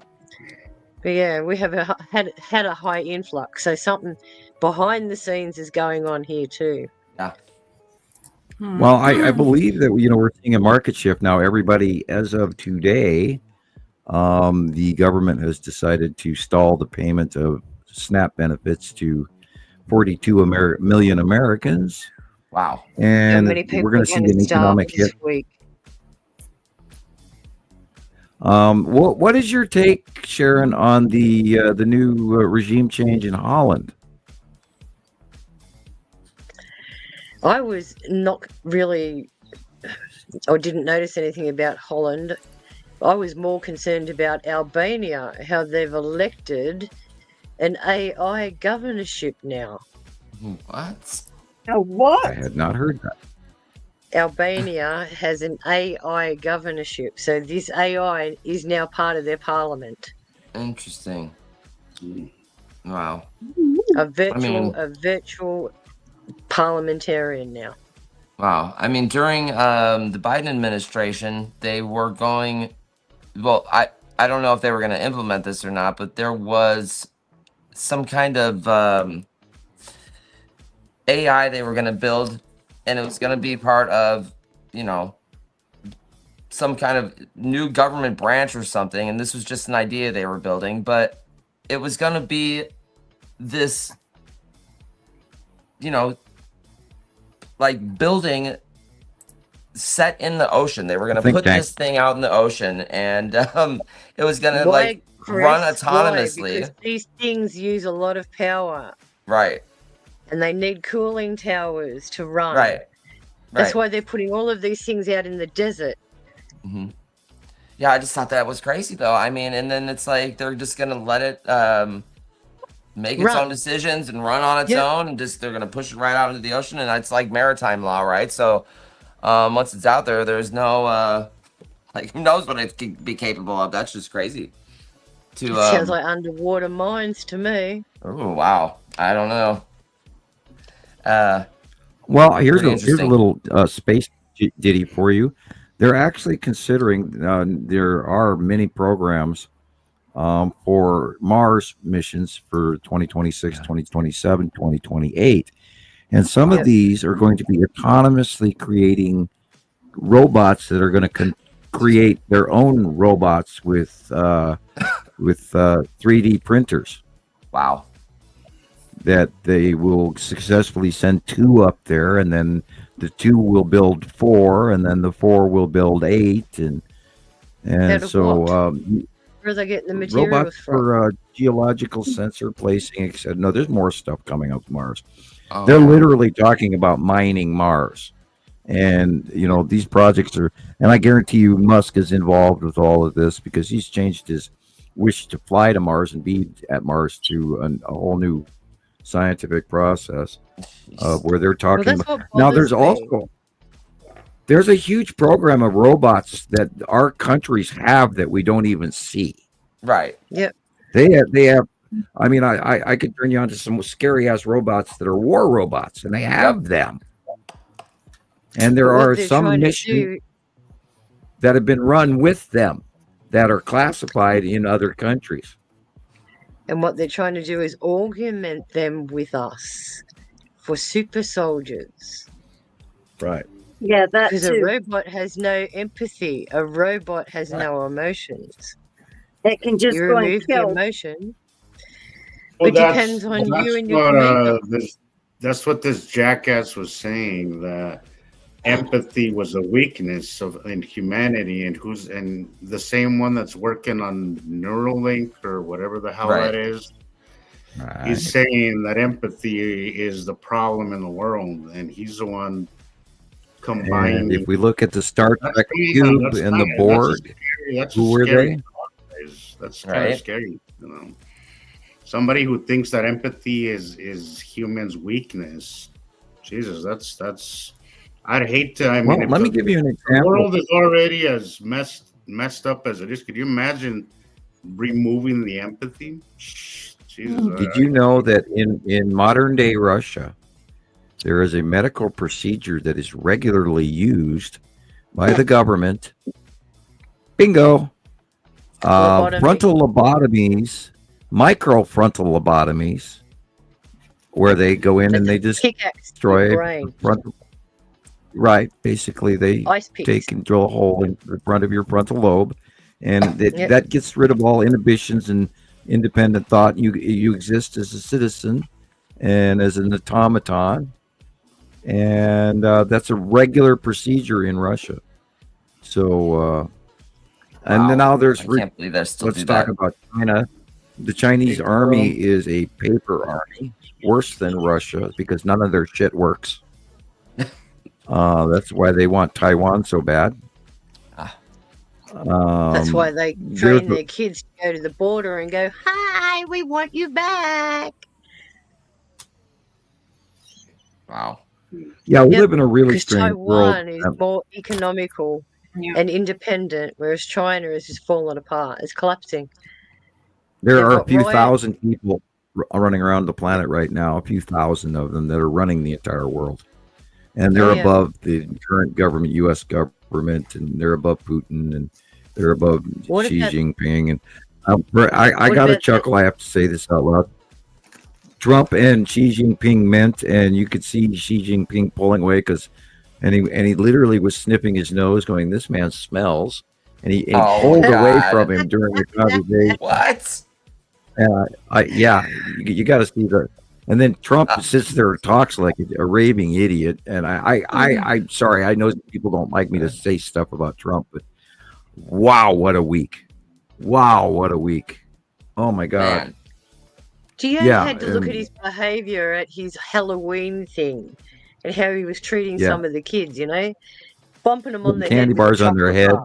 but yeah, we have had a high influx. So something behind the scenes is going on here too. Yeah. Well, I believe that we're seeing a market shift now. Everybody, as of today, the government has decided to stall the payment of SNAP benefits to 42 million Americans. Wow. And we're going to see an economic hit. What is your take, Sharon, on the new regime change in Holland? I was not really, or didn't notice anything about Holland. I was more concerned about Albania, how they've elected an AI governorship now. What? What? I had not heard that. Albania has an AI governorship, so this AI is now part of their parliament. Interesting. Wow. A virtual parliamentarian now. Wow. I mean, during the Biden administration, they were going. Well, I don't know if they were going to implement this or not, but there was some kind of AI they were going to build, and it was going to be part of, some kind of new government branch or something. And this was just an idea they were building, but it was going to be this, like building set in the ocean. They were going to put this thing out in the ocean, and it was going to run autonomously. Because these things use a lot of power. Right. And they need cooling towers to run. Right. That's why they're putting all of these things out in the desert. Mm-hmm. Yeah, I just thought that was crazy, though. I mean, and then it's like they're just going to let it make its own decisions and run on its own, and they're going to push it right out into the ocean, and it's like maritime law, right? So once it's out there, there's no who knows what it could be capable of. That's just crazy. It sounds like underwater mines to me. Oh, wow. I don't know. Well, here's a little space ditty for you. They're actually considering there are many programs for Mars missions for 2026, 2027, 2028. And some of these are going to be autonomously creating robots that are going to create their own robots with 3D printers. Wow. That they will successfully send 2 up there, and then the 2 will build 4, and then the 4 will build 8, and so where are they getting the materials robots from? for geological sensor placing, etc. No, there's more stuff coming up Mars. They're literally talking about mining Mars, and these projects are. And I guarantee you, Musk is involved with all of this because he's changed his wish to fly to Mars and be at Mars to a whole new scientific process where they're talking about. Now there's a huge program of robots that our countries have that we don't even see. Right. Yep. They have. I mean, I could turn you on to some scary ass robots that are war robots, and they have them. And there are some missions that have been run with them that are classified in other countries. And what they're trying to do is augment them with us for super soldiers. Right. Yeah, that because a robot has no empathy. A robot has no emotions. It can just go and remove kill. the emotion. Well, It depends on you and your makeup. That's what this jackass was saying, that empathy was a weakness in humanity, and the same one that's working on Neuralink or whatever the hell that is. He's saying that empathy is the problem in the world, and he's the one combining. And if we look at the Star Trek cube and the board, who were they? That's kind of scary, Somebody who thinks that empathy is humans' weakness. Jesus, that's. I'd hate to. I mean, let me give you an example. The world is already as messed up as it is. Could you imagine removing the empathy. Jesus, Did you know that in modern day Russia, there is a medical procedure that is regularly used by the government? Bingo. Frontal lobotomies, microfrontal lobotomies, where they go in and they just destroy the frontal. Right. Basically, they take and drill a hole in the front of your frontal lobe, and that gets rid of all inhibitions and independent thought. You exist as a citizen and as an automaton, and that's a regular procedure in Russia. So, and then now there's. I can't believe they still let's do talk that. about China. The Chinese army is a paper army, worse than Russia, because none of their shit works. That's why they want Taiwan so bad. That's why they train their kids to go to the border and go, "Hi, we want you back." Wow. Yeah, we live in a really strange world. Taiwan is more economical and independent, whereas China is just falling apart. It's collapsing. There are a few thousand people running around the planet right now, a few thousand of them that are running the entire world. And they're above the current government, U.S. government, and they're above Putin, and they're above Xi Jinping. And I got to chuckle. I have to say this out loud. Trump and Xi Jinping met, and you could see Xi Jinping pulling away and he literally was sniffing his nose, going, "This man smells," and he pulled away from him during the conversation. What? You got to see that. And then Trump sits there and talks like a raving idiot. And I'm sorry, I know people don't like me to say stuff about Trump, but wow, what a week! Wow, what a week! Oh my God! Man. Do you ever had to look at his behavior at his Halloween thing and how he was treating some of the kids? You know, bumping them on the candy bars on their head.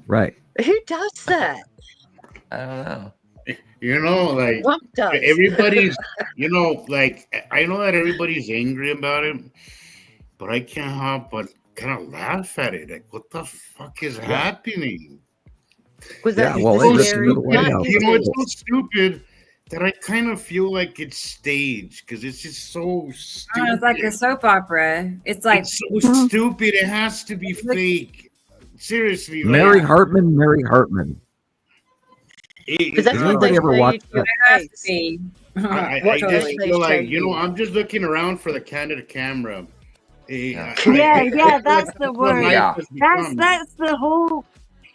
Right? Who does that? I don't know. You know, like everybody's, like I know that everybody's angry about it, but I can't help but kind of laugh at it. Like, what the fuck is happening? It's so stupid that I kind of feel like it's staged because it's just so stupid. It's like a soap opera. It's like it's so stupid. It has to be fake. Seriously, Mary Hartman. Does anybody ever watch that? I just feel like, I'm just looking around for the candid camera. That's the word. That's the whole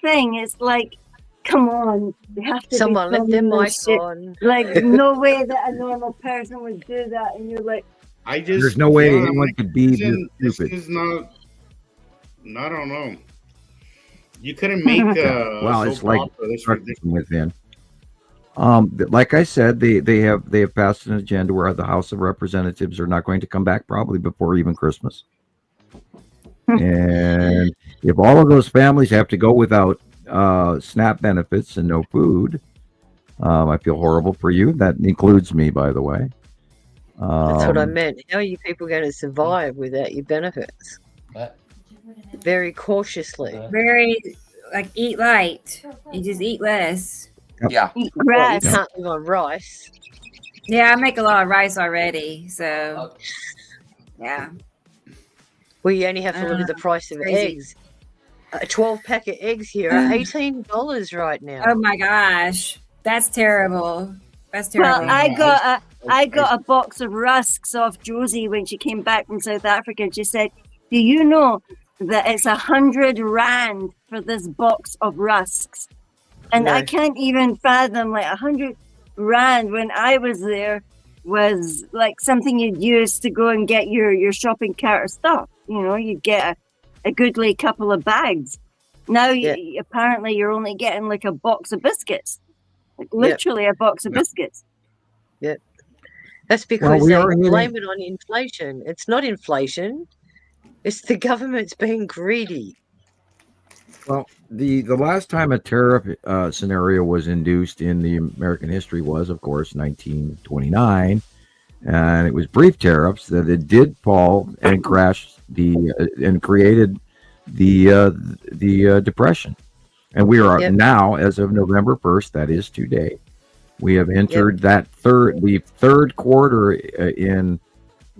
thing. It's like, come on, they have to someone let their mic on. Like, no way that a normal person would do that, and you're like, there's no way anyone could be this stupid. This is not. I don't know. You couldn't make it's like within. Like I said, they have passed an agenda where the House of Representatives are not going to come back probably before even Christmas. And if all of those families have to go without SNAP benefits and no food, I feel horrible for you. That includes me, by the way. That's what I meant. How are you people going to survive without your benefits? What? Very cautiously. Very, like, eat light. You just eat less. Yeah. eat grass. You can't live on rice. Yeah, I make a lot of rice already. So, yeah. Well, you only have to look at the price of eggs. A 12-pack of eggs here are $18 right now. Oh my gosh, that's terrible. That's terrible. Well, I got a box of rusks off Josie when she came back from South Africa. And she said, "Do you know that it's 100 rand for this box of rusks?" And I can't even fathom, like, 100 rand when I was there was like something you'd use to go and get your shopping cart of stuff. You'd get a goodly couple of bags. Now, apparently, you're only getting like a box of biscuits, like literally a box of biscuits. Yeah, that's because they blame it on inflation. It's not inflation; it's the government's being greedy. Well, the last time a tariff scenario was induced in the American history was, of course, 1929, and it was brief tariffs that it did fall and crash and created the Depression. And we are now, as of November 1st, that is today, we have entered the third quarter in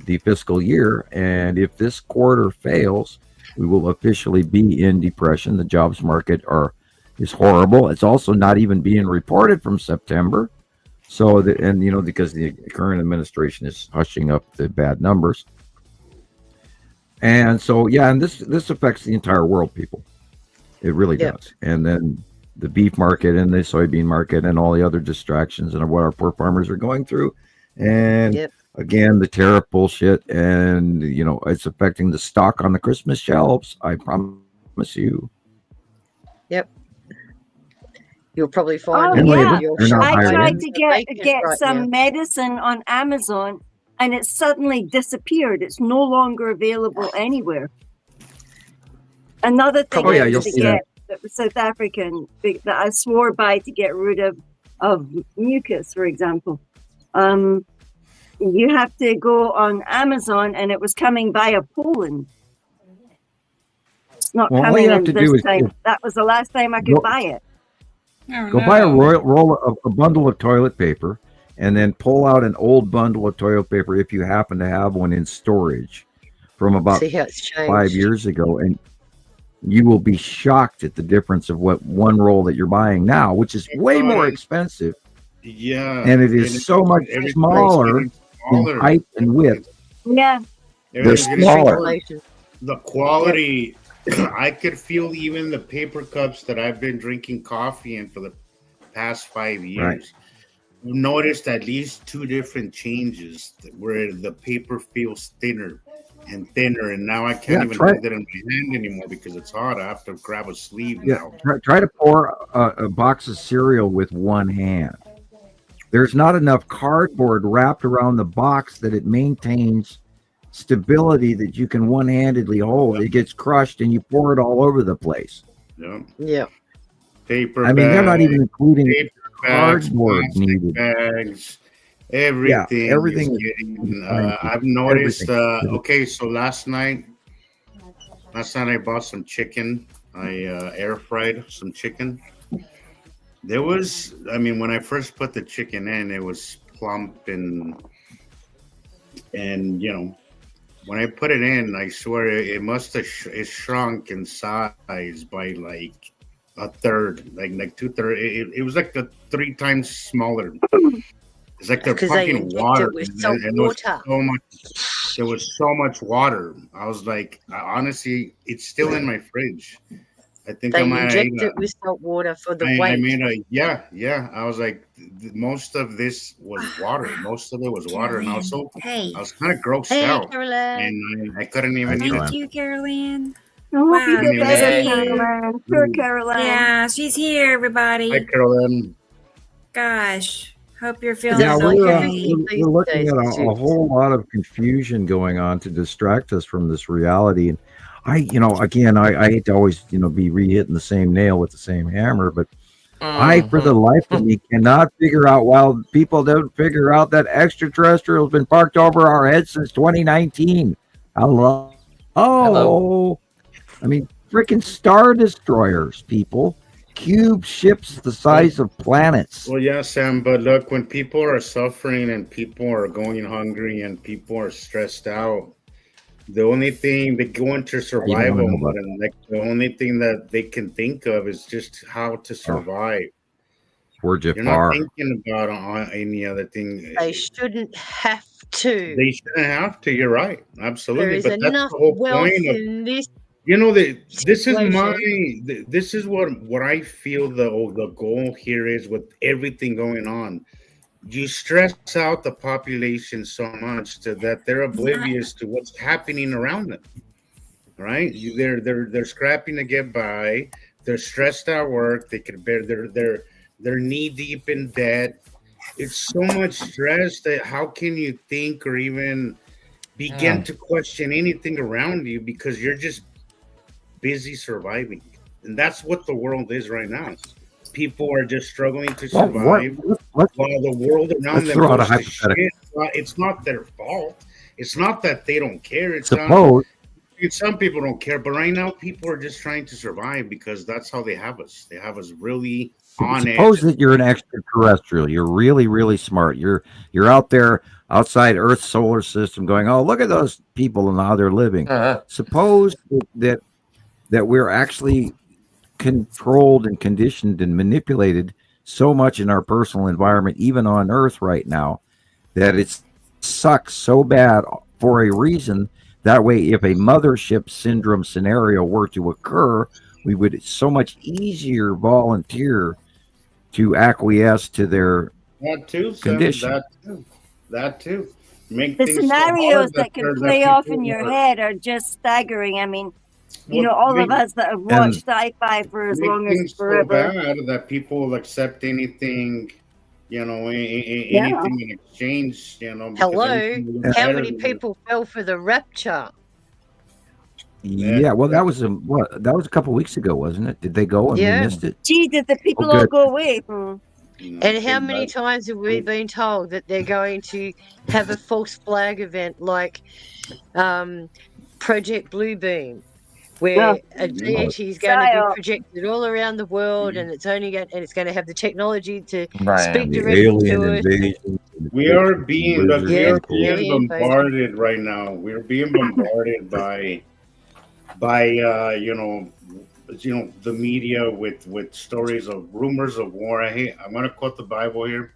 the fiscal year. And if this quarter fails, we will officially be in depression. The jobs market is horrible. It's also not even being reported from September. So, because the current administration is hushing up the bad numbers. And so, and this affects the entire world, people. It really does. And then the beef market and the soybean market and all the other distractions and what our poor farmers are going through. And again, the tariff bullshit, and it's affecting the stock on the Christmas shelves. I promise you. Yep. You'll probably find. I tried to get some medicine on Amazon, and it suddenly disappeared. It's no longer available anywhere. Another thing I used to get that was South African that I swore by to get rid of mucus, for example. You have to go on Amazon, and it was coming via Poland. It's not coming in this time. That was the last time I could buy it. Go buy a bundle of toilet paper, and then pull out an old bundle of toilet paper if you happen to have one in storage from about 5 years ago, and you will be shocked at the difference of what one roll that you're buying now, which is way more expensive. Yeah. And it is so much smaller in height and width. Yeah. They're smaller. The quality, I could feel even the paper cups that I've been drinking coffee in for the past 5 years. Right. I've noticed at least 2 different changes where the paper feels thinner and thinner, and now I can't even hold it in my hand anymore because it's hot. I have to grab a sleeve now. Try to pour a box of cereal with one hand. There's not enough cardboard wrapped around the box that it maintains stability that you can one-handedly hold. It gets crushed and you pour it all over the place. Yeah. Paper bags, they're not even including cardboard needed. Bags. Everything is getting, I've noticed so last night I bought some chicken. I air fried some chicken. There was, when I first put the chicken in, it was plump and when I put it in, I swear it must have shrunk in size by like a third, like 2/3. It was like 3 times smaller. It's like they're pumping water. There was so much water. I was like, honestly, it's still in my fridge. I think they inject it with salt water for the weight. I was like, most of this was water. Most of it was water, and I was kind of grossed out, and I couldn't even eat it. Thank you, Caroline. Wow, you get better, Caroline. Poor Caroline. Yeah, she's here, everybody. Hi, Caroline. Gosh. Hope you're feeling we're looking at a whole lot of confusion going on to distract us from this reality. And I hate to always, be re-hitting the same nail with the same hammer, but I, for the life of me, cannot figure out why people don't figure out that extraterrestrial has been parked over our heads since 2019. Hello. Freaking Star Destroyers, people. Cube ships the size of planets. Well, yeah, Sam, but look, when people are suffering and people are going hungry and people are stressed out, the only thing they go into survival mode, and the only thing that they can think of is just how to survive. You're not thinking about any other thing. They shouldn't have to. They shouldn't have to. You're right. Absolutely. There is but enough that's the whole wealth point in this. This is what I feel the goal here is with everything going on. You stress out the population so much that they're oblivious to what's happening around them. Right? They're scrapping to get by. They're stressed at work. They could bear. They're knee deep in debt. It's so much stress that how can you think or even begin to question anything around you because you're just busy surviving. And that's what the world is right now. People are just struggling to survive while the world around them goes to shit. It's not their fault. It's not that they don't care. It's Some people don't care, but right now people are just trying to survive because that's how they have us. They have us really on edge. Suppose that you're an extraterrestrial. You're really, really smart. You're out there outside Earth's solar system going, oh, look at those people and how they're living. Suppose that we're actually controlled and conditioned and manipulated so much in our personal environment, even on Earth right now, that it sucks so bad for a reason. That way, if a mothership syndrome scenario were to occur, we would so much easier volunteer to acquiesce to their condition. That too. Make the scenarios that can play off in your head are just staggering. I mean, all of us that have watched sci-fi for as long as forever. So bad that people accept anything, anything in exchange. Hello, how many people fell for the rapture? Yeah, well, that was a couple of weeks ago, wasn't it? Did they go and we missed it? Gee, did the people all go away? And how many times have we been told that they're going to have a false flag event like Project Bluebeam, where a deity is going to be projected all around the world, and it's going to have the technology to speak directly to us. We are being bombarded right now. We're being bombarded by the media with stories of rumors of war. I'm going to quote the Bible here,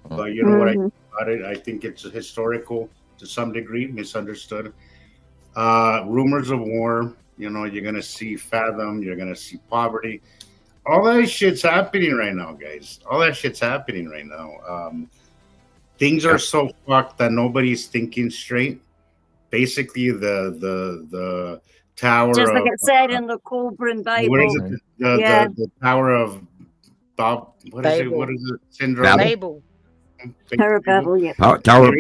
but you know what I think about it? I think it's historical to some degree, misunderstood. Rumors of war. You're going to see fathom. You're going to see poverty. All that shit's happening right now, guys. All that shit's happening right now. Things are so fucked that nobody's thinking straight. Basically, the tower, just like it said in the Colburn Bible. What is it? The tower of Bob. What is it? What is it? Syndrome. Babel. Tower of Babel. Yeah. Tower.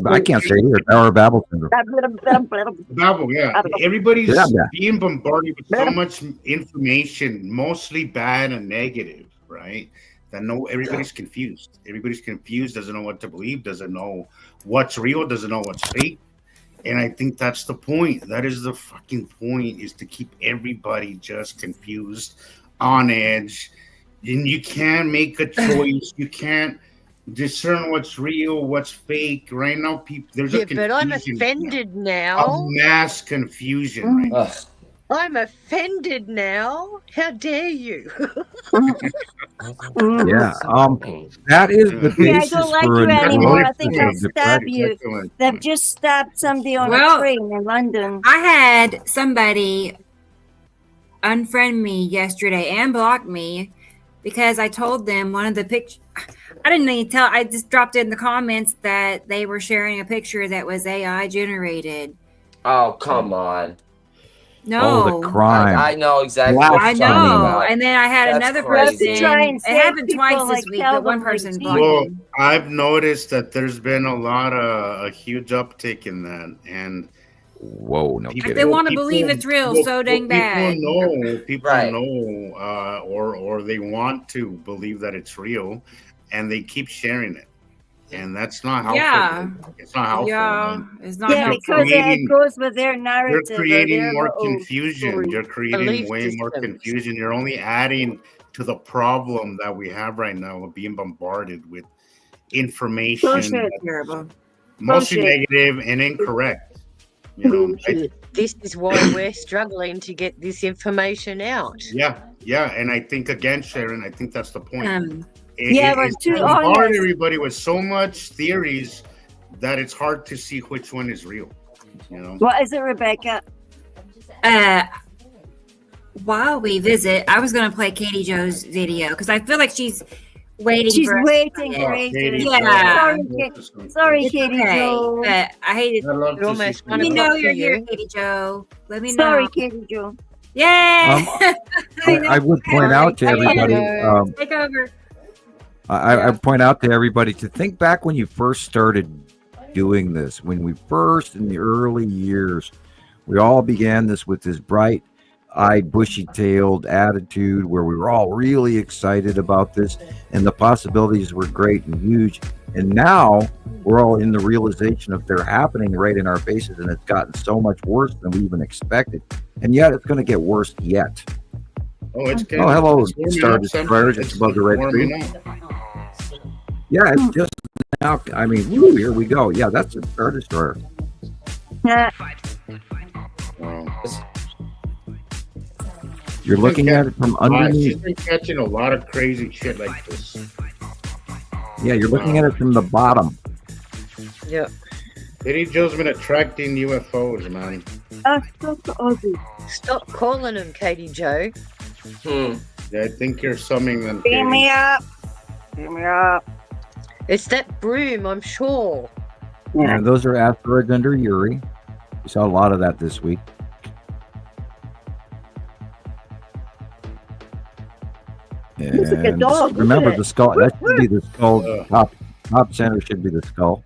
I can't say it here. Tower of Babel syndrome. Babel. Yeah. Everybody's being bombarded with so much information, mostly bad and negative, right? That everybody's confused. Everybody's confused. Doesn't know what to believe. Doesn't know what's real. Doesn't know what's fake. And I think that's the point. That is the fucking point, is to keep everybody just confused, on edge. And you can't make a choice. You can't discern what's real, what's fake. Right now, people, there's a confusion. But I'm offended now. A mass confusion right now. I'm offended now. How dare you? That is the basis I don't like you anymore. I think I'll stab you. They've just stabbed somebody on a train in London. I had somebody unfriend me yesterday and block me because I told them one of the pictures. I didn't even tell. I just dropped in the comments that they were sharing a picture that was AI generated. Oh, come on. No, oh, the crime. I know exactly. What I know, and then I had another person. It happened twice this week, but one person blocked me. I've noticed that there's been a huge uptick in that, and they want to believe it's real so dang bad. People know, or they want to believe that it's real, and they keep sharing it. And that's not helpful. Yeah. It's not helpful. Yeah, it's not helpful. Because it goes with their narrative. You're creating more confusion. You're creating way more confusion. You're only adding to the problem that we have right now of being bombarded with information. Mostly negative and incorrect. This is why we're struggling to get this information out. Yeah. And I think, again, Sharon, I think that's the point. We're too honest. Everybody with so much theories that it's hard to see which one is real. What is it, Rebecca? While we visit, I was going to play Katie Jo's video because I feel like she's waiting. She's for waiting for it. Yeah. Sorry, Katie Jo. But I hate it. Let me know you're here, Katie Jo. Let me know. Sorry, Katie Jo. Yay! I would point out to everybody. Take over. I point out to everybody to think back when you first started doing this, when we first, in the early years, we all began this with this bright-eyed, bushy-tailed attitude where we were all really excited about this, and the possibilities were great and huge. And now we're all in the realization of they're happening right in our faces, and it's gotten so much worse than we even expected. And yet it's going to get worse yet. Oh, it's good. Oh, hello, It's Star Destroyer, just above the red tree. Yeah, it's just now. I mean, woo, here we go. Yeah, that's a Star Destroyer. Yeah. You're looking at it from underneath. She's been catching a lot of crazy shit like this. Yeah, you're looking at it from the bottom. Yep. Katie Joe's been attracting UFOs, man. Stop calling him Katie Joe. Yeah, I think you're summing them. Beam me up. Beam me up. It's that broom, I'm sure. Yeah, and those are asteroids under Uri. We saw a lot of that this week. Looks like a dog. Remember the skull. That should be the skull. Top center should be the skull.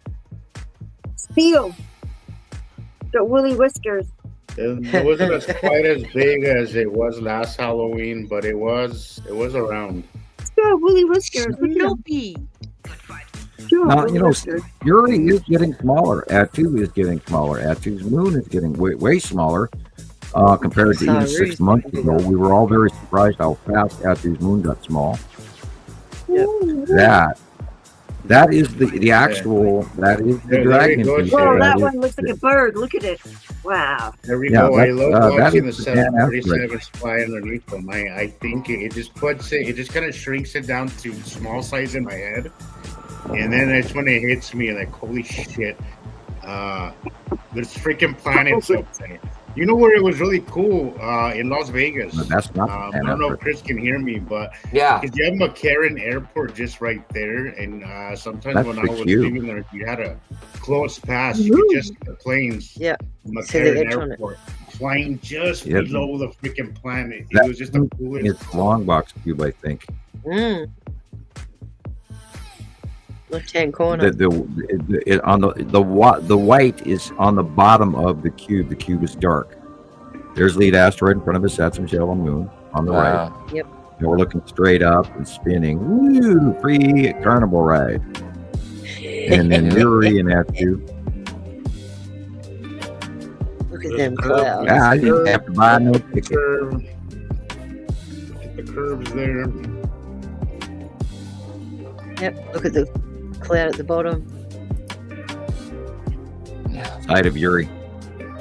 Steel. The woolly whiskers. It wasn't as quite as big as it was last Halloween, but it was around. It's got woolly whiskers. Snoopy. Now, you know, Uri is getting smaller. Atu is getting smaller. Atu's moon is getting way smaller compared to even 6 months ago. We were all very surprised how fast Atu's moon got small. Yep. That is the actual, that is the dragon. Whoa, that one looks like a bird. Look at it. Wow. There we go. I love watching the 737 fly underneath them. I think it just puts it just kind of shrinks it down to small size in my head. And then that's when it hits me like, holy shit. There's freaking planets up there. You know where it was really cool? In Las Vegas. No, that's not I don't know if Chris can hear me, but yeah, because you have McCarran Airport just right there, and sometimes that's when I was leaving there, you had a close pass. You could just see the planes. Yeah, McCarran Airport flying just below the freaking planet. It was just the coolest. It's long box cube, I think. Left-hand corner. The white is on the bottom of the cube. The cube is dark. There's lead asteroid in front of us. That's Magellan Moon on the right. Yep. And we're looking straight up and spinning. Woo! Free carnival ride. And then Uri and Atu. Look at them clouds. Yeah, I didn't have to buy no ticket. Look at the curves there. Yep. Look at the cloud at the bottom. Side of Uri.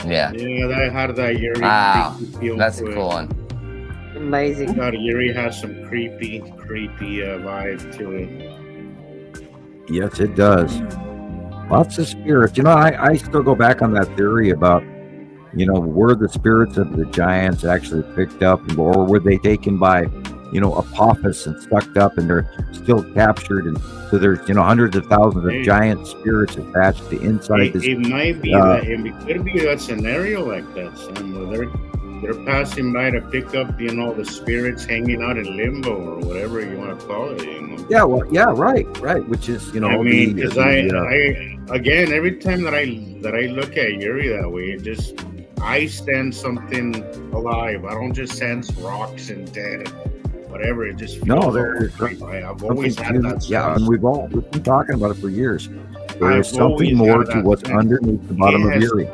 Yeah. Yeah, how did that Uri? Wow, that's a cool one. Amazing. Uri has some creepy vibe to it. Yes, it does. Lots of spirits. You know, I still go back on that theory about, you know, were the spirits of the giants actually picked up, or were they taken by, you know, Apophis and sucked up, and they're still captured, and so there's, you know, hundreds of thousands of giant spirits attached to inside this. It might be that it could be a scenario like that, Sam, where they're passing by to pick up, you know, the spirits hanging out in limbo or whatever you want to call it. You know? Yeah, well, yeah, right, which is, you know, I mean, because I again, every time that I look at Uri that way, I sense something alive. I don't just sense rocks and dead. Whatever, it just feels I've always had that stuff. Yeah, and we've been talking about it for years. There is something more to what's underneath the bottom of Uri.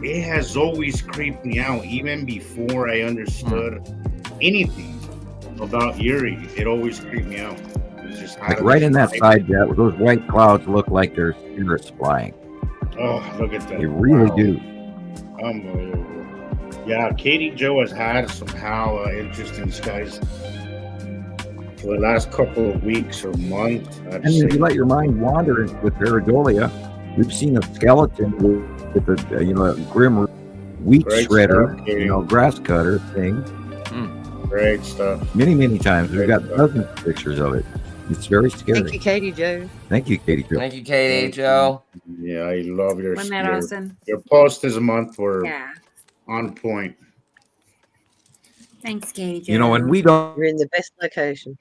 It has always creeped me out, even before I understood anything about Uri. It always creeped me out. It's just like right in that side, those white clouds look like there's spirits flying. Oh, look at that! They really do. Unbelievable. Yeah, Katie Joe has had somehow interesting skies for the last couple of weeks or month. And if you let your mind wander with Pareidolia, we've seen a skeleton with a a grim wheat shredder, stuff, grass cutter thing. Great stuff. Many times. We've got dozens of pictures of it. It's very scary. Thank you, Katie Joe. Thank you, Katie Joe. Thank you, Katie Joe. Yeah, I love your Wasn't that awesome? Your post this month were on point. Thanks, Katie Joe. You know, and we're in the best location.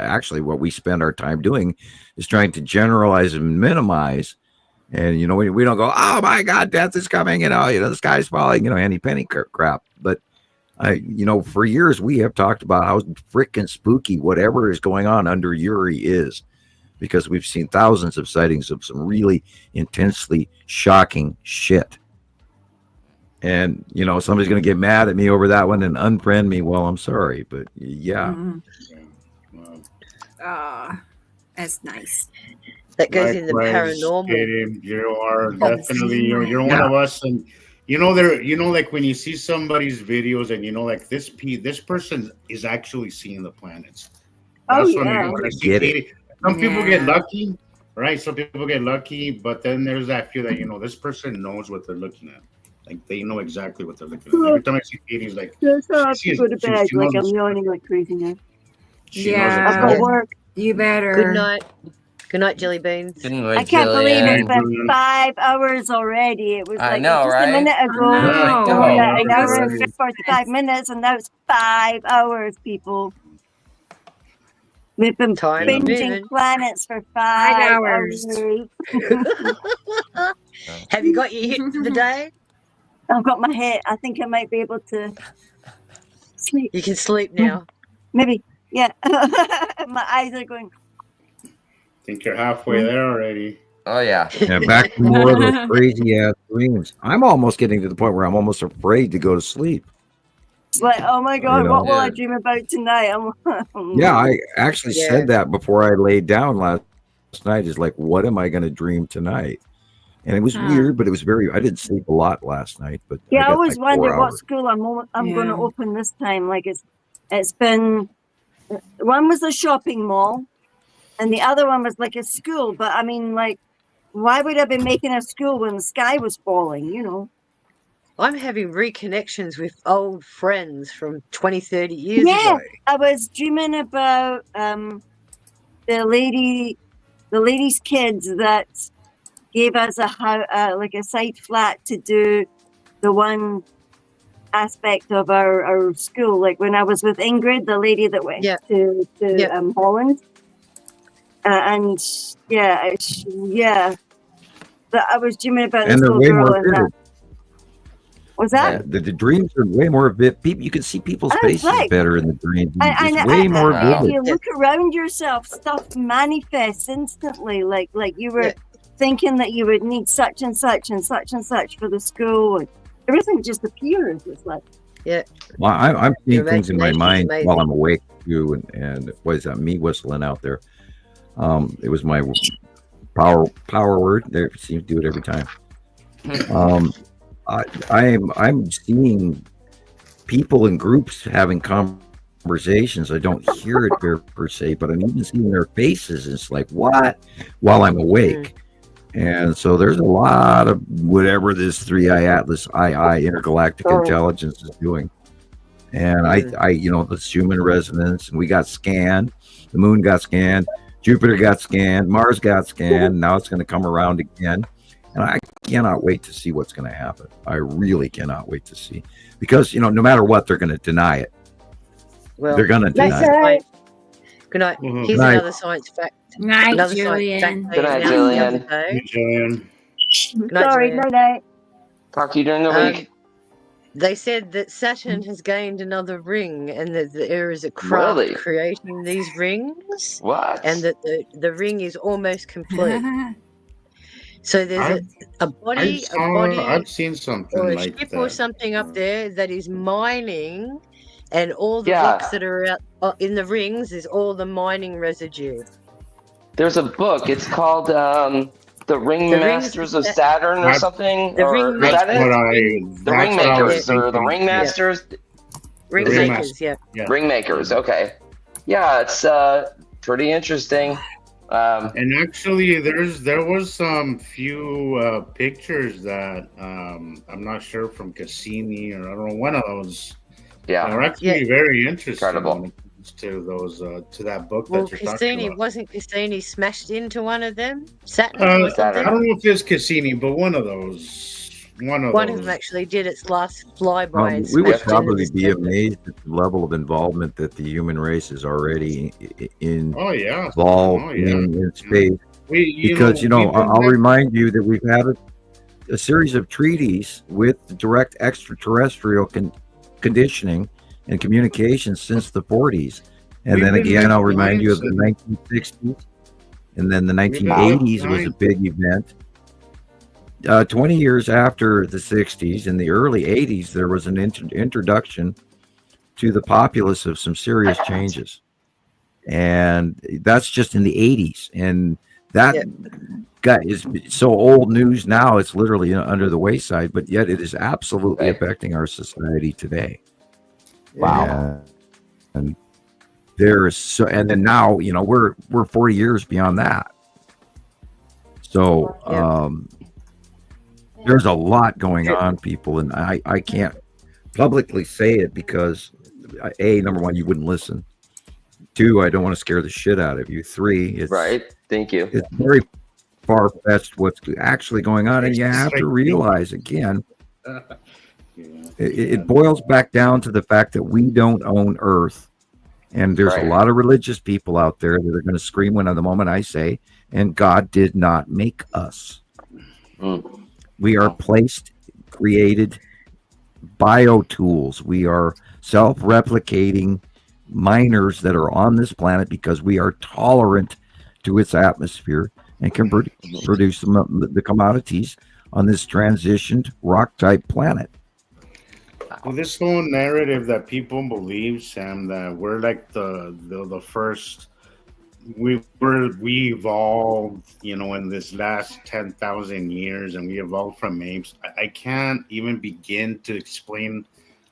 Actually, what we spend our time doing is trying to generalize and minimize. And, you know, we don't go, oh my God, death is coming, the sky's falling, any penny crap. But For years we have talked about how freaking spooky whatever is going on under Uri is, because we've seen thousands of sightings of some really intensely shocking shit. And somebody's going to get mad at me over that one and unfriend me. Well, I'm sorry, but yeah. That's nice. That goes in the paranormal. You are definitely you're one of us, and like when you see somebody's videos and like this person is actually seeing the planets. That's some people get lucky, right? Some people get lucky, but then there's that few that this person knows what they're looking at. Like they know exactly what they're looking at. Every time I see Katie's like, that's how I have to go to bed. Like I'm yawning like crazy now. I've got work. You better. Good night. Good night, Jelly Beans. I can't believe it's been 5 hours already. It was like just a minute ago. An hour and 45 minutes, and now it's 5 hours, people. We've been binging planets for 5 hours. Have you got your hit for the day? I've got my hit. I think I might be able to sleep. You can sleep now. Maybe. Yeah. My eyes are going. I think you're halfway there already. Oh, yeah. Yeah, back to more of those crazy ass dreams. I'm almost getting to the point where I'm almost afraid to go to sleep. It's like, oh my God, what will I dream about tonight? Yeah, I actually said that before I laid down last night. Is like, what am I going to dream tonight? And it was weird, but it was I didn't sleep a lot last night. But I always wonder what school I'm going to open this time. Like it's been, one was a shopping mall, and the other one was like a school. But I mean, like, why would I be making a school when the sky was falling? I'm having reconnections with old friends from 20, 30 years ago. Yeah, I was dreaming about the lady's kids that gave us a side flat to do the one aspect of our school. Like when I was with Ingrid, the lady that went to Holland, and that I was dreaming about this little girl and that. Was that? The dreams are way more vivid. You can see people's faces better in the dreams. It's way more vivid. If you look around yourself, stuff manifests instantly. Like you were thinking that you would need such and such and such and such for the school, and everything just appears. It's like, well, I'm seeing things in my mind while I'm awake too. And what is that? Me whistling out there. It was my power word. They seem to do it every time. I'm seeing people in groups having conversations. I don't hear it per se, but I'm even seeing their faces. It's like, what? While I'm awake. And so there's a lot of whatever this 3i Atlas II intergalactic intelligence is doing. And I this human resonance, and we got scanned. The moon got scanned. Jupiter got scanned. Mars got scanned. Now it's going to come around again. And I cannot wait to see what's going to happen. I really cannot wait to see. Because, no matter what, they're going to deny it. Well, they're going to deny it. Good night. Here's another science fact. Night, Gillian. Good night, Gillian. Hey, Gillian. Sorry, no night. Talk to you during the week. They said that Saturn has gained another ring, and that there is a craft creating these rings. What? And that the ring is almost complete. So there's a body, I've seen something or a like ship that. or something up there that is mining, and all the rocks that are out in the rings is all the mining residue. There's a book. It's called The Ringmasters of Saturn or something. The Ringmakers or the Ringmasters. Ringmakers, yeah. Ringmakers. Okay. Yeah, it's pretty interesting. And actually, there was some few pictures that I'm not sure from Cassini or I don't know, one of those. Yeah, are actually very interesting. Incredible. To those to that book Well, that you're talking about. Wasn't Cassini smashed into one of them? Saturn or something? I don't know if it's Cassini, but one of those. One of them actually did its last flyby. We would probably be amazed at the level of involvement that the human race is already involved in space. I'll remind you that we've had a series of treaties with direct extraterrestrial conditioning and communication since the 40s. And then again, I'll remind you of the 1960s. And then the 1980s was a big event. 20 years after the 60s, in the early 80s, there was an introduction to the populace of some serious changes. And that's just in the 80s. And that is so old news now, it's literally under the wayside, but yet it is absolutely affecting our society today. Wow. And there is so, and then now, you know, we're 40 years beyond that. So there's a lot going on, people, and I can't publicly say it because number one, you wouldn't listen. 2, I don't want to scare the shit out of you. 3, it's right. Thank you. It's very far-fetched what's actually going on, and you have to realize again, it boils back down to the fact that we don't own Earth, and there's a lot of religious people out there that are going to scream when the moment I say, "And God did not make us." We are placed, created biotools. We are self-replicating miners that are on this planet because we are tolerant to its atmosphere and can produce the commodities on this transitioned rock-type planet. Well, this whole narrative that people believe, Sam, that we're like the first, we evolved, you know, in this last 10,000 years, and we evolved from apes. I can't even begin to explain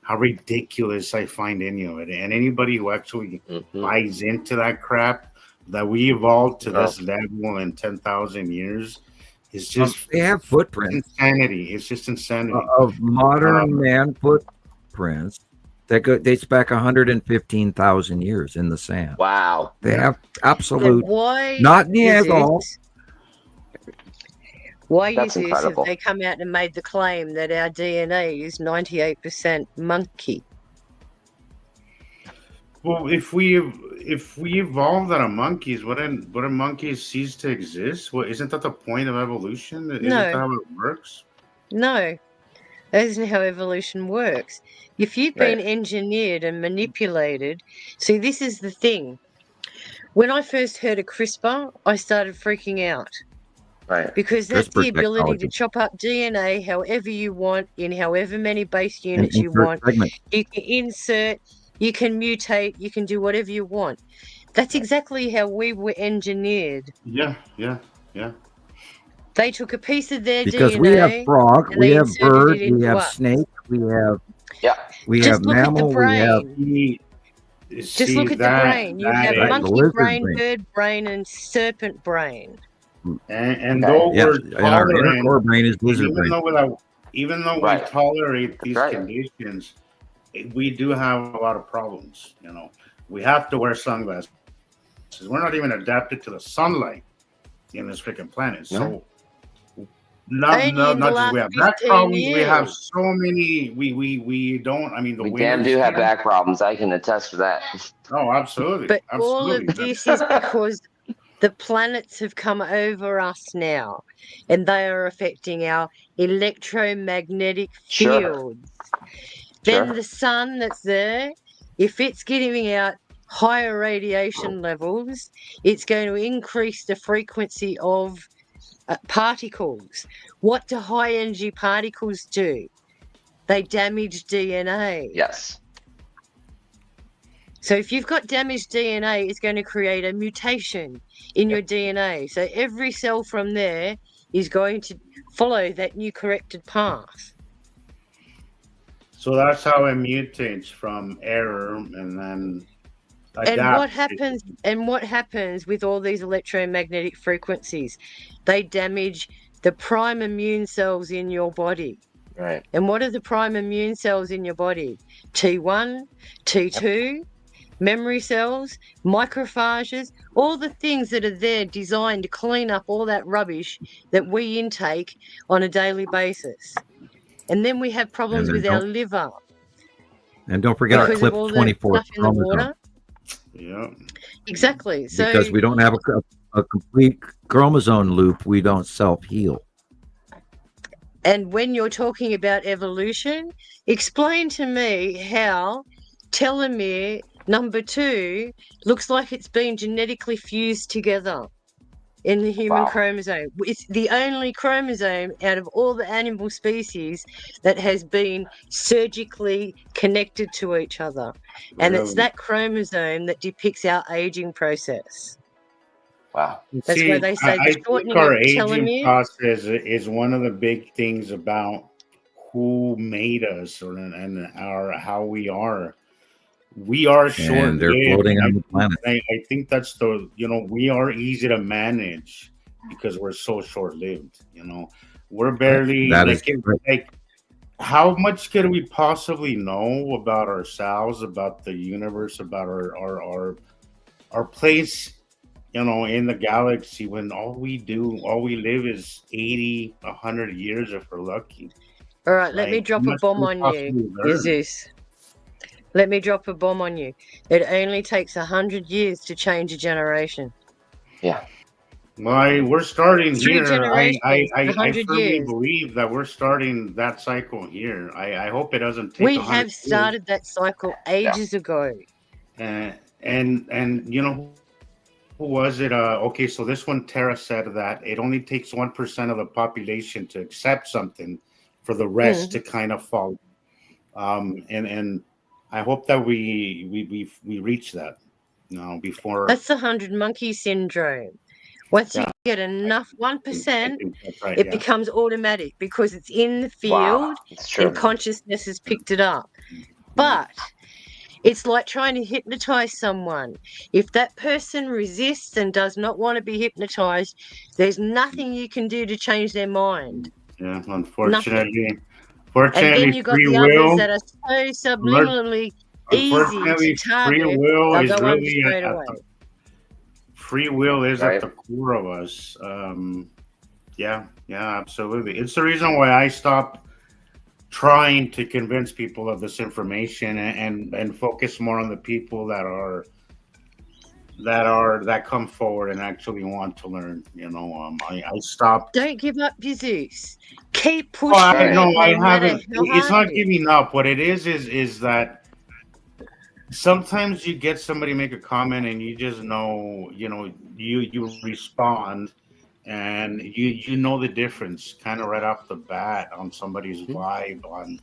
how ridiculous I find any of it. And anybody who actually buys into that crap, that we evolved to this level in 10,000 years, is just they have footprints. Insanity. It's just insanity. Of modern man footprints that dates back 115,000 years in the sand. Wow. They have absolute, not Neanderthal. Why is this if they come out and made the claim that our DNA is 98% monkey? Well, if we evolved out of monkeys, wouldn't monkeys cease to exist? Well, isn't that the point of evolution? Isn't that how it works? No, that isn't how evolution works. If you've been engineered and manipulated, see, this is the thing. When I first heard of CRISPR, I started freaking out. Right. Because that's the ability to chop up DNA however you want, in however many base units you want. You can insert, you can mutate, you can do whatever you want. That's exactly how we were engineered. Yeah. They took a piece of their because DNA. We have frog, we have bird, we have us. snake, we have Just have mammal, we have. Just look at the brain. You have monkey brain, bird brain, and serpent brain. And though we're tolerant, our core brain is lizard brain. Even though we tolerate these conditions, we do have a lot of problems. You know, we have to wear sunglasses. We're not even adapted to the sunlight in this freaking planet. So, not just we have back problems. We have so many. We don't. I mean, we damn do have back problems. I can attest to that. Oh, absolutely. But all of this is because the planets have come over us now, and they are affecting our electromagnetic fields. Then the sun that's there, if it's giving out higher radiation levels, it's going to increase the frequency of particles. What do high energy particles do? They damage DNA. Yes. So if you've got damaged DNA, it's going to create a mutation in your DNA. So every cell from there is going to follow that new corrected path. So that's how it mutates from error and then adapt. And what happens with all these electromagnetic frequencies? They damage the prime immune cells in your body. Right. And what are the prime immune cells in your body? T1, T2, memory cells, macrophages, all the things that are there designed to clean up all that rubbish that we intake on a daily basis. And then we have problems with our liver. And don't forget our clip 24 chromosome. Yeah. Exactly. So because we don't have a complete chromosome loop, we don't self-heal. And when you're talking about evolution, explain to me how telomere number 2 looks like it's been genetically fused together in the human chromosome. It's the only chromosome out of all the animal species that has been surgically connected to each other. And it's that chromosome that depicts our aging process. Wow. That's why they say I the shortening think our of aging telomere process is one of the big things about who made us and how we are. We are short And they're floating on the planet. I think that's we are easy to manage because we're so short lived. We're barely like how much could we possibly know about ourselves, about the universe, about our place, in the galaxy, when all we live is 80, 100 years if we're lucky. All right, let me drop a bomb on you. Jesus. Let me drop a bomb on you. It only takes 100 years to change a generation. Yeah. We're starting 3 here. generations, I 100 firmly years. believe that we're starting that cycle here. I hope it doesn't take. We have started that cycle ages ago. And who was it? Okay, so this one, Tara said that it only takes 1% of the population to accept something for the rest to kind of follow. And I hope that we reach that before. That's the 100 monkey syndrome. Once you get enough 1%, it becomes automatic because it's in the field and consciousness has picked it up. But it's like trying to hypnotize someone. If that person resists and does not want to be hypnotized, there's nothing you can do to change their mind. Yeah, unfortunately. And then you've got the others that are so subliminally easy to target. Free will is they'll go really straight away. Free will is at the core of us. Yeah, absolutely. It's the reason why I stopped trying to convince people of this information and focus more on the people that come forward and actually want to learn. I stopped. Don't give up, Jesus. Keep pushing. I haven't. It's not giving up. What it is that sometimes you get somebody make a comment and you just know, you respond and you know the difference kind of right off the bat on somebody's vibe on,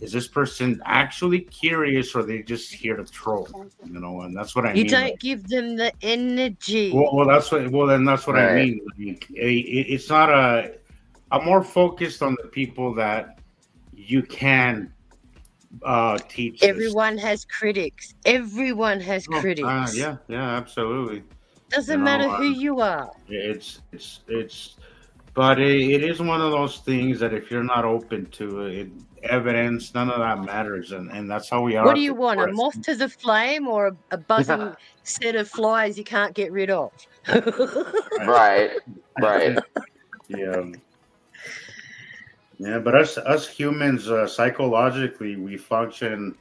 is this person actually curious or they just here to troll, and that's what I mean. You don't give them the energy. That's what I mean. It's not I'm more focused on the people that you can teach. Everyone has critics. Everyone has critics. Yeah, absolutely. Doesn't matter who you are. But it is one of those things that if you're not open to it, evidence, none of that matters, and that's how we are. What do you want? A moth to the flame or a buzzing set of flies you can't get rid of? Right. Yeah, but us humans, psychologically, we function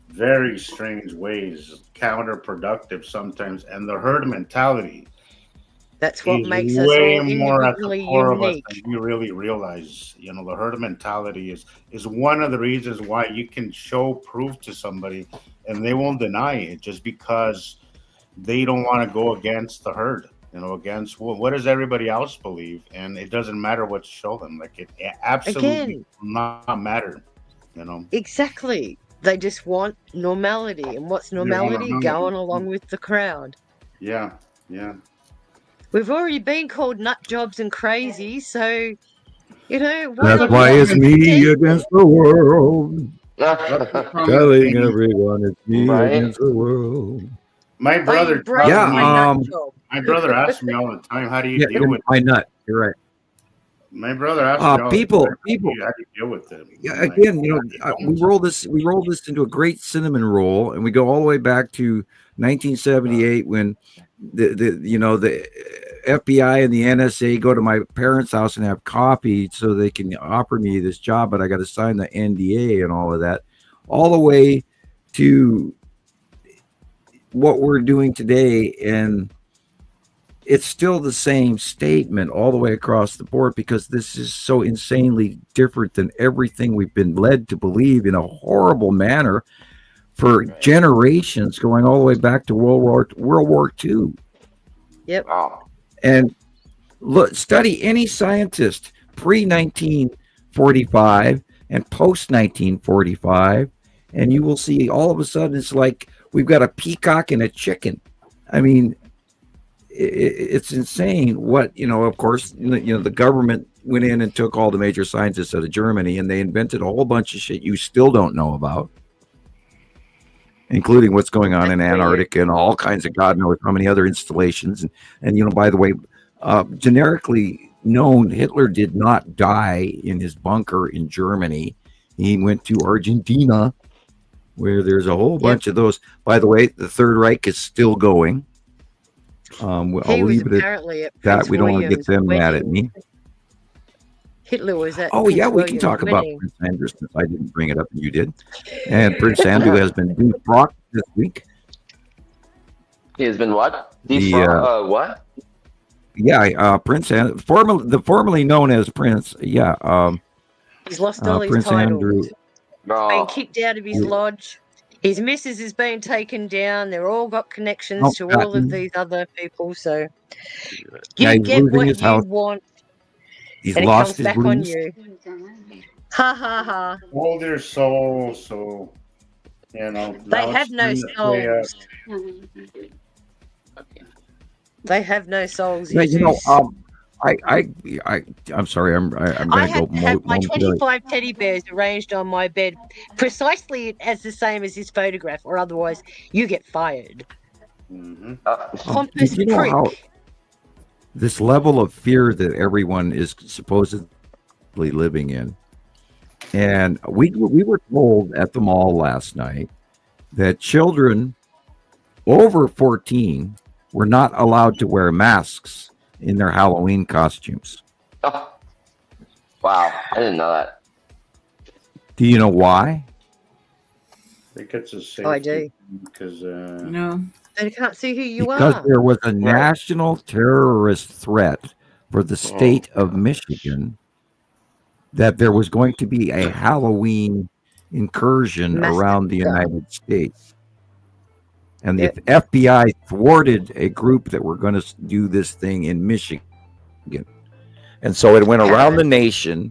very strange ways, counterproductive sometimes, and the herd mentality. That's what makes us way all more at the core unique. of us than we really realize. The herd mentality is one of the reasons why you can show proof to somebody and they won't deny it just because they don't want to go against the herd. Against what does everybody else believe, and it doesn't matter what you show them. Like it absolutely will not matter. Exactly. They just want normality, and what's normality? Going along with the crowd. Yeah. We've already been called nut jobs and crazy, so that's why it's me against the world. Telling everyone it's me against the world. My brother, my brother asks me all the time, "How do you deal with my nut?" You're right. My brother asks me all the people. time, how do you deal with them? Yeah, again, we roll this into a great cinnamon roll, and we go all the way back to 1978 when the FBI and the NSA go to my parents' house and have coffee so they can offer me this job, but I got to sign the NDA and all of that, all the way to what we're doing today. And it's still the same statement all the way across the board, because this is so insanely different than everything we've been led to believe in a horrible manner for generations, going all the way back to World War II. Yep. And look, study any scientist pre-1945 and post-1945, and you will see all of a sudden it's like we've got a peacock and a chicken. I mean, it's insane what, of course, the government went in and took all the major scientists out of Germany, and they invented a whole bunch of shit you still don't know about, including what's going on in Antarctica and all kinds of God knows how many other installations. And by the way, generically known, Hitler did not die in his bunker in Germany. He went to Argentina, where there's a whole bunch of those. By the way, the Third Reich is still going. I'll leave it at that. We don't want to get them mad at me. Hitler was at. Oh, yeah, we can talk about Prince Andrew, since I didn't bring it up and you did. And Prince Andrew has been defrocked this week. He has been what? What? Yeah, Prince Andrew, formerly known as Prince. Yeah, he's lost all his Prince titles. Andrew. Been kicked out of his lodge. His missus has been taken down. They're all got connections to all of these other people. So you get what you want. He's and lost it comes his back on lease. you. Ha ha ha. Hold their soul, so they have no souls. They have no souls. Yeah, I'm sorry. I'm going to go. Have my 25 teddy bears arranged on my bed precisely as the same as this photograph, or otherwise you get fired. Pompous Did you know how this level of fear that everyone is supposedly living in? And we were told at the mall last night that children over 14 were not allowed to wear masks in their Halloween costumes. Oh, wow. I didn't know that. Do you know why? I think it's a safety. Oh, I do. Because no, they can't see who you because are. There was a national terrorist threat for the state of Michigan that there was going to be a Halloween incursion around the United States. And the FBI thwarted a group that were going to do this thing in Michigan. And so it went around the nation,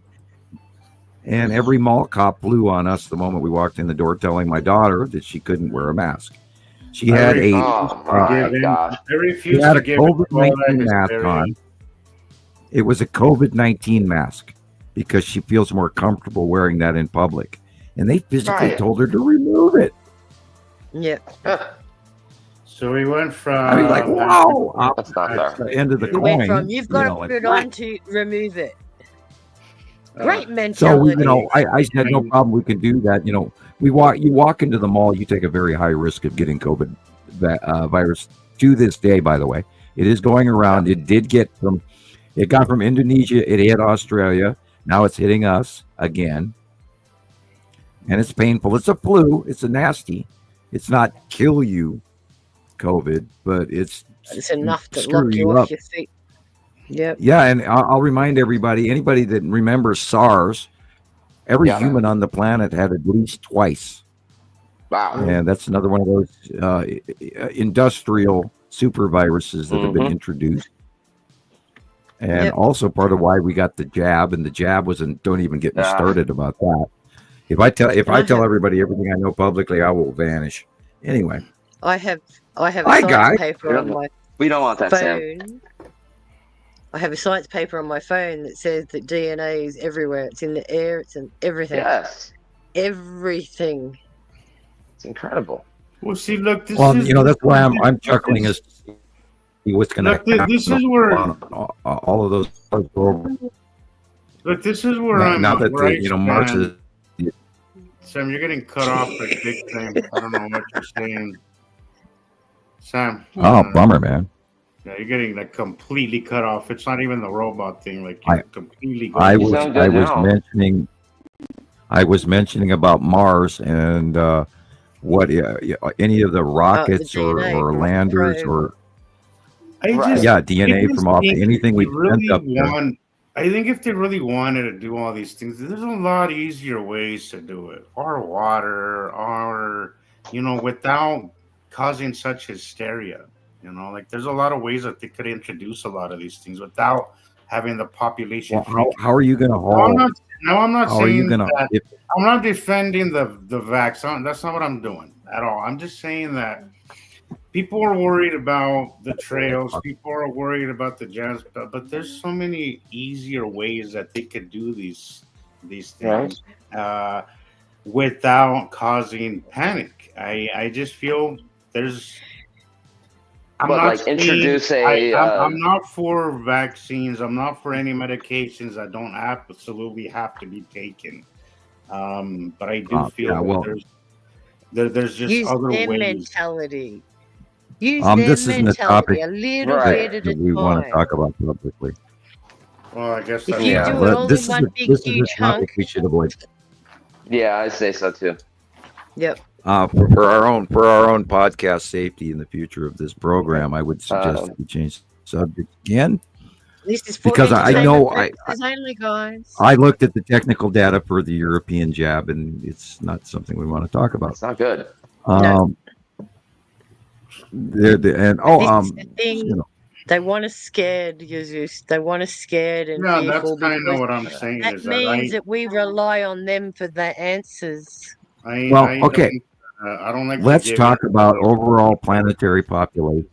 and every mall cop blew on us the moment we walked in the door, telling my daughter that she couldn't wear a mask. She had a COVID-19 mask on. It was a COVID-19 mask because she feels more comfortable wearing that in public. And they physically told her to remove it. Yeah. So we went from. I mean, like, wow, that's not the end of the coin. You've got to put it on to remove it. Great mentality. So I said no problem. We can do that. You walk into the mall. You take a very high risk of getting COVID virus. To this day, by the way, it is going around. It got from Indonesia. It hit Australia. Now it's hitting us again, and it's painful. It's a flu. It's a nasty. It's not kill you, COVID, but it's enough to lock you off your feet. Yep. Yeah, and I'll remind anybody that remembers SARS, every human on the planet had at least twice. Wow. And that's another one of those industrial super viruses that have been introduced. And also part of why we got the jab, and the jab wasn't, don't even get me started about that. If I tell everybody everything I know publicly, I will vanish. Anyway. I have a science paper on my We don't want that, phone. Sam. I have a science paper on my phone that says that DNA is everywhere. It's in the air. It's in everything. Yes. Everything. It's incredible. Well, see, look. This is, that's why I'm chuckling as what's going to happen. This is where all of those. Look, this is where I'm. Now that March is. Sam, you're getting cut off for big time. I don't know what you're saying. Sam. Oh, bummer, man. Yeah, you're getting completely cut off. It's not even the robot thing. You're completely. I was mentioning about Mars and what any of the rockets or landers or DNA from off anything we really up want. I think if they really wanted to do all these things, there's a lot easier ways to do it, or water, or without causing such hysteria. Like there's a lot of ways that they could introduce a lot of these things without having the population. Well, how are you going to hold? I'm not saying that. I'm not defending the vaccine. That's not what I'm doing at all. I'm just saying that people are worried about the trails. People are worried about the jams, but there's so many easier ways that they could do these things without causing panic. I just feel there's. I'm not for vaccines. I'm not for any medications that don't absolutely have to be taken. But I do feel there's just other ways. Mentality. This isn't a topic that we want to talk about publicly. Well, I guess if you do it all in one big huge hunk, we should avoid. Yeah, I say so too. Yep. For our own podcast safety in the future of this program, I would suggest that we change the subject again. This is because I know I looked at the technical data for the European jab, and it's not something we want to talk about. It's not good. They want us scared, Jesus. They want us scared and fearful. That's kind of what I'm saying. That means that we rely on them for the answers. I don't like. Let's talk about overall planetary population.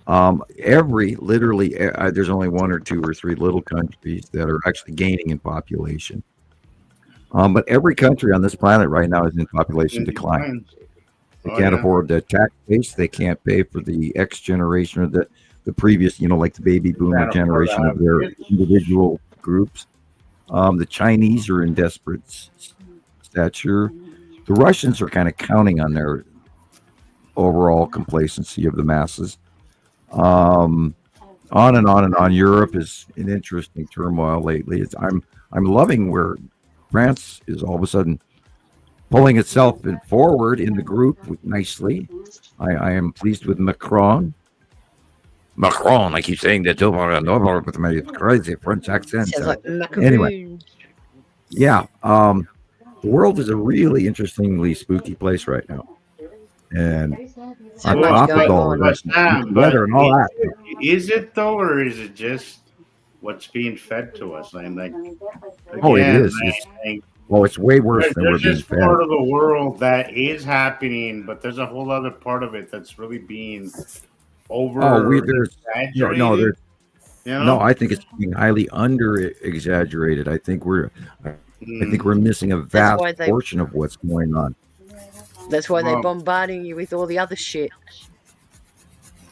There's only 1 or 2 or 3 little countries that are actually gaining in population. But every country on this planet right now is in population decline. They can't afford the tax base. They can't pay for the X generation or the previous, like the baby boomer generation of their individual groups. The Chinese are in desperate stature. The Russians are kind of counting on their overall complacency of the masses. On and on and on. Europe is in interesting turmoil lately. I'm loving where France is all of a sudden pulling itself forward in the group nicely. I am pleased with Macron. I keep saying that with my crazy French accent. Anyway, the world is a really interestingly spooky place right now. And on top of all of this, weather and all that. Is it though, or is it just what's being fed to us? It is. It's way worse than we're being fed. There's just part of the world that is happening, but there's a whole other part of it that's really being exaggerated. No, I think it's being highly under exaggerated. I think we're missing a vast portion of what's going on. That's why they're bombarding you with all the other shit.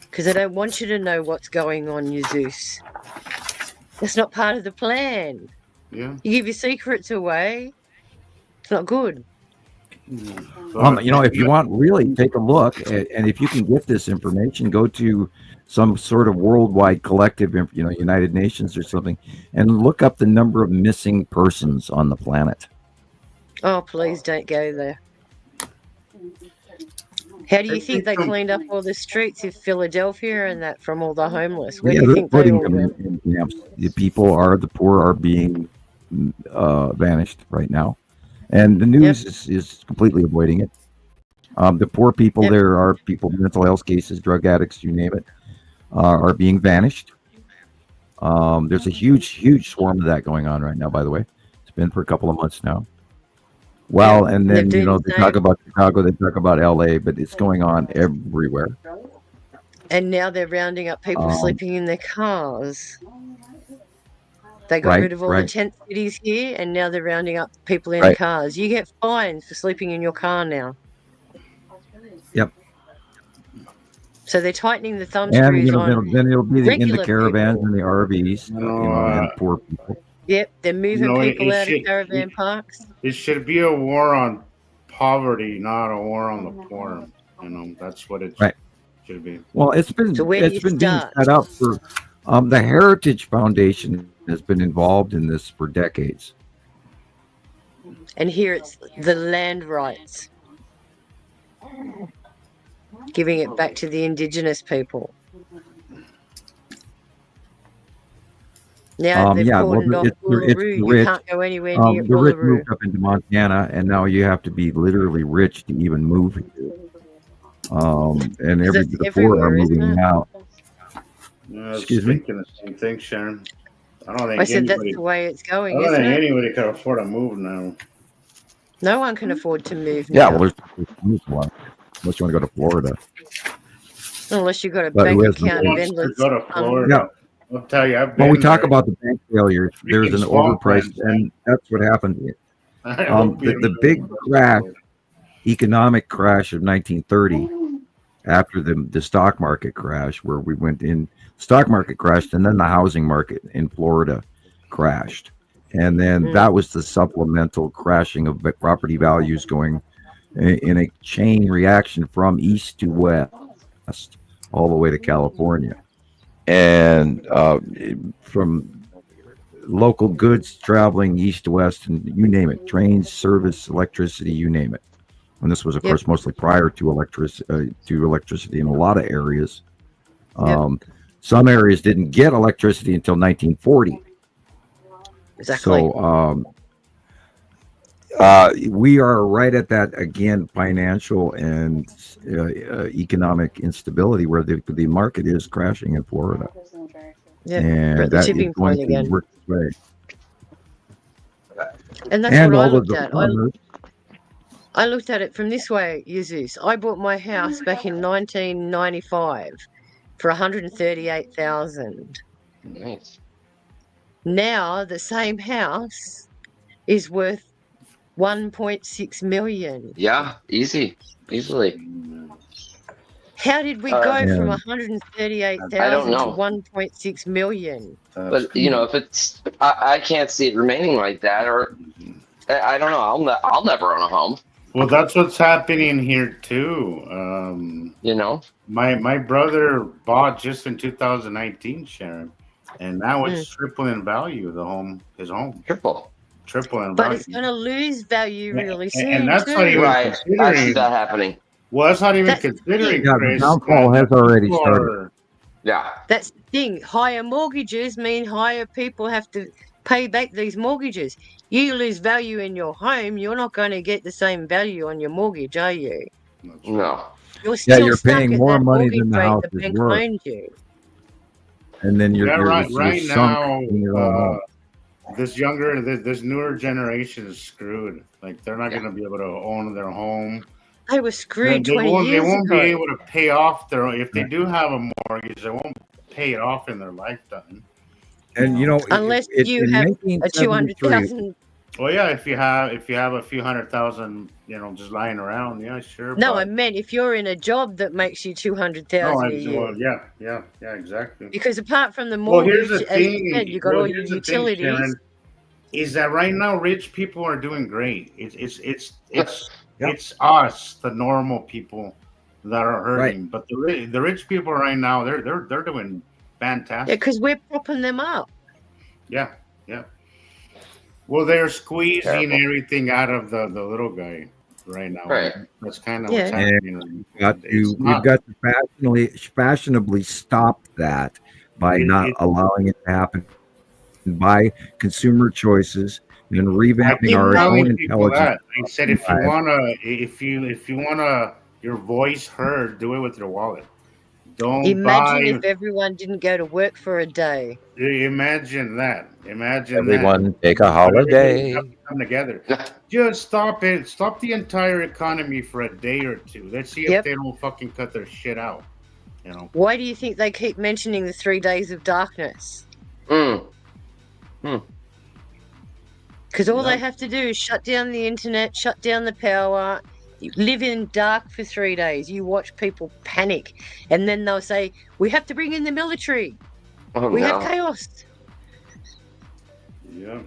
Because they don't want you to know what's going on, you Zeus. That's not part of the plan. Yeah. You give your secrets away. It's not good. If you want, really take a look, and if you can get this information, go to some sort of worldwide collective, United Nations or something, and look up the number of missing persons on the planet. Oh, please don't go there. How do you think they cleaned up all the streets of Philadelphia and that from all the homeless? Where do you think they all went? The poor are being vanished right now. And the news is completely avoiding it. The poor people, there are people, mental health cases, drug addicts, you name it, are being vanished. There's a huge swarm of that going on right now, by the way. It's been for a couple of months now. Well, and then, they talk about Chicago, they talk about LA, but it's going on everywhere. And now they're rounding up people sleeping in their cars. They got rid of all the tent cities here, and now they're rounding up people in cars. You get fines for sleeping in your car now. Yep. So they're tightening the thumb screws on. Then it'll be in the caravans and the RVs, and poor people. Yep, they're moving people out of caravan parks. It should be a war on poverty, not a war on the poor. That's what it should be. Well, it's been being set up for. The Heritage Foundation has been involved in this for decades. And here it's the land rights, giving it back to the indigenous people. Now they've cordoned off Uluru. You can't go anywhere near the rich Uluru. moved up into Montana, and now you have to be literally rich to even move here. And the poor are moving out. Excuse me? Thinking the same thing, Sharon. I said that's the way it's going. I don't think isn't it? anybody can afford to move now. No one can afford to move Yeah, now. well, there's one. Unless you want to go to Florida. Unless you've got a But bank who has account the of means endless. Go to Florida. I'll tell you, When we talk about the bank failures, there's an swamp overpriced, rents, and that's what happened. The big crash, economic crash of 1930, after the stock market crash, where we went in, stock market crashed, and then the housing market in Florida crashed. And then that was the supplemental crashing of property values going in a chain reaction from east to west, all the way to California. And from local goods traveling east to west, and you name it, trains, service, electricity, you name it. And this was, of course, mostly prior to electricity in a lot of areas. Some areas didn't get electricity until 1940. Exactly. So we are right at that, again, financial and economic instability where the market is crashing in Florida. Yeah, and that is going to work its way. And that's and what I all of looked the at. farmers, I looked at it from this way, Jesus. I bought my house back in 1995 for $138,000. Nice. Now the same house is worth $1.6 million. Yeah, easily. How did we go from I 138,000 don't to know. 1.6 million? But if it's, I can't see it remaining like that, or I don't know. I'll never own a home. Well, that's what's happening here too. My brother bought just in 2019, Sharon, and now it's triple in value. His home triple in value. But it's going to lose value really soon. And that's not even considering. I see that happening. Well, that's not even considering. the downfall has already started. Yeah. That's the thing. Higher mortgages mean higher people have to pay back these mortgages. You lose value in your home, you're not going to get the same value on your mortgage, are you? No. You're still you're stuck paying at more that money than mortgage the rate house the is bank worth. loaned you. And then you're right sunk now. in your own home. This newer generation is screwed. Like they're not going to be able to own their home. They were screwed They 20 won't years be ago. able to pay off if they do have a mortgage, they won't pay it off in their lifetime. And unless you in have a 1973 $200,000. Well, yeah, if you have a few $100,000, just lying around, yeah, sure. No, but- I meant if you're in a job that makes you $200,000 a year. Well, yeah, exactly. Because apart from the Well, mortgage, here's the as you thing. said, you got all your utilities. Sharon, is that right now rich people are doing great. It's us, the normal people, that are hurting. Right. But the rich people right now, they're doing fantastic. Yeah, because we're propping them up. Yeah. Well, they're squeezing everything out of the little guy right now. Right. That's kind of what's happening. We've got to fashionably stop that by not allowing it to happen, by consumer choices and revamping our own intelligence. I said if you wanna your voice heard, do it with your wallet. Don't Imagine if everyone didn't go to work for a day. Imagine that. Everyone take a holiday. Come together. Just stop it. Stop the entire economy for a day or two. Let's see if they don't fucking cut their shit out. Why do you think they keep mentioning the 3 days of darkness? Because all they have to do is shut down the internet, shut down the power, live in dark for 3 days. You watch people panic, and then they'll say, we have to bring in the military. We have chaos. Yeah.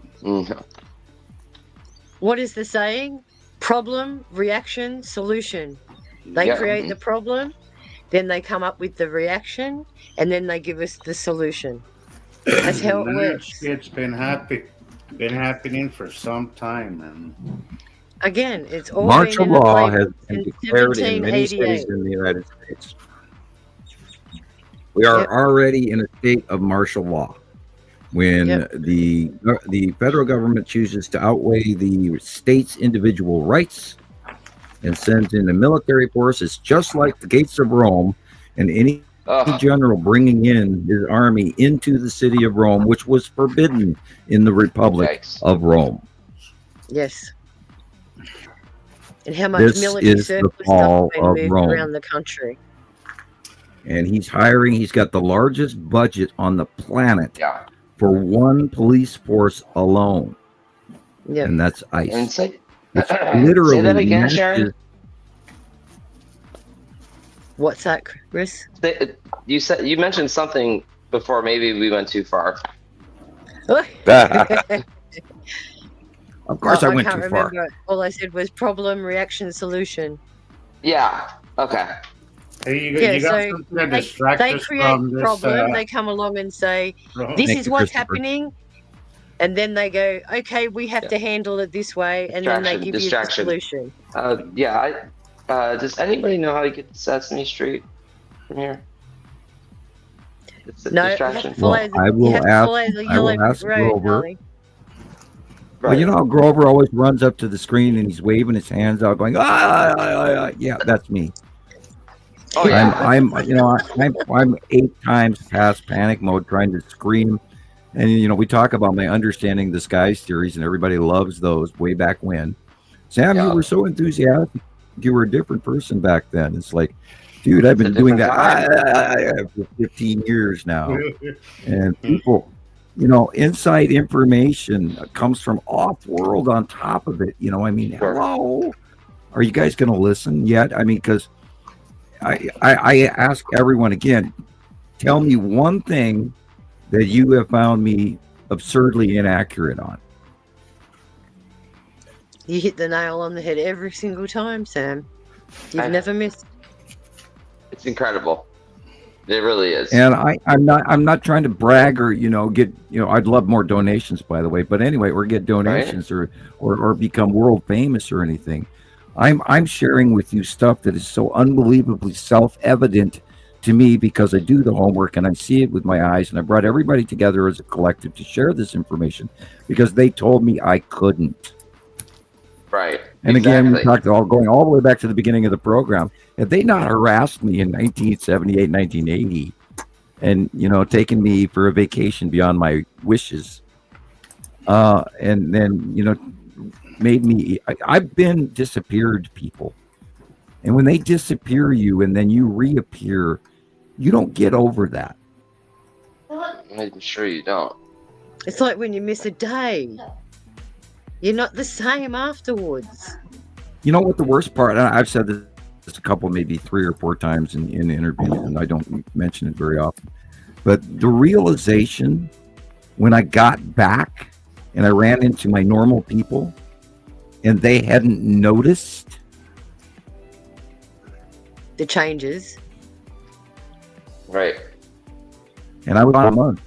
What is the saying? Problem, reaction, solution. They create the problem, then they come up with the reaction, and then they give us the solution. That's how it works. It's been happening for some time, man. Again, it's all martial been in the law playbook has been since declared in many cities 1788. in the United States. We are already in a state of martial law. when the federal government chooses to outweigh the state's individual rights and sends in the military forces, just like the gates of Rome, and any general bringing in his army into the city of Rome, which was forbidden in the Republic of Rome. Yes. And how much military surplus stuff been moved around the country. And he's got the largest budget on the planet for one police force alone. Yeah. And that's ICE. And say that again, Sharon. What's that, Chris? You mentioned something before. Maybe we went too far. Of course, I went too far. All I said was problem, reaction, solution. Yeah. Okay. Hey, you got something that distracts us create from this, problem. They come along and say, "This is what's happening," and then they go, "Okay, we have to handle it this way," and then they give you the solution. Does anybody know how to get to Sesame Street from here? No, distraction. I will ask Grover. Well, you know how Grover always runs up to the screen and he's waving his hands out, going, yeah, that's me. Oh, yeah. I'm 8 times past panic mode, trying to scream. And we talk about my understanding the skies theories, and everybody loves those way back when. Sam, you were so enthusiastic. You were a different person back then. It's like, dude, I've been doing that for 15 years now. And people, inside information comes from off-world on top of it. Hello? Are you guys going to listen yet? Because I ask everyone again, tell me one thing that you have found me absurdly inaccurate on. You hit the nail on the head every single time, Sam. You've never missed. It's incredible. It really is. And I'm not trying to brag or get I'd love more donations, by the way. But anyway, or get donations or become world famous or anything. I'm sharing with you stuff that is so unbelievably self-evident to me because I do the homework and I see it with my eyes, and I brought everybody together as a collective to share this information because they told me I couldn't. Right. And again, we talked going all the way back to the beginning of the program. Had they not harassed me in 1978, 1980, and taken me for a vacation beyond my wishes, and then made me, I've been disappeared people, and when they disappear you and then you reappear, you don't get over that. I'm sure you don't. It's like when you miss a day. You're not the same afterwards. You know what the worst part, and I've said this a couple, maybe 3 or 4 times in interviews, and I don't mention it very often, but the realization when I got back and I ran into my normal people and they hadn't noticed the changes. Right. And I was gone a month.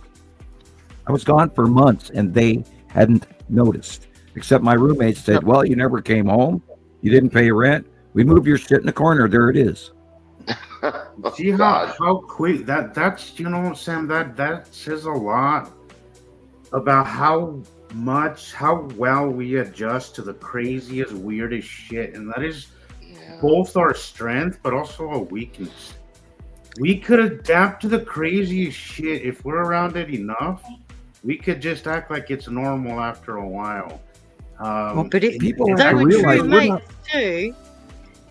I was gone for months and they hadn't noticed. Except my roommates said, well, you never came home. You didn't pay rent. We moved your shit in the corner. There it is. See how quick that's Sam, that says a lot about how well we adjust to the craziest, weirdest shit. And that is both our strength, but also a weakness. We could adapt to the craziest shit if we're around it enough. We could just act like it's normal after a while. But if people they were realize true mates too,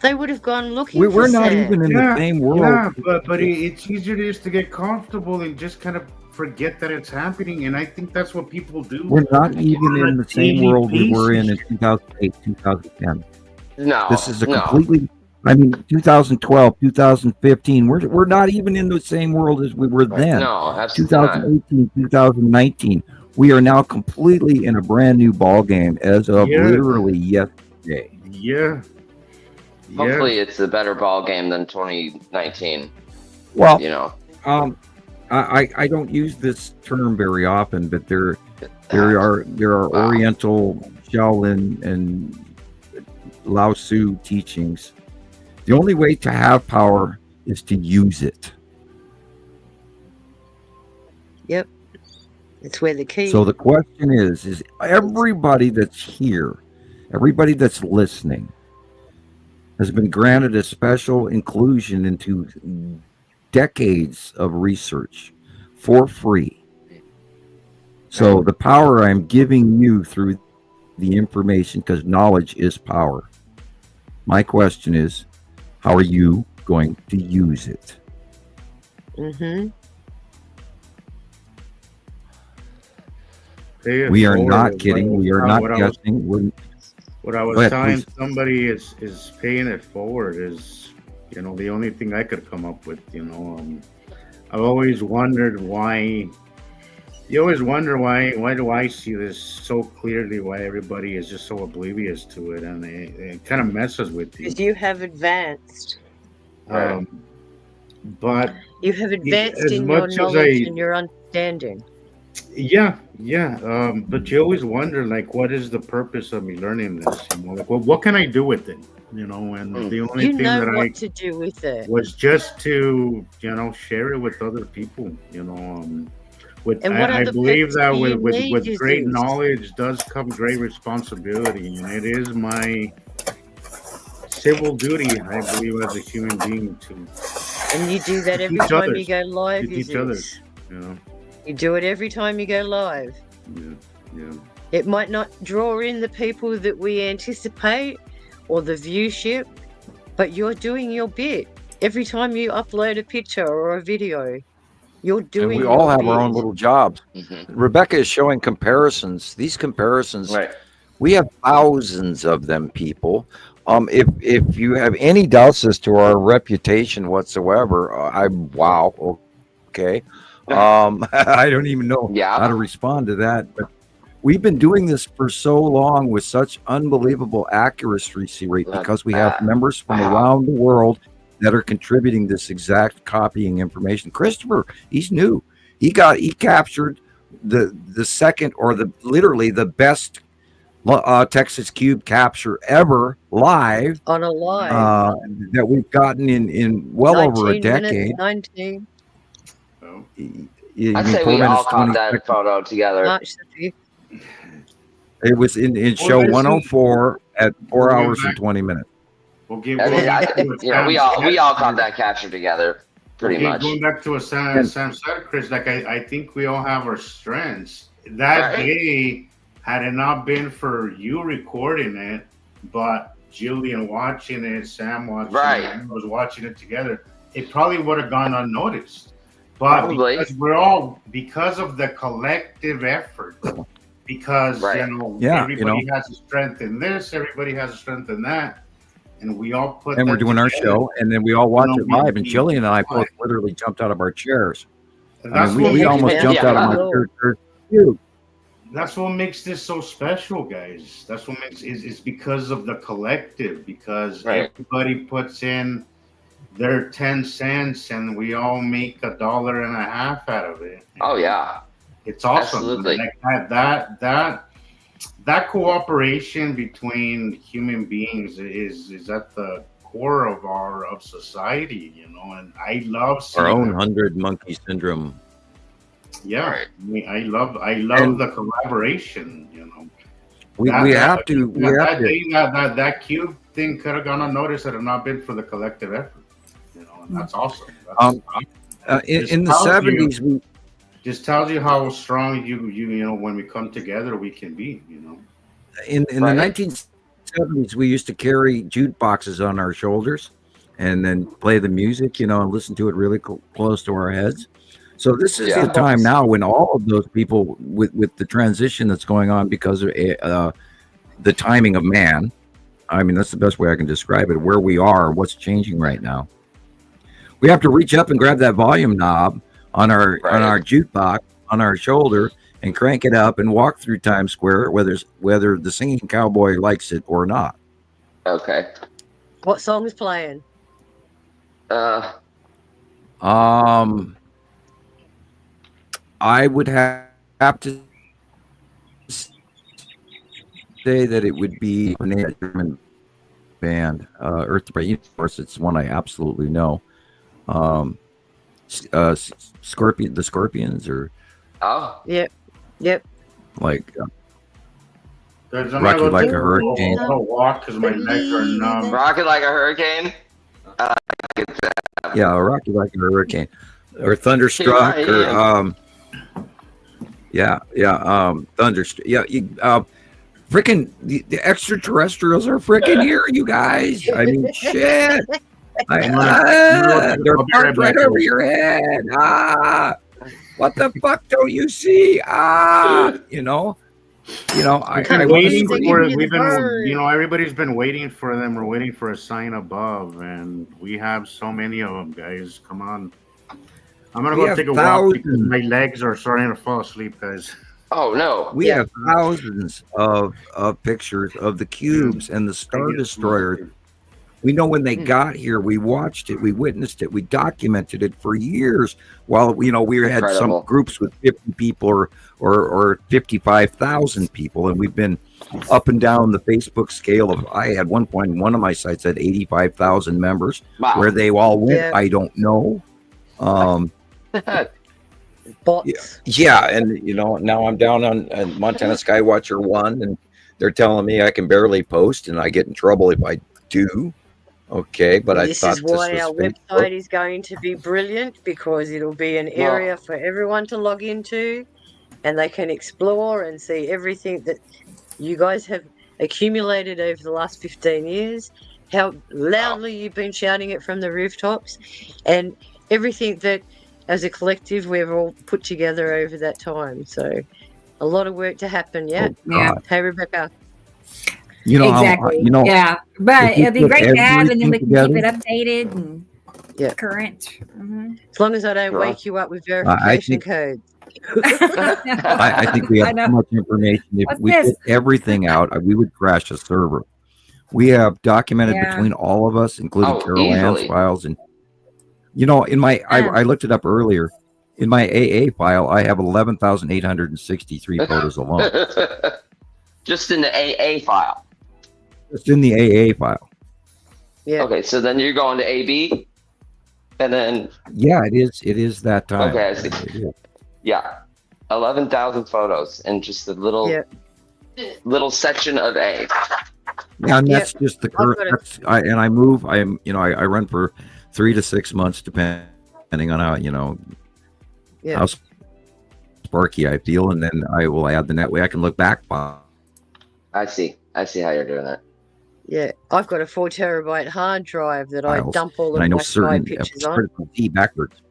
they would have gone looking for we're not Sam. even in the same world. Yeah, but it's easier to get comfortable and just kind of forget that it's happening. And I think that's what people do. We're not even in the same world we were in 2008, 2010. No. This is a completely... 2012, 2015, we're not even in the same world as we were then. No, absolutely 2018, 2019. We are now completely in a brand new ball game as of literally yesterday. Yeah. Hopefully it's a better ball game than 2019. Well, I don't use this term very often, but there are Oriental Shaolin and Lao Tzu teachings. The only way to have power is to use it. Yep. It's where the key. So the question is everybody that's here, everybody that's listening, has been granted a special inclusion into decades of research for free. So the power I'm giving you through the information, because knowledge is power. My question is, how are you going to use it? Mm-hmm. We are not kidding. We are not guessing. What I was telling somebody is paying it forward is, the only thing I could come up with. I've always wondered why. You always wonder why do I see this so clearly? Why everybody is just so oblivious to it, and it kind of messes with you. Because you have advanced. But you have advanced in your knowledge and your understanding. Yeah. But you always wonder, like, what is the purpose of me learning this? Like, well, what can I do with it? And the only thing that I to do with it was just to, share it with other people. I believe that with great knowledge does come great responsibility, and it is my civil duty, I believe, as a human being to. And you do that every time you go live. To teach others, You do it every time you go live. Yeah. It might not draw in the people that we anticipate or the viewership, but you're doing your bit. Every time you upload a picture or a video, you're doing. And we all have our own little jobs. Mm-hmm. Rebecca is showing comparisons. These comparisons, we have thousands of them, people. If you have any doubts as to our reputation whatsoever, okay. I don't even know how to respond to that, but we've been doing this for so long with such unbelievable accuracy rate because we have members from around the world that are contributing this exact copying information. Christopher, he's new. He captured the second or literally the best Texas Cube capture ever live on a live that we've gotten in well over a decade. 19. I'd say we all caught that photo together. It was in show 104 at 4 hours and 20 minutes. We all caught that capture together, pretty much. Going back to what Sam said, Chris, like I think we all have our strengths. That day, had it not been for you recording it, but Gillian watching it, Sam watching it, and was watching it together, it probably would have gone unnoticed. But because of the collective effort, because everybody has a strength in this, everybody has a strength in that, and we all put. And we're doing our show, and then we all watch it live. And Gillian and I both literally jumped out of our chairs. We almost jumped out of our chairs. That's what makes this so special, guys. That's what makes it's because of the collective. Because everybody puts in their 10 cents, and we all make $1.50 out of it. Oh yeah, it's awesome. Absolutely. Like that cooperation between human beings is at the core of society, And I love our own 100 monkey syndrome. Yeah, I love the collaboration. We have to. That cube thing could have gone unnoticed had it not been for the collective effort. And that's awesome. In the 70s, we just tells you how strong you when we come together we can be. In the 1970s, we used to carry jukeboxes on our shoulders, and then play the music, and listen to it really close to our heads. So this is the time now when all of those people, with the transition that's going on because of the timing of man, I mean, that's the best way I can describe it, where we are, what's changing right now. We have to reach up and grab that volume knob on our jukebox on our shoulder and crank it up and walk through Times Square, whether the singing cowboy likes it or not. Okay. What song is playing? I would have to say that it would be a German band, Earth to Universe. It's one I absolutely know. The Scorpions, or Yep. Like Rocky like a hurricane. Walk because my legs are numb. Rocket like a hurricane. Yeah, rocky like a hurricane, or thunderstruck, or thunderstruck. Yeah, freaking the extraterrestrials are freaking here, you guys. I mean, shit. They're parked right over your head. What the fuck don't you see? Waiting for. We've been, everybody's been waiting for them. We're waiting for a sign above, and we have so many of them, guys. Come on. I'm gonna go take a walk because my legs are starting to fall asleep, guys. Oh no! We have thousands of pictures of the cubes and the Star Destroyer. We know when they got here. We watched it. We witnessed it. We documented it for years. While we had some groups with 50 people or 55,000 people, and we've been up and down the Facebook scale of. I had one point, one of my sites had 85,000 members. Wow. Where they all went, I don't know. Yeah, and now I'm down on Montana Skywatcher 1, and they're telling me I can barely post, and I get in trouble if I do. Okay, but this is why our website is going to be brilliant, because it'll be an area for everyone to log into, and they can explore and see everything that you guys have accumulated over the last 15 years, how loudly you've been shouting it from the rooftops, and everything that as a collective we've all put together over that time. So a lot of work to happen yet. Hey, Rebecca. Exactly. Yeah, but it'll be great to have, and then we can keep it updated and current. Mm-hmm. As long as I don't wake you up with verification codes. I think we have too much information. If we put everything out, we would crash a server. We have documented between all of us, including Carol Ann's files, and in my I looked it up earlier. In my AA file, I have 11,863 photos alone. Just in the AA file. Just in the AA file. Yeah. Okay, so then you're going to AB, and then. Yeah, it is that time. Okay, I see. Yeah, 11,000 photos and just a little section of A. Yeah, and that's just the current. I move. I run for 3 to 6 months, depending on how sparky I feel, and then I will add the net way I can look back on. I see how you're doing that. Yeah, I've got a 4 terabyte hard drive that I dump all of my sky pictures on. From Z backwards.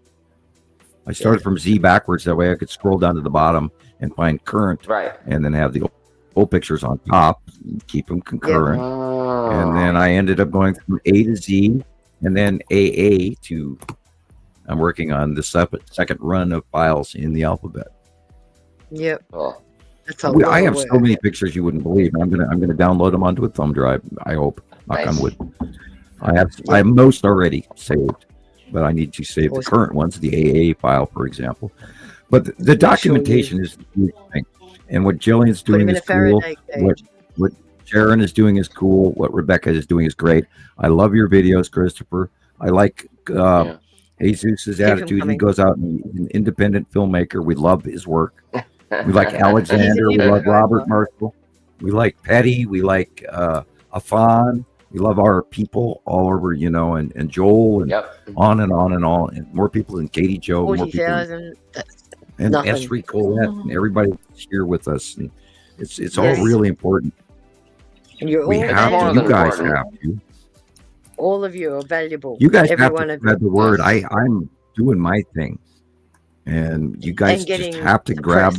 I started from Z backwards. That way I could scroll down to the bottom and find current, and then have the old pictures on top, and keep them concurrent. And then I ended up going from A to Z, and then AA to. I'm working on the second run of files in the alphabet. Yep. I have so many pictures you wouldn't believe. I'm gonna download them onto a thumb drive. I hope. Knock on wood. I have most already saved, but I need to save the current ones, the AA file, for example. But the documentation is the huge thing, and what Gillian's doing is cool. What Sharon is doing is cool. What Rebecca is doing is great. I love your videos, Christopher. I like Jesus's attitude. He goes out and he's an independent filmmaker. We love his work. We like Alexander. We love Robert Marshall. We like Petty. We like Afan. We love our people all over, and Joel, and on and on and on. And more people than Katie Joe. 40,000. And Esri Colette and everybody here with us. And it's all really important. And you're all you guys have to. All of you are valuable. You guys have to spread the word. I'm doing my thing. And you guys just have to grab.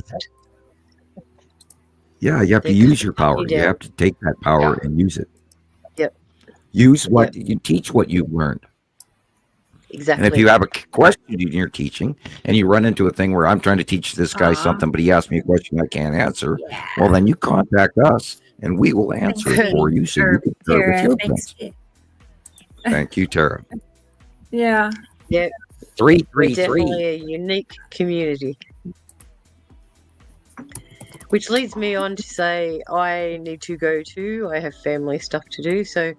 Yeah, you have to use your power. You have to take that power and use it. Yep. Use what you teach, what you've learned. Exactly. And if you have a question in your teaching, and you run into a thing where I'm trying to teach this guy something, but he asked me a question I can't answer, well, then you contact us, and we will answer it for you. So you can start with your things. Thank you, Tara. Yeah. 333. Definitely a unique community. Which leads me on to say I need to go too. I have family stuff to do. So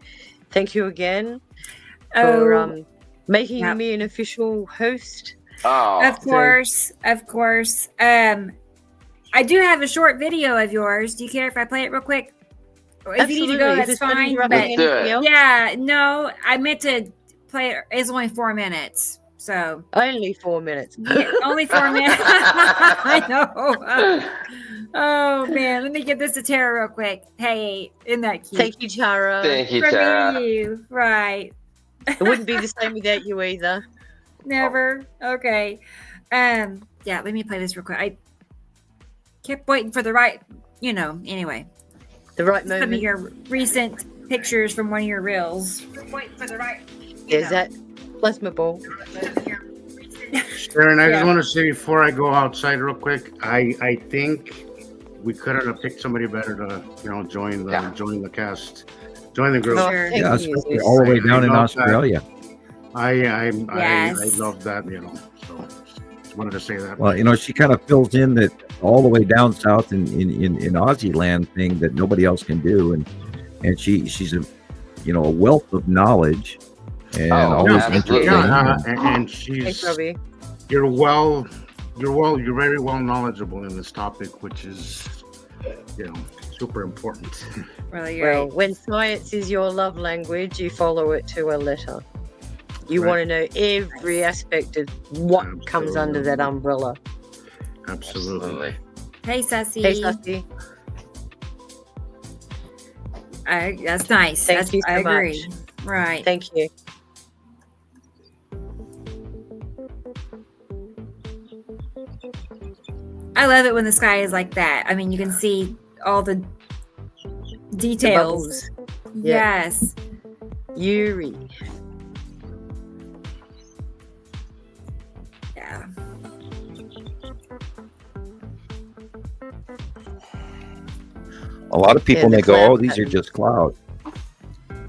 thank you again for making me an official host. Of course. I do have a short video of yours. Do you care if I play it real quick? Or if you need to go, that's fine. But yeah, no, I meant to play it. It's only 4 minutes. So only 4 minutes. Yeah, only 4 minutes. I know. Oh man, let me get this to Tara real quick. Hey, isn't that cute? Thank you, Tara. Thank you, For Tara. you, right? It wouldn't be the same without you either. Never. Okay. Yeah, let me play this real quick. I kept waiting for the right, anyway. The right moment. Some of your recent pictures from one of your reels. Waiting for the right. Is that plasma ball? Sharon, I just want to say before I go outside real quick, I think we couldn't have picked somebody better to join the cast, join the group. Yeah, especially all the way down in Australia. I love that. So just wanted to say that. Well, she kind of fills in that all the way down south in Aussie land thing that nobody else can do, and she's a wealth of knowledge. And always interesting. And she's you're very well knowledgeable in this topic, which is super important. Well, when science is your love language, you follow it to a letter. You want to know every aspect of what comes under that umbrella. Absolutely. Hey, Sassy. Hey, Sassy. That's nice. Thank you so I agree. much. Right. Thank you. I love it when the sky is like that. I mean, you can see all the details. Yes. Yuri. Yeah. A lot of people may go, "Oh, these are just clouds."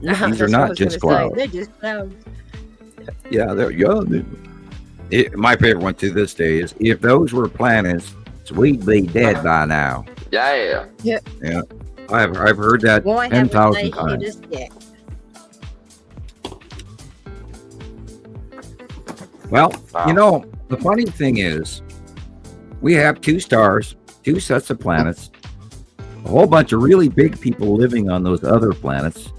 These are not just clouds. They're just clouds. Yeah, my favorite one to this day is, if those were planets, we'd be dead by now. Yeah. Yeah. I've heard that 10,000 times. Well, the funny thing is, we have 2 stars, 2 sets of planets, a whole bunch of really big people living on those other planets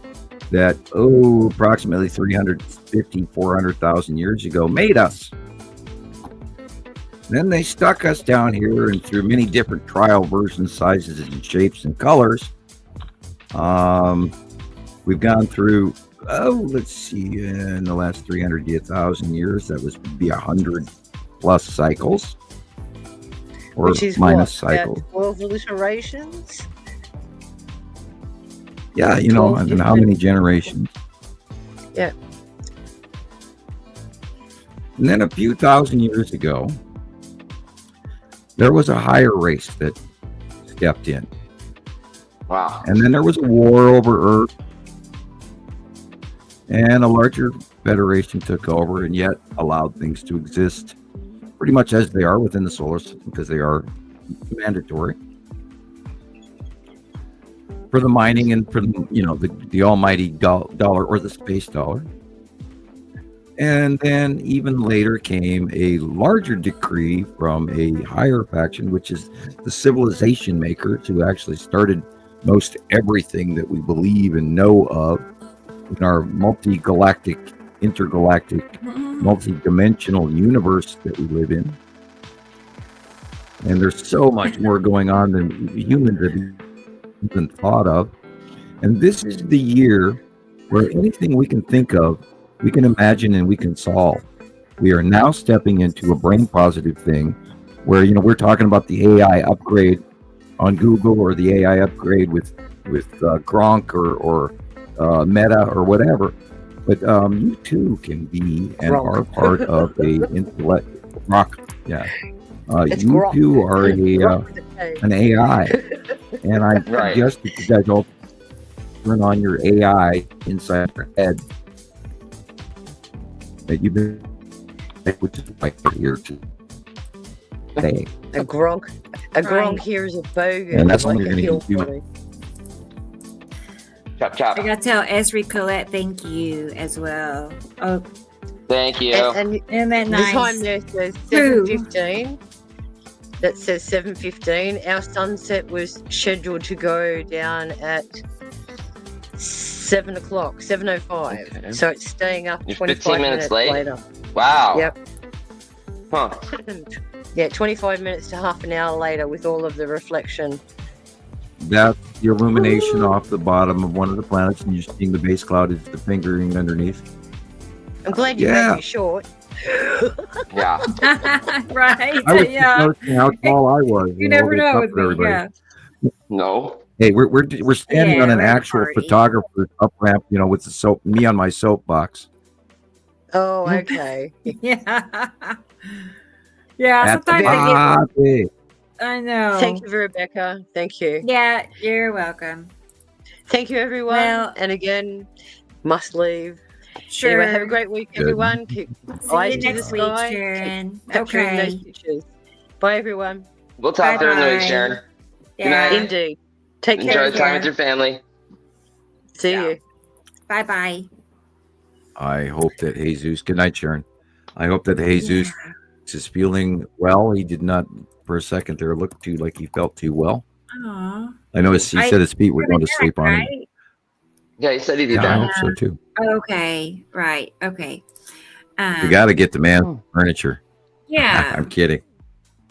that, approximately 350, 400,000 years ago made us. Then they stuck us down here, and through many different trial versions, sizes, and shapes and colors. We've gone through, let's see, in the last 300,000 years, that was be 100 plus cycles, or which is minus cycles. 12 iterations. Yeah, and how many generations? Yeah. And then a few thousand years ago, there was a higher race that stepped in. Wow. And then there was a war over Earth, and a larger federation took over and yet allowed things to exist pretty much as they are within the solar system, because they are mandatory for the mining and for the almighty dollar, or the space dollar. And then even later came a larger decree from a higher faction, which is the civilization makers, who actually started most everything that we believe and know of in our multi-galactic, intergalactic, multi-dimensional universe that we live in. And there's so much more going on than humans have even thought of. And this is the year where anything we can think of, we can imagine and we can solve. We are now stepping into a brain positive thing where, we're talking about the AI upgrade on Google, or the AI upgrade with Gronk or Meta or whatever. But you too can be and are part of a intellect rock. Yeah. You too are an AI. And I suggest that you guys all turn on your AI inside your head that you've been, which is like here today. A Gronk here is a bogan. And that's like only going to do. Chop, chop. I got to tell Esri Colette thank you as well. Oh, thank you. And isn't that the nice? time there says 7:15. that says 7:15. Our sunset was scheduled to go down at 7 o'clock, 7:05. Okay. So it's staying up 25 minutes later. Wow. Yep. Huh. Yeah, 25 minutes to half an hour later with all of the reflection. That's the illumination off the bottom of one of the planets, and you're seeing the base cloud is the fingering underneath. I'm glad you made me short. Yeah. Right. I was Yeah. noticing how tall I was. You never know with me. Everybody. Yeah. No. Hey, we're standing on an we're at a actual party. photographer's up ramp, with the soap, me on my soapbox. Oh, okay. Yeah. Yeah. At the Sometimes party. I know. Thank you, Rebecca. Thank you. Yeah, you're welcome. Thank you, everyone. Well- and again, must leave. Sure. Anyway, have a great week, everyone. Keep See eyes you to the next week, sky. Sharon. Keep capturing Okay. those pictures. Bye, everyone. We'll talk during the week, Bye-bye. Sharon. Yeah. night. Indeed. Take care. Enjoy the time with your family. See you. Bye bye. I hope that Jesus. Good night, Sharon. I hope that Jesus is feeling well. He did not, for a second there, look too like he felt too well. Aw. I know he said his feet were going to sleep on him. Right? Yeah, he said he did Yeah, I that. hope so too. Okay. Right. Okay. We got to get the man furniture. Yeah. I'm kidding.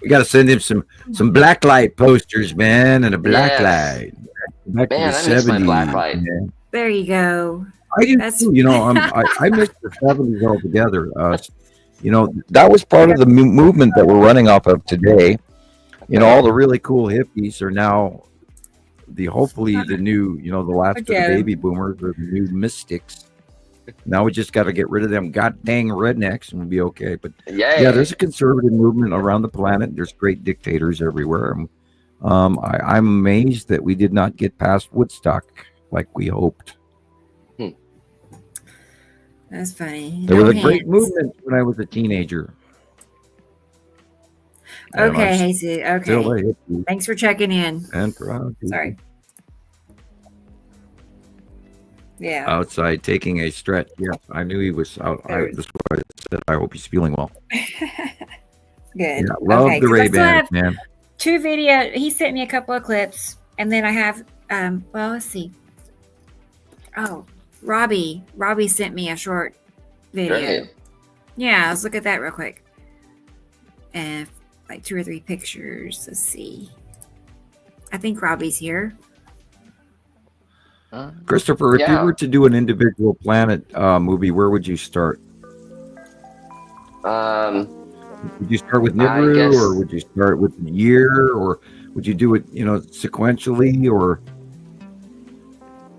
We got to send him some black light posters, man, and a black light. Back Man, to I the miss my 70s, black light. man. There you go. I do too. I miss the 70s altogether. That was part of the movement that we're running off of today. All the really cool hippies are now hopefully the new, the last of the baby boomers or the new mystics. Now we just got to get rid of them god dang rednecks and we'll be okay. But yeah, there's a conservative movement around the planet. There's great dictators everywhere. I'm amazed that we did not get past Woodstock like we hoped. That's funny. There was a great movement when I was a teenager. Okay, Hasty. Still Okay. a hippie Thanks for checking in. and proud to Sorry. be Yeah. outside taking a stretch. Yeah, I knew he was out. That's why I said I hope he's feeling well. Good. Yeah, love Okay, the 'cause I still Ray-Bans, have man. 2 video. He sent me a couple of clips, and then I have. Well, let's see. Oh, Robbie sent me a short video. Great. Yeah, let's look at that real quick. And like 2 or 3 pictures. Let's see. I think Robbie's here. Christopher, if you were to do an individual planet movie, where would you start? Would you start with Nibiru, or would you start with the year, or would you do it, sequentially, or?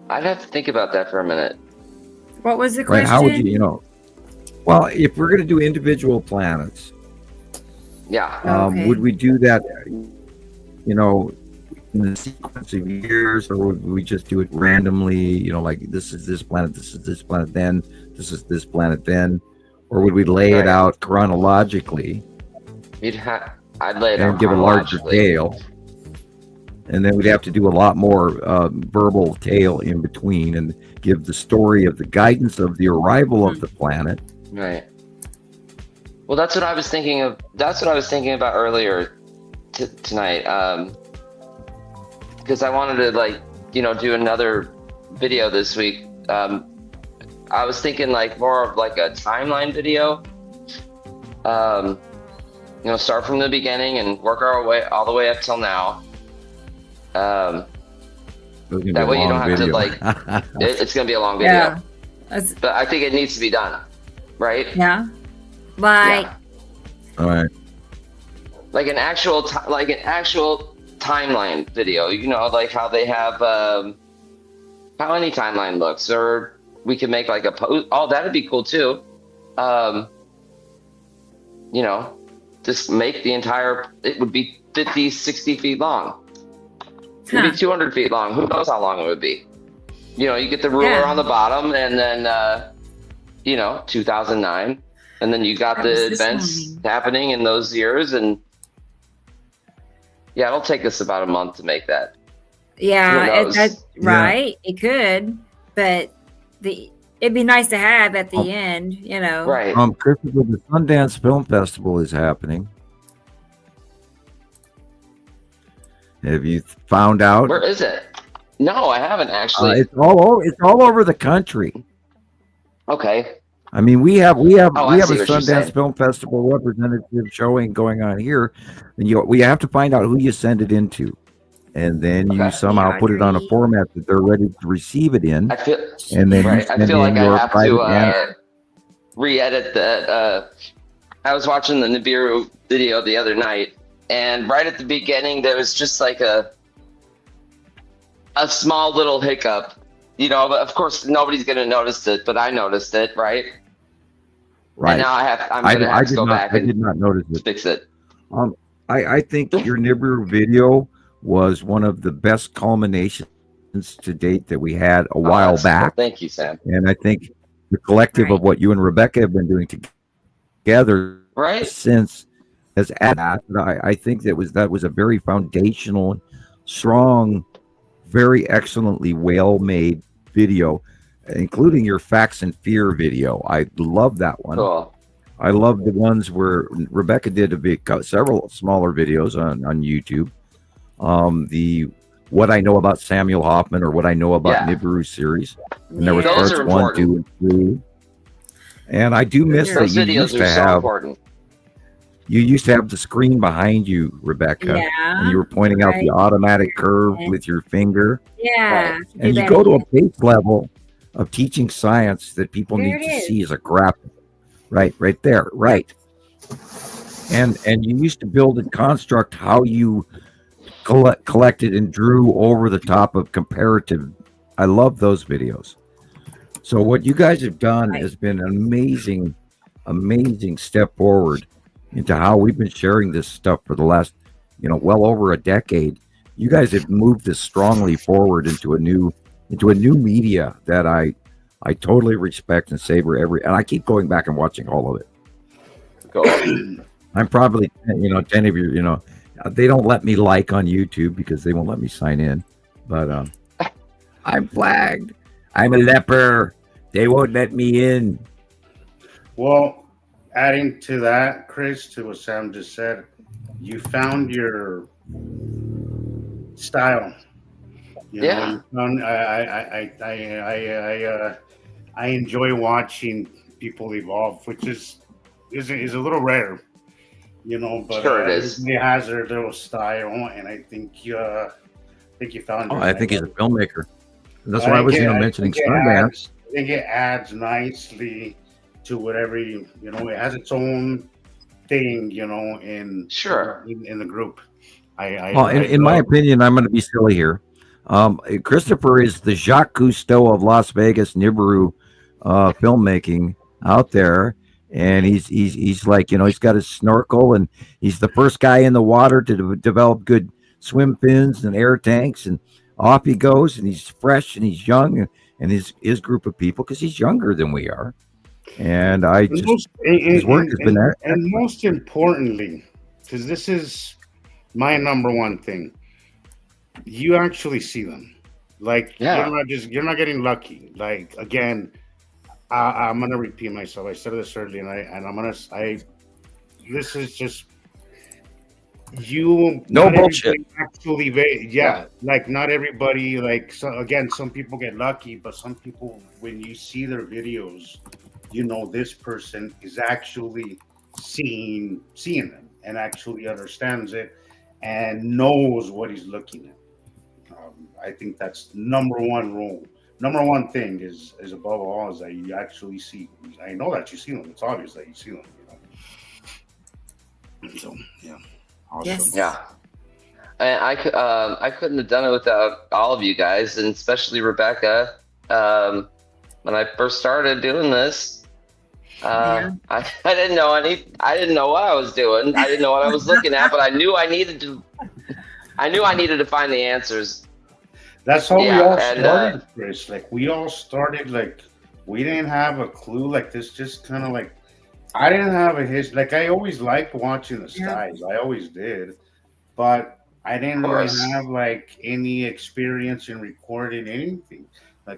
I'd have to think about that for a minute. What was the Right, question? how would you, Well, if we're going to do individual planets, Yeah. would we do that, in the sequence of years, or would we just do it randomly? Like this is this planet, this is this planet, then this is this planet, then, or would we lay it out chronologically? I'd lay it out and give a larger chronologically. tale, and then we'd have to do a lot more verbal tale in between, and give the story of the guidance of the arrival of the planet. Right. Well, that's what I was thinking of. That's what I was thinking about earlier tonight. Because I wanted to do another video this week. I was thinking more of a timeline video. Start from the beginning and work our way all the way up till now. That way you don't have to it's gonna be a long video. Yeah. But I think it needs to be done, right? Yeah. Like. All right. Like an actual timeline video. How they have how any timeline looks, or we could make a post. Oh, that'd be cool too. Just make the entire. It would be 50, 60 feet long. It'd be 200 feet long. Who knows how long it would be? You get the ruler on the bottom, and then 2009, and then you got the events happening in those years, and it'll take us about a month to make that. Yeah, right. It could, but it'd be nice to have at the end, Right. Christopher, the Sundance Film Festival is happening. Have you found out? Where is it? No, I haven't actually. It's all over the country. Okay. I mean, we have a Sundance Sundance Film Festival representative showing going on here, and we have to find out who you send it into, and then you somehow put it on a format that they're ready to receive it in. I feel like I have to re-edit that. I was watching the Nibiru video the other night, and right at the beginning there was just like a small little hiccup. But of course nobody's going to notice it, but I noticed it, right? Right. And now I'm going to have to go back and I did not notice it. Fix it. I think your Nibiru video was one of the best culminations to date that we had a while back. Thank you, Sam. And I think the collective of what you and Rebecca have been doing together since has added. I think that was a very foundational, strong, very excellently well-made video, including your Facts and Fear video. I love that one. Cool. I love the ones where Rebecca did several smaller videos on YouTube. The What I Know About Samuel Hofman or What I Know About Nibiru series. And there was parts 1, 2, and 3. And I do miss that you used to have. You used to have the screen behind you, Rebecca. Yeah. And you were pointing out the automatic curve with your finger. Yeah. And you go to a base level of teaching science that people need to see as a graphic. Right there. Right. And you used to build and construct how you collected and drew over the top of comparative. I love those videos. So what you guys have done has been an amazing step forward into how we've been sharing this stuff for the last, well over a decade. You guys have moved this strongly forward into a new media that I totally respect and savor and I keep going back and watching all of it. Cool. I'm probably, 10 of you, they don't let me like on YouTube because they won't let me sign in, but I'm flagged. I'm a leper. They won't let me in. Well, adding to that, Chris, to what Sam just said, you found your style. I enjoy watching people evolve, which is a little rare, but sure it is. Everybody has their little style, and I think you found. I think he's a filmmaker. That's why I was mentioning Sundance. I think it adds nicely to whatever it has its own thing, in the group. In my opinion, I'm going to be silly here. Christopher is the Jacques Cousteau of Las Vegas Nibiru filmmaking out there, and he's like, he's got his snorkel, and he's the first guy in the water to develop good swim fins and air tanks, and off he goes, and he's fresh and he's young, and his group of people, because he's younger than we are, and his work has been there. And most importantly, because this is my number one thing, you actually see them. You're not getting lucky. Again, I'm gonna repeat myself. I said this earlier, and this is just you. No bullshit. Actually, not everybody. Some people get lucky, but some people, when you see their videos, this person is actually seeing them and actually understands it and knows what he's looking at. I think that's number one rule. Number one thing is above all is that you actually see. I know that you see them. It's obvious that you see them. So yeah, awesome. Yes. Yeah. And I couldn't have done it without all of you guys, and especially Rebecca. When I first started doing this, I didn't know what I was doing. I didn't know what I was looking at, but I knew I needed to find the answers. That's how we all started, Chris. We all started we didn't have a clue. This just kind of I didn't have a history. I always liked watching the skies. I always did, but I didn't really have any experience in recording anything.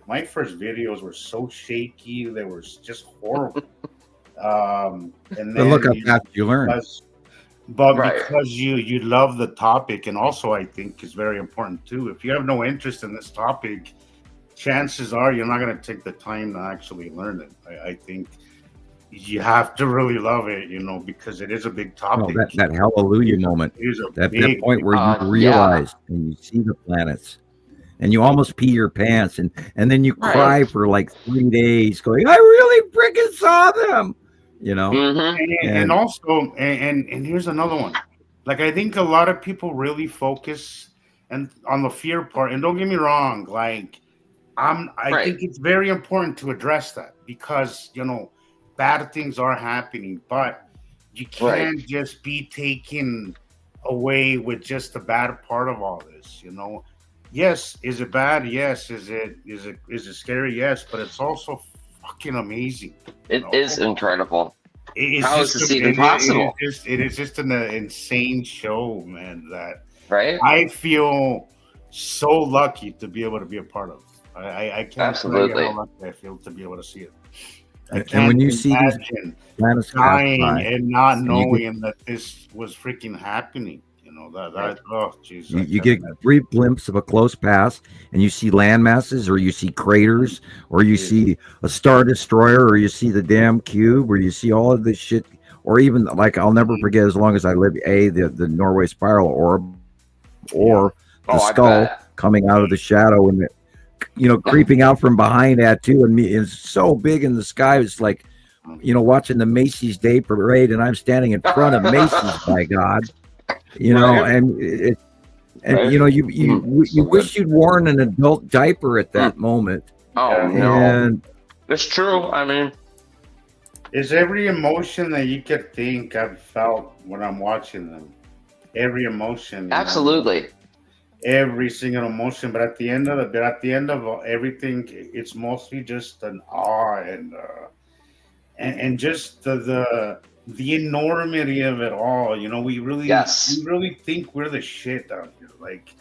My first videos were so shaky; they were just horrible. And then but look how fast you learn. but Right. because you love the topic, and also I think is very important too. If you have no interest in this topic, chances are you're not going to take the time to actually learn it. I think you have to really love it, because it is a big topic. That hallelujah moment, that point where you realize and you see the planets, and you almost pee your pants, and then you cry for like 3 days, going, "I really freaking saw them," And also, and here's another one. Like, I think a lot of people really focus and on the fear part. And don't get me wrong, like I think it's very important to address that because bad things are happening, but you can't just be taken away with just the bad part of all this. Yes, is it bad? Yes. Is it scary? Yes, but it's also fucking amazing. It is incredible. How is this even possible? It is just an insane show, man. That right. I feel so lucky to be able to be a part of. I can't absolutely tell you how lucky I feel to be able to see it. And when you see these planets dying and not knowing that this was freaking happening, oh jeez. You get a brief glimpse of a close pass, and you see land masses, or you see craters, or you see a star destroyer, or you see the damn cube, or you see all of this shit, or even like I'll never forget as long as I live, the Norway spiral orb, or the skull coming out of the shadow and creeping out from behind that too, and it's so big in the sky. It's like watching the Macy's Day Parade, and I'm standing in front of Macy's. By God. And you wish you'd worn an adult diaper at that moment. Oh no, and it's true. I mean, it's every emotion that you could think I've felt when I'm watching them. Every emotion, absolutely, every single emotion. But at the end of everything, it's mostly just an awe and just the enormity of it all. We really think we're the shit down here. Like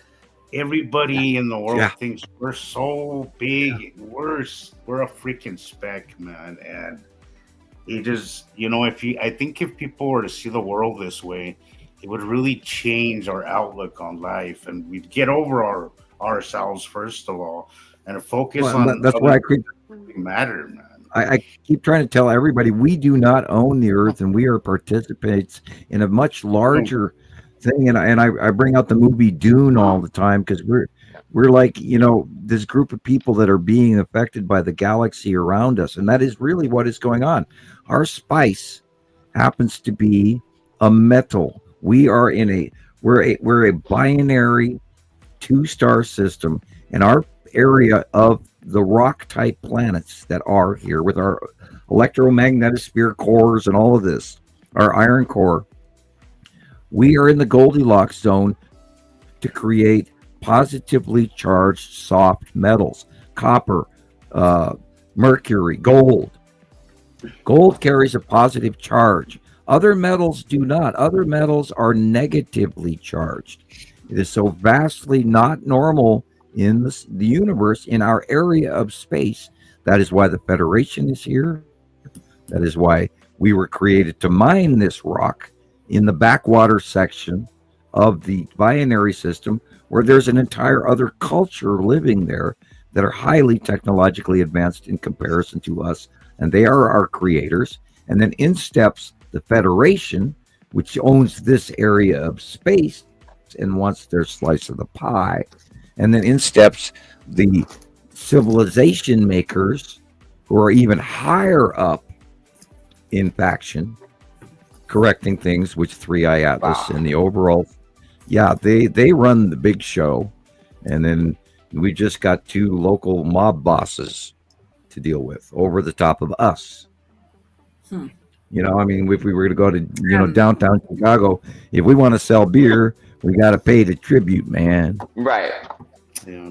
everybody in the world thinks we're so big. We're a freaking speck, man. And it just, I think if people were to see the world this way, it would really change our outlook on life, and we'd get over ourselves first of all, and focus on that's why matter, man. I keep trying to tell everybody we do not own the earth, and we are participants in a much larger thing. And I bring out the movie Dune all the time because we're like, this group of people that are being affected by the galaxy around us. And that is really what is going on. Our spice happens to be a metal. We're a binary 2-star system, and our area of the rock type planets that are here with our electromagnetosphere cores and all of this, our iron core, we are in the Goldilocks zone to create positively charged soft metals, copper, mercury, gold. Gold carries a positive charge. Other metals do not. Other metals are negatively charged. It is so vastly not normal in the universe, in our area of space. That is why the Federation is here. That is why we were created to mine this rock in the backwater section of the binary system, where there's an entire other culture living there that are highly technologically advanced in comparison to us, and they are our creators. And then in steps the Federation, which owns this area of space and wants their slice of the pie. And then in steps the civilization makers, who are even higher up in faction, correcting things, which 3i Atlas and the overall, they run the big show. And then we just got 2 local mob bosses to deal with over the top of us. If we were to go to downtown Chicago, if we want to sell beer, we got to pay the tribute, man. Right. Yeah.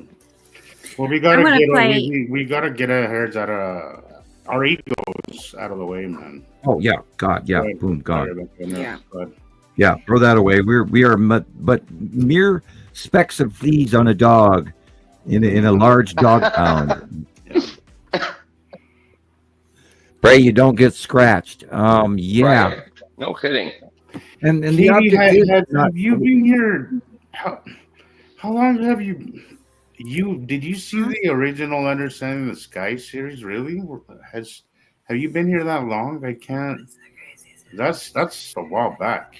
Well, we gotta get our heads out of our egos out of the way, man. Oh yeah, God, yeah, right. Boom, gone. Yeah, throw that away. We are but mere specks of fleas on a dog in a large dog pound. Pray you don't get scratched. Right. No kidding. And the Katie, object is not. have you been here? How long have you? Did you see the original Understanding the Sky series? Really? Have you been here that long? I can't. That's a while back.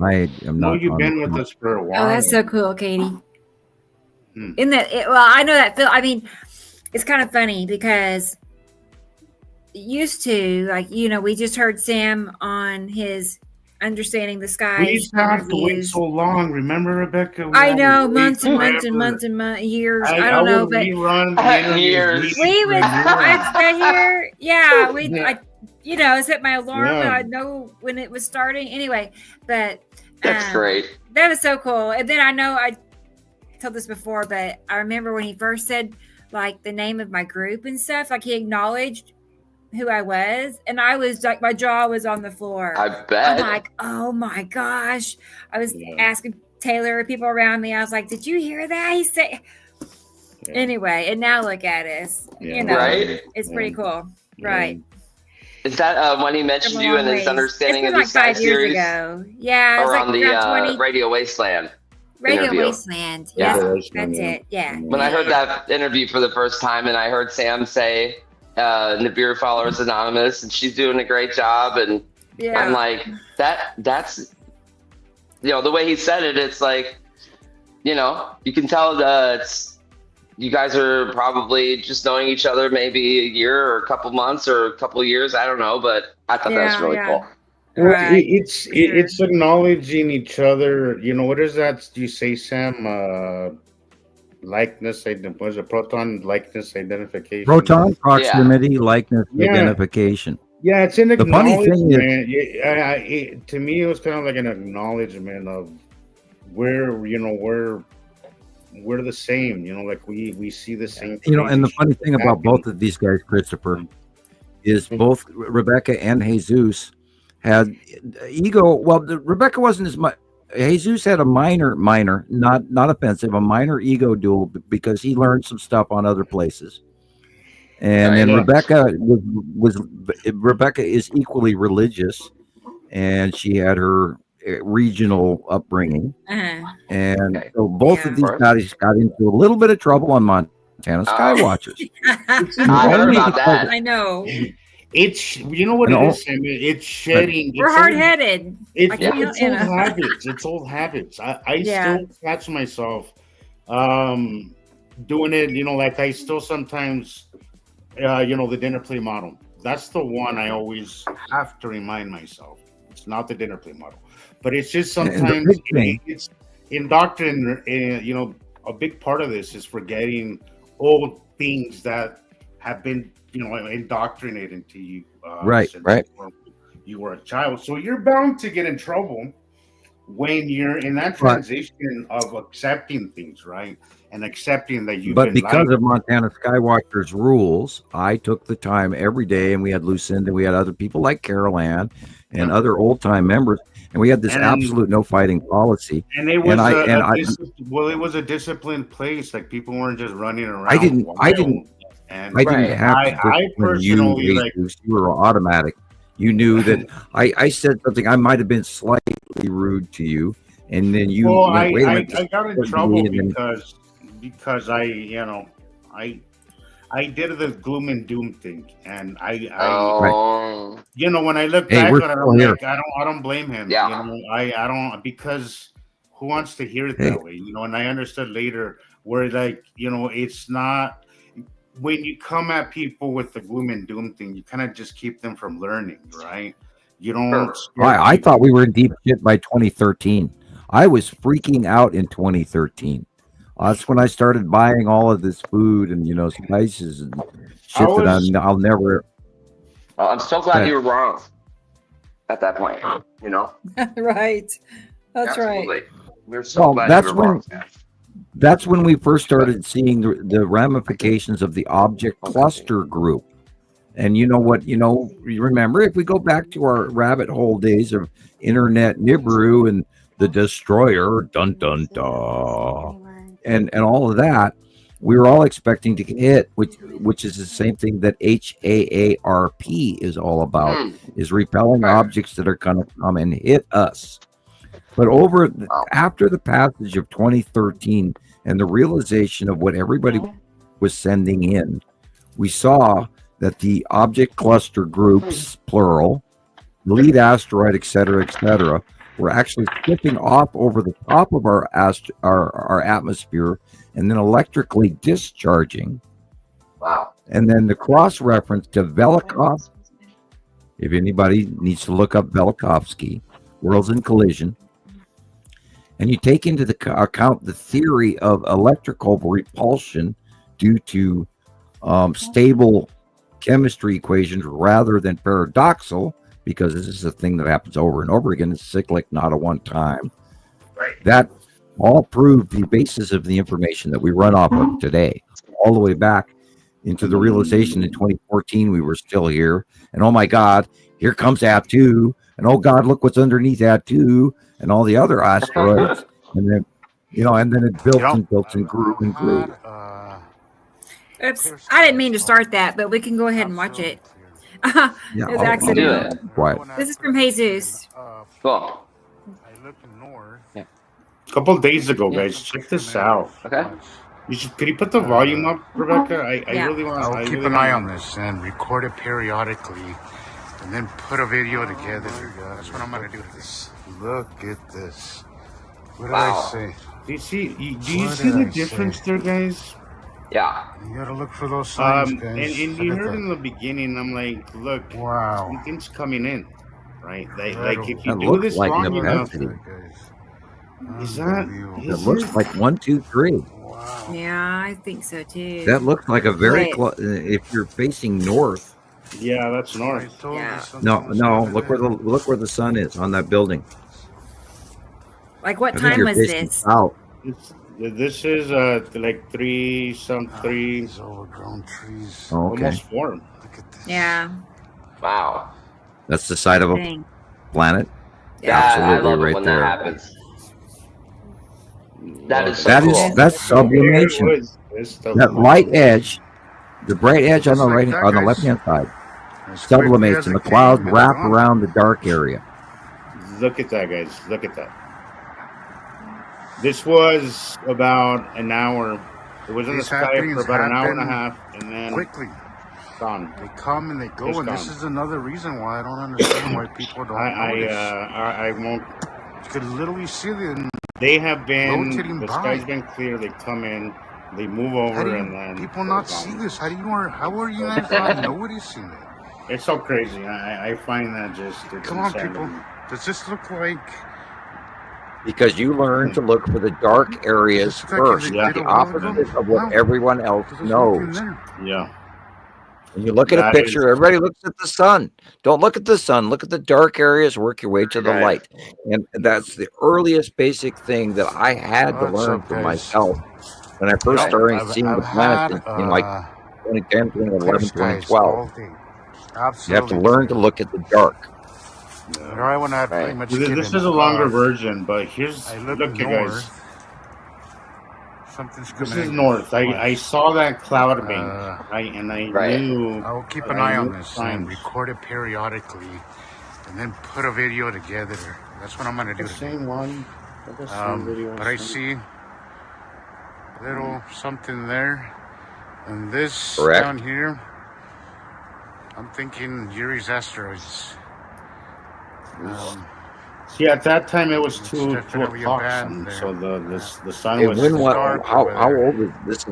I am No, not. you've been with us for a while. Oh, that's so cool, Katie. Hmm. Isn't that it? Well, I know that feel. I mean, it's kind of funny because used to, like, you know, we just heard Sam on his Understanding the Sky. We used to have to wait so long. Remember, Rebecca? I know, months and months and months and months, years. I don't know, but years. we would. I'd stay here. Yeah, you know, set my alarm. Yeah. I'd know when it was starting. Anyway, but That's great. That was so cool. And then I know I told this before, but I remember when he first said like the name of my group and stuff. Like he acknowledged who I was, and I was like, my jaw was on the floor. I bet. I'm like, oh my gosh. I was asking Taylor, people around me, I was like, did you hear that? He said, anyway, and now look at us. You know, right? It's pretty cool. Right. Is that when he mentioned you in his Understanding of the Sky series? Ago. Yeah. It was or like on the Radio Wasteland. Radio interview. Wasteland. Yeah. Yes, that's it. Yeah. When I heard that interview for the first time and I heard Sam say Nibiru Followers Anonymous and she's doing a great job, and I'm like, that's you know, the way he said it, it's like, you know, you can tell that you guys are probably just knowing each other maybe a year or a couple months or a couple years, I don't know, but I thought that was really cool. Well, it's acknowledging each other. You know, what is that? Do you say, Sam? Likeness, was it proton likeness identification? Proton proximity likeness identification. Yeah, it's an acknowledgement. The funny thing is, to me, it was kind of like an acknowledgement of where, you know, we're the same. You know, like we see the same. You know, and the funny thing about both of these guys, Christopher, is both Rebecca and Jesus had ego. Well, Rebecca wasn't as much. Jesus had a minor, not offensive, a minor ego duel because he learned some stuff on other places. And then Rebecca Rebecca is equally religious, and she had her regional upbringing. And so both of these guys got into a little bit of trouble on Montana Sky Watchers. I heard about that. I know. It's, you know what it is, Sam? It's shedding. We're hard-headed. It's old habits. It's old habits. I still catch myself doing it. You know, like I still sometimes, you know, the dinner play model. That's the one I always have to remind myself. It's not the dinner play model, but it's just sometimes it's indoctrination. You know, a big part of this is forgetting old things that have been, you know, indoctrinated into you. Right. You were a child, so you're bound to get in trouble when you're in that transition of accepting things, right? And accepting that you. But because of Montana Skywatchers rules, I took the time every day, and we had Lucinda, we had other people like Carol Ann and other old time members, and we had this absolute no fighting policy. And it was it was a disciplined place. Like people weren't just running around. I didn't have I personally you were automatic. You knew that I said something. I might have been slightly rude to you, and then you. Well, went, Wait a minute, I got in trouble because I, you know, I did the gloom and doom thing, and you know, when I look back on it, I'm like, I don't blame him. Yeah. You know, I don't, because who wants to hear it that way? You know, and I understood later where, like, you know, it's not. When you come at people with the gloom and doom thing, you kind of just keep them from learning, right? You don't. I thought we were in deep shit by 2013. I was freaking out in 2013. That's when I started buying all of this food and, you know, spices and shit I'll never. Well, I'm so glad you were wrong at that point. You know. Right. That's Absolutely. right. We're so glad you were wrong. That's when we first started seeing the ramifications of the object cluster group. And you know what, you know, you remember, if we go back to our rabbit hole days of internet Nibiru and the destroyer, dun dun dun, and all of that, we were all expecting to get hit, which is the same thing that HAARP is all about, is repelling objects that are going to come and hit us. But after the passage of 2013 and the realization of what everybody was sending in, we saw that the object cluster groups, plural, lead asteroid, et cetera, were actually slipping off over the top of our atmosphere and then electrically discharging. Wow. And then the cross-reference to Velikovsky, if anybody needs to look up Velikovsky, Worlds in Collision, and you take into account the theory of electrical repulsion due to stable chemistry equations rather than paradoxal, because this is a thing that happens over and over again. It's cyclic, not a one-time. Right. That all proved the basis of the information that we run off of today, all the way back into the realization in 2014 we were still here, and oh my God, here comes Atu, and oh God, look what's underneath Atu, and all the other asteroids, and then it built and grew and grew. Oops, I didn't mean to start that, but we can go ahead and watch it. Yeah, It's accident. Quiet. This is from Jesus. Cool. A couple of days ago, guys, check this out. Okay. Could you put the volume up, Rebecca? I Yeah. really want. I'll keep an eye on this and record it periodically, and then put a video together. That's what I'm gonna do. Look at this. What did I say? Do you see the difference there, guys? Yeah. You gotta look for those signs, guys. And you heard in the beginning, I'm like, look, something's coming in, right? Like if you That do looks this like long enough, Nepenthe. it looks like 1, 2, 3. Yeah, I think so too. That looks like a very Wait. close. If you're facing north, yeah, that's north. Yeah. no, look where the sun is on that building. Like what I think time you're was facing this? south. This is like 3 overgrown trees. Oh, okay, almost 4. Look at this. Yeah. Wow. that's the side of a Dang. planet. Yeah, I Absolutely, love it right when there. that happens. That is so That cool. is that's sublimation. That light edge, the bright edge on the Just like right, that, on the guys. left-hand side, As quickly as sublimation. it The clouds came, it's wrap gone. around the dark area. Look at that, guys. Look at that. This was about an hour. It was in the These sky for happenings about an hour and a happen half, and then quickly. gone. They come and they go, It's and this gone. is another reason why I don't understand why people don't notice. I won't. You could literally see them. They have been. Rotating The by. sky's been clear. They come in. They move How do over, you, and then people they're not gone. see this? How are you guys not noticing it? It's so crazy. I find that just. It's Come on, insanity. people. Does this look like? Because you learn to look for the dark areas Looks like first, they Yeah. the did a while ago. opposite of what No. everyone else There's nothing knows. there. Yeah. When you look at a That picture, is- everybody looks at the sun. Don't look at the sun. Look at the dark areas. Work your way to the Right. light. And that's the earliest basic thing that I had to What's learn up, for guys? myself when I first Right. started seeing the planets in like had 2010, clear 2011, skies 2012. all day. You have to Absolutely learn to clear. look at the dark. Or I went out Right. pretty much. This kidding. is a longer version, but here's I look look, you north. guys. Something's This coming is in. north. I saw that cloud bank, Uh, right, and I Right. knew. I will keep an I eye on knew this signs. and record it periodically, and then put a video together. That's what I'm gonna do The today. same one. The same video. But I see little something there, and this Correct. down here. I'm thinking Yuri's asteroids. See, at that time it was It's 2 definitely a o'clock, band there. so the sun Hey, was. when what? dark How over how there. old is this?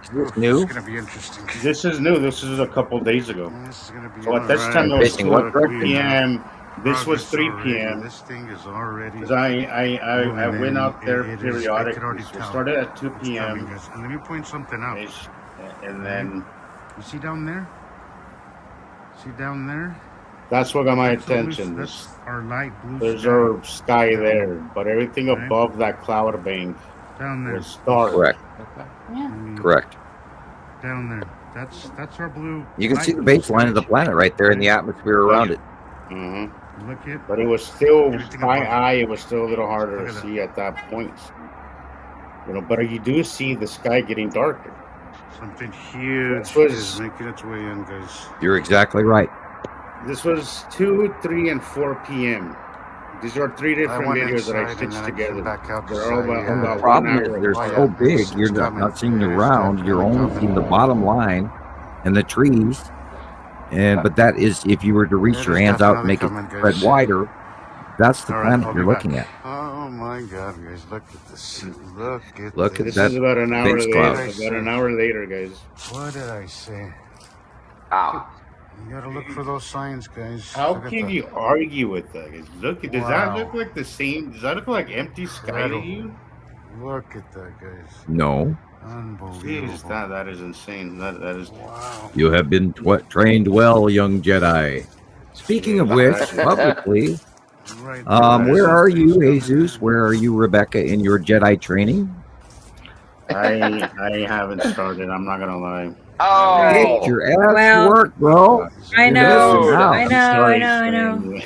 Is this new? It's gonna be interesting. This is new. This is a couple days ago. This is gonna be So at this alright. time it was Facing what 2 direction? p.m. This was Progress 3 already. p.m. This thing is already. 'Cause I went out there It is- I can periodically. already So we tell. started at 2 It's coming, p.m. guys. And let me point something out. ish, and then You see down there? See down there? that's what got my So this- attention. That's our light blue There's sky. our sky there, but everything Right. above that cloud bank Down there. was dark. Correct. Mm, Correct. Down there. That's our blue. You can light see the blue baseline of the sky. planet right there in the atmosphere around it. hmm Look at. But it was still, Everything by above it. eye, it was still a little harder Look to at that. see at that point. But you do see the sky getting darker. Something huge This was- is making its way in, guys. You're exactly right. This was 2, 3, and 4 p.m. These are 3 different videos that I stitched together. They're all about The problem 1 is hour. they're so big, you're not seeing the round. You're only seeing the bottom line and the trees. But that is, if you were to reach your hands out and make it spread wider, that's the planet you're looking at. Oh my God, guys! Look at this. Look at This that. is about an hour base later. cloud. About an hour later, guys. What did I say? Wow. You gotta look for those signs, guys. How Look at can that. you argue with that? Look, does that look like the same? Does that look like empty sky to you? Look at that, guys. No. Unbelievable. Jeez, that is insane. That is. Wow. You have been trained well, young Jedi. Speaking of which, publicly, where are you, Jesus? Where are you, Rebecca, in your Jedi training? I haven't started. I'm not gonna lie. Oh, Get your ass to work, bro. I know. Out. I know.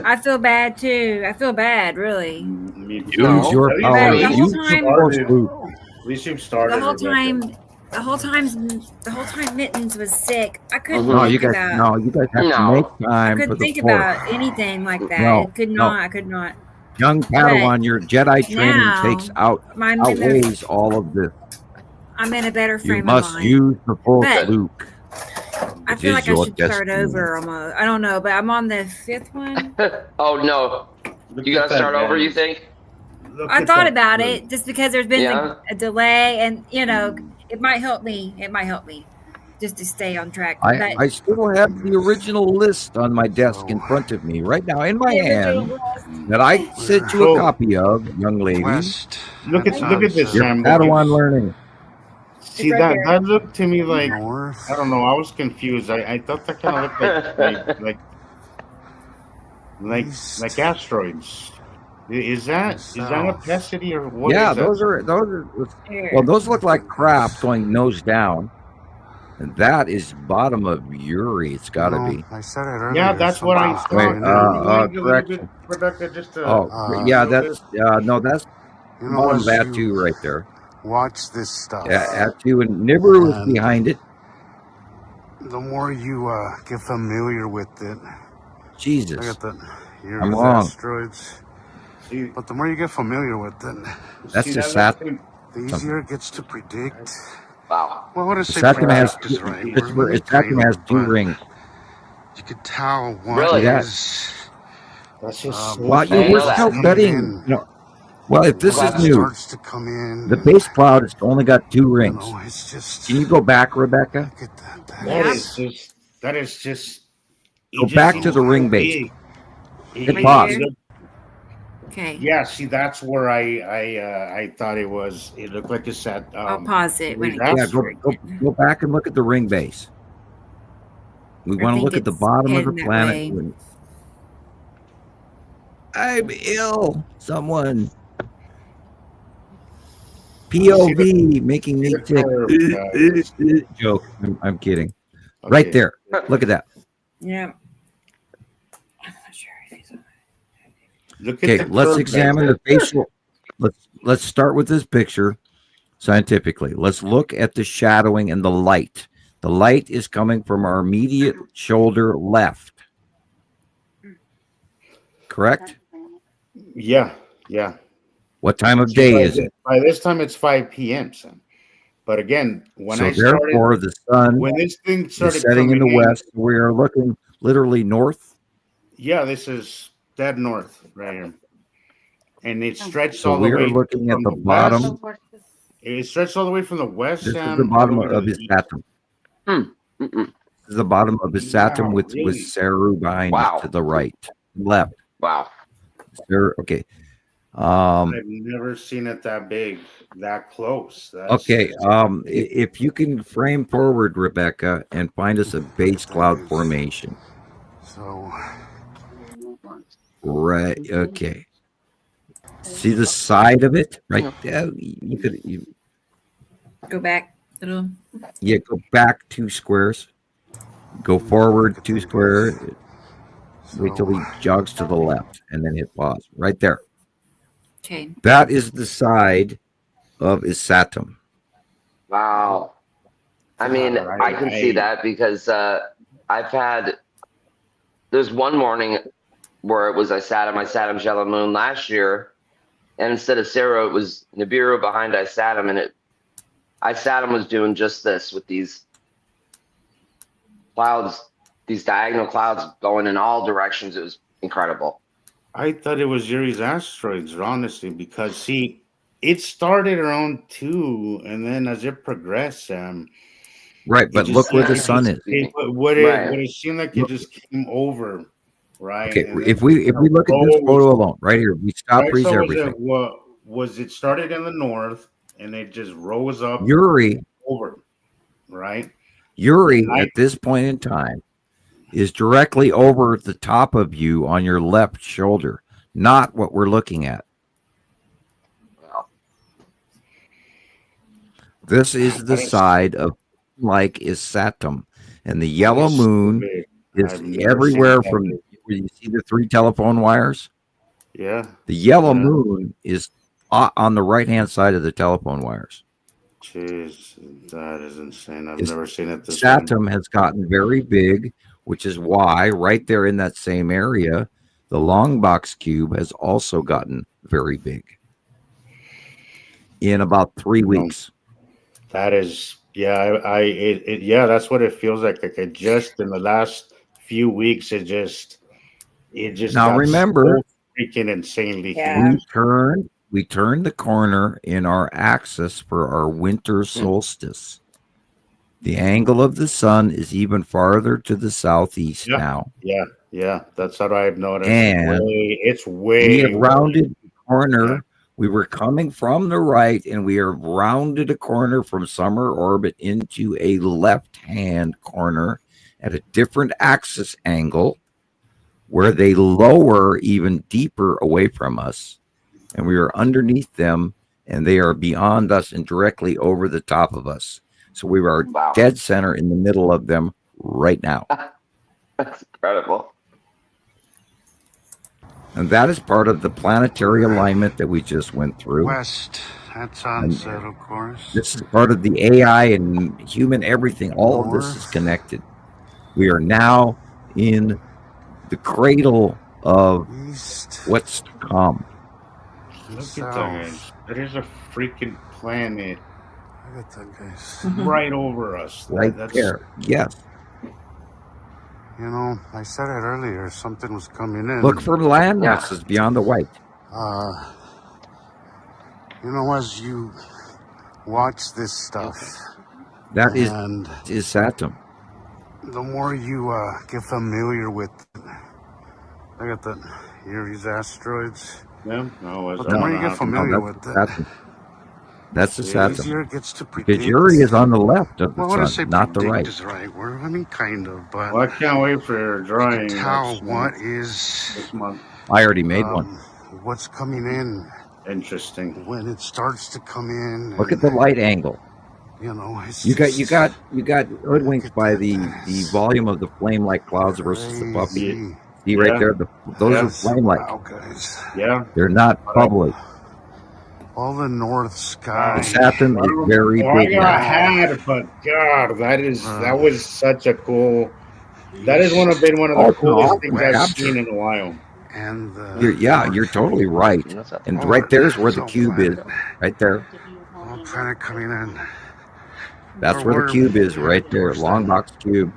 I feel bad too. I feel bad, really. Use your power. Use your force, Luke. At least you've started. The whole time Mittens was sick. I couldn't No, you think guys. about. No, you guys have to make time I for couldn't the think force. about anything like that. No, I could not. Young Padawan, your Jedi training outweighs all of this. I'm in a better frame You must of mind. use the force, But Luke. I feel like I should start over almost. I don't know, but I'm on the 5th one. oh no. You gotta start over, you think? I thought about it just because there's been a delay, and it might help me. It might help me just to stay on track. I still have the original list on my desk in front of me right now in my hand that I sent you a copy of, young lady. Look at this, Your Sam. Padawan learning. See that looked to me like I don't know. I was confused. I thought that kind of looked like asteroids. Is that a Pessity or what? Yeah, is that? those are. Well, those look like craft going nose down, and that is bottom of Uri. It's got to be. I said it earlier. Yeah, that's what I thought. Correction. Rebecca, just that's no, that's bottom of Atu right there. Watch this stuff. Yeah, Atu and Nibiru is behind it. The more you get familiar with it, Jesus, look at that. I'm wrong. Asteroids. But the more you get familiar with it, that's just Saturn. The easier it gets to predict. Wow. Well, what is Saturn has two rings. You could tell one Really? is. That's just. Well, we're still betting. Well, if this is new, To come in, the base cloud has only got 2 rings. it's just. Can you go back, Rebecca? That is just. Go back to the ring base. Hit pause. Okay. Yeah, see, that's where I thought it was. It looked like a set. I'll pause it when it gets go back and look at the ring base. We want to look at the bottom of the planet. I'm ill. Someone. POV making me sick. Joke. I'm kidding. Okay. Right there. Look at that. Yeah. Okay, let's examine the facial. Let's start with this picture scientifically. Let's look at the shadowing and the light. The light is coming from our immediate shoulder left. Correct? Yeah. What time of day is it? By this time, it's 5 p.m. Son. But again, therefore the sun when this thing started setting in the west, we are looking literally north. Yeah, this is dead north right here, and it stretched all the way. So we are looking at the bottom. It stretched all the way from the west. This is the bottom of his Saturn. This is the bottom of his Saturn with Saru behind to the right, left. Wow. Okay. I've never seen it that big, that close. Okay. If you can frame forward, Rebecca, and find us a base cloud formation. So. Right. Okay. See the side of it, right? You could. Go back a little. Yeah. Go back 2 squares. Go forward 2 squares. Wait till he jogs to the left, and then hit pause. Right there. Okay. That is the side of his Saturn. Wow. I mean, I can see that because I've had. There's one morning where it was Isatum yellow moon last year, and instead of Cero, it was Nibiru behind Isatum, and Isatum was doing just this with these clouds, these diagonal clouds going in all directions. It was incredible. I thought it was Yuri's asteroids, honestly, because see, it started around 2, and then as it progressed, right, but look where the sun is. Would it seem like it just came over, right? Okay, if we look at this photo alone, right here, we stop freeze everything. It started in the north, and it just rose up over, right? Yuri, at this point in time, is directly over the top of you on your left shoulder, not what we're looking at. This is the side of like is Saturn, and the yellow moon is everywhere from where you see the 3 telephone wires. Yeah. The yellow moon is on the right-hand side of the telephone wires. Jeez, that is insane. I've never seen it this way. Saturn has gotten very big, which is why right there in that same area, the long box cube has also gotten very big in about 3 weeks. That is, yeah, that's what it feels like. Like it just in the last few weeks, it just now remember, so freaking insanely. We turned the corner in our axis for our winter solstice. The angle of the sun is even farther to the southeast now. Yeah, that's what I've noticed. And it's way. We have rounded the corner. Yeah. We were coming from the right, and we have rounded a corner from summer orbit into a left-hand corner at a different axis angle, where they lower even deeper away from us, and we are underneath them, and they are beyond us and directly over the top of us. So we are dead center in the middle of them right now. That's incredible. And that is part of the planetary alignment that we just went through. West, that's onset, of course. This is part of the AI and human everything. All of this is connected. We are now in the cradle of what's to come. Look at that, guys. That is a freaking planet. Look at that, guys. Right over us. That's there. Yes. You know, I said it earlier. Something was coming in. Look for land masses beyond the white. You know, as you watch this stuff, that is Saturn. The more you get familiar with, I got that Yuri's asteroids. Yeah, the more you get familiar with it, that's the Saturn. Easier it gets to predict. Because Yuri is on the left of the sun, not the right. Is the right word. I mean, kind of, but I can't wait for your drawing. Tell what is this month. I already made one. What's coming in? Interesting. When it starts to come in. Look at the light angle. You know, you got hoodwinked by the volume of the flame-like clouds versus the puffy. See right there, those are flame-like. Wow, guys. Yeah, they're not bubbly. All the north sky. Saturn is very big. But God, that was such a cool. That is one of the coolest things I've seen in a while. And you're totally right. And right there's where the cube is. Right there. All planet coming in. That's where the cube is. Right there, long box cube.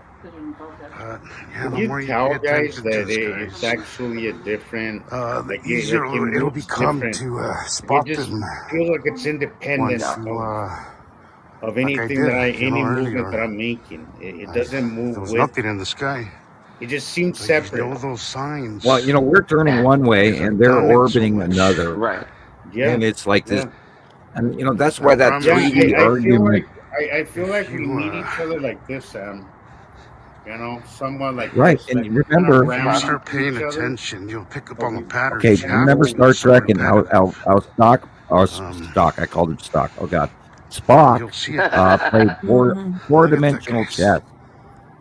Can you tell, guys, that it's actually a different? It'll become to spot them. It feels like it's independent of anything any movement that I'm making. It doesn't move. There was nothing in the sky. It just seems separate. All those signs. Well, you know, we're turning one way and they're orbiting another. Right. Yeah. And it's like this, and you know that's why that 3D argument. I feel like we need each other like this, Sam. You know, someone like right. this, And like, remember, if you start paying attention, you'll pick up on the patterns. Okay, remember Star Trek and our Stock. I called it Stock. Oh God, Spock played four-dimensional chess.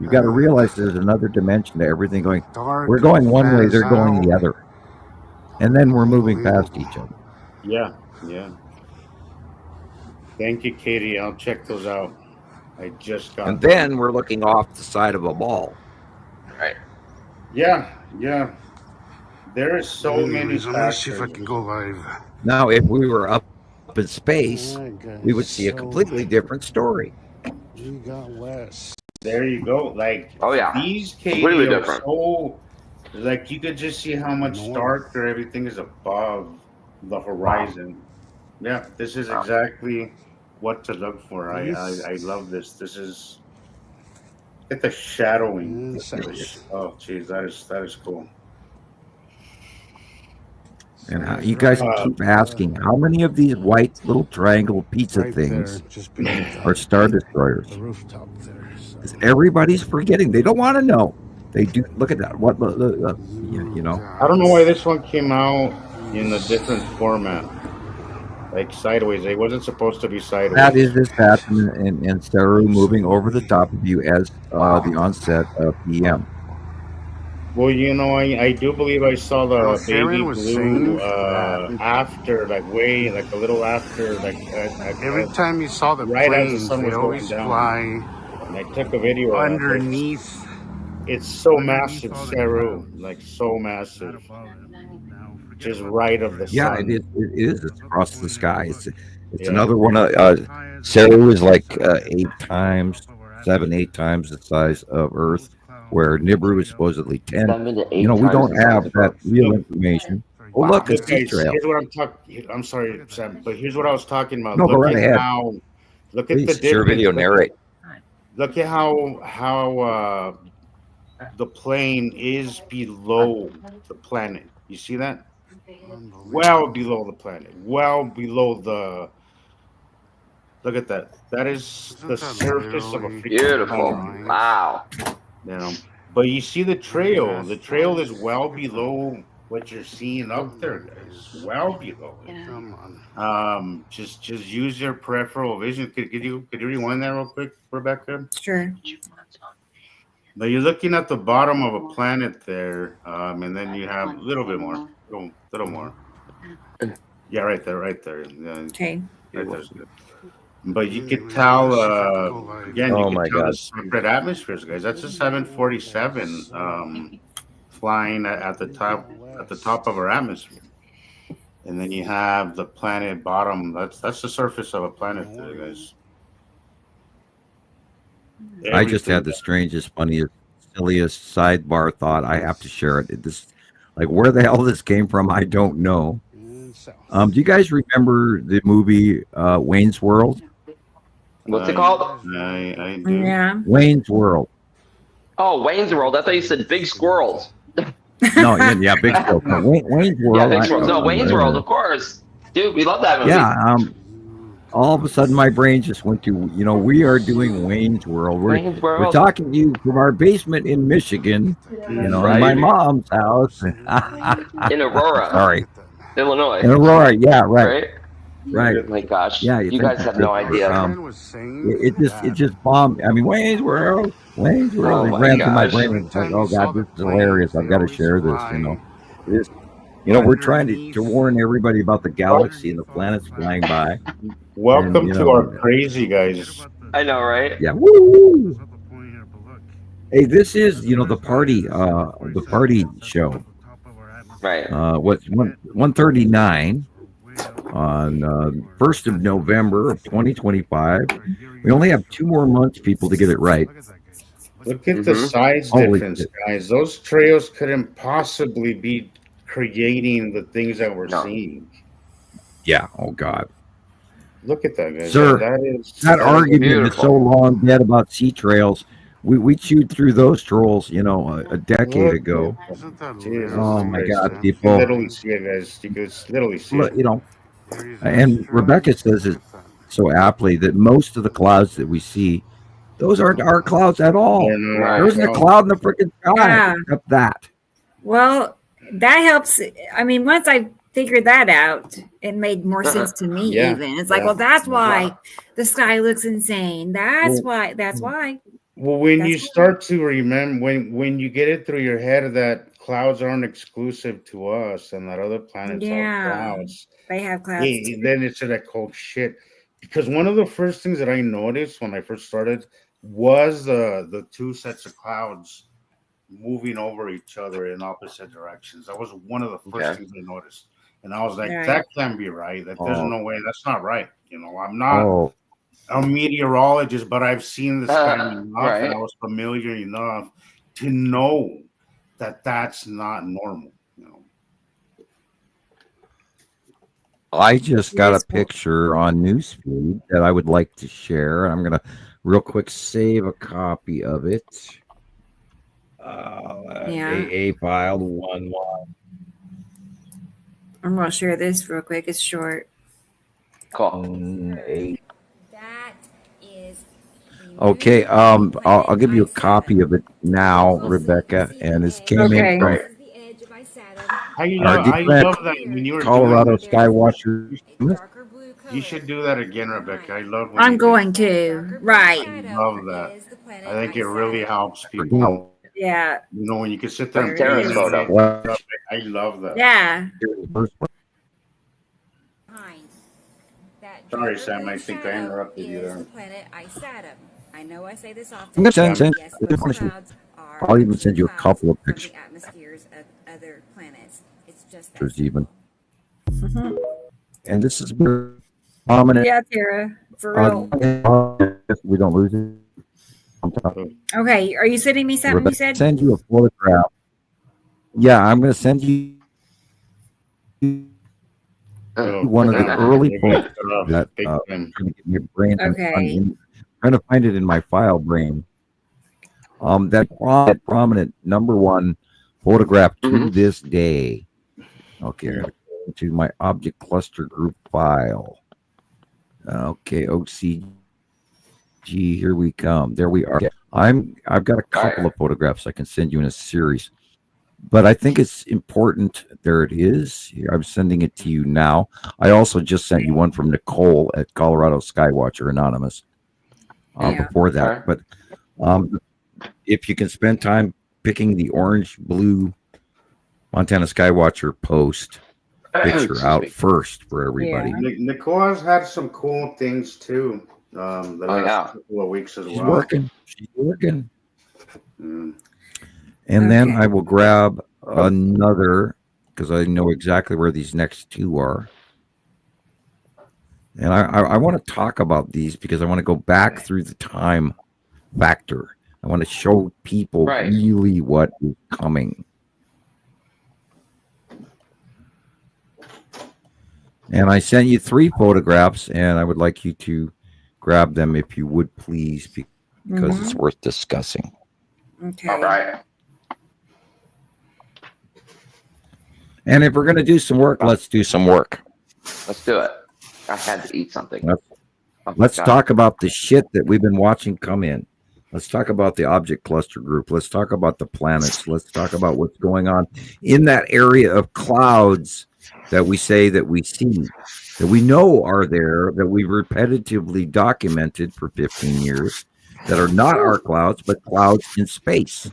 You've got to realize there's another dimension to everything going. We're going one way, they're going the other, and then we're moving past each other. Yeah. Thank you, Katie. I'll check those out. I just got. And then we're looking off the side of a ball. Right. Yeah. There are so many Anyways, I'm gonna see if I factors. can go live. Now, if we were up in space, we would see a So completely different story. we got West. There you go. Like, Oh yeah, these completely Katie are different. so, like, you could just see how much darker everything is above the horizon. Yeah, this is exactly what to look for. I love this. This is, get the shadowing. Oh, geez, that is cool. And you guys keep asking, how many of these white little triangle pizza things are Star Destroyers? The rooftop there. So. Everybody's forgetting. They don't want to know. They do. Look at that. What you know? I don't know why this one came out in a different format, like sideways. It wasn't supposed to be sideways. That is this pattern and Saru moving over the top of you as the onset of PM. Well, you know, I do believe I saw the baby blue after, like way, like a little after, like every time you saw the right planes, as the sun they was always going down. fly And I took a video underneath. It's so massive, Saru, like so massive, just right of the Yeah, sun. it is. It's across the sky. It's another one. Saru is like 8 times the size of Earth, where Nibiru is supposedly 10. 7 to 8 You know, we times don't the size have of that Earth. real information. Oh, look, a sea Guys, trail. here's what I'm talking. I'm sorry, Sam, but here's what I was talking about. No, go right ahead. Look at the Please, share difference. video, narrate. Look at how the plane is below the planet. You see that? Well below the planet. Well below the. Look at that. That is the surface of a freaking Beautiful. planet. Wow. You know, but you see the trail. The trail is well below what you're seeing up there, guys. Well below it. Just use your peripheral vision. Could you rewind that real quick, Rebecca? Sure. But you're looking at the bottom of a planet there, and then you have a little bit more, little more. Yeah, right there. Yeah, okay. Right there's good. But you could tell, again, you can tell the separate atmospheres, guys. That's a 747 flying at the top of our atmosphere. And then you have the planet bottom. That's the surface of a planet there, guys. I just had the strangest, funniest, silliest sidebar thought. I have to share it. Like, where the hell this came from, I don't know. Do you guys remember the movie Wayne's World? What's it called? I do. Yeah. Wayne's World. Oh, Wayne's World. I thought you said Big Squirrels. No, yeah, Big Squirrel. No, Wayne's World. Yeah, Big Squirrels. No, Wayne's World, of course. Dude, we love that movie. Yeah. All of a sudden, my brain just went to, we are doing Wayne's World. We're talking to you from our basement in Michigan, in my mom's house. In Aurora. Sorry. Illinois. In Aurora, yeah, right. Right. Oh my gosh. Yeah, you guys have no idea. It just bombed. I mean, Wayne's World. It ran through my brain. It's like, oh God, this is hilarious. I've got to share this. We're trying to warn everybody about the galaxy and the planets flying by. Welcome to our crazy guys. I know, right? Yeah. Woo! Hey, this is the party show. Right. What's 139 on 1st of November of 2025. We only have 2 more months, people, to get it right. Look at the size difference, guys. Those trails couldn't possibly be creating the things that we're seeing. Yeah. Oh God. Look at that, guys. Sir, that argument is so long dead about sea trails. We chewed through those trolls, a decade ago. Oh my God, people! You literally see it, guys. You can literally see it. And Rebecca says it so aptly that most of the clouds that we see, those aren't our clouds at all. There isn't a cloud in the freaking sky except that. Well, that helps. I mean, once I figured that out, it made more sense to me. Even it's like, well, that's why the sky looks insane. That's why. Well, when you start to remember, when you get it through your head that clouds aren't exclusive to us and that other planets have clouds. They have clouds. Then it's like, oh shit. Because one of the first things that I noticed when I first started was the 2 sets of clouds moving over each other in opposite directions. That was one of the first things I noticed. And I was like, Right. that can't be right. That there's no way. That's not right. You know, I'm not a meteorologist, but I've seen the sky enough, Right. and I was familiar enough to know that that's not normal. You know. I just got a picture on Newsfeed that I would like to share. I'm going to real quick save a copy of it. AA file 1-1. I'm going to share this real quick. It's short. Cool. That is Okay, I'll give you a copy of it now, Rebecca, and this came in from I our love that when you were Colorado doing Skywatcher. You should do that again, Rebecca. I love when I'm going to. Right. I love that. I think it really helps people. Yeah. You know, when you can sit there and Terrace photo. I love that. Yeah. Sorry, Sam. I think I interrupted you there. I know I say this often. I'm going to send I'll even send you a couple of pictures. Atmospheres of other planets. It's just Even. And this is prominent. Yeah, Tara, for real. We don't lose it. Okay, are you sending me something? Rebecca, You said send you a photograph. Yeah, I'm going to send you one of the early points that trying to get your brain. Okay. I'm trying to find it in my file brain. That prominent #1 photograph to this day. Okay, I'm going to go to my object cluster group file. Okay, OCG. Here we come. There we are. I've got a couple of photographs I can send you in a series, but I think it's important. There it is. Here, I'm sending it to you now. I also just sent you one from Nicole at Colorado Skywatcher Anonymous before that. But if you can spend time picking the orange-blue Montana Skywatcher post picture out first for everybody. Yeah. Nicole has had some cool things too. The last couple of weeks as well. She's working. And then I will grab another because I know exactly where these next two are. And I want to talk about these because I want to go back through the time factor. I want to show people really what is coming. And I sent you 3 photographs, and I would like you to grab them if you would, please, because it's worth discussing. Okay. All right. And if we're going to do some work, let's do some work. Let's do it. I had to eat something. Let's talk about the shit that we've been watching come in. Let's talk about the object cluster group. Let's talk about the planets. Let's talk about what's going on in that area of clouds that we say that we see, that we know are there, that we've repetitively documented for 15 years, that are not our clouds, but clouds in space.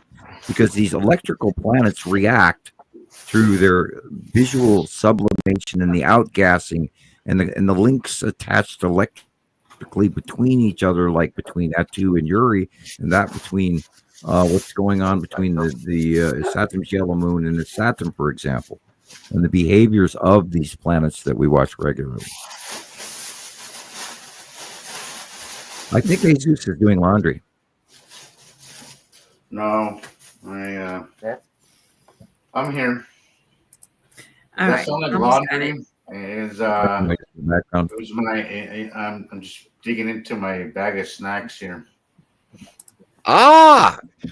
Because these electrical planets react through their visual sublimation and the outgassing and the links attached electrically between each other, like between Atu and Uri, and that between what's going on between the Saturn's yellow moon and the Saturn, for example, and the behaviors of these planets that we watch regularly. I think Jesus is doing laundry. No, I'm here. All That right. sounded laundry. Is it was my I'm just digging into my bag of snacks here.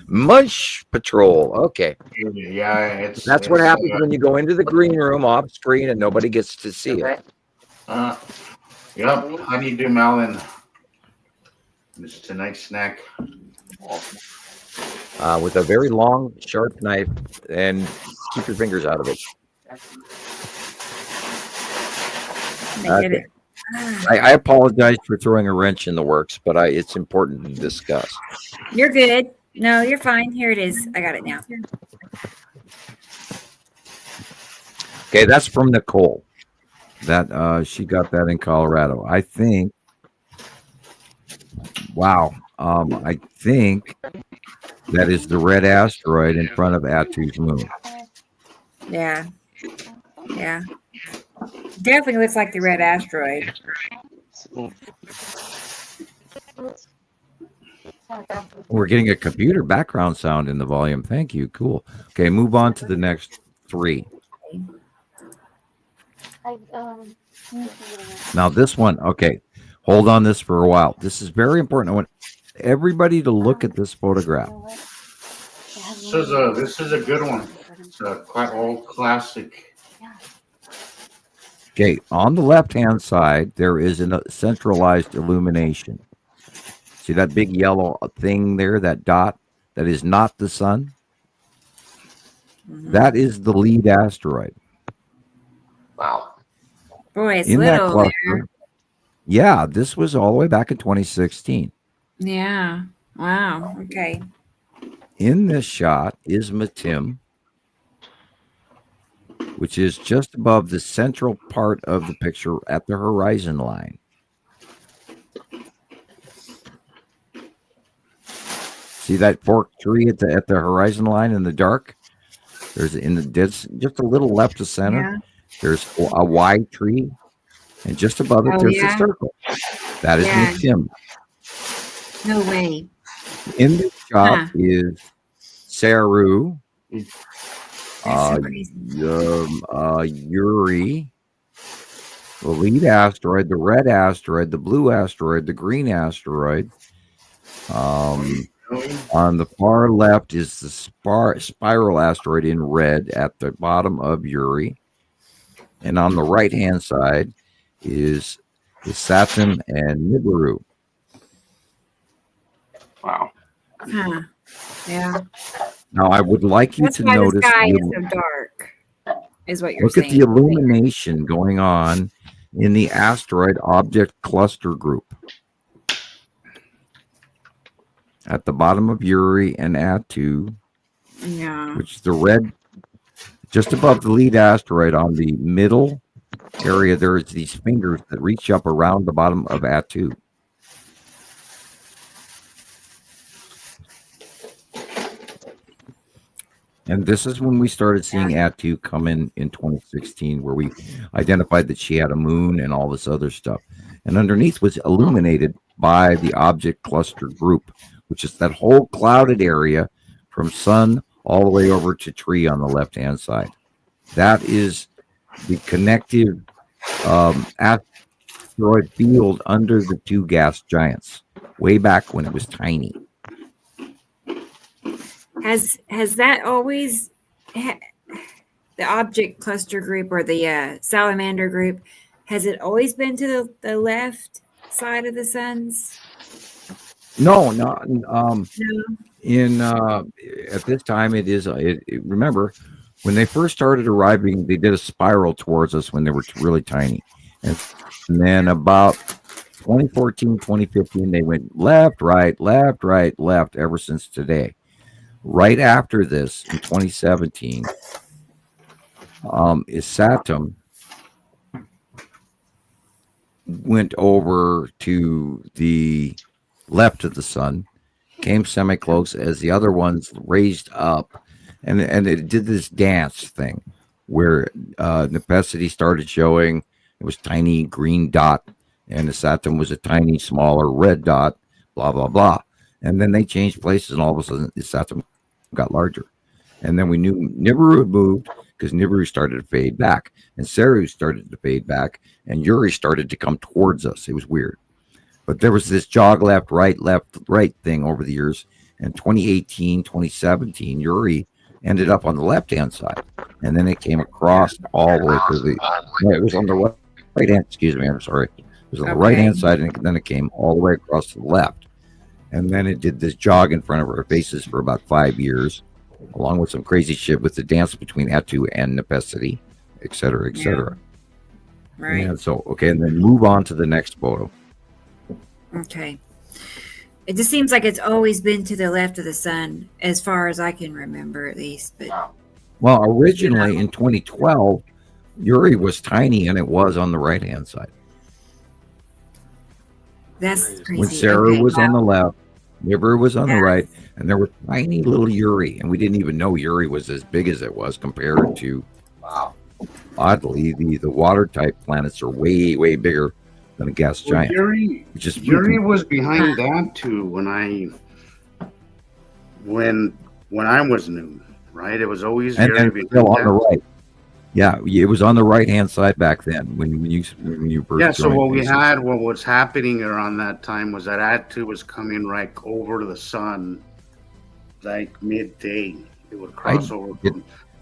Munch Patrol. Okay. Yeah, that's what happens when you go into the green room off screen and nobody gets to see it. Yep, honeydew melon. This is tonight's snack. With a very long, sharp knife, and keep your fingers out of it. I apologize for throwing a wrench in the works, but it's important to discuss. You're good. No, you're fine. Here it is. I got it now. Okay, that's from Nicole. That she got that in Colorado. I think. Wow. I think That is the red asteroid in front of Attu's moon. Yeah. Yeah. Definitely looks like the red asteroid. We're getting a computer background sound in the volume. Thank you. Cool. Okay, move on to the next 3. Now this one, okay, hold on this for a while. This is very important. I want everybody to look at this photograph. This is a good one. It's a quite old classic. Okay, on the left-hand side, there is a centralized illumination. See that big yellow thing there, that dot? That is not the sun. That is the lead asteroid. Wow. Boy, it's in little that cluster. there. Yeah, this was all the way back in 2016. Yeah. Wow. Okay. In this shot is Matim, which is just above the central part of the picture at the horizon line. See that forked tree at the horizon line in the dark? There's just a little left of center. Yeah. There's a wide tree, and just above it there's a circle. That is Matim. No way. In this shot is Saru, Yuri, the lead asteroid, the red asteroid, the blue asteroid, the green asteroid. On the far left is the spiral asteroid in red at the bottom of Yuri. And on the right-hand side is the Saturn and Nibiru. Wow. Huh. Yeah. Now, I would like you to notice the sky is so dark, is what you're saying. Look at the illumination going on in the asteroid object cluster group. At the bottom of Yuri and Attu, which is the red, just above the lead asteroid on the middle area, there's these fingers that reach up around the bottom of Attu. And this is when we started seeing Attu come in 2016, where we identified that she had a moon and all this other stuff. And underneath was illuminated by the object cluster group, which is that whole clouded area from sun all the way over to tree on the left-hand side. That is the connective asteroid field under the two gas giants, way back when it was tiny. Has that always, the object cluster group or the salamander group, has it always been to the left side of the suns? No. At this time it is. Remember, when they first started arriving, they did a spiral towards us when they were really tiny, and then about 2014, 2015, they went left, right, ever since today. Right after this, in 2017, Saturn went over to the left of the sun, came semi-close as the other ones raised up, and it did this dance thing where Nepacity started showing. It was tiny green dot, and the Saturn was a tiny smaller red dot, blah blah blah. And then they changed places, and all of a sudden the Saturn got larger. And then we knew Nibiru had moved because Nibiru started to fade back, and Saru started to fade back, and Yuri started to come towards us. It was weird. But there was this jog left, right thing over the years. And 2018, 2017, Yuri ended up on the left-hand side. And then it came across all the way to the... it was on the right hand... Excuse me, I'm sorry. It was on the right-hand side, and then it came all the way across to the left. And then it did this jog in front of our faces for about 5 years, along with some crazy shit with the dance between Attu and Nepacity, et cetera, et cetera. Yeah. Right. And so, okay, and then move on to the next photo. Okay. It just seems like it's always been to the left of the sun, as far as I can remember, at least. But well, originally in 2012, Yuri was tiny, and it was on the right-hand side. That's crazy. When Sarah was on the left, Nibiru was on the right, and there was tiny little Uri, and we didn't even know Uri was as big as it was compared to. Wow. Oddly, the water type planets are way bigger than a gas giant. Yuri was behind that too when I was new, right? It was always and Yuri still on the right. Yeah, it was on the right hand side back then when you first. Yeah, so what was happening around that time was that Atu was coming right over to the sun, like midday. It would cross over.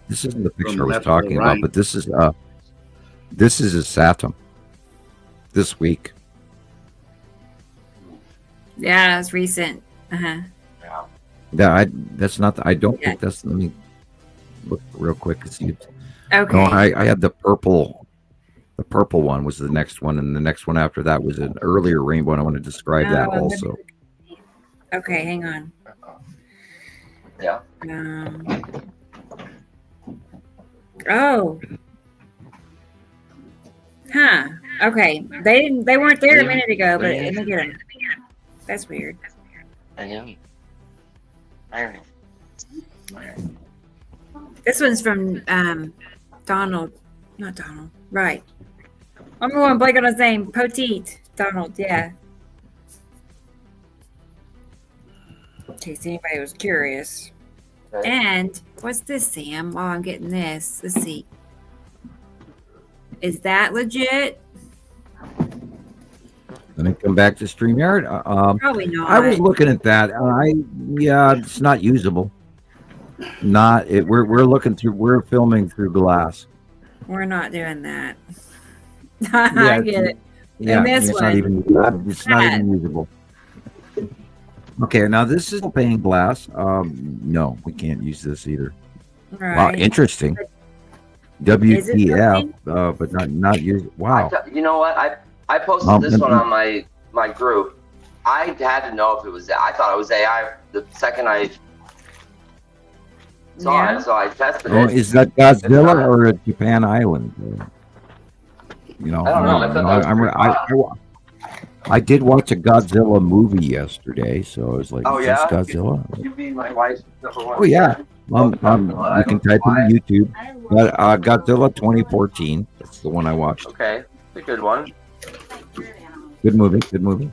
This isn't the picture I was talking about, but this is a Saturn this week. Yeah, it's recent. Yeah, that's not. I don't think that's. Let me look real quick and see. Okay. No, I had the purple. The purple one was the next one, and the next one after that was an earlier rainbow. And I want to describe that also. Okay, hang on. Yeah. Oh. Huh. Okay. They weren't there a minute ago, but let me get them. That's weird. This one's from Donald. Not Donald. Right. I'm going blank on his name. Poteet. Donald, yeah. In case anybody was curious. And what's this, Sam? While I'm getting this, let's see. Is that legit? Let me come back to StreamYard. Probably not. I was looking at that. It's not usable. We're filming through glass. We're not doing that. I get it. Yeah, and this it's one, it's not even usable. Okay, now this is pane glass. No, we can't use this either. Right. Wow, interesting. WTF, but not use. Wow. You know what? I posted this one on my group. I had to know if it was. I thought it was AI the second I saw it, so I tested it. Is that Godzilla or a Japan Island? You know, I don't know. I did watch a Godzilla movie yesterday, so I was like, "Oh is yeah, this Godzilla?" You mean my wife's number one? Oh yeah. You can type in YouTube. Godzilla 2014. That's the one I watched. Okay, it's a good one. Good movie. Good movie.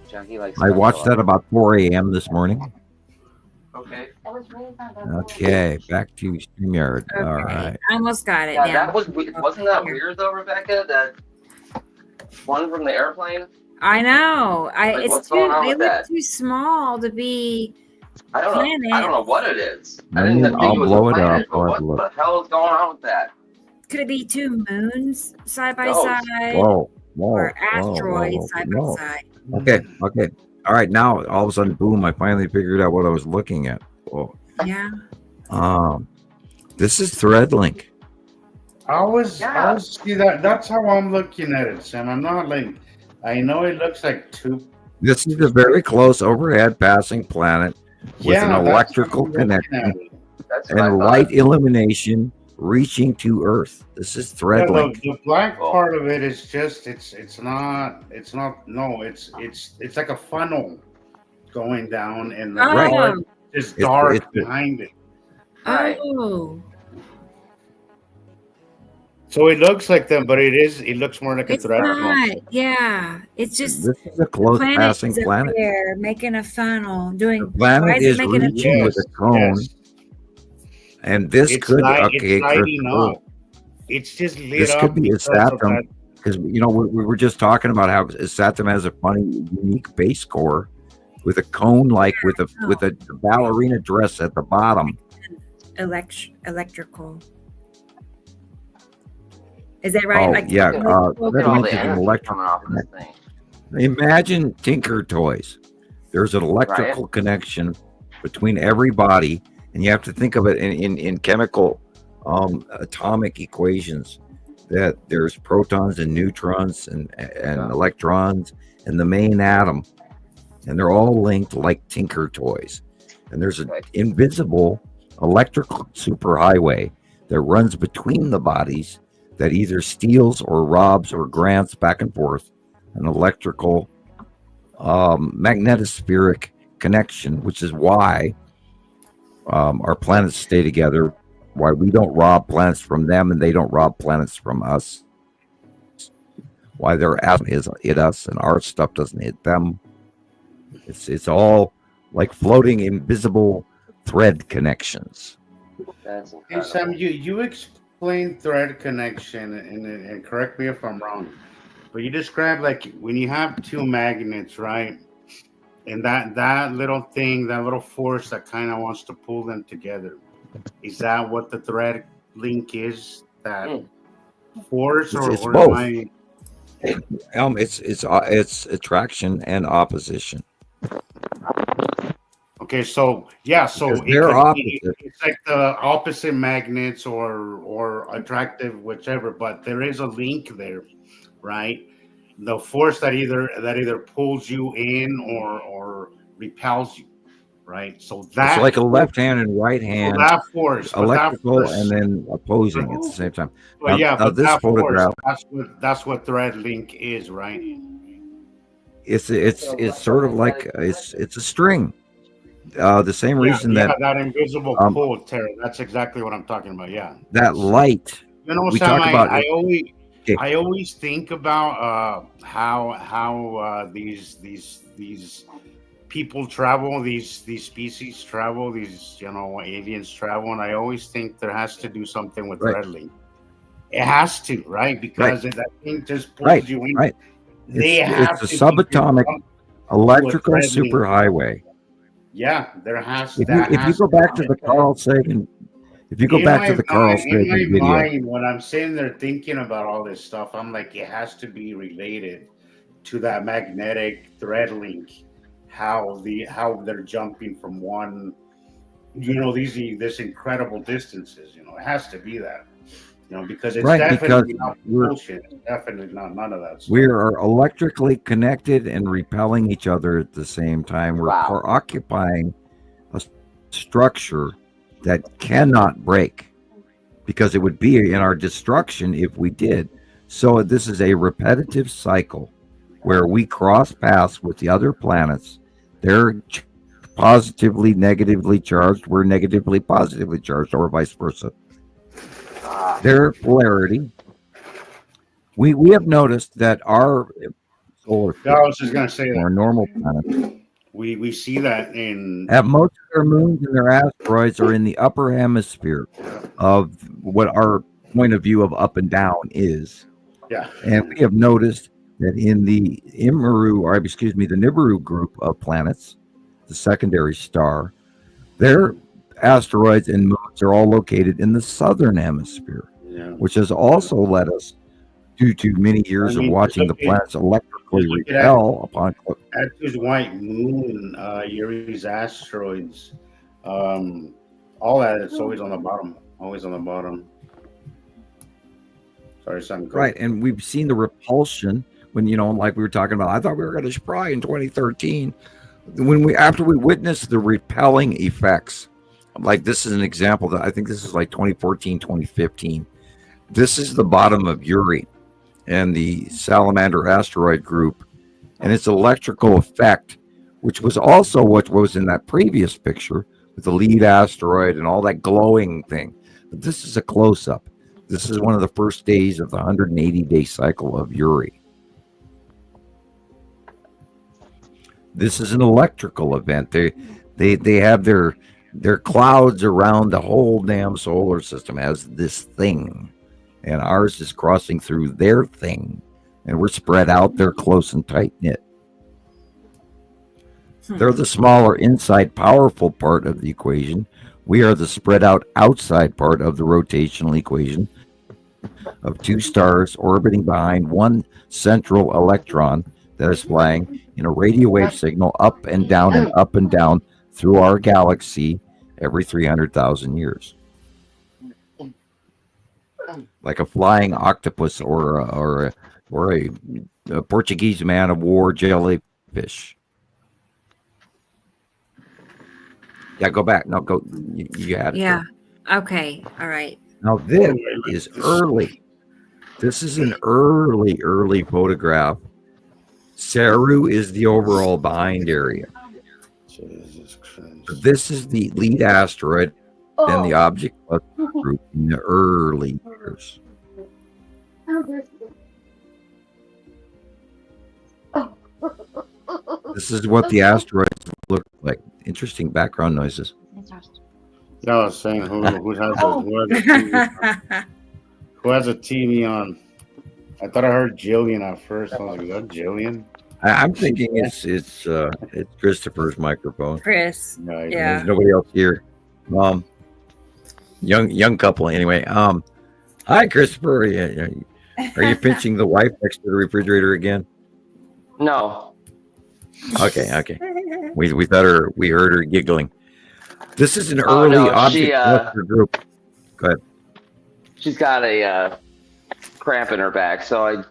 Jackie likes. I watched that about 4 a.m. this morning. Okay. Okay, back to StreamYard. Okay. All right. I almost got it. Yeah, now. that wasn't that weird though, Rebecca? That one from the airplane. I know. What's going on They with look that? too small to be. I don't know what it is. I I'll didn't think it was blow a it planet, up. but what the hell is going on with that? Could it be two moons side by No. side? Whoa. Or asteroids side by side? Okay. All right. Now, all of a sudden, boom! I finally figured out what I was looking at. Whoa. Yeah. This is ThreadLink. I was see that. That's how I'm looking at it, Sam. I'm not like. I know it looks like two. This is a very close overhead passing planet with an electrical connection and light illumination reaching to Earth. This is ThreadLink. The black part of it is just it's like a funnel going down and the Right. is dark It's behind it. Oh. So it looks like them, but it looks more like It's a thread. not. Yeah. It's just This is a close passing is up planet. there making a funnel. The planet is reaching with a cone. And this It's could lighting up. It's just lit this up. could be a because of Saturn, that. because we were just talking about how Saturn has a funny, unique base core with a cone, like with a ballerina dress at the bottom. Electrical. Is that right? Oh, Like yeah. electrical That connection. means it's an electrical. Imagine Tinker Toys. There's an electrical connection between every body, and you have to think of it in chemical atomic equations, that there's protons and neutrons and electrons in the main atom, and they're all linked like Tinker Toys. And there's an invisible electrical superhighway that runs between the bodies that either steals or robs or grants back and forth an electrical magnetospheric connection, which is why our planets stay together, why we don't rob planets from them and they don't rob planets from us, why their atom hit us and our stuff doesn't hit them. It's all like floating invisible thread connections. That's Hey Sam, you explained thread connection, and correct me if I'm wrong, but you described like when you have two magnets, right? And that little thing, that little force that kind of wants to pull them together, is that what the thread link is? That force, It's or both. am I... It's attraction and opposition. Okay, so yeah, so they're opposite. It's like the opposite magnets or attractive, whichever, but there is a link there, right? The force that either pulls you in or repels you, right? So that It's like a left hand and right hand, so that force, electrical, and then opposing at the same time. But Now this that photograph, force, that's what thread link is, right? it's sort of like it's a string. The same reason that invisible pull, Tara. That's exactly what I'm talking about. Yeah, that light. You know, we Sam, talk about. I always think about how these people travel, these species travel, these aliens travel, and I always think there has to do something with thread link. It has to, right? Because that thing just pulls you in. Right. It's a subatomic electrical superhighway. Yeah, there has. If you go back to the Carl Sagan, video, when I'm sitting there thinking about all this stuff, I'm like, it has to be related to that magnetic thread link. How they're jumping from one, this incredible distances. It has to be that. Because it's definitely not bullshit. It's definitely not none of that stuff. We are electrically connected and repelling each other at the same time. We're occupying a structure that cannot break, because it would be in our destruction if we did. So this is a repetitive cycle where we cross paths with the other planets. They're positively, negatively charged. We're negatively, positively charged, or vice versa. Their polarity. We have noticed that our solar system, I was just going to say that our normal planets, we see that have most of their moons and their asteroids are in the upper hemisphere of what our point of view of up and down is. Yeah, and we have noticed that in the Nibiru group of planets, the secondary star, their asteroids and moons are all located in the southern hemisphere, which has also led us, due to many years of watching the planets electrically repel upon Actors white moon, Uri's asteroids, all that. It's always on the bottom. Sorry, Sam. Right, and we've seen the repulsion when like we were talking about. I thought we were going to spry in 2013. After we witnessed the repelling effects. Like this is an example that I think this is like 2014, 2015. This is the bottom of Uri and the Salamander asteroid group, and its electrical effect, which was also what was in that previous picture with the lead asteroid and all that glowing thing. But this is a close-up. This is one of the first days of the 180-day cycle of Uri. This is an electrical event. They have their clouds around the whole damn solar system as this thing, and ours is crossing through their thing, and we're spread out. They're close and tight knit. They're the smaller inside powerful part of the equation. We are the spread out outside part of the rotational equation of two stars orbiting behind one central electron that is flying in a radio wave signal up and down through our galaxy every 300,000 years, like a flying octopus or a Portuguese man of war jellyfish. Yeah, go back. No, go. You had it. Yeah. Okay. All right. Now this is early. This is an early photograph. Saru is the overall bind area. Jesus Christ. So this is the lead asteroid and the object cluster group in the early years. This is what the asteroids look like. Interesting background noises. Yeah, I was saying who has a TV on? I thought I heard Gillian at first. I was like, is that Gillian? I'm thinking it's Christopher's microphone. Chris. Yeah. There's nobody else here. Young couple anyway. Hi Christopher. Are you pinching the wife next to the refrigerator again? No. Okay. We thought we heard her giggling. This is an early object cluster group. Go ahead. She's got a cramp in her back, so I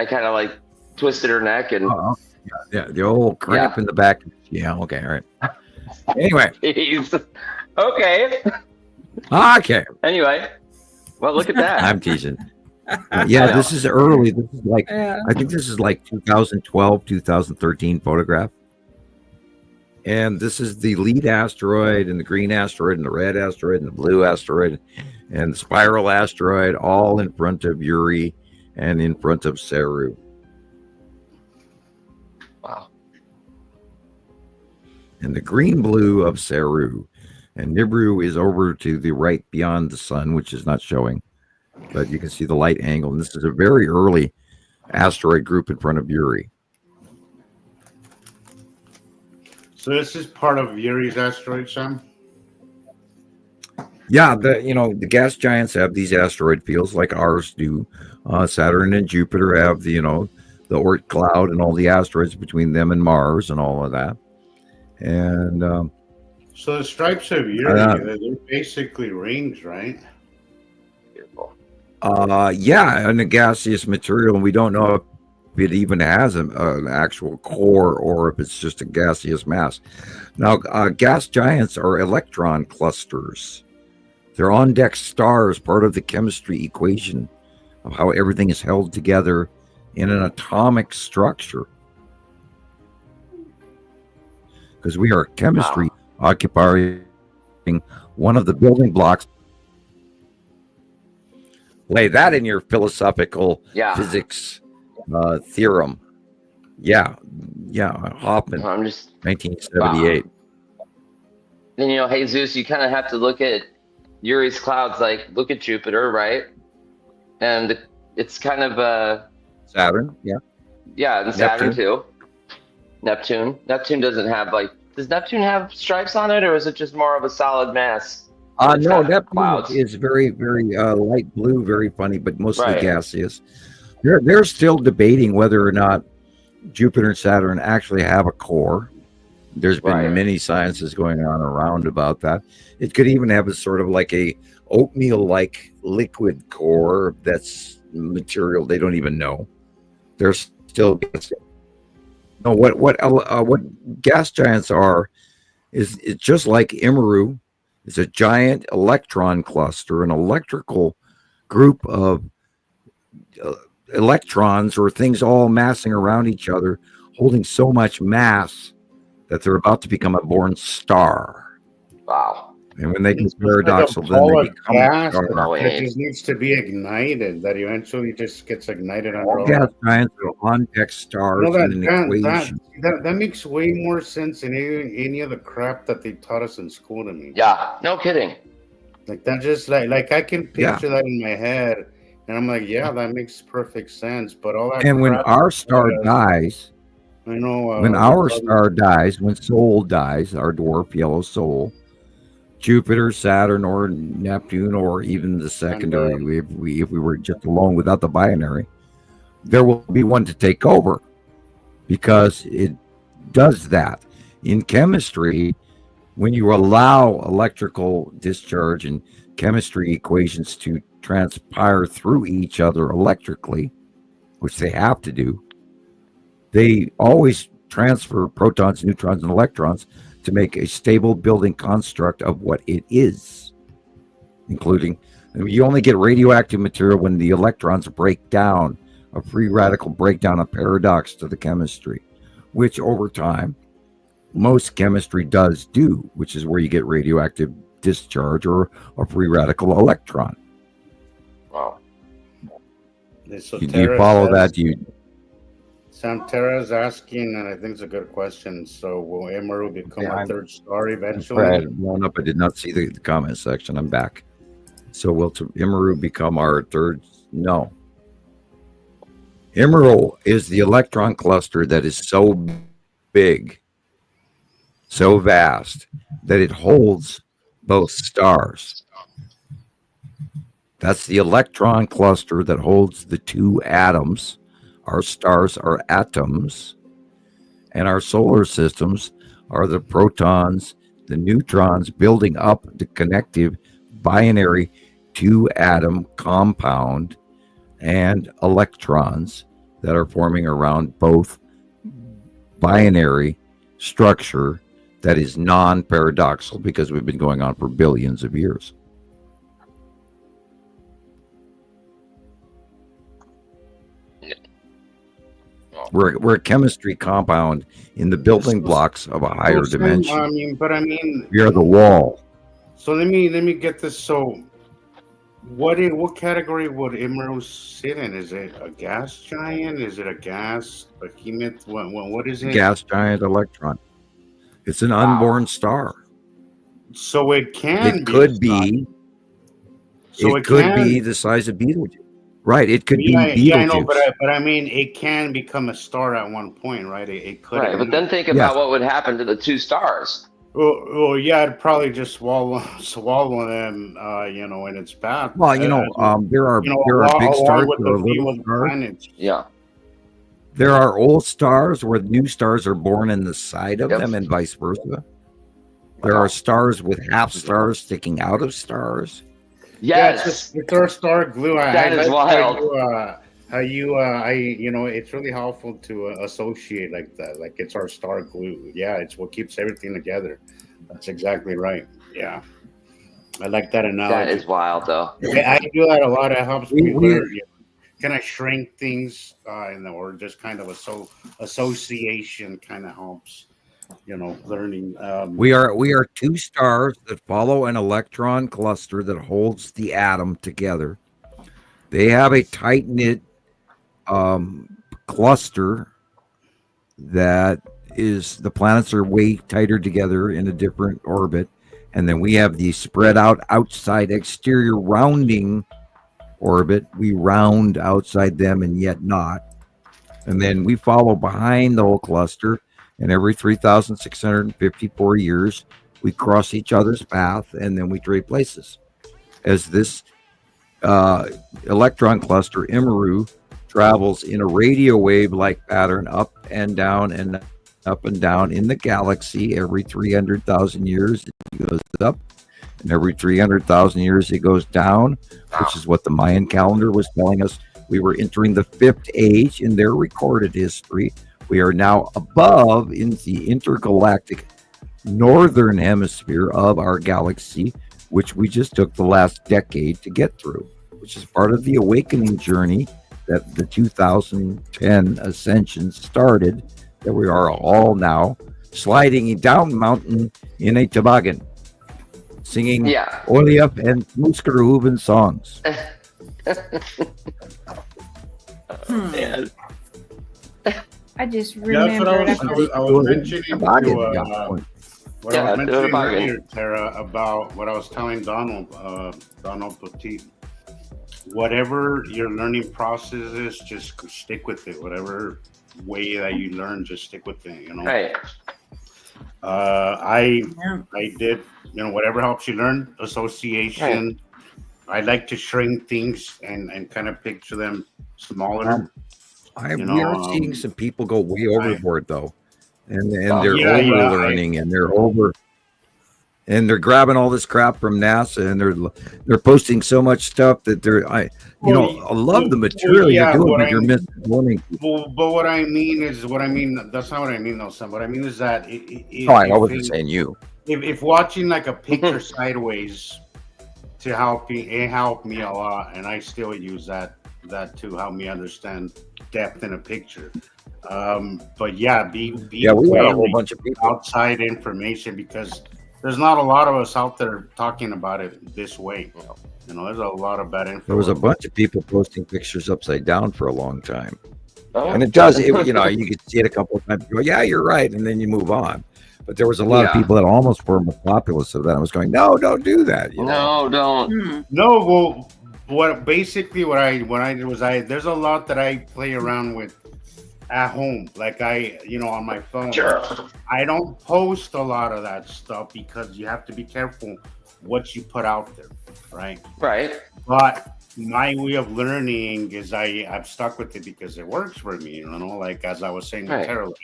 kind of like twisted her neck and yeah, the old cramp in the back. Yeah, okay, all right. Anyway. Jeez. Okay. Anyway. Well, look at that. I'm teasing. This is early. This is like I think this is like 2012, 2013 photograph. And this is the lead asteroid and the green asteroid and the red asteroid and the blue asteroid and the spiral asteroid all in front of Uri and in front of Saru. Wow. And the green blue of Saru. And Nibiru is over to the right beyond the sun, which is not showing. But you can see the light angle. And this is a very early asteroid group in front of Uri. So this is part of Uri's asteroid, Sam? Yeah, the gas giants have these asteroid fields like ours do. Saturn and Jupiter have the Oort cloud and all the asteroids between them and Mars and all of that. And so the stripes of Uri, they're basically rings, right? And a gaseous material, and we don't know if it even has an actual core or if it's just a gaseous mass. Now, gas giants are electron clusters. They're on-deck stars, part of the chemistry equation of how everything is held together in an atomic structure. Because we are chemistry occupying one of the building blocks. Lay that in your philosophical physics theorem. Hofman. I'm just 1978. And Jesus, you kind of have to look at Uri's clouds. Like, look at Jupiter, right? And it's kind of Saturn. And Saturn too. Neptune doesn't have does Neptune have stripes on it, or is it just more of a solid mass? No, Neptune is very, very light blue, very funny, but mostly gaseous. They're still debating whether or not Jupiter and Saturn actually have a core. There's been many sciences going on around about that. It could even have a sort of like a oatmeal-like liquid core that's material they don't even know. They're still guessing. No, what gas giants are is it's just like Nibiru. It's a giant electron cluster, an electrical group of electrons or things all massing around each other, holding so much mass that they're about to become a born star. Wow. And when they get paradoxal, then they become a star. It just needs to be ignited, that eventually just gets ignited under all gas giants are on-deck stars in an equation. That makes way more sense than any of the crap that they taught us in school to me. Yeah, no kidding. Like that just like I can picture that in my head, and I'm like, yeah, that makes perfect sense. But all that. And when our star dies, I know when our star dies, when Sol dies, our dwarf yellow Sol, Jupiter, Saturn, or Neptune, or even the secondary, if we were just alone without the binary, there will be one to take over, because it does that. In chemistry, when you allow electrical discharge and chemistry equations to transpire through each other electrically, which they have to do, they always transfer protons, neutrons, and electrons to make a stable building construct of what it is, including, you only get radioactive material when the electrons break down a free radical breakdown, a paradox to the chemistry, which over time, most chemistry does do, which is where you get radioactive discharge or a free radical electron. Wow. So Do you follow that? Tara is asking, and I think it's a good question. So will Amaru become a third star eventually? I had blown up. I did not see the comment section. I'm back. So will Amaru become our third? No. Amaru is the electron cluster that is so big, so vast, that it holds both stars. That's the electron cluster that holds the two atoms. Our stars are atoms, and our solar systems are the protons, the neutrons building up the connective binary two-atom compound and electrons that are forming around both binary structure that is non-paradoxical because we've been going on for billions of years. We're a chemistry compound in the building blocks of a higher dimension. We are the wall. So let me get this. So what category would Amaru sit in? Is it a gas giant? Is it a gas behemoth? What is it? Gas giant electron. It's an unborn star. So it can. It could be. So it could be the size of Betelgeuse. Right, it could be Betelgeuse. Yeah, I know, but I mean, it can become a star at one point, right? It could. Right, but then think about what would happen to the two stars. Well, yeah, it'd probably just swallow them, in its path. Well, there are big stars, there are little stars. Yeah. There are old stars where new stars are born in the side of them, and vice versa. There are stars with half stars sticking out of stars. Yes, it's our star glue. That is wild. It's really helpful to associate like that. Like it's our star glue. Yeah, it's what keeps everything together. That's exactly right. Yeah, I like that analogy. That is wild, though. I do that a lot. It helps me learn. Kind of shrink things, or just kind of association kind of helps. Learning. We are two stars that follow an electron cluster that holds the atom together. They have a tight-knit cluster that is, the planets are way tighter together in a different orbit. And then we have the spread out outside exterior rounding orbit. We round outside them and yet not. And then we follow behind the whole cluster. And every 3,654 years, we cross each other's path, and then we trade places. As this electron cluster, Amaru, travels in a radio wave-like pattern up and down and up and down in the galaxy. Every 300,000 years, it goes up. And every 300,000 years, it goes down, which is what the Mayan calendar was telling us. We were entering the fifth age in their recorded history. We are now above in the intergalactic northern hemisphere of our galaxy, which we just took the last decade to get through, which is part of the awakening journey that the 2010 ascension started, that we are all now sliding down the mountain in a toboggan, singing Oliaf and Muskerhuven songs. Man. I just remembered. That's what I was mentioning earlier, Tara, about what I was telling Donald Petit. Whatever your learning process is, just stick with it. Whatever way that you learn, just stick with it. Right. I did. Whatever helps you learn. Association. Right. I like to shrink things and kind of picture them smaller. We are seeing some people go way overboard though, and they're over-learning, and they're grabbing all this crap from NASA, and they're posting so much stuff that I love the material you're doing, but you're missing. But what I mean is, that's not what I mean, though, son. What I mean is that I wasn't saying you. If watching like a picture sideways to help me, it helped me a lot, and I still use that that to help me understand depth in a picture. But yeah, be we got a whole wary bunch of people. outside information, because there's not a lot of us out there talking about it this way. You know, there's a lot of bad info. There was a bunch of people posting pictures upside down for a long time. And it does, you could see it a couple of times. You go, yeah, you're right. And then you move on. But there was a lot of people that almost were populous of that. I was going, no, don't do that. No, don't. No, well, what I did was there's a lot that I play around with at home, like on my phone. Sure. I don't post a lot of that stuff because you have to be careful what you put out there, right? Right. But my way of learning is I'm stuck with it because it works for me, like as I was saying with Carolyn.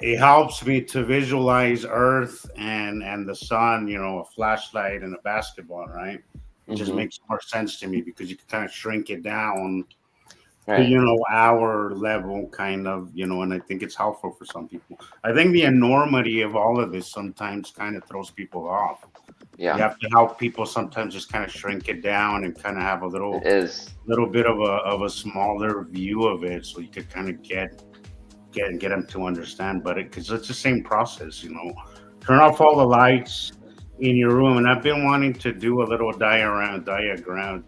It helps me to visualize Earth and the sun, a flashlight and a basketball, right? It just makes more sense to me because you can kind of shrink it down to, our level kind of, and I think it's helpful for some people. I think the enormity of all of this sometimes kind of throws people off. Yeah. You have to help people sometimes just kind of shrink it down and kind of have a little bit of a smaller view of it, so you could kind of get them to understand. But because it's the same process, turn off all the lights in your room. And I've been wanting to do a little diagram, a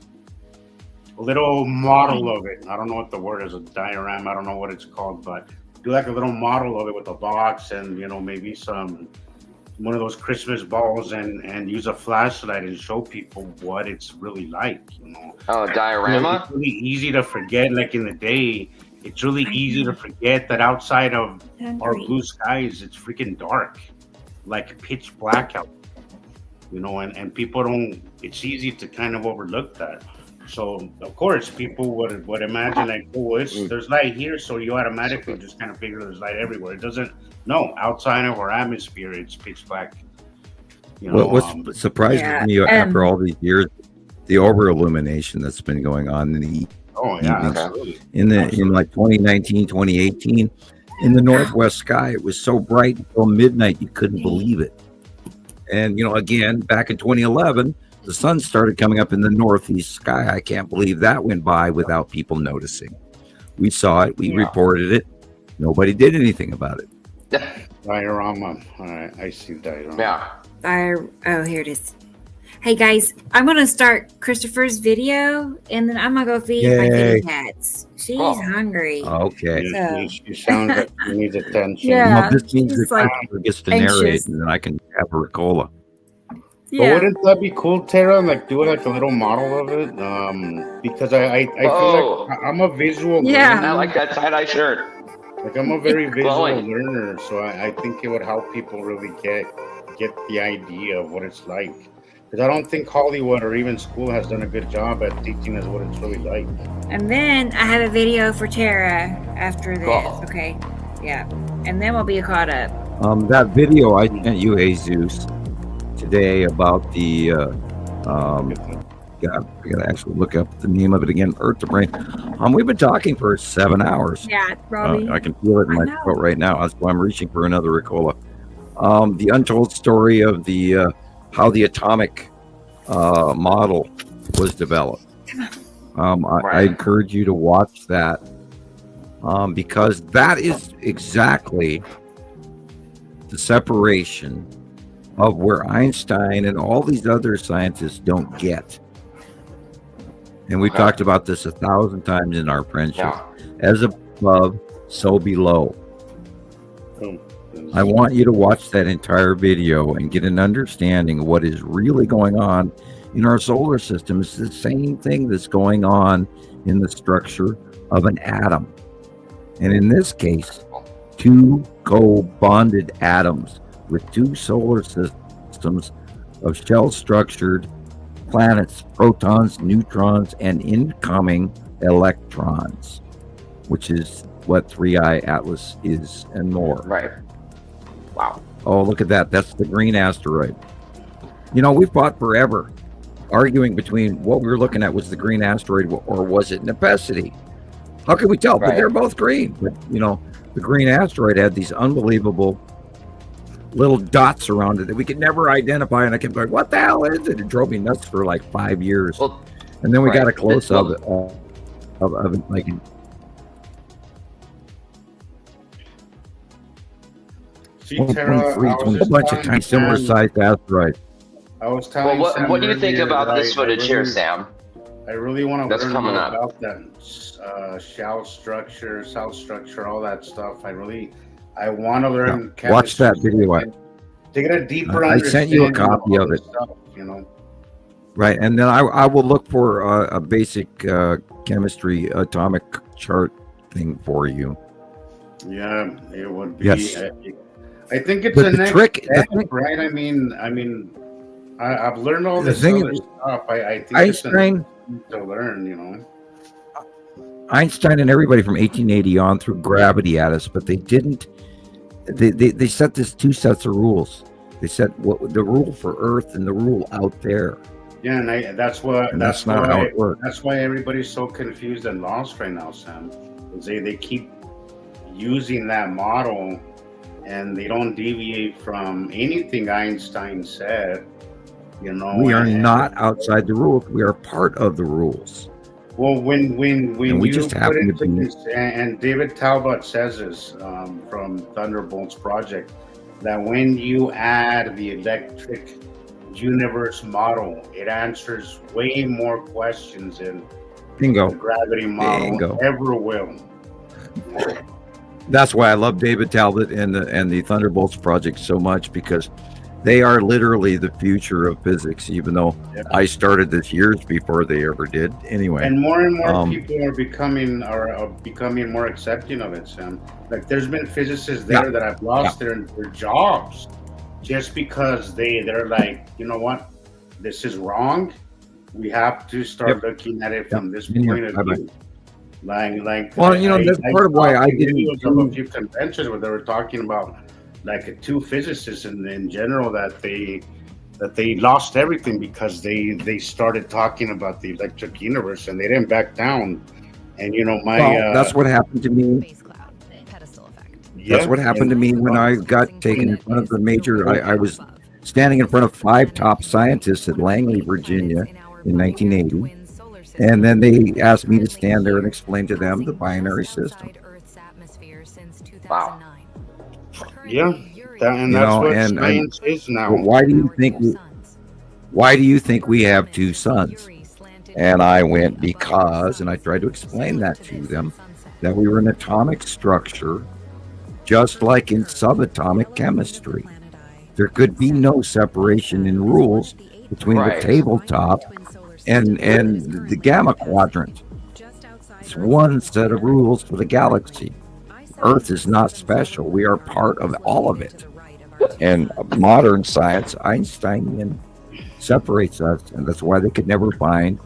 little model of it. I don't know what the word is, a diagram. I don't know what it's called, but do like a little model of it with a box and maybe one of those Christmas balls and use a flashlight and show people what it's really like. Oh, a diorama. It's really easy to forget. Like in the day, it's really easy to forget that outside of our blue skies, it's freaking dark, like pitch black out. And people don't. It's easy to kind of overlook that. So of course, people would imagine like, oh, there's light here, so you automatically just kind of figure there's light everywhere. It doesn't. No, outside of our atmosphere, it's pitch black. What surprises me after all these years, the over illumination that's been going on in the absolutely. In like 2019, 2018, in the northwest sky, it was so bright until midnight you couldn't believe it. And again, back in 2011, the sun started coming up in the northeast sky. I can't believe that went by without people noticing. We saw it, we reported it. Nobody did anything about it. Diorama. All right, I see diorama. Yeah. Oh, here it is. Hey guys, I'm gonna start Christopher's video, and then I'm gonna go feed my kitty cats. She's hungry. Okay. She sounds like she needs attention. Yeah. This means the Christopher gets to narrate, and then I can have a Ricola. Yeah. But wouldn't that be cool, Tara? Like do like a little model of it. Because I feel like I'm a visual learner. I like that tie-dye shirt. Like I'm a very visual learner, so I think it would help people really get the idea of what it's like. Because I don't think Hollywood or even school has done a good job at teaching us what it's really like. And then I have a video for Tara after this. Cool. Okay. Yeah. And then we'll be caught up. That video I sent you, Jesus, today about the I gotta actually look up the name of it again. Earth to Brain. We've been talking for 7 hours. Yeah, Robbie. I can feel it in my throat right now. That's why I'm reaching for another Ricola. The untold story of the how the atomic model was developed. I encourage you to watch that because that is exactly the separation of where Einstein and all these other scientists don't get. And we've talked about this 1,000 times in our friendship. As above, so below. I want you to watch that entire video and get an understanding of what is really going on in our solar system. It's the same thing that's going on in the structure of an atom. And in this case, two co-bonded atoms with two solar systems of shell-structured planets, protons, neutrons, and incoming electrons, which is what 3I Atlas is and more. Right. Wow. Oh, look at that. That's the green asteroid. We've fought forever arguing between what we were looking at was the green asteroid or was it Nepesity. How could we tell? But they're both green. But, the green asteroid had these unbelievable little dots around it that we could never identify. And I kept going, what the hell is it? It drove me nuts for like 5 years. Well, And then we got a Right. close Well, of it, like See, 1.3, Tara, I was a just bunch of telling tiny similar Sam, sized asteroids. I was well, telling Sam what do you think earlier about that this footage here, really, Sam? I really want to That's learn coming more up. about that south structure, all that stuff. I want to learn Yeah. Watch that chemistry video. to get a deeper I sent you a understanding copy all of this it. stuff, you know. Right, and then I will look for a basic chemistry atomic chart thing for you. Yeah, it would be. Yes. I think it's But the the next trick- the step, thing- right? I've learned all The this thing other is, stuff. I think it's the Einstein, next thing to learn, you know. Einstein and everybody from 1880 on threw gravity at us, but they didn't. They set this two sets of rules. They set the rule for Earth and the rule out there. Yeah, and that's what And that's not how it works. That's why everybody's so confused and lost right now, Sam. Is they keep using that model, and they don't deviate from anything Einstein said. You know, We are not outside the rules. We are part of the rules. Well, when And we you just put happen to into be. this, and David Talbot says this from Thunderbolts Project, that when you add the electric universe model, it answers way more questions than Bingo. the gravity model Bingo. ever will. That's why I love David Talbot and the Thunderbolts Project so much, because they are literally the future of physics, even though I started this years before they ever did. Anyway, And more people are becoming more accepting of it, Sam. Like there's been physicists there that have lost their jobs just because they're like, you know what, this is wrong. We have to start looking at it from this point of view. Like well, you know, that's part of why I didn't videos of a few conventions where they were talking about like two physicists in general that they lost everything because they started talking about the electric universe and they didn't back down. And you know, that's what happened to me. That's what happened to me when I got taken in front of the major. I was standing in front of 5 top scientists at Langley, Virginia in 1980. And then they asked me to stand there and explain to them the binary system. Wow. Yeah, that's what science is now. Why do you think we have 2 suns? And I went, because, and I tried to explain that to them, that we were an atomic structure, just like in subatomic chemistry. There could be no separation in rules between the tabletop and the gamma quadrant. It's one set of rules for the galaxy. Earth is not special. We are part of all of it. And modern science, Einsteinian, separates us, and that's why they could never find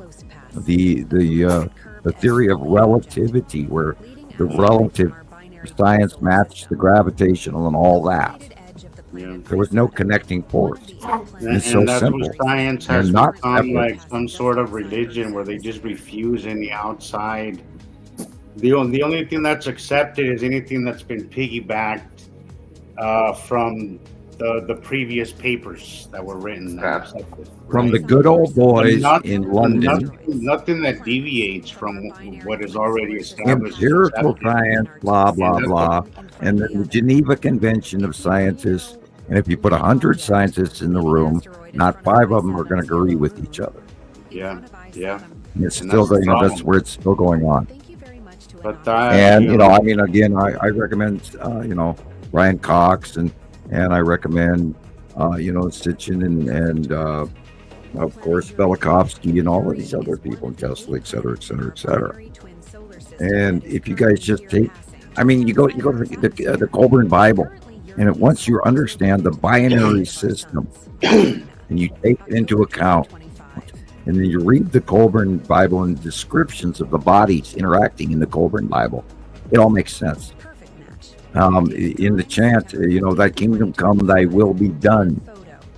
the theory of relativity, where the relative science matched the gravitational and all that. Yeah. There was no connecting force. It's so that's simple. what science has And not become, separate. like some sort of religion where they just refuse any outside. The only thing that's accepted is anything that's been piggybacked from the previous papers that were written. From the good old boys in London. Nothing that deviates from what is already established. Empirical science, blah, blah, blah. And then the Geneva Convention of Scientists. And if you put 100 scientists in the room, not 5 of them are going to agree with each other. Yeah. And it's still going on. That's where it's still going on. But I mean, again, I recommend, Brian Cox and I recommend, Sitchin and of course, Velikovsky and all of these other people, and Tesla, et cetera, et cetera, et cetera. And if you guys just take, you go to the Colburn Bible, and once you understand the binary system, and you take it into account, and then you read the Colburn Bible and descriptions of the bodies interacting in the Colburn Bible, it all makes sense. In the chant, thy kingdom come, thy will be done.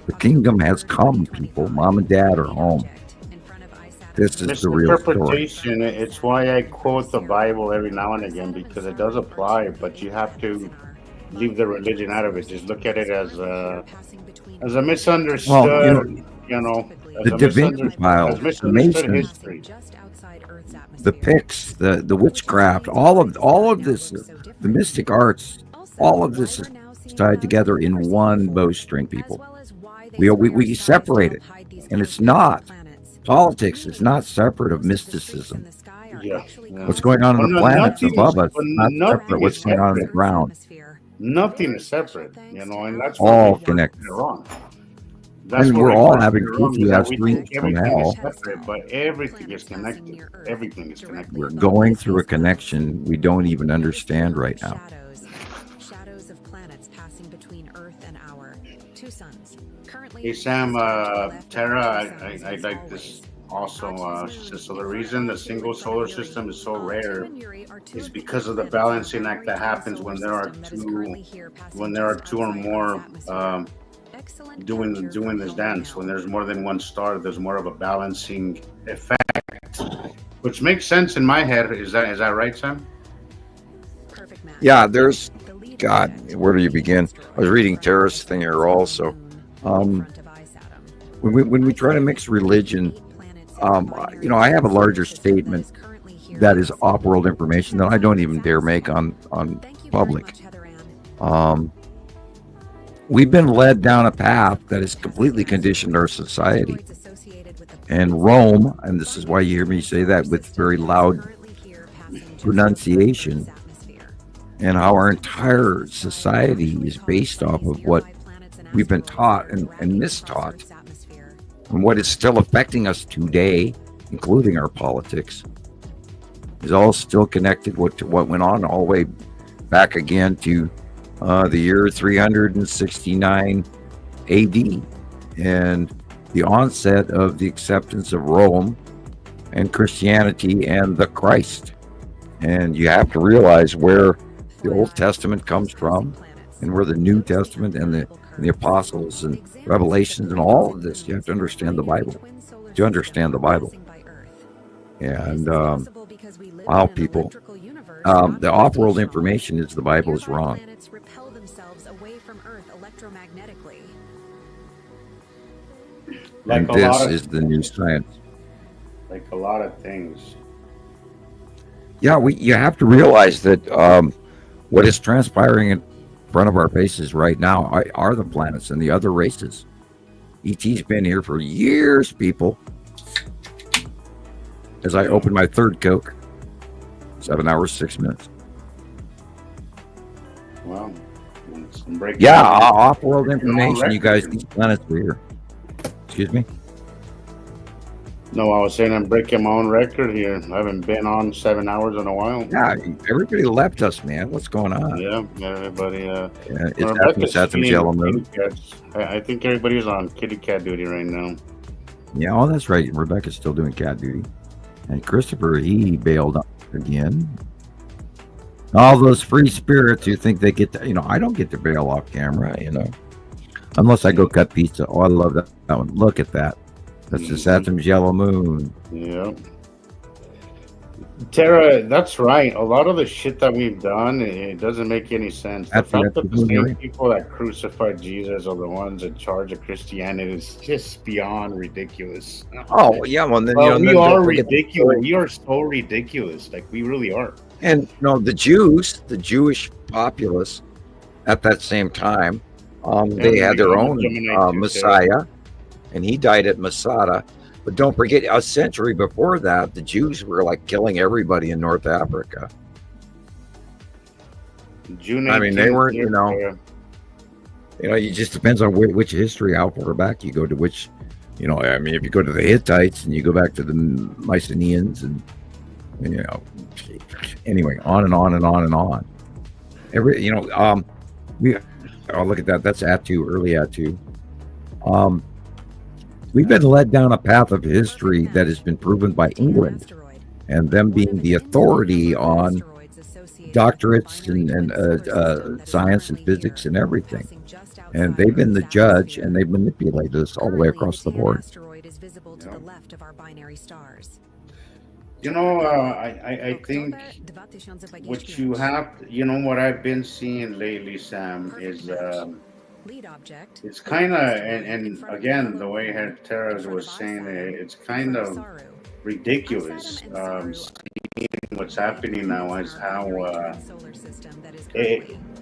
The kingdom has come, people. Mom and dad are home. This is the real story. Interpretation. It's why I quote the Bible every now and again, because it does apply, but you have to leave the religion out of it. Just look at it as a misunderstood, The Da Vinci files, the Masons, the Picts, the witchcraft, all of this, the mystic arts, all of this is tied together in one bowstring, people. We separate it, and it's not. Politics is not separate of mysticism. Yeah. What's going on in the planets above us is not separate what's going on in the ground. Nothing is separate, and that's all connected. Wrong. And we're all having goofy-ass dreams from hell. Separate, but everything is connected. Everything is connected. We're going through a connection we don't even understand right now. Shadows of planets passing between Earth and our two suns. Hey Sam, Tara, I like this also. She says, so the reason the single solar system is so rare is because of the balancing act that happens when there are two or more doing this dance. When there's more than one star, there's more of a balancing effect, which makes sense in my head. Is that right, Sam? Yeah, there's God. Where do you begin? I was reading Tara's thing here also. When we try to mix religion, I have a larger statement that is off-world information that I don't even dare make on public. We've been led down a path that has completely conditioned our society. And Rome, and this is why you hear me say that with very loud pronunciation, and how our entire society is based off of what we've been taught and mistaught, and what is still affecting us today, including our politics, is all still connected to what went on all the way back again to the year 369 AD, and the onset of the acceptance of Rome and Christianity and the Christ. And you have to realize where the Old Testament comes from and where the New Testament and the apostles and revelations and all of this. You have to understand the Bible to understand the Bible. And wow, people, the off-world information is the Bible is wrong. And this is the new science. Like a lot of things. Yeah, you have to realize that what is transpiring in front of our faces right now are the planets and the other races. ET's been here for years, people. As I open my third Coke, 7 hours, 6 minutes. Wow. Yeah, off-world information, you guys. These planets are here. Excuse me? No, I was saying I'm breaking my own record here. I haven't been on 7 hours in a while. Yeah, everybody left us, man. What's going on? Yeah, everybody. It's Samuel Yellow Moon. I think everybody's on kitty cat duty right now. Yeah, oh, that's right. Rebecca's still doing cat duty. And Christopher, he bailed out again. All those free spirits who think they get to, I don't get to bail off camera, unless I go cut pizza. Oh, I love that one. Look at that. That's the Saturn's yellow moon. Yeah. Tara, that's right. A lot of the shit that we've done, it doesn't make any sense. The fact that the same people that crucified Jesus are the ones in charge of Christianity is just beyond ridiculous. Oh, yeah. Well, then, we are ridiculous. We are so ridiculous. Like, we really are. And, the Jewish populace at that same time, they had their own Messiah, and he died at Masada. But don't forget, a century before that, the Jews were like killing everybody in North Africa. I mean, they weren't, it just depends on which history, how far back you go to which, I mean, if you go to the Hittites and you go back to the Mycenaeans and anyway, on and on and on and on. Look at that. That's Attu, early Attu. We've been led down a path of history that has been proven by England and them being the authority on doctorates and science and physics and everything. And they've been the judge and they've manipulated us all the way across the board. I think what you have, what I've been seeing lately, Sam, is it's kind of, and again, the way Terra was saying it, it's kind of ridiculous. Seeing what's happening now is how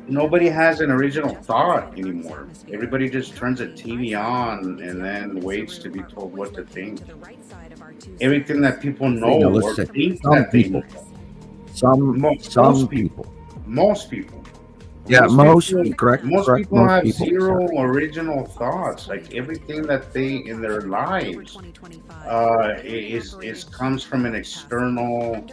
nobody has an original thought anymore. Everybody just turns a TV on and then waits to be told what to think. Everything that people know or think that they know. Some people. Most people. Yeah, most people, correct. Most correct, people most have people. zero original thoughts. Like everything that they in their lives is comes from an external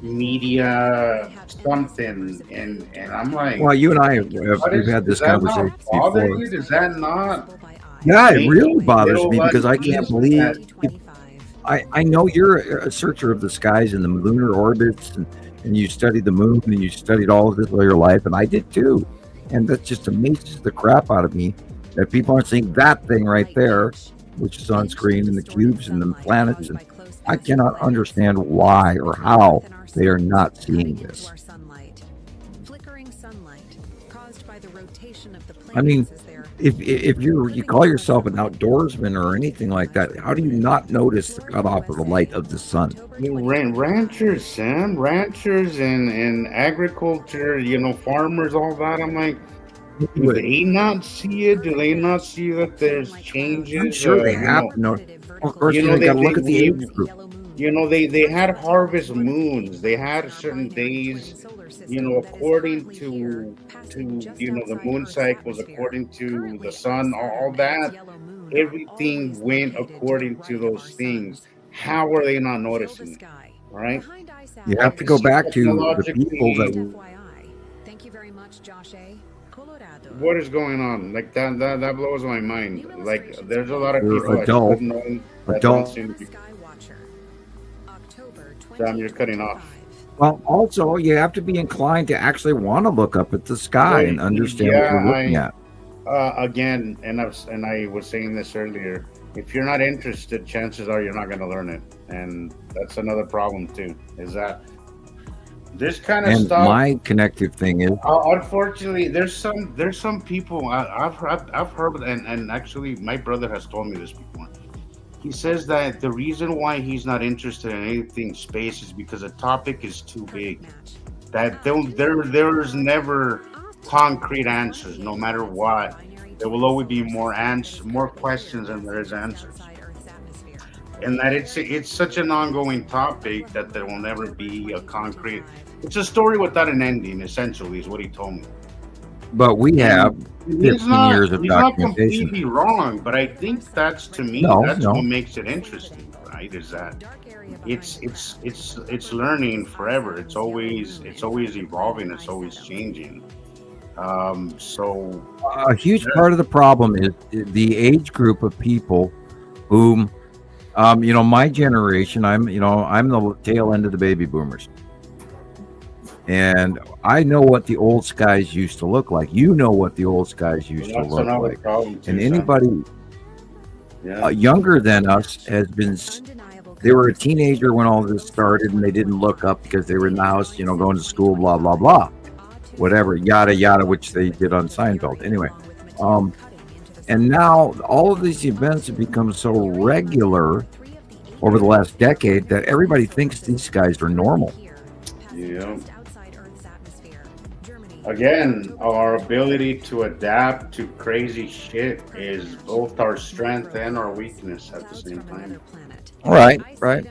media something, and I'm like, well, you and I we've had this conversation before. You? Does that not? Yeah, it really bothers me because I can't believe. I know you're a searcher of the skies and the lunar orbits, and you studied the moon and you studied all of this all your life, and I did too. And that just amazes the crap out of me that people aren't seeing that thing right there, which is on screen, and the cubes and the planets. And I cannot understand why or how they are not seeing this. I mean, if you call yourself an outdoorsman or anything like that, how do you not notice the cutoff of the light of the sun? Ranchers, Sam, ranchers and agriculture, farmers, all that. I'm like, do they not see it? Do they not see that there's changes? I'm sure they have to know. Of course, they got to look at the age group. They had harvest moons. They had certain days, according to the moon cycles, according to the sun, all that. Everything went according to those things. How are they not noticing it? All right. You have to go back to the people that. Thank you very much, Josh A. Colorado. What is going on? Like that blows my mind. Like there's a lot of You're people adult. that don't seem to be. Sam, you're cutting off. Well, also, you have to be inclined to actually want to look up at the sky and understand what you're looking at. Again, and I was saying this earlier. If you're not interested, chances are you're not going to learn it, and that's another problem too. Is that this kind of stuff? And my connective thing is, unfortunately, there's some people I've heard, and actually, my brother has told me this before. He says that the reason why he's not interested in anything space is because the topic is too big. That there's never concrete answers, no matter what. There will always be more questions than there is answers. And that it's such an ongoing topic that there will never be a concrete. It's a story without an ending, essentially, is what he told me. but we have 15 years of documentation. He's not completely wrong, but I think that's, to me, that's what makes it interesting, right? Is that it's learning forever. It's always evolving. It's always changing. So a huge part of the problem is the age group of people whom, my generation. I'm the tail end of the baby boomers. And I know what the old skies used to look like. You know what the old skies used to look like. And anybody younger than us has been, they were a teenager when all this started, and they didn't look up because they were in the house, going to school, blah, blah, blah, whatever, yada, yada, which they did on Seinfeld. Anyway, and now all of these events have become so regular over the last decade that everybody thinks these guys are normal. Yeah. Again, our ability to adapt to crazy shit is both our strength and our weakness at the same time. Right. We're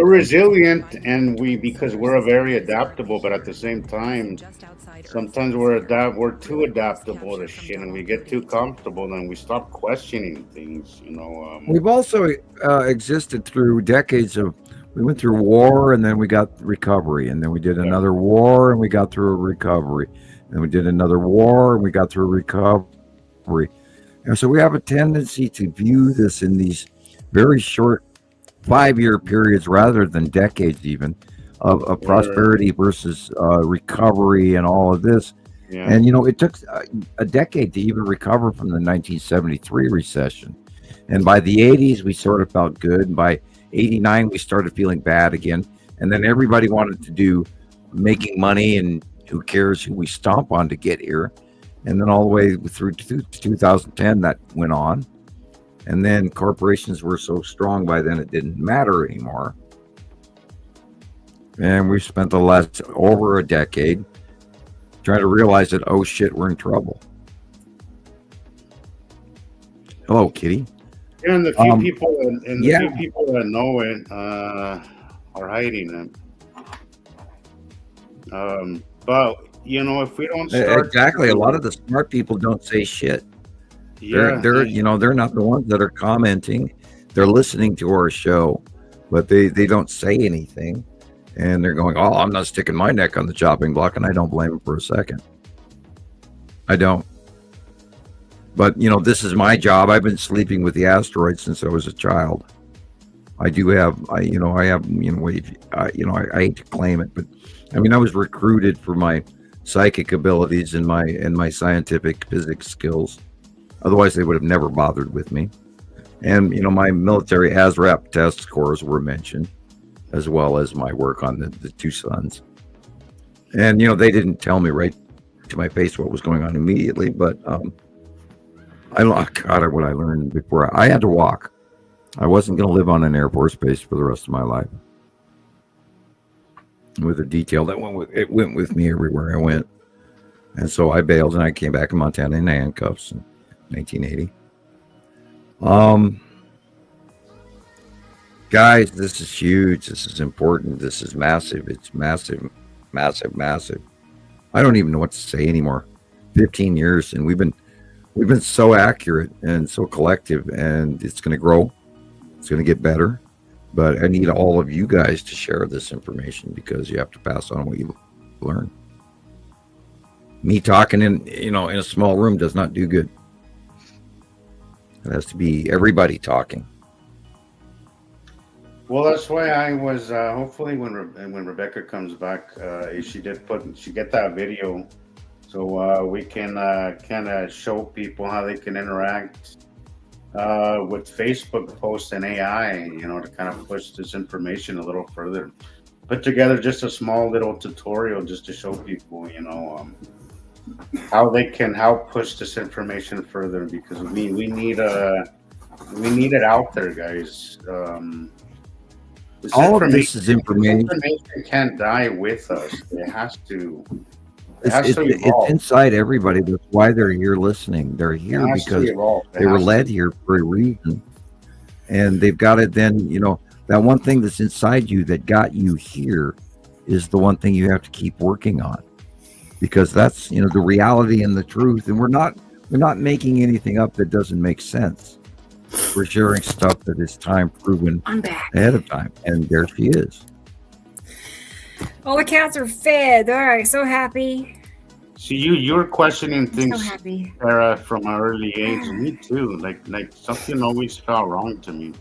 resilient, and because we're very adaptable, but at the same time, sometimes we're too adaptable to shit, and we get too comfortable, and we stop questioning things. We've also existed through decades of. We went through war, and then we got recovery, and then we did another war, and we got through a recovery, and we did another war, and we got through a recovery. And so we have a tendency to view this in these very short 5-year periods rather than decades, even of prosperity versus recovery and all of this. Yeah. And it took a decade to even recover from the 1973 recession, and by the 80s we sort of felt good, and by 89 we started feeling bad again, and then everybody wanted to do making money and Who cares who we stomp on to get here? And then all the way through to 2010, that went on. And then corporations were so strong by then it didn't matter anymore. And we spent the last over a decade trying to realize that, oh shit, we're in trouble. Hello, Kitty. Yeah, and the few people few people that know it are hiding it. But you know, if we don't start exactly, a lot of the smart people don't say shit. Yeah, they're you know, they're not the ones that are commenting. They're listening to our show, but they don't say anything. And they're going, oh, I'm not sticking my neck on the chopping block, and I don't blame them for a second. I don't. But, you know, this is my job. I've been sleeping with the asteroids since I was a child. I hate to claim it, but I mean, I was recruited for my psychic abilities and my scientific physics skills. Otherwise, they would have never bothered with me. And, you know, my military ASRAP test scores were mentioned, as well as my work on the two suns. And, you know, they didn't tell me right to my face what was going on immediately, but what I learned before. I had to walk. I wasn't going to live on an Air Force base for the rest of my life. With a detail that went with me everywhere I went. And so I bailed and I came back to Montana in handcuffs in 1980. Guys, this is huge. This is important. This is massive. It's massive, massive, massive. I don't even know what to say anymore. 15 years, and we've been so accurate and so collective, and it's going to grow. It's going to get better. But I need all of you guys to share this information, because you have to pass on what you learn. Me talking in a small room does not do good. It has to be everybody talking. Well, that's why I was hopefully when Rebecca comes back, she get that video, so we can kind of show people how they can interact with Facebook posts and AI, you know, to kind of push this information a little further. Put together just a small little tutorial just to show people, you know, how they can help push this information further, because we need it out there, guys. All of this is information. Information can't die with us. It has to. It's inside everybody. That's why they're here listening. They're here because they were led here for a reason, and they've got it. Then, you know, that one thing that's inside you that got you here is the one thing you have to keep working on, because that's, you know, the reality and the truth. And we're not making anything up that doesn't make sense. We're sharing stuff that is time proven ahead of time, and there she is. All the cats are fed. All right, so happy. See, you're questioning things, so happy. Sarah, from an early age. Me too. Like something always felt wrong to me,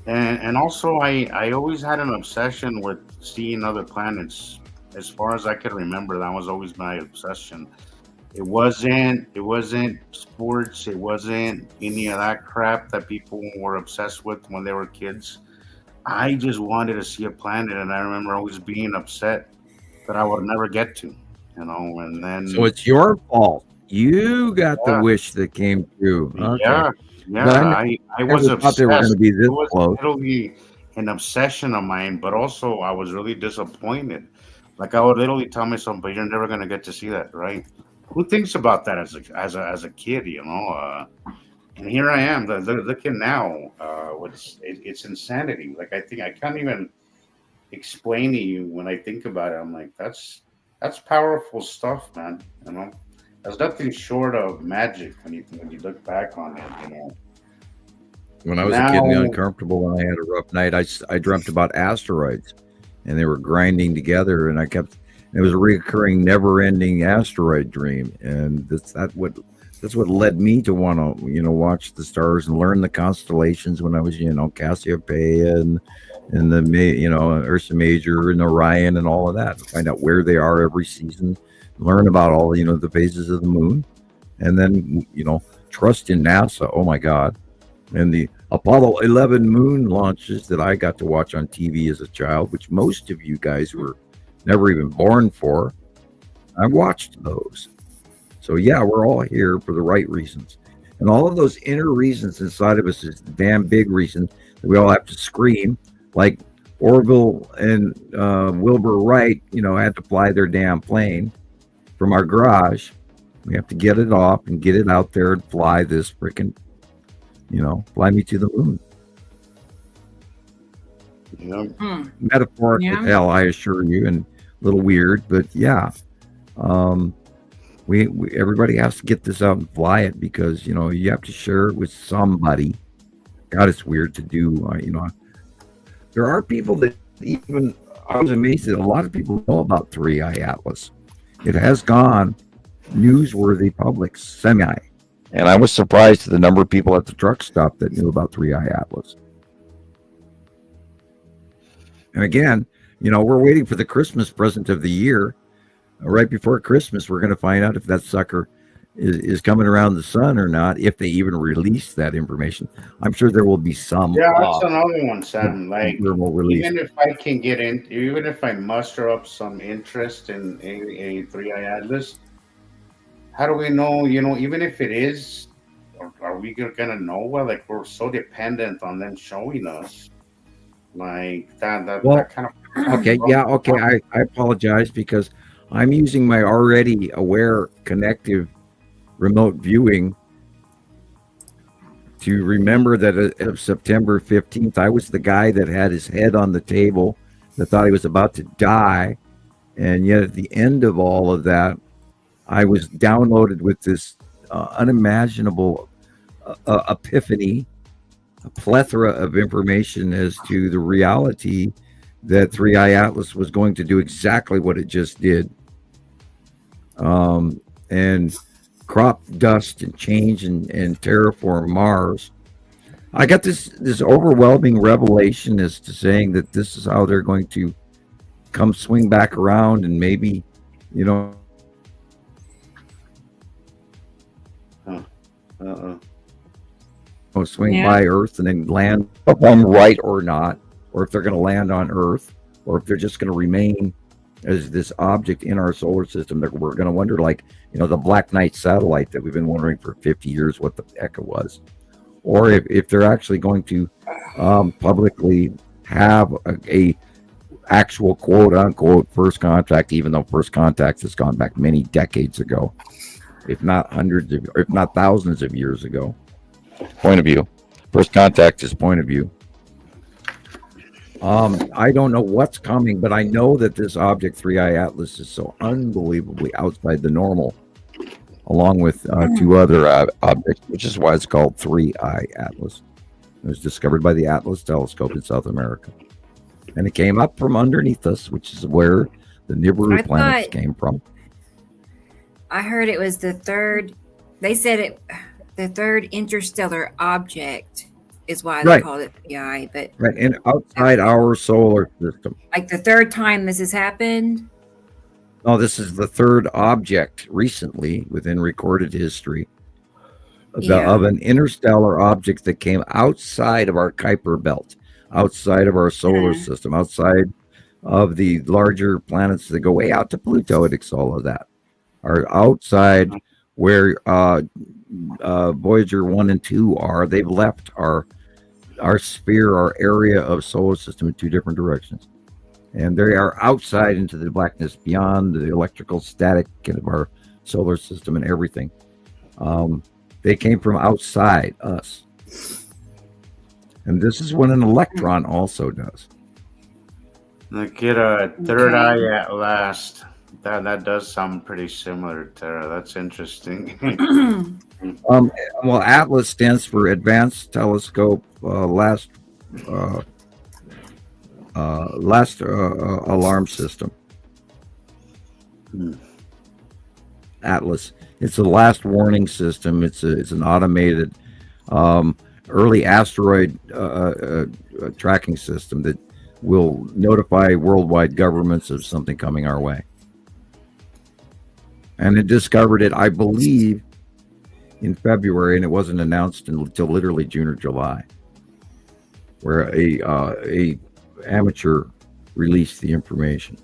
and also I always had an obsession with seeing other planets. As far as I could remember, that was always my obsession. It wasn't sports. It wasn't any of that crap that people were obsessed with when they were kids. I just wanted to see a planet, and I remember always being upset that I would never get to, you know. And then, so it's your fault. You got the wish that came true. Okay. Yeah. I was obsessed. They were going to be this it was close. literally an obsession of mine, but also I was really disappointed. Like, I would literally tell myself, "But you're never going to get to see that, right?" Who thinks about that as a kid, you know? And here I am, looking now. It's insanity. Like, I can't even explain to you when I think about it. I'm like, that's powerful stuff, man. You know, there's nothing short of magic when you look back on it. You know, when I was a kid and uncomfortable, when I had a rough night, I dreamt about asteroids, and they were grinding together, and it was a recurring, never-ending asteroid dream, and that's what led me to want to, you know, watch the stars and learn the constellations when I was, you know, Cassiopeia and the, you know, Ursa Major and Orion and all of that. Find out where they are every season, learn about all, you know, the phases of the moon, and then, you know, trust in NASA. Oh my God. And the Apollo 11 moon launches that I got to watch on TV as a child, which most of you guys were never even born for. I watched those. So yeah, we're all here for the right reasons. And all of those inner reasons inside of us is the damn big reason that we all have to scream. Like Orville and Wilbur Wright, had to fly their damn plane from our garage. We have to get it off and get it out there and fly this freaking, fly me to the moon. Metaphoric as hell, I assure you, and a little weird, but yeah. We everybody has to get this out and fly it because you have to share it with somebody. God, it's weird to do. There are people that even I was amazed that a lot of people know about 3i Atlas. It has gone newsworthy public semi, and I was surprised at the number of people at the truck stop that knew about 3i Atlas. And again, we're waiting for the Christmas present of the year. Right before Christmas, we're going to find out if that sucker is coming around the sun or not, if they even release that information. I'm sure there will be some. Yeah, that's another one, Sam. Like, even if I can get in, even if I muster up some interest in a 3i Atlas, how do we know, even if it is, are we going to know? Well, like, we're so dependent on them showing us. Like, that kind of... Okay, yeah, okay, I apologize because I'm using my already aware connective remote viewing to remember that of September 15th, I was the guy that had his head on the table that thought he was about to die. And yet at the end of all of that, I was downloaded with this unimaginable epiphany, a plethora of information as to the reality that 3i Atlas was going to do exactly what it just did. And crop dust and change and terraform Mars. I got this overwhelming revelation as to saying that this is how they're going to come swing back around and maybe, swing by Earth and then land on right or not, or if they're going to land on Earth, or if they're just going to remain as this object in our solar system that we're going to wonder, like, the Black Knight satellite that we've been wondering for 50 years what the heck it was. Or if they're actually going to publicly have a actual quote unquote first contact, even though first contact has gone back many decades ago, if not hundreds of, if not thousands of years ago. Point of view. First contact is point of view. I don't know what's coming, but I know that this object 3i Atlas is so unbelievably outside the normal, along with two other objects, which is why it's called 3i Atlas. It was discovered by the Atlas telescope in South America. And it came up from underneath us, which is where the Nibiru planets came from. I heard it was the third, they said the third interstellar object is why they called it 3i, but and outside our solar system. Like the third time this has happened? No, this is the third object recently within recorded history of an interstellar object that came outside of our Kuiper belt, outside of our solar system, outside of the larger planets that go way out to Pluto and all of that, are outside where Voyager 1 and 2 are. They've left our sphere, our area of solar system in two different directions. And they are outside into the blackness beyond the electrical static of our solar system and everything. They came from outside us. And this is what an electron also does. Get a third eye at last. That does sound pretty similar, Tara. That's interesting. Well, Atlas stands for Advanced Telescope Last Alarm System. Atlas. It's a last warning system. It's an automated early asteroid tracking system that will notify worldwide governments of something coming our way. And it discovered it, I believe, in February, and it wasn't announced until literally June or July, where a amateur released the information.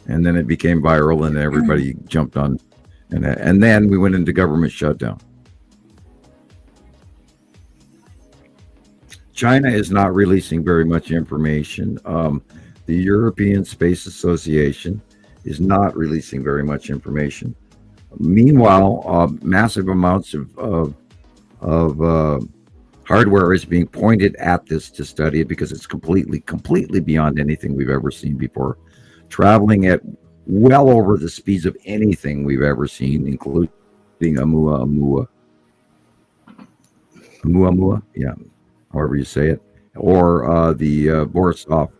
And then it became viral, and everybody jumped on. And then we went into government shutdown. China is not releasing very much information. The European Space Association is not releasing very much information. Meanwhile, massive amounts of hardware is being pointed at this to study it, because it's completely beyond anything we've ever seen before, traveling at well over the speeds of anything we've ever seen, including Oumuamua, yeah, however you say it, or the Borisov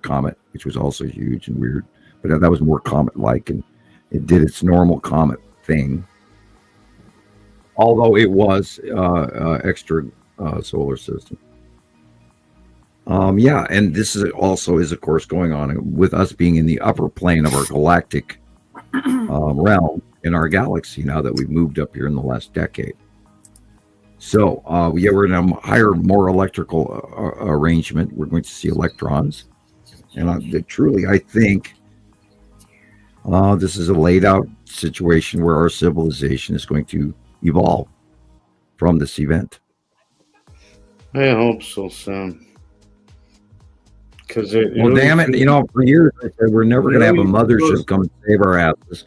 comet, which was also huge and weird, but that was more comet-like, and it did its normal comet thing, although it was extra solar system. Yeah, and this is also of course going on with us being in the upper plane of our galactic realm in our galaxy now that we've moved up here in the last decade. So yeah, we're in a higher, more electrical arrangement. We're going to see electrons, and I think this is a laid out situation where our civilization is going to evolve from this event. I hope so, Sam. Because damn it, for years I said we're never going to have a mothership come and save our asses.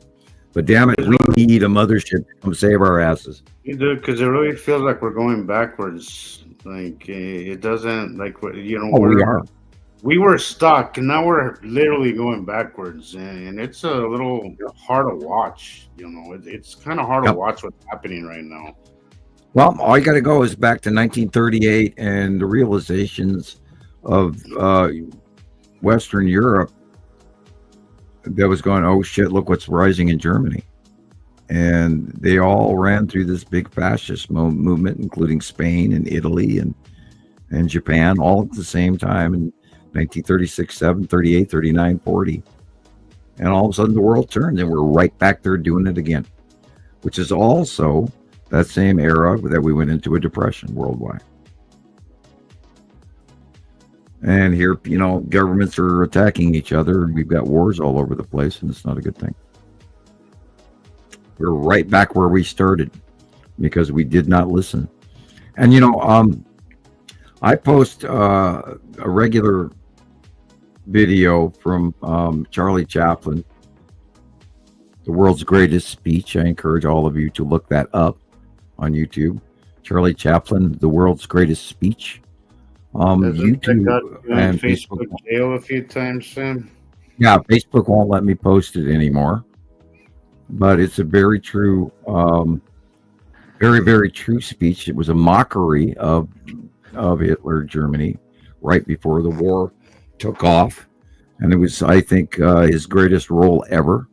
But damn it, we need a mothership to come save our asses. You do, because it really feels like we're going backwards. Like it doesn't, like we are. We were stuck, and now we're literally going backwards, and it's a little hard to watch. It's kind of hard to watch what's happening right now. Well, all you got to go is back to 1938 and the realizations of Western Europe that was going, oh shit, look what's rising in Germany. And they all ran through this big fascist movement, including Spain and Italy and Japan, all at the same time in 1936, 7, 38, 39, 40. And all of a sudden the world turned, and we're right back there doing it again, which is also that same era that we went into a depression worldwide. And here, governments are attacking each other, and we've got wars all over the place, and it's not a good thing. We're right back where we started because we did not listen. And, I post a regular video from Charlie Chaplin, The World's Greatest Speech. I encourage all of you to look that up on YouTube. Charlie Chaplin, The World's Greatest Speech. YouTube and Facebook jail a few times, Sam. Yeah, Facebook won't let me post it anymore. But it's a very true, very, very true speech. It was a mockery of Hitler, Germany, right before the war took off. And it was, I think, his greatest role ever.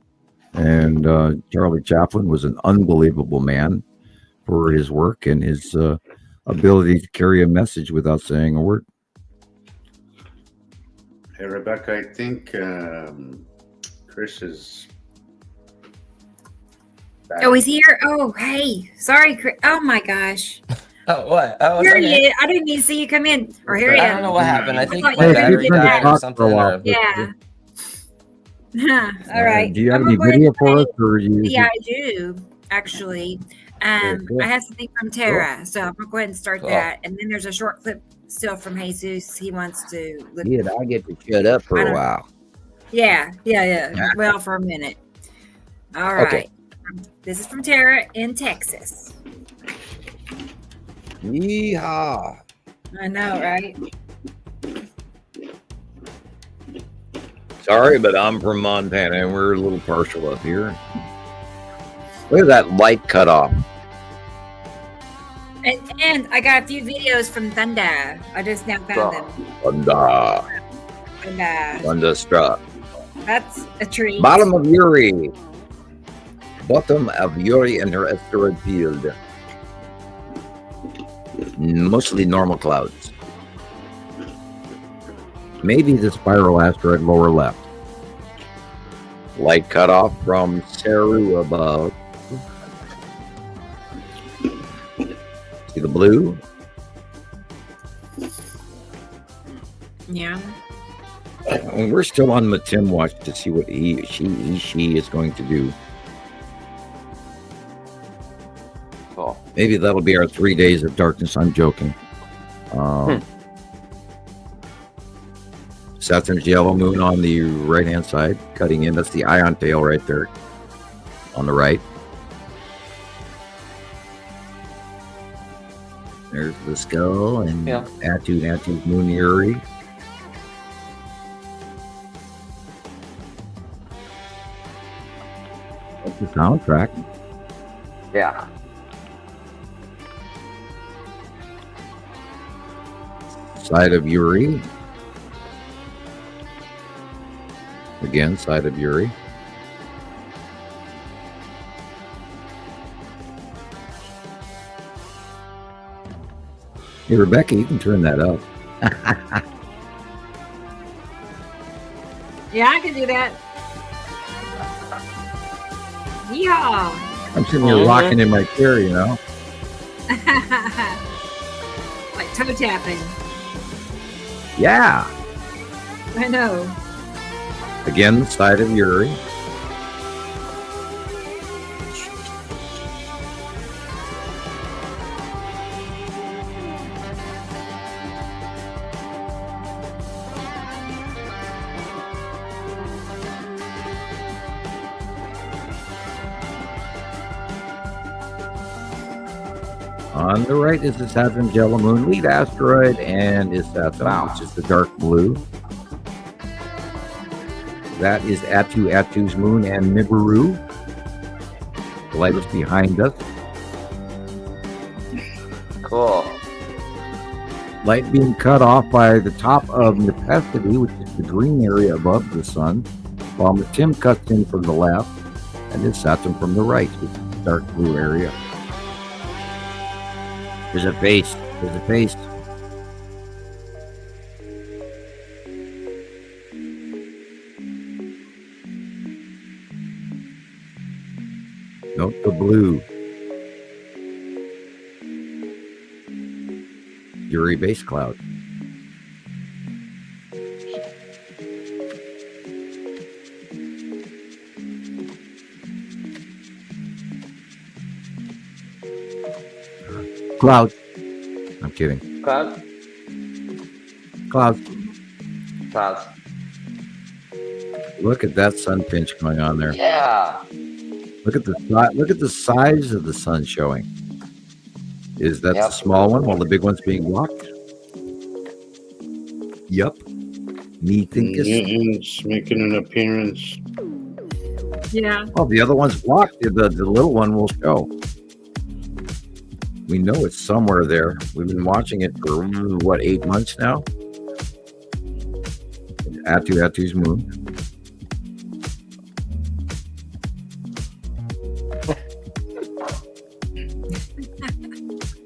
And Charlie Chaplin was an unbelievable man for his work and his ability to carry a message without saying a word. Hey, Rebecca, I think Chris is back. Oh, he's here? Oh, hey. Sorry, Chris. Oh, my gosh. Oh, what? Oh, here he is. I didn't even see you come in. Or here he is. I don't know what happened. I think my battery died or something. Yeah. All right. Do you have any video for us? Yeah, I do, actually. I have something from Tara, so I'm going to go ahead and start that. And then there's a short clip still from Jesus. He wants to... Yeah, I get to shut up for a while. Yeah. Well, for a minute. All right. Okay. This is from Tara in Texas. Yeehaw. I know, right? Sorry, but I'm from Montana, and we're a little partial up here. Look at that light cut off. And I got a few videos from Thunder. I just now found them. Thunderstruck. That's a treat. Bottom of Uri and her asteroid field. Mostly normal clouds. Maybe the spiral asteroid lower left. Light cut off from Saru above. See the blue? Yeah. We're still on the Tim watch to see what she is going to do. Cool. Maybe that'll be our 3 days of darkness. I'm joking. Saturn's yellow moon on the right-hand side, cutting in. That's the ion tail right there on the right. There's the skull and Atu's moon Uri. That's the soundtrack. Yeah. Side of Uri. Again, side of Uri. Hey, Rebecca, you can turn that up. Yeah, I can do that. Yeah. I'm sitting here rocking in my chair, you know. Like toe tapping. Yeah. I know. Again, the side of Uri. On the right is the Saturn's yellow moon, lead asteroid, and is Saturn, which is the dark blue. That is Atu's moon and Nibiru. The light is behind us. Cool. Light being cut off by the top of Nepenthe, which is the green area above the sun, while Tim cuts in from the left, and is Saturn from the right, which is the dark blue area. There's a face. There's a face. Note the blue. Uri base cloud. Cloud. I'm kidding. Cloud? Cloud. Clouds. Look at that sun pinch going on there. Yeah. Look at the size of the sun showing. Is that the small one while the big one's being blocked? Yup. Me think it's making an appearance. Yeah. Oh, the other one's blocked. The little one will show. We know it's somewhere there. We've been watching it for, 8 months now? Atu's moon.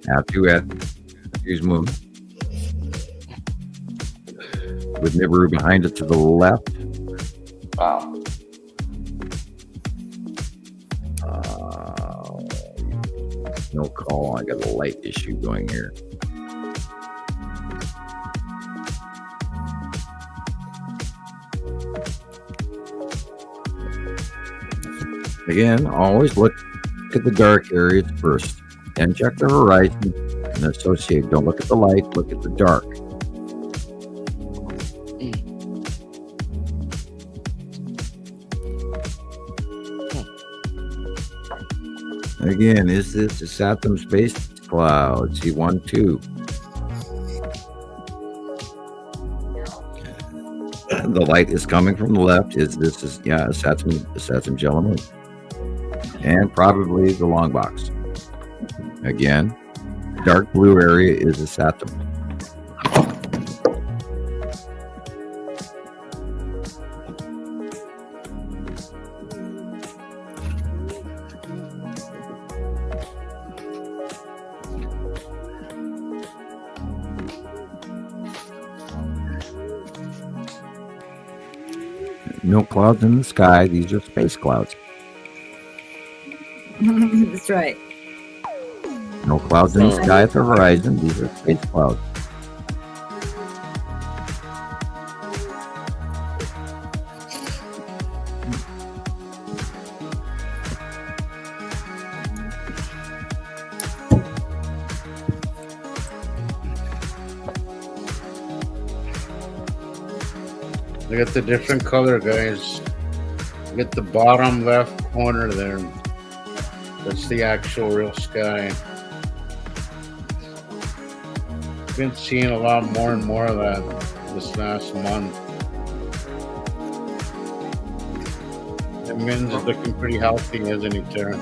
Atu's moon. With Nibiru behind it to the left. Wow. No call. I got a light issue going here. Again, always look at the dark areas first. Then check the horizon and associate. Don't look at the light, look at the dark. Again, is this a Saturn space cloud? C1, 2. The light is coming from the left. A Saturn yellow moon. And probably the long box. Again, dark blue area is a Saturn. No clouds in the sky. These are space clouds. That's right. No clouds in the sky at the horizon. These are space clouds. Look at the different color, guys. Look at the bottom left corner there. That's the actual real sky. Been seeing a lot more and more of that this last month. The Min's is looking pretty healthy, isn't he, Tara?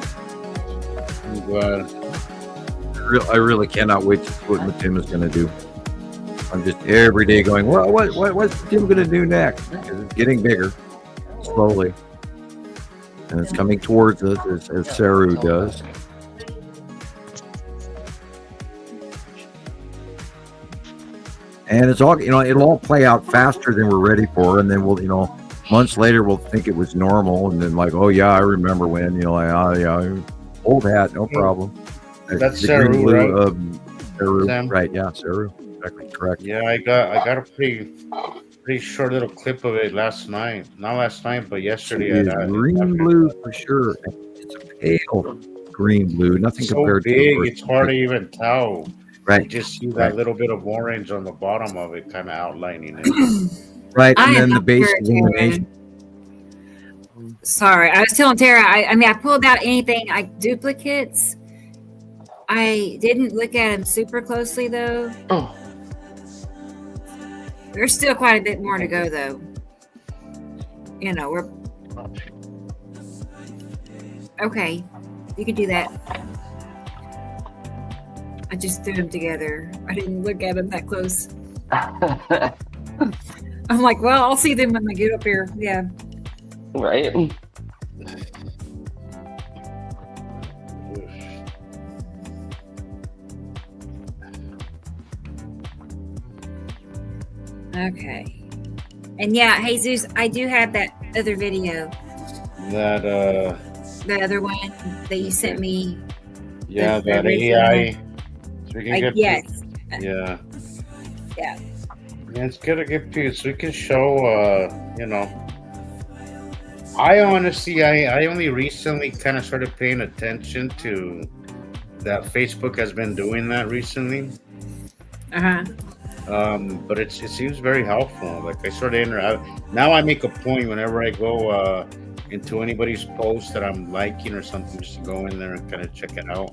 I'm glad. I really cannot wait to see what Tim is going to do. I'm just every day going, well, what's Tim going to do next? Because it's getting bigger, slowly. And it's coming towards us as Saru does. And it's all, it'll all play out faster than we're ready for. And then we'll, months later, we'll think it was normal. And then like, oh yeah, I remember when, old hat, no problem. That's Saru, right? Saru, right, yeah, Saru. Exactly correct. Yeah, I got a pretty short little clip of it last night. Not last night, but yesterday. It's green blue for sure. It's a pale green blue. Nothing so compared big, to it's hard to even tell. Right. You just see that little bit of orange on the bottom of it, kind of outlining it. Right, and then the base illumination. Sorry, I was telling Tara. I pulled out anything like duplicates. I didn't look at them super closely though. Oh. There's still quite a bit more to go though. We're okay. You can do that. I just threw them together. I didn't look at them that close. I'm like, well, I'll see them when they get up here. Yeah. Right. Okay. And yeah, Jesus, I do have that other video. The other one that you sent me. Yeah, that AI. So we can get yes. Yeah. Yeah. Yeah, it's good to get people so we can show I honestly I only recently kind of started paying attention to that Facebook has been doing that recently. But it seems very helpful. Like I sort of now I make a point whenever I go into anybody's post that I'm liking or something, just to go in there and kind of check it out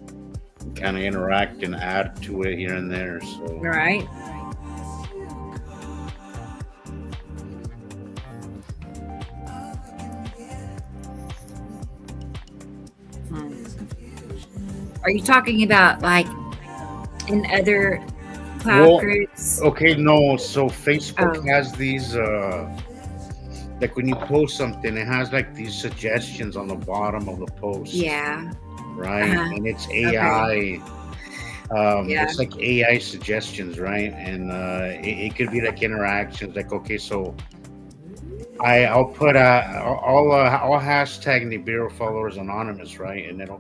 and kind of interact and add to it here and there. So right. Are you talking about like in other cloud groups? Okay, no. So Facebook has these like when you post something, it has like these suggestions on the bottom of the post. Yeah. Right. And it's AI. It's like AI suggestions, right? And it could be like interactions. Like, okay, so I'll put I'll hashtag Nibiru followers anonymous, right? And it'll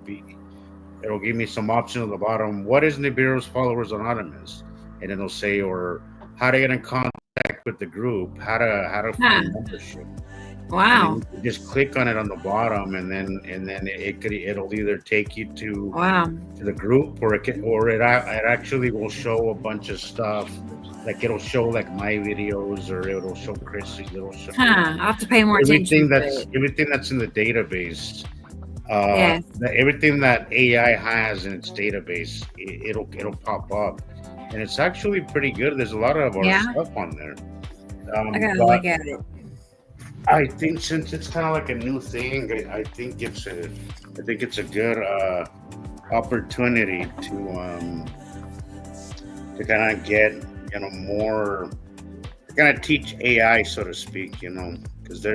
give me some options on the bottom. What is Nibiru's followers anonymous? And it'll say, or how to get in contact with the group, how to find membership. Wow. You just click on it on the bottom, and then it'll either take you to the group, or it actually will show a bunch of stuff. Like it'll show like my videos, or it'll show Chrissy's. It'll show. I'll have to pay more attention. Everything that's in the database. Everything that AI has in its database, it'll pop up, and it's actually pretty good. There's a lot of our stuff on there. I gotta look at it. I think since it's kind of like a new thing, I think it's a good opportunity to kind of get more, kind of teach AI, so to speak, because I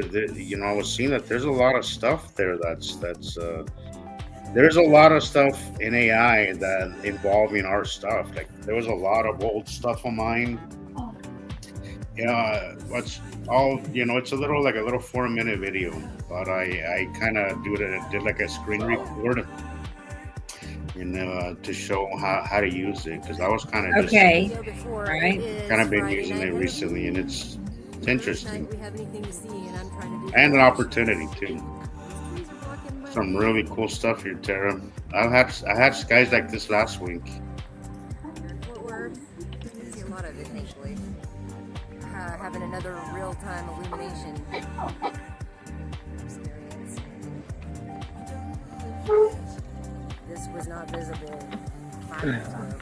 was seeing that there's a lot of stuff there there's a lot of stuff in AI that involving our stuff. Like there was a lot of old stuff of mine. What's all it's a little 4-minute video, but I kind of did like a screen record, to show how to use it, because I was kind of kind of been using it recently, and it's interesting and an opportunity too. Some really cool stuff here, Tara. I had guys like this last week. having another real-time illumination experience. This was not visible 5 minutes ago.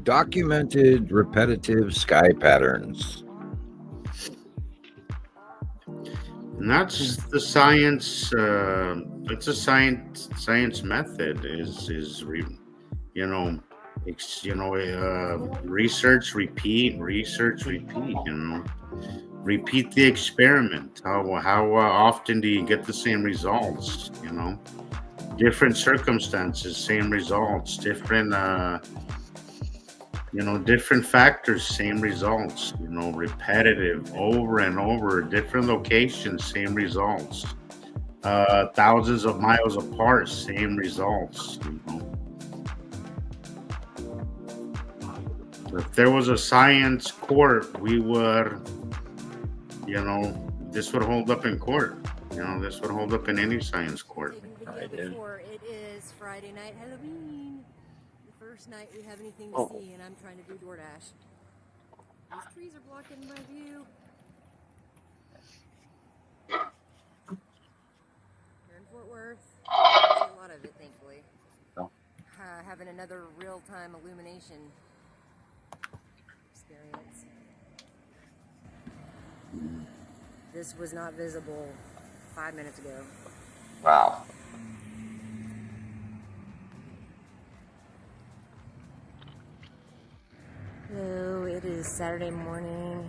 Documented repetitive sky patterns. And that's the science. It's a science method. Research, repeat, research, repeat. Repeat the experiment. How often do you get the same results? Different circumstances, same results. Different different factors, same results. Repetitive, over and over, different locations, same results. Thousands of miles apart, same results. If there was a science court, we would, this would hold up in court. This would hold up in any science court. It is Friday night Halloween. The first night we have anything to see, and I'm trying to do DoorDash. These trees are blocking my view. Here in Fort Worth, there's a lot of it, thankfully. Having another real-time illumination experience. This was not visible 5 minutes ago. Wow. Hello, it is Saturday morning.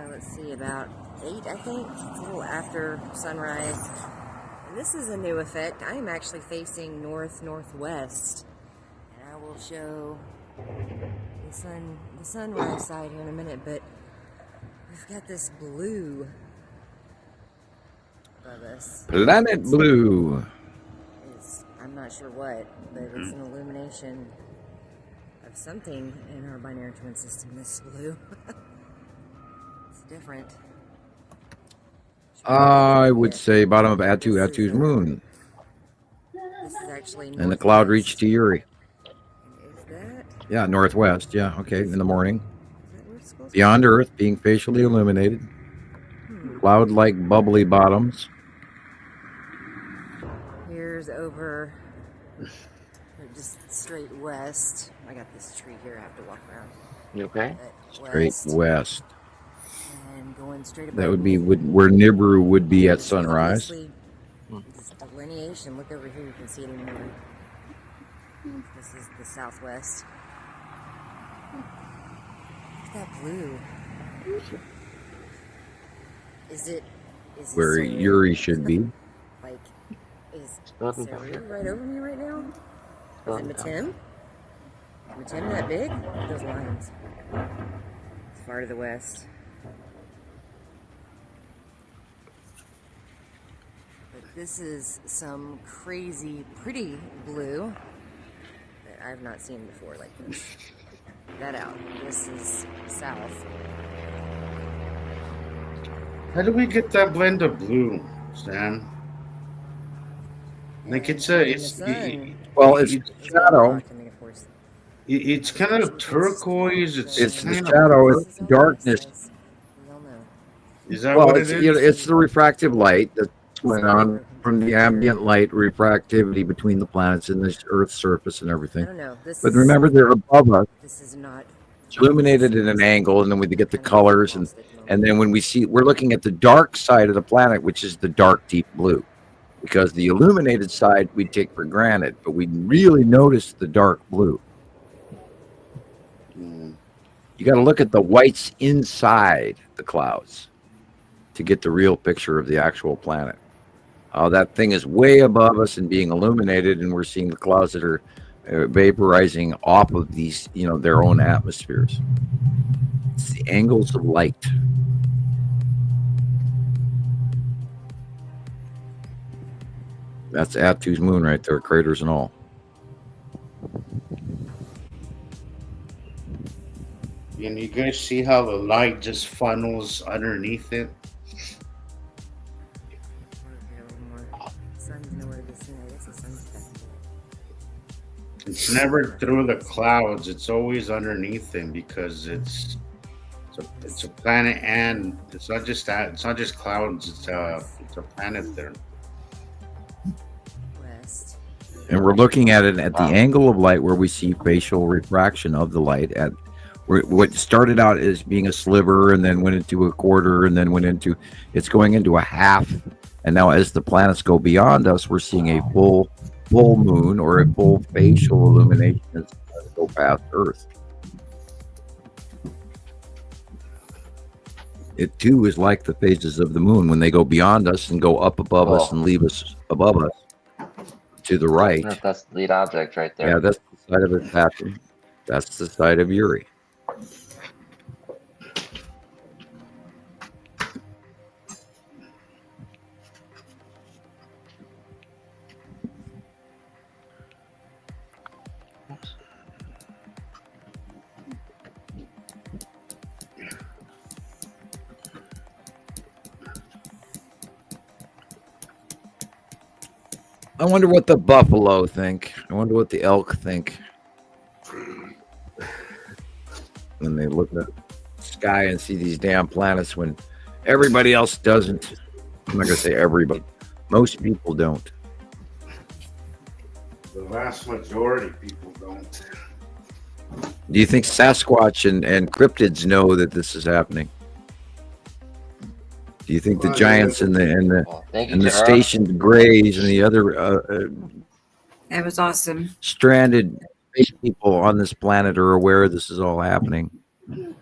Let's see, about 8, I think. It's a little after sunrise. And this is a new effect. I am actually facing northwest. And I will show the sunrise side here in a minute, but we've got this blue above us. Planet blue. I'm not sure what, but it's an illumination of something in our binary twin system. This blue. It's different. I would say bottom of Atu's moon. This is actually and the cloud reached to Uri. Is that? Yeah, northwest. Yeah, okay, in the morning. Beyond Earth, being facially illuminated. Cloud-like bubbly bottoms. Here's over just straight west. I got this tree here I have to walk around. You okay? Straight west. And going straight above That would be where Nibiru would be at sunrise. This delineation, look over here, you can see it in Nibiru. This is the southwest. Look at that blue. Is it Where Uri should be. like is Saru right over me right now? Is it Matim? Matim that big? Look at those lines. It's far to the west. But this is some crazy pretty blue that I've not seen before like this. That out. This is south. How do we get that blend of blue, Stan? Like it's well, it's shadow. It's kind of turquoise. It's the shadow. It's the darkness. Is that what it is? It's the refractive light that's going on from the ambient light refractivity between the planets and the Earth's surface and everything. But remember, they're above us. This is not illuminated at an angle, and then we get the colors, and then when we're looking at the dark side of the planet, which is the dark deep blue, because the illuminated side we take for granted, but we really notice the dark blue. You got to look at the whites inside the clouds to get the real picture of the actual planet. That thing is way above us and being illuminated, and we're seeing the clouds that are vaporizing off of these, their own atmospheres. It's the angles of light. That's Atu's moon right there, craters and all. And you guys see how the light just funnels underneath it? It's never through the clouds. It's always underneath them because it's a planet, and it's not just that. It's not just clouds. It's a planet there. And we're looking at it at the angle of light where we see facial refraction of the light at what started out as being a sliver and then went into a quarter and then it's going into a half. And now as the planets go beyond us, we're seeing a full moon or a full facial illumination as they go past Earth. It too is like the phases of the moon when they go beyond us and go up above us and leave us above us to the right. That's the lead object right there. Yeah, that's the side of its pattern. That's the side of Uri. I wonder what the buffalo think. I wonder what the elk think when they look at the sky and see these damn planets when everybody else doesn't. I'm not going to say everybody. Most people don't. The vast majority of people don't. Do you think Sasquatch and cryptids know that this is happening? Do you think the giants and the stationed grays and the other that was awesome stranded space people on this planet are aware this is all happening? You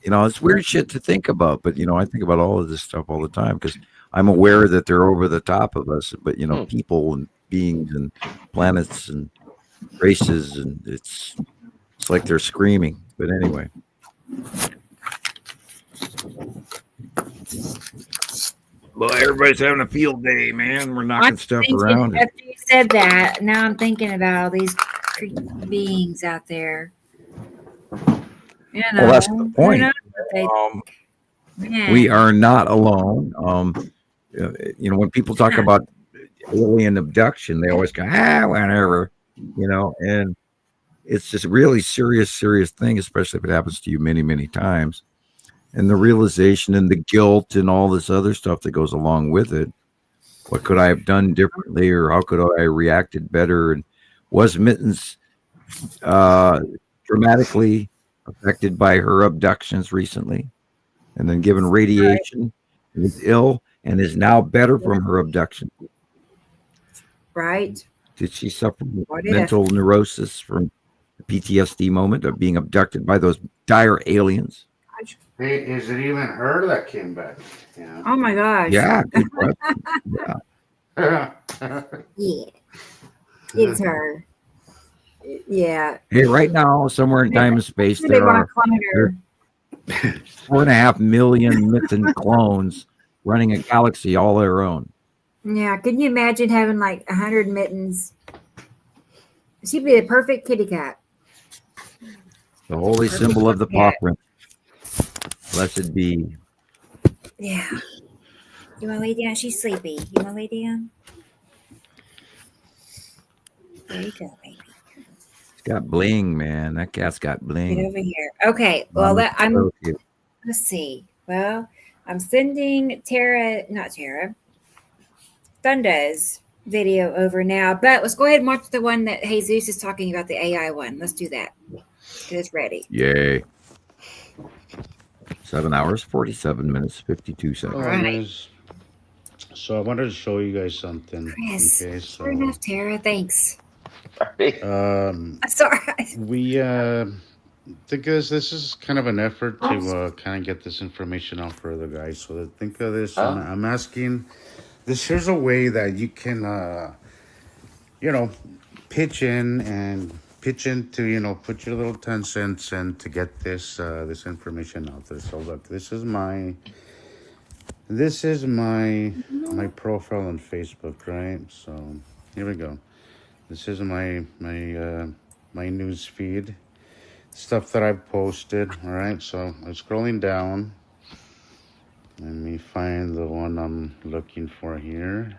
know, it's weird shit to think about, but you know, I think about all of this stuff all the time because I'm aware that they're over the top of us. But you know, people and beings and planets and races, and it's like they're screaming. But anyway. Well, everybody's having a field day, man. We're knocking stuff around. After you said that, now I'm thinking about all these beings out there. You know, well, that's the point. We are not alone. You know, when people talk about alien abduction, they always go, whatever, you know, and it's just really serious thing, especially if it happens to you many, many times. And the realization and the guilt and all this other stuff that goes along with it. What could I have done differently, or how could I have reacted better? And was Mittens dramatically affected by her abductions recently? And then given radiation, was ill, and is now better from her abduction. Right. Did she suffer mental neurosis from the PTSD moment of being abducted by those dire aliens? Hey, is it even her that came back? Yeah. Oh my gosh. Yeah. Good question. Yeah. Yeah. It's her. Yeah. Hey, right now, somewhere in time and space, They there want are to clone her. 4.5 million Mitten clones running a galaxy all their own. Yeah. Can you imagine having like 100 mittens? She'd be the perfect kitty cat. The holy symbol of the paw print. Blessed be. Yeah. You want to lay down? She's sleepy. You want to lay down? There you go, baby. It's got bling, man. That cat's got bling. Get over here. Okay. Well, let's see. Well, I'm sending Thunda's video over now, but let's go ahead and watch the one that Jesus is talking about, the AI one. Let's do that. It's ready. Yay. 7 hours, 47 minutes, 52 seconds. All right. So I wanted to show you guys something. Chris, okay, so fair enough, Tara. Thanks. Sorry. We think this is kind of an effort to kind of get this information out for other guys. So think of this. I'm asking this. Here's a way that you can, you know, pitch into, you know, put your little 10 cents in to get this this information out there. So look, this is my profile on Facebook, right? So here we go. This is my news feed. stuff that I've posted. All right, so I'm scrolling down. Let me find the one I'm looking for here.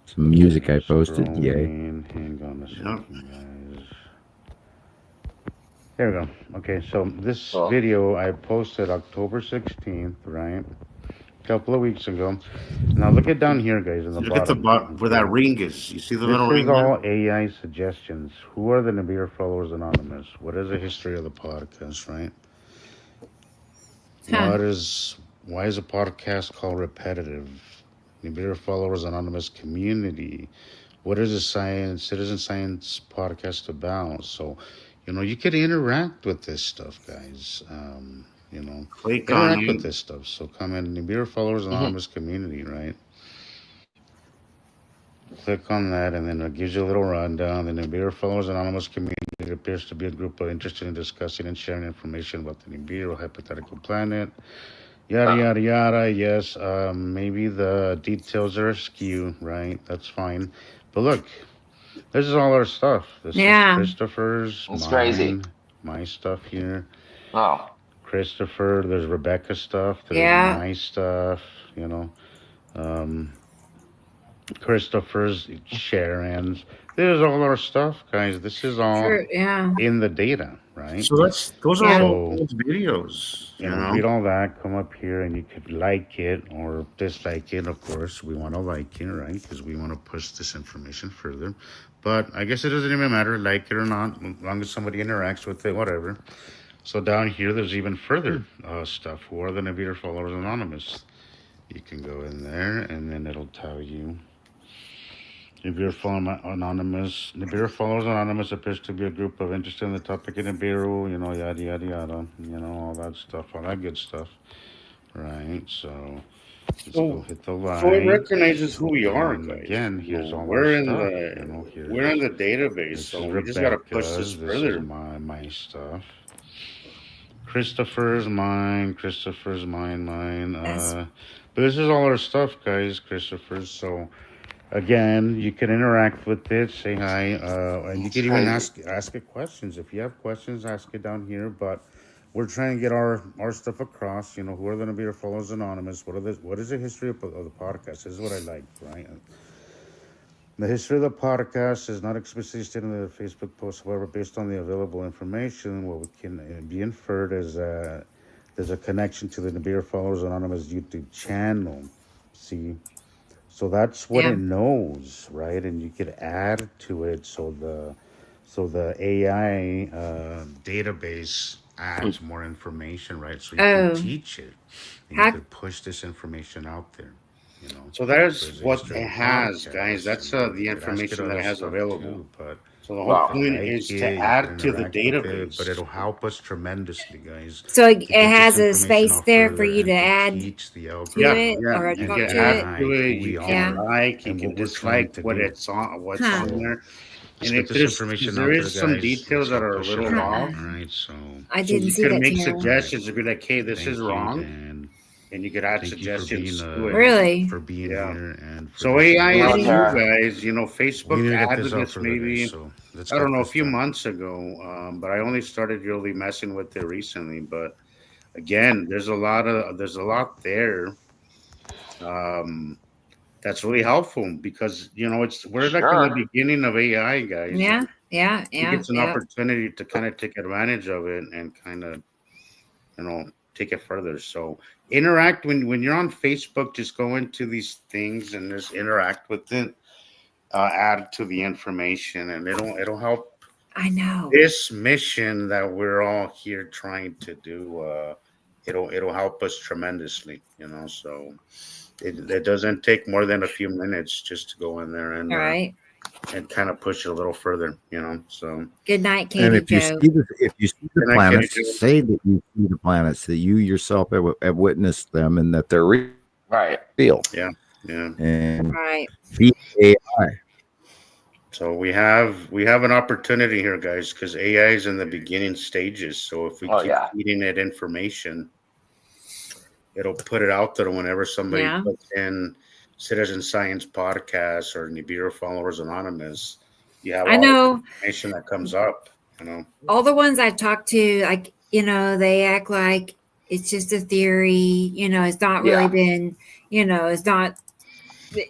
Some music I posted. Yay. Hang on a second, guys. There we go. Okay, so this video I posted October 16th, right? A couple of weeks ago. Now look at down here, guys, in the Look bottom. at the bottom where that ring is. You see the little ring? This This is is all AI suggestions. Who are the Nibiru Followers Anonymous? What is the history of the podcast, right? Why is a podcast called repetitive? Nibiru Followers Anonymous community. What is a citizen science podcast about? So, you could interact with this stuff, guys. Interact with this stuff. So come in Nibiru Followers Anonymous community, right? Click on that, and then it gives you a little rundown. The Nibiru Followers Anonymous community appears to be a group of interested in discussing and sharing information about the Nibiru hypothetical planet. Yada, yada, yada. Yes, maybe the details are askew, right? That's fine. But look, this is all our stuff. This is Christopher's, It's crazy. My stuff here. Oh. Christopher, there's Rebecca's stuff. There's my stuff, Christopher's, Sharon's. This is all our stuff, guys. This is all in the data, right? So those are all old videos. Read all that. Come up here, and you could like it or dislike it. Of course, we want to like it, right? Because we want to push this information further. But I guess it doesn't even matter, like it or not, as long as somebody interacts with it, whatever. So down here, there's even further stuff. Who are the Nibiru Followers Anonymous? You can go in there, and then it'll tell you. Nibiru Followers Anonymous appears to be a group of interested in the topic of Nibiru, yada, yada, yada, all that stuff, all that good stuff, right? So let's go hit the like. So it recognizes who we are, guys. Again, here's all we're our in stuff. the we're in the database, so we just gotta push this further. This is my stuff. Christopher's mine. But this is all our stuff, guys. Christopher's. So again, you can interact with it, say hi, and you can even ask it questions. If you have questions, ask it down here. But we're trying to get our stuff across. Who are going to be our Followers Anonymous? What is the history of the podcast? This is what I like, right? The history of the podcast is not explicitly stated in the Facebook post. However, based on the available information, what can be inferred is that there's a connection to the Nibiru Followers Anonymous YouTube channel. See? So that's what it knows, right? And you could add to it so the AI database adds more information, right? So you can teach it. And you could push this information out there. So there's what it has, guys. That's the information that it has available. So the whole point is to add to the database. But it'll help us tremendously, guys. So it has a space there for you to add to it or talk You to can add to it. You can like, you can dislike what's on there. And if there is some details that are a little off, so I didn't see you that. can make suggestions and be like, "Hey, this is wrong." And you could add suggestions to it. Really? For being here and so AI is you guys. Facebook added this maybe I don't know, a few months ago. But I only started really messing with it recently. But again, there's a lot there. That's really helpful because we're like in the beginning of AI, guys. It's an opportunity to kind of take advantage of it and kind of take it further. So interact when you're on Facebook. Just go into these things and just interact with it. Add to the information, and it'll help. I know This mission that we're all here trying to do. It'll help us tremendously. So. It doesn't take more than a few minutes just to go in there and and kind of push it a little further, So good night, Katie. And if you see the planets, say that you see the planets, that you yourself have witnessed them, and that they're real. Yeah. And be AI. So we have an opportunity here, guys, because AI is in the beginning stages. So if we keep feeding it information, it'll put it out there whenever somebody puts in Citizen Science Podcast or Nibiru Followers Anonymous. You have all the information that comes up. All the ones I talked to, like, they act like it's just a theory, it's not really been, it's not,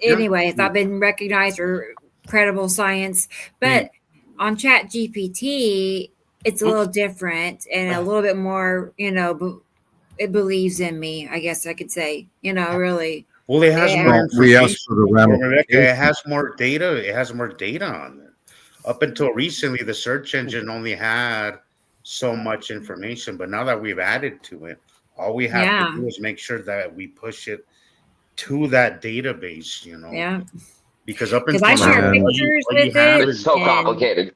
anyway, it's not been recognized or credible science. But on Chat GPT, it's a little different and a little bit more, it believes in me, I guess I could say, really. Well, it has more information. We asked for the Rebecca, it has more data. It has more data on it. Up until recently, the search engine only had so much information, but now that we've added to it, all we have to do is make sure that we push it to that database, Yeah. Because up until I share pictures with it. It's so complicated.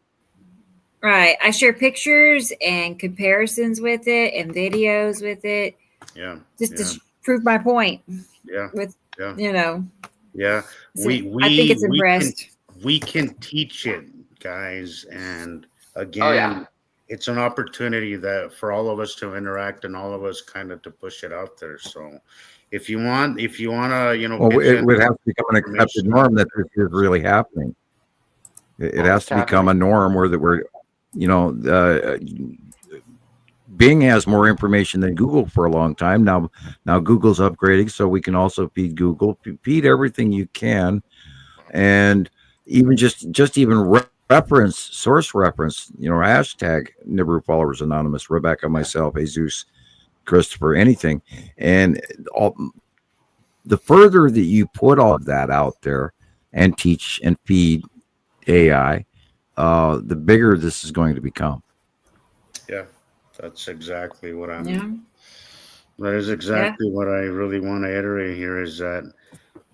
Right. I share pictures and comparisons with it and videos with it. Yeah. Just to prove my point. Yeah. With, Yeah. I think it's impressed. We can teach it, guys. And again, it's an opportunity that for all of us to interact and all of us kind of to push it out there. So if you want to, it would have to become an accepted norm that this is really happening. It has to become a norm where we're, Bing has more information than Google for a long time. Now Google's upgrading, so we can also feed Google. Feed everything you can, and even just even source reference. Hashtag Nibiru Followers Anonymous, Rebecca, myself, Jesus, Christopher, anything, and all. The further that you put all of that out there and teach and feed AI, the bigger this is going to become. Yeah, that's exactly what I'm. That is exactly what I really want to iterate here. Is that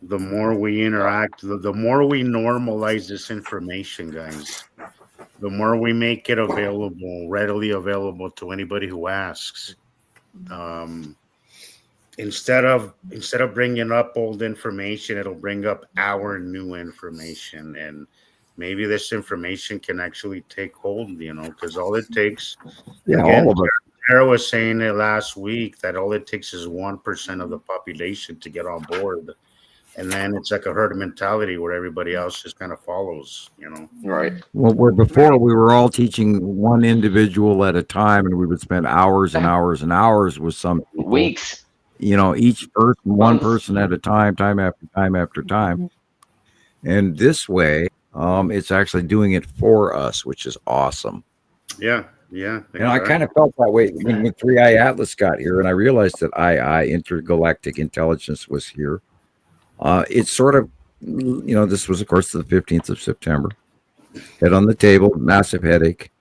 the more we interact, the more we normalize this information, guys. The more we make it available, readily available to anybody who asks. Instead of bringing up old information, it'll bring up our new information, and maybe this information can actually take hold, because all it takes. All of it. Sarah was saying it last week that all it takes is 1% of the population to get on board, and then it's like a herd mentality where everybody else just kind of follows, Right. Well, where before we were all teaching one individual at a time, and we would spend hours and hours and hours with some people. Weeks. Each person, one person at a time, time after time after time. And this way, it's actually doing it for us, which is awesome. Yeah. I kind of felt that way when 3i Atlas got here, and I realized that Intergalactic Intelligence was here. It's sort of, this was, of course, the 15th of September. Head on the table, massive headache.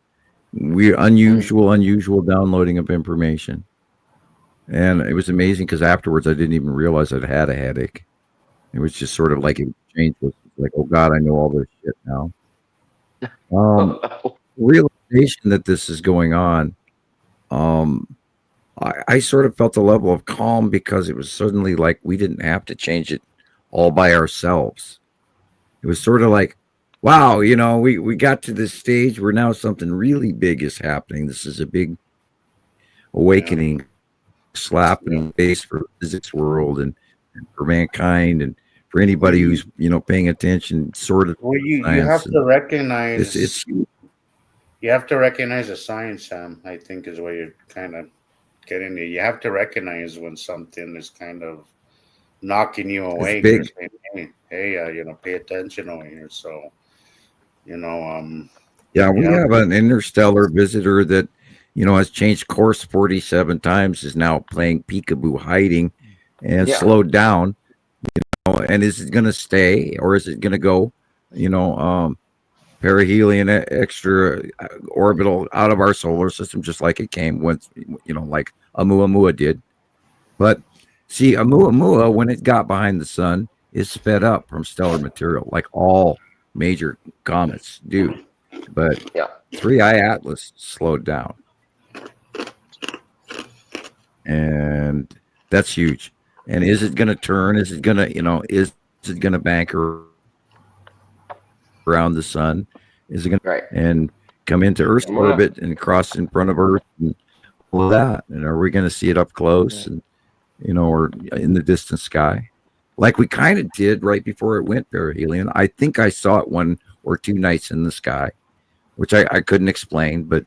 Unusual downloading of information. And it was amazing because afterwards I didn't even realize I'd had a headache. It was just sort of like it changed. It was like, oh God, I know all this shit now. Realization that this is going on. I sort of felt a level of calm because it was suddenly like we didn't have to change it all by ourselves. It was sort of like, wow, we got to this stage where now something really big is happening. This is a big awakening. Slap in the face for the physics world and for mankind and for anybody who's paying attention. Sort of. Well, you have to recognize. You have to recognize the science, Sam. I think is what you're kind of getting at. You have to recognize when something is kind of knocking you away. Saying, hey, pay attention over here. So, we have an interstellar visitor that. Has changed course 47 times, is now playing peekaboo hiding and slowed down, and is it going to stay or is it going to go, perihelion extra orbital out of our solar system, just like it came once, like Oumuamua did. But see, Oumuamua, when it got behind the sun, is sped up from stellar material, like all major comets do. But 3i Atlas slowed down. And that's huge. And is it going to turn? Is it going to, is it going to bank around the sun? Is it going to and come into Earth's orbit and cross in front of Earth and all that? And are we going to see it up close and, or in the distant sky? Like we kind of did right before it went perihelion. I think I saw it 1 or 2 nights in the sky. which I couldn't explain, but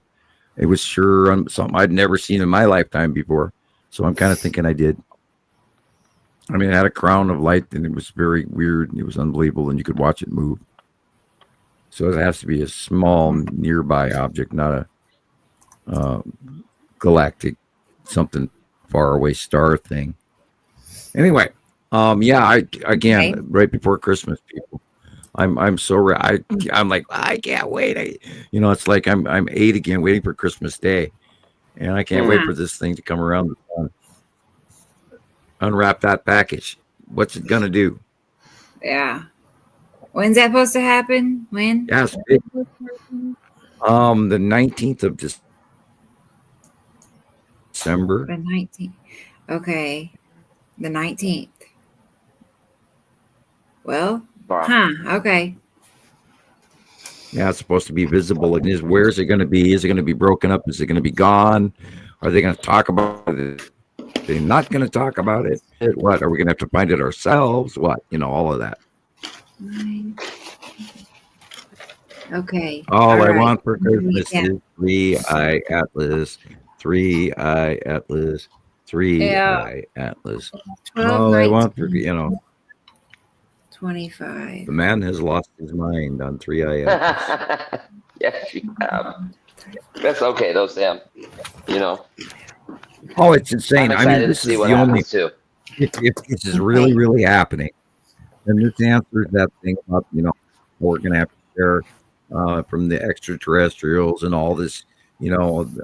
it was sure something I'd never seen in my lifetime before. So I'm kind of thinking I did. I mean, it had a crown of light, and it was very weird. And it was unbelievable, and you could watch it move. So it has to be a small nearby object, not a galactic, something far away star thing. Anyway, right before Christmas, people, I'm so I'm like, I can't wait. It's like I'm 8 again, waiting for Christmas Day, and I can't wait for this thing to come around. Unwrap that package. What's it gonna do? Yeah. When's that supposed to happen? When? Yes. The 19th of December. The 19th. Okay. The 19th. Well, okay. Yeah, it's supposed to be visible. And where is it going to be? Is it going to be broken up? Is it going to be gone? Are they going to talk about it? They're not going to talk about it. What? Are we going to have to find it ourselves? What? All of that. Okay. All I want for Christmas is 3-eye Atlas. 3-eye Atlas. 3-eye Atlas. All I want for 25. The man has lost his mind on 3-eye Atlas. Yes, you have. That's okay though, Sam. Oh, it's insane. I mean, this is the only. If this is really, really happening, then this answers that thing about, we're going to have to share from the extraterrestrials and all this,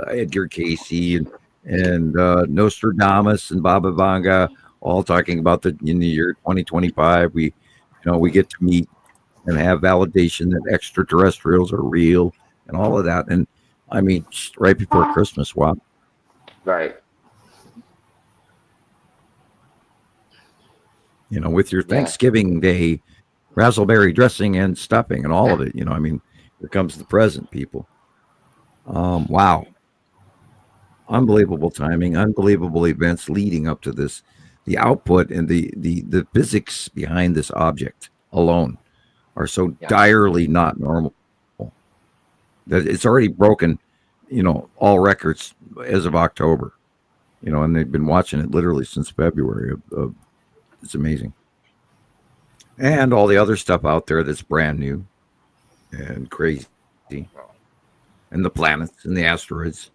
Edgar Casey and Nostradamus and Baba Vanga, all talking about in the year 2025, we get to meet and have validation that extraterrestrials are real and all of that. And I mean, right before Christmas, wow. Right. With your Thanksgiving Day raspberry dressing and stuffing and all of it, I mean, here comes the present, people. Wow. Unbelievable timing, unbelievable events leading up to this. The output and the physics behind this object alone are so direly not normal that it's already broken, all records as of October, and they've been watching it literally since February of it's amazing. And all the other stuff out there that's brand new and crazy, and the planets and the asteroids,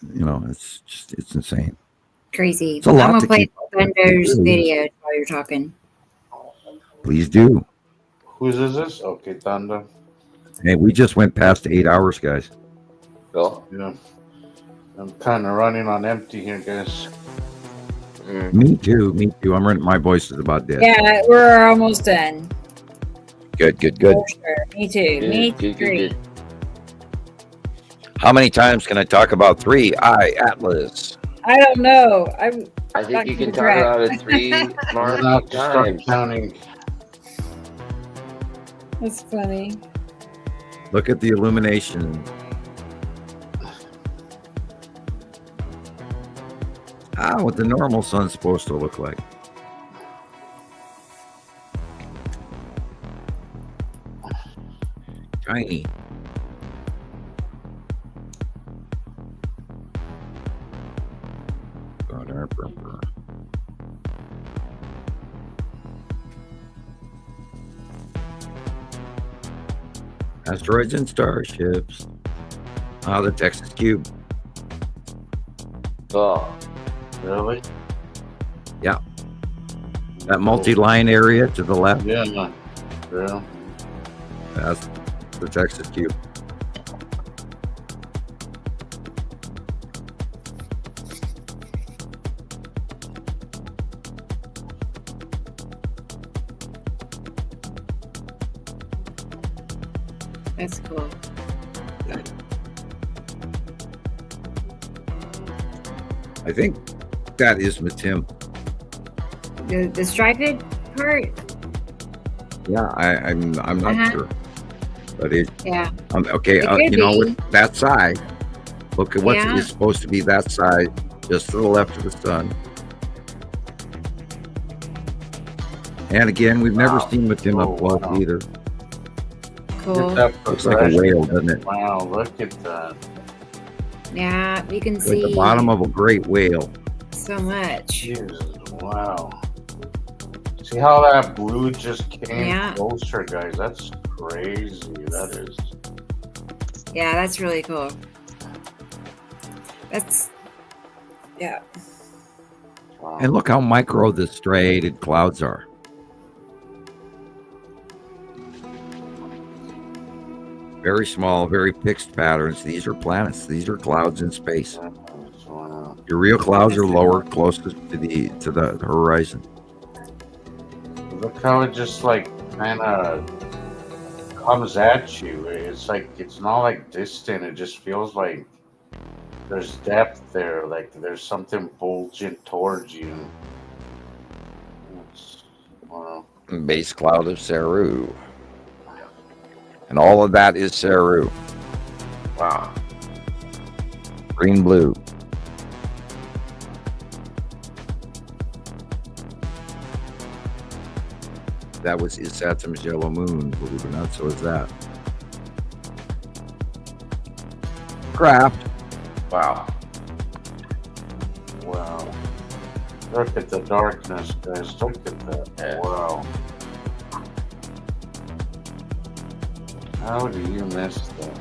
it's insane. Crazy. It's a lot I'm to gonna play keep Thunder's video while you're talking. Please do. Whose is this? Okay, Thunder. Hey, we just went past 8 hours, guys. Cool. Yeah. I'm kind of running on empty here, guys. Me too. I'm running. My voice is about dead. Yeah, we're almost done. Good. For sure. Me too. Me too. How many times can I talk about 3-eye Atlas? I don't know. I think you can talk about it 3 more times. Counting. That's funny. Look at the illumination. What the normal sun's supposed to look like. Tiny. Asteroids and starships. The Texas Cube. Oh, really? Yeah. That multi-line area to the left. Yeah. That's the Texas Cube. That's cool. I think that is Matim. The striped part? Yeah, I'm not sure. But it okay, with that side. Look at what is supposed to be that side, just to the left of the sun. And again, we've never seen Matim up close either. cool. Looks like a whale, doesn't it? Wow, look at that. Yeah, you can Like see the bottom of a great whale. so much. Jesus, wow. See how that blue just came closer, guys? That's crazy. That is. Yeah, that's really cool. That's, yeah. Wow. And look how micro the striated clouds are. Very small, very fixed patterns. These are planets. These are clouds in space. Your real clouds are lower, closest to the horizon. Look how it just like kind of comes at you. It's like it's not like distant. It just feels like there's depth there. Like there's something bulging towards you. Wow. Base cloud of Saru. And all of that is Saru. Wow. Green, blue. That was Isatim's yellow moon, believe it or not, so is that. Craft. Wow. Wow. Look at the darkness, guys. Look at that. Yeah. Wow. How do you miss that?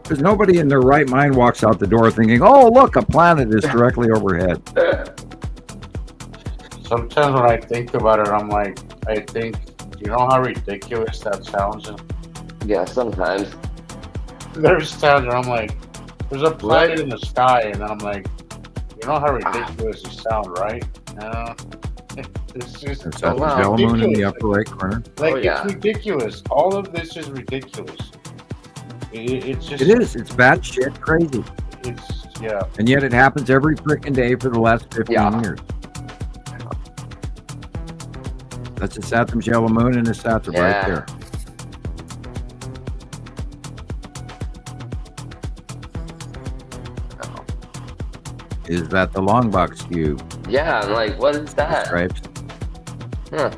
Because nobody in their right mind walks out the door thinking, oh, look, a planet is directly overhead. Sometimes when I think about it, I'm like, I think, you know how ridiculous that sounds? Yeah, sometimes. There's times where I'm like, there's a planet in the sky, and then I'm like, you know how ridiculous you sound, right? It's just That's the yellow moon in the upper right corner. Like, it's ridiculous. All of this is ridiculous. It's just. It is. It's batshit crazy. It's, yeah. And yet it happens every freaking day for the last 15 years. That's the Saturn yellow moon and the Saturn right there. Is that the long box cube? Yeah, I'm like, what is that? Stripes. Huh.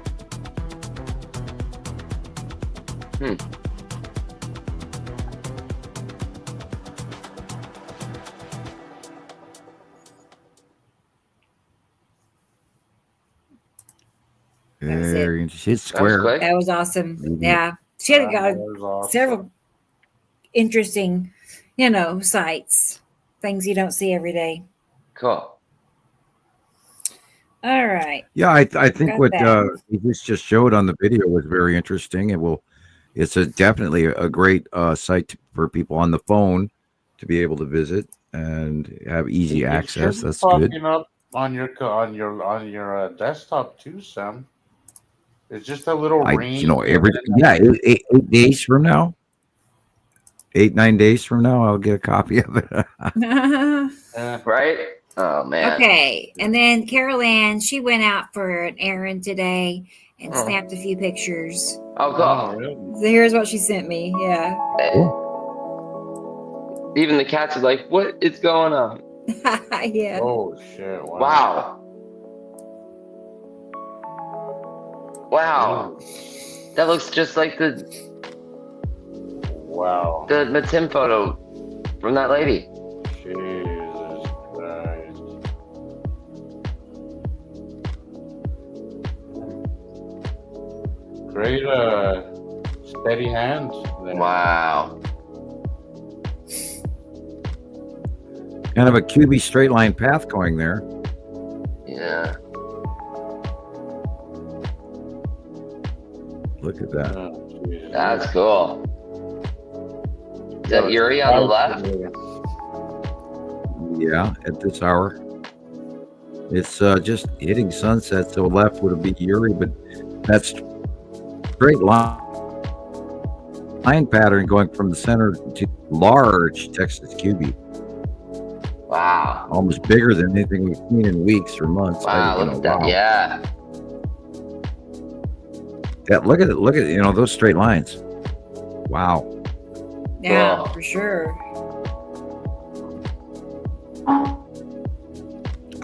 Very interesting. It's square. That was awesome. Yeah. She had got several interesting, sights, things you don't see every day. Cool. All right. Yeah, I think what he just showed on the video was very interesting. It's definitely a great site for people on the phone to be able to visit and have easy access. That's good. Popping up on your desktop too, Sam. It's just a little ring. 8 days from now, 8-9 days from now, I'll get a copy of it. Right? Oh man. Okay, and then Carol Ann, she went out for an errand today and snapped a few pictures. Oh, cool. Really? So here's what she sent me. Yeah. Even the cats are like, what is going on? Yeah. Oh shit! Wow. Wow. That looks just like the Matim photo from that lady. Jesus Christ. Great steady hand there. Wow. Kind of a QB straight line path going there. Yeah. Look at that. That's cool. Is that Yuri on the left? Yeah, at this hour. It's just hitting sunset, so left would be Yuri, but that's straight line pattern going from the center to large Texas QB. Wow. Almost bigger than anything we've seen in weeks or months. Wow, look at that. Yeah. Yeah, look at it. Look at those straight lines. Wow. Yeah, for sure.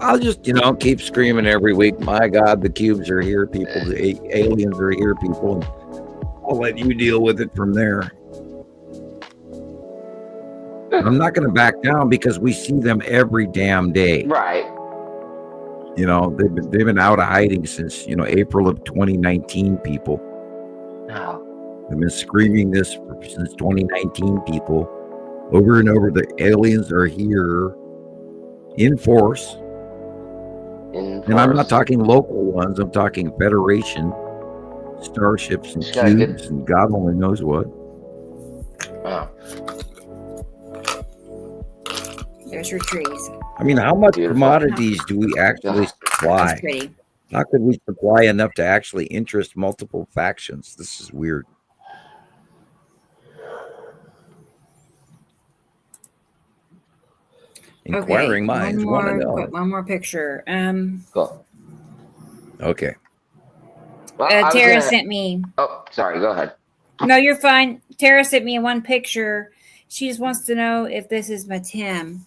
I'll just, keep screaming every week. My God, the cubes are here, people. The aliens are here, people. And I'll let you deal with it from there. I'm not going to back down because we see them every damn day. Right. They've been out of hiding since April of 2019. People. Wow. They've been screaming this since 2019. People, over and over. The aliens are here in force. And I'm not talking local ones. I'm talking Federation starships and cubes and God only knows what. Wow. There's your trees. I mean, how much commodities do we actually supply? How could we supply enough to actually interest multiple factions? This is weird. Inquiring minds want to know. One more picture. Cool. Okay. Well, Tara sent me. Oh, sorry. Go ahead. No, you're fine. Tara sent me one picture. She just wants to know if this is Matim.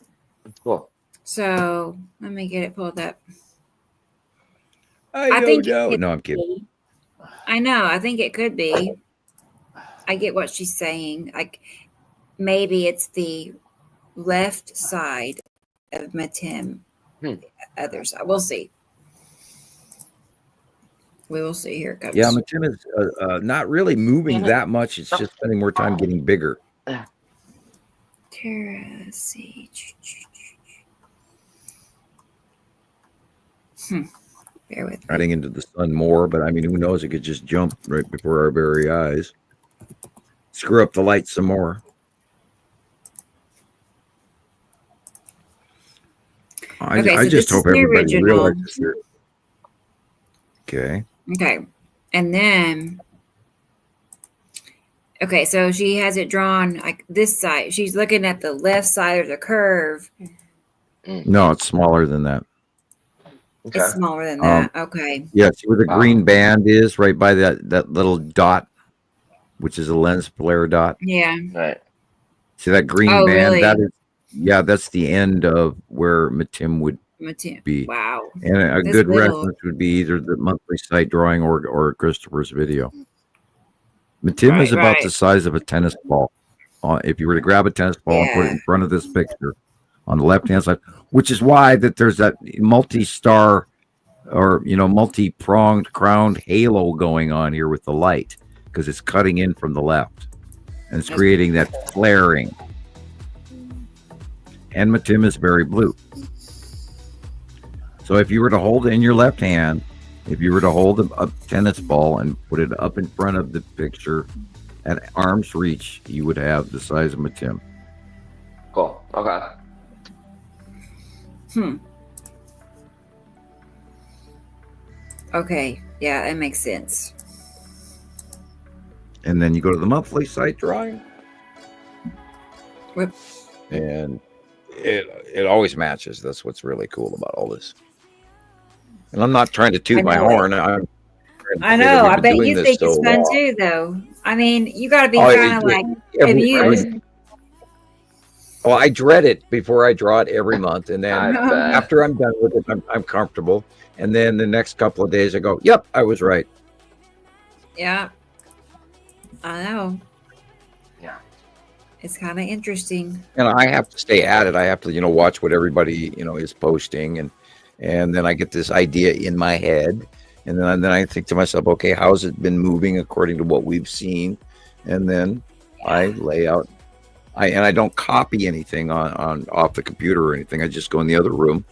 Cool. So let me get it pulled up. I think no, I'm kidding. I know. I think it could be. I get what she's saying. Like maybe it's the left side of Matim. Other side. We'll see. We will see. Here it comes. Yeah, Matim is not really moving that much. It's just spending more time getting bigger. Tara, let's see. Bear with me. Riding into the sun more, but I mean, who knows? It could just jump right before our very eyes. Screw up the light some more. I just hope everybody realizes it. Okay. Okay. And then, okay, so she has it drawn like this side. She's looking at the left side of the curve. No, it's smaller than that. Okay. It's smaller than that. Okay. Yeah, see where the green band is, right by that little dot, which is a lens flare dot. Yeah. Right. See that green band? Really? That's the end of where Matim would be. Wow. And a good reference would be either the monthly site drawing or Christopher's video. Matim is about the size of a tennis ball. If you were to grab a tennis ball and put it in front of this picture on the left-hand side, which is why that there's that multi-star or, multi-pronged crowned halo going on here with the light, because it's cutting in from the left and it's creating that flaring. And Matim is very blue. So if you were to hold it in your left hand, if you were to hold a tennis ball and put it up in front of the picture at arm's reach, you would have the size of Matim. Cool. Okay. Okay. Yeah, that makes sense. And then you go to the monthly site drawing. Whip. And it always matches. That's what's really cool about all this. And I'm not trying to toot my horn. I know. I bet you think it's fun too, though. I mean, you got to be kind of like amused. Well, I dread it before I draw it every month, and then after I'm done with it, I'm comfortable. And then the next couple of days, I go, "Yep, I was right." Yeah, I know. Yeah, it's kind of interesting. And I have to stay at it. I have to, watch what everybody, is posting, and then I get this idea in my head, and then I think to myself, okay, how's it been moving according to what we've seen? And then I lay out. I don't copy anything on off the computer or anything. I just go in the other room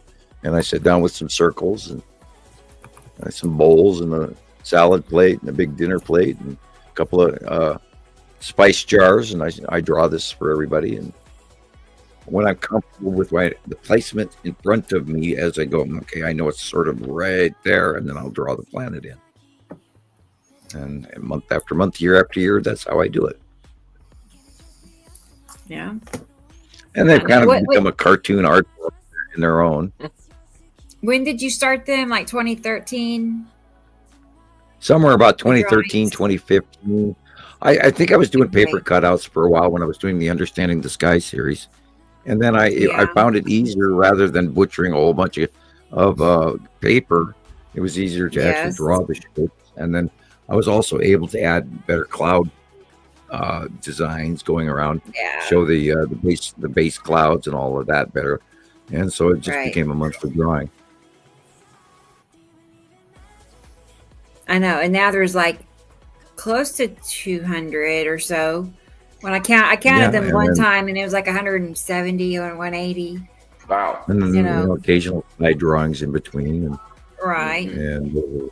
and I sit down with some circles and some bowls and a salad plate and a big dinner plate and a couple of spice jars, and I draw this for everybody. And when I'm comfortable with the placement in front of me as I go, okay, I know it's sort of right there, and then I'll draw the planet in. And month after month, year after year, that's how I do it. Yeah. And they've kind of become a cartoon art in their own. When did you start them? Like 2013? Somewhere about 2013, 2015. I think I was doing paper cutouts for a while when I was doing the Understanding the Sky series. And then I found it easier rather than butchering a whole bunch of of paper, it was easier to actually draw the shapes. And then I was also able to add better cloud designs going around, show the base clouds and all of that better. And so it just became a monthly drawing. I know. And now there's like close to 200 or so. When I counted them one time, and it was like 170 or 180. Wow. And then, occasional side drawings in between. And, right. And,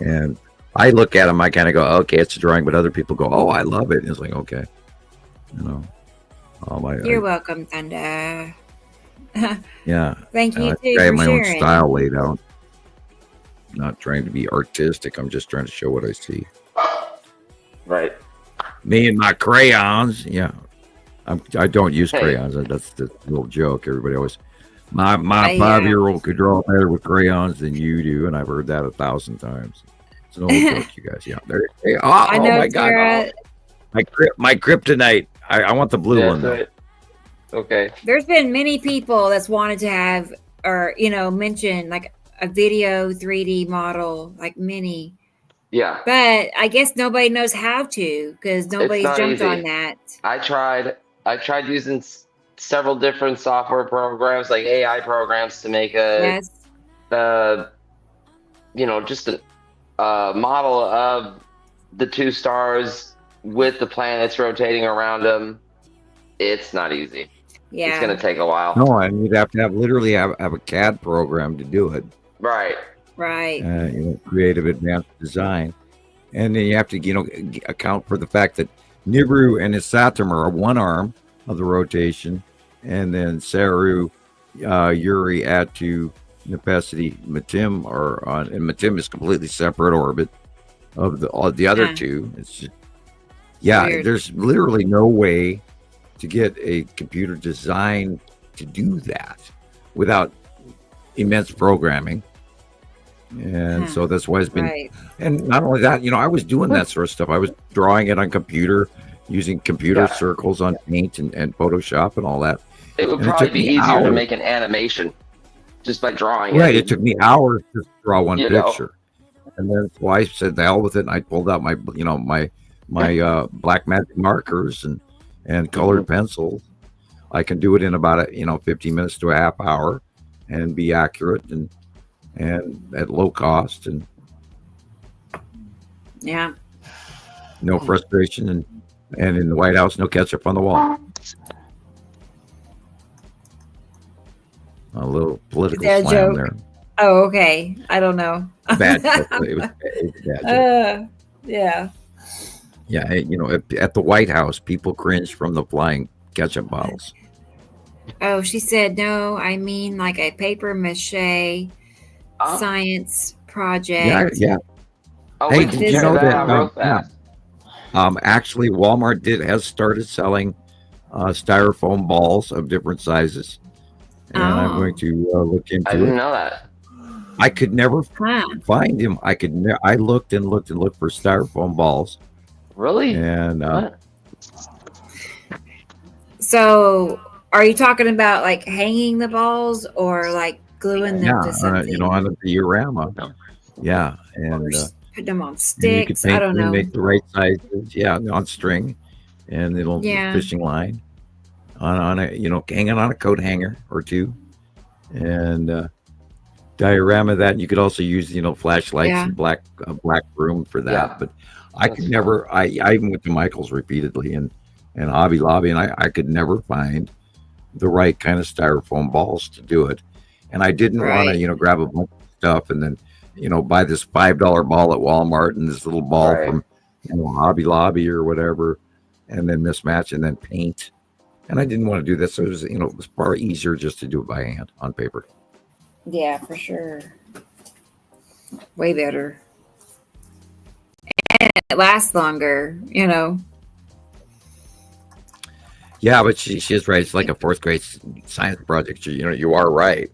and I look at them, I kind of go, okay, it's a drawing, but other people go, oh, I love it. And it's like, okay. You're welcome, Thunder. Yeah. Thank you, too, I have my sharing. own style laid out. Not trying to be artistic. I'm just trying to show what I see. Right. Me and my crayons. Yeah. I don't use crayons. That's the little joke. Everybody always, my 5-year-old could draw better with crayons than you do. And I've heard that 1,000 times. It's an old joke, you guys. Yeah. I know, my God. My kryptonite. I want the blue one, though. Right. Okay. There's been many people that's wanted to have, or, mention like a video 3D model, like mini. Yeah. But I guess nobody knows how to, because nobody's jumped easy. on that. I tried using several different software programs, like AI programs, to make just a model of the 2 stars with the planets rotating around them. It's not easy. Yeah. It's going to take a while. No, and you'd have to literally have a CAD program to do it. Right. Right. Creative advanced design. And then you have to, account for the fact that Nibiru and his Saturn are one arm of the rotation. And then Saru, Uri, Atu, Nepesity, Matim are on, and Matim is completely separate orbit of the other two. It's just, weird. There's literally no way to get a computer designed to do that without immense programming. And so that's why it's been, and not only that, I was doing that sort of stuff. I was drawing it on computer, using computer circles on Paint and Photoshop and all that. It would probably be easier to make an animation just by drawing it. Right, it took me hours to draw one picture. And then so I said, the hell with it, and I pulled out my black magic markers and colored pencils. I can do it in about 15 minutes to a half hour and be accurate and at low cost and no frustration and in the White House, no ketchup on the wall. A little political slam there. Oh, okay. I don't know. Bad joke. It was bad joke. Yeah. Yeah, at the White House, people cringe from the flying ketchup bottles. Oh, she said, no, I mean like a paper mache science project. Yeah. Oh, hey, did you know that? that? Actually, Walmart has started selling styrofoam balls of different sizes, and I'm going to look into it. I didn't know that. I could never find him. I looked and looked for styrofoam balls. Really? And so, are you talking about like hanging the balls or like gluing them to something? On a diorama. Yeah, and put them on sticks. I don't know. Make the right sizes. Yeah, on string, and it'll fishing line on a hanging on a coat hanger or two, and diorama that. You could also use flashlights and black room for that. Yeah. But I could never. I even went to Michael's repeatedly and Hobby Lobby, and I could never find the right kind of styrofoam balls to do it. And I didn't want to, grab a bunch of stuff and then, buy this $5 ball at Walmart and this little ball from, Hobby Lobby or whatever, and then mismatch and then paint. And I didn't want to do this. So it was, it was far easier just to do it by hand on paper. Yeah, for sure. Way better. And it lasts longer, Yeah, but she is right. It's like a 4th grade science project. You are right.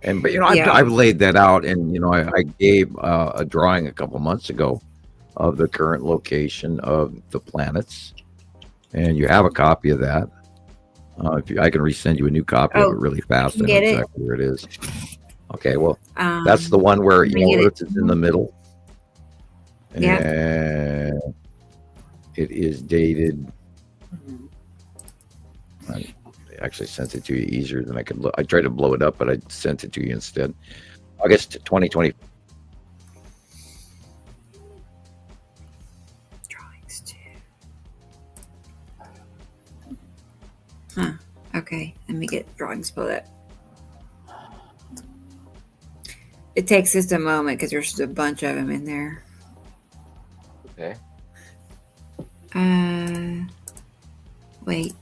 But I've laid that out, and I gave a drawing a couple months ago of the current location of the planets, and you have a copy of that. I can resend you a new copy of it really fast. I know exactly where it is. Okay, well, that's the one where Earth is in the middle. Yeah. And it is dated. I actually sent it to you easier than I could look. I tried to blow it up, but I sent it to you instead. August 2020. Drawings too. Huh. Okay. Let me get drawings pulled up. It takes just a moment because there's a bunch of them in there. Okay. Wait.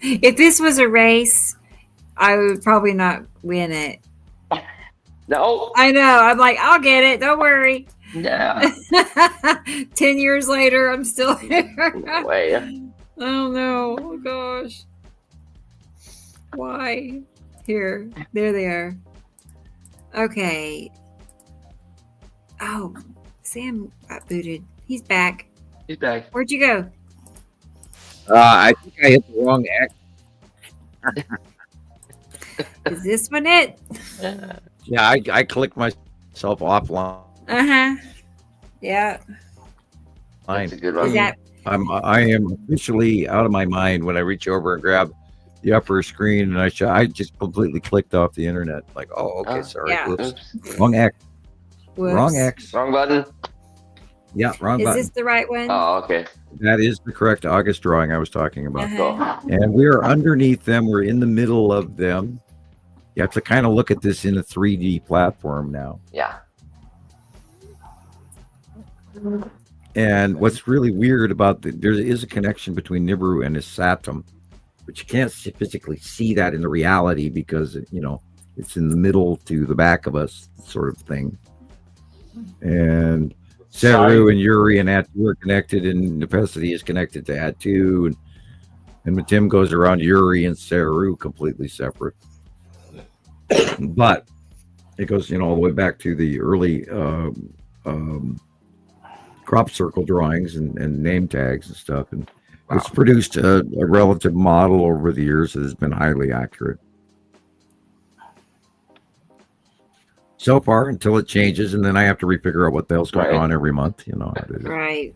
If this was a race, I would probably not win it. No. I know. I'm like, I'll get it. Don't worry. Yeah. 10 years later, I'm still here. No way. Oh no. Oh gosh. Why? Here. There they are. Okay. Oh, Sam got booted. He's back. He's back. Where'd you go? I think I hit the wrong X. Is this one it? Yeah, I clicked myself offline. Yeah. That's a good one. Is that? I am officially out of my mind when I reach over and grab the upper screen, and I just completely clicked off the internet. Like, oh, okay, sorry. Yeah. Whoops. Wrong X. Whoops. Wrong X. Wrong button. Yeah, wrong Is button. this the right one? Oh, okay. That is the correct August drawing I was talking about. Uh-huh. And we are underneath them. We're in the middle of them. You have to kind of look at this in a 3D platform now. Yeah. And what's really weird about there is a connection between Nibiru and his Saturn, but you can't physically see that in the reality because, it's in the middle to the back of us sort of thing. And Saru and Yuri and Atu are connected, and Nepesity is connected to Atu, and Matim goes around Yuri and Saru completely separate. But it goes, all the way back to the early crop circle drawings and name tags and stuff, and it's produced a relative model over the years that has been highly accurate. So far, until it changes, and then I have to refigure out what the hell's going on every month, Right.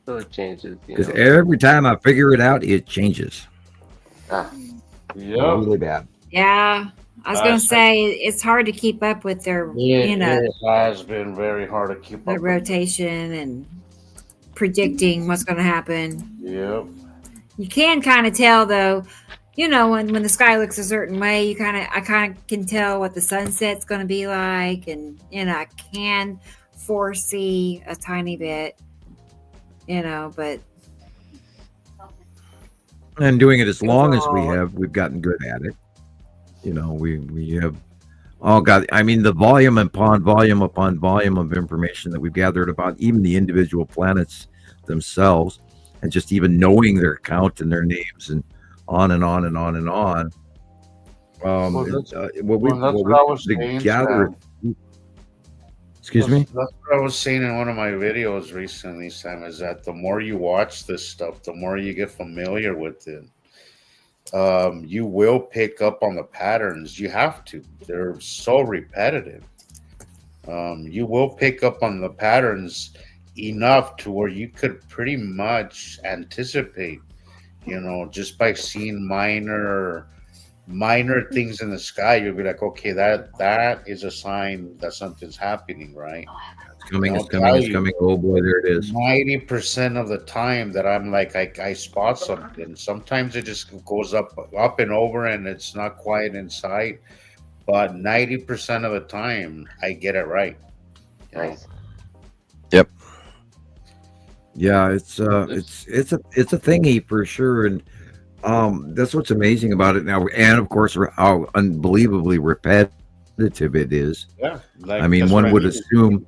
So it changes. Because every time I figure it out, it changes. Yeah. Really bad. Yeah. I was going to say it's hard to keep up with their, It has been very hard to keep the up. rotation and predicting what's going to happen. Yep. You can kind of tell though, when the sky looks a certain way, I kind of can tell what the sunset's going to be like, and I can foresee a tiny bit, but. And doing it as long as we've gotten good at it. We have all got, the volume upon volume upon volume of information that we've gathered about even the individual planets themselves, and just even knowing their count and their names and on and on and on and on. Excuse me? That's what I was saying in one of my videos recently, Sam, is that the more you watch this stuff, the more you get familiar with it. You will pick up on the patterns. You have to. They're so repetitive. You will pick up on the patterns enough to where you could pretty much anticipate, just by seeing minor things in the sky. You'll be like, okay, that is a sign that something's happening, right? It's coming. Oh boy, there it is. 90% of the time that I'm like, I spot something. Sometimes it just goes up and over and it's not quite in sight. But 90% of the time I get it right. Nice. Yep. Yeah, it's a thingy for sure, and that's what's amazing about it now. And of course, how unbelievably repetitive it is. Yeah, one would assume